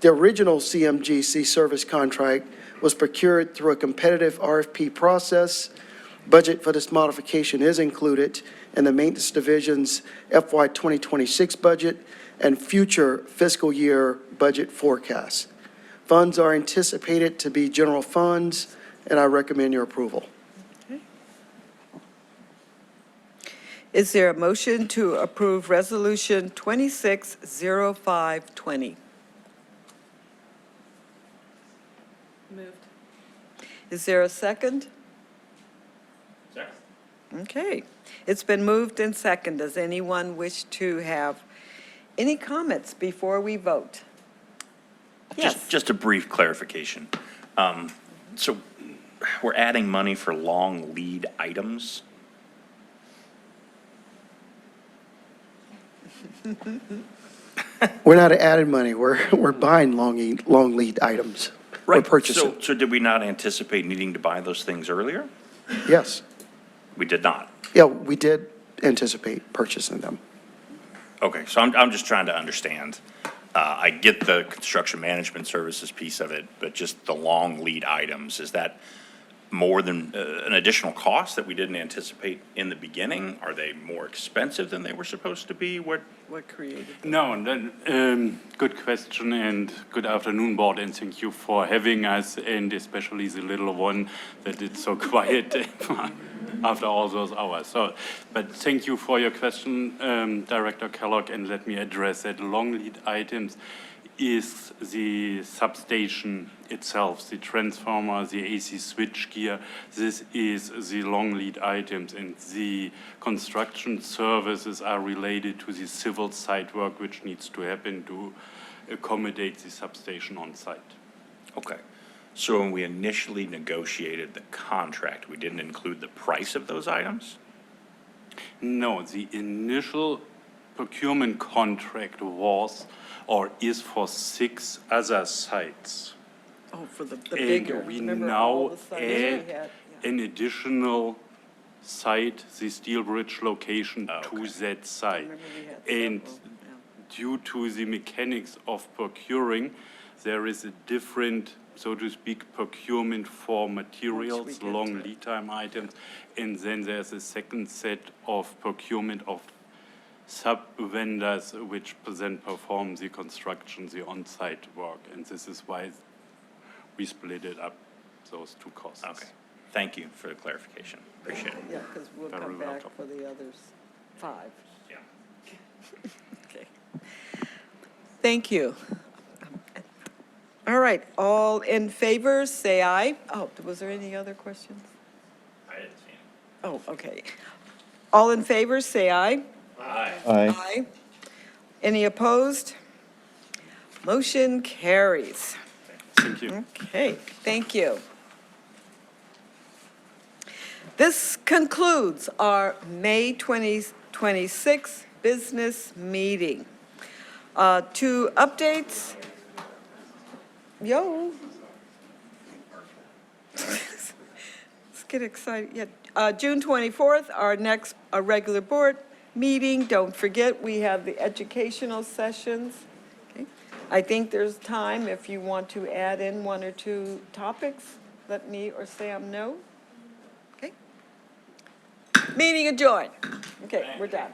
S17: original CMGC service contract was procured through a competitive RFP process. Budget for this modification is included in the Maintenance Division's FY 2026 budget and future fiscal year budget forecasts. Funds are anticipated to be general funds, and I recommend your approval.
S1: Is there a motion to approve Resolution 260520?
S14: Moved.
S1: Is there a second?
S15: Second.
S1: Okay. It's been moved and second. Does anyone wish to have any comments before we vote? Yes.
S15: Just a brief clarification. So we're adding money for long lead items?
S17: We're not adding money, we're buying long lead items. We're purchasing.
S15: So did we not anticipate needing to buy those things earlier?
S17: Yes.
S15: We did not.
S17: Yeah, we did anticipate purchasing them.
S15: Okay, so I'm just trying to understand. I get the construction management services piece of it, but just the long lead items, is that more than an additional cost that we didn't anticipate in the beginning? Are they more expensive than they were supposed to be? What
S1: created that?
S8: No, then, good question, and good afternoon, board, and thank you for having us, and especially the little one that is so quiet after all those hours. So, but thank you for your question, Director Kellogg, and let me address that. Long lead items. is the substation itself, the transformer, the AC switchgear. This is the long lead items, and the construction services are related to the civil site work which needs to happen to accommodate the substation on site.
S15: Okay. So when we initially negotiated the contract, we didn't include the price of those items?
S8: No, the initial procurement contract was or is for 6 other sites.
S1: Oh, for the bigger.
S8: And we
S1: Remember all
S8: now
S1: the sites we
S8: add
S1: had?
S8: an additional site, the Steel Bridge location, to that site.
S1: Remember we had
S8: And
S1: several,
S8: due to the mechanics of procuring, there is a different, so to speak, procurement for materials,
S1: get
S8: long
S1: to it.
S8: lead time items, and then there's a second set of procurement of sub-vendors which then perform the construction, the on-site work, and this is why we split it up, those two costs.
S15: Okay. Thank you for the clarification. Appreciate it.
S1: Yeah, because we'll
S8: Very
S1: come back
S8: welcome.
S1: for the others 5.
S15: Yeah.
S1: Okay. Thank you. All right, all in favor, say aye. Oh, was there any other questions?
S15: I didn't see it.
S1: Oh, okay. All in favor, say aye.
S15: Aye.
S1: Aye. Any opposed? Motion carries.
S8: Thank you.
S1: Okay, thank you. This concludes our May 2026 business meeting. 2 updates. Yo. Let's get excited. Yeah, June 24th, our next regular board meeting. Don't forget, we have the educational sessions. Okay. I think there's time if you want to add in 1 or 2 topics. Let me or Sam know. Okay. Meeting adjourned. Okay, we're done.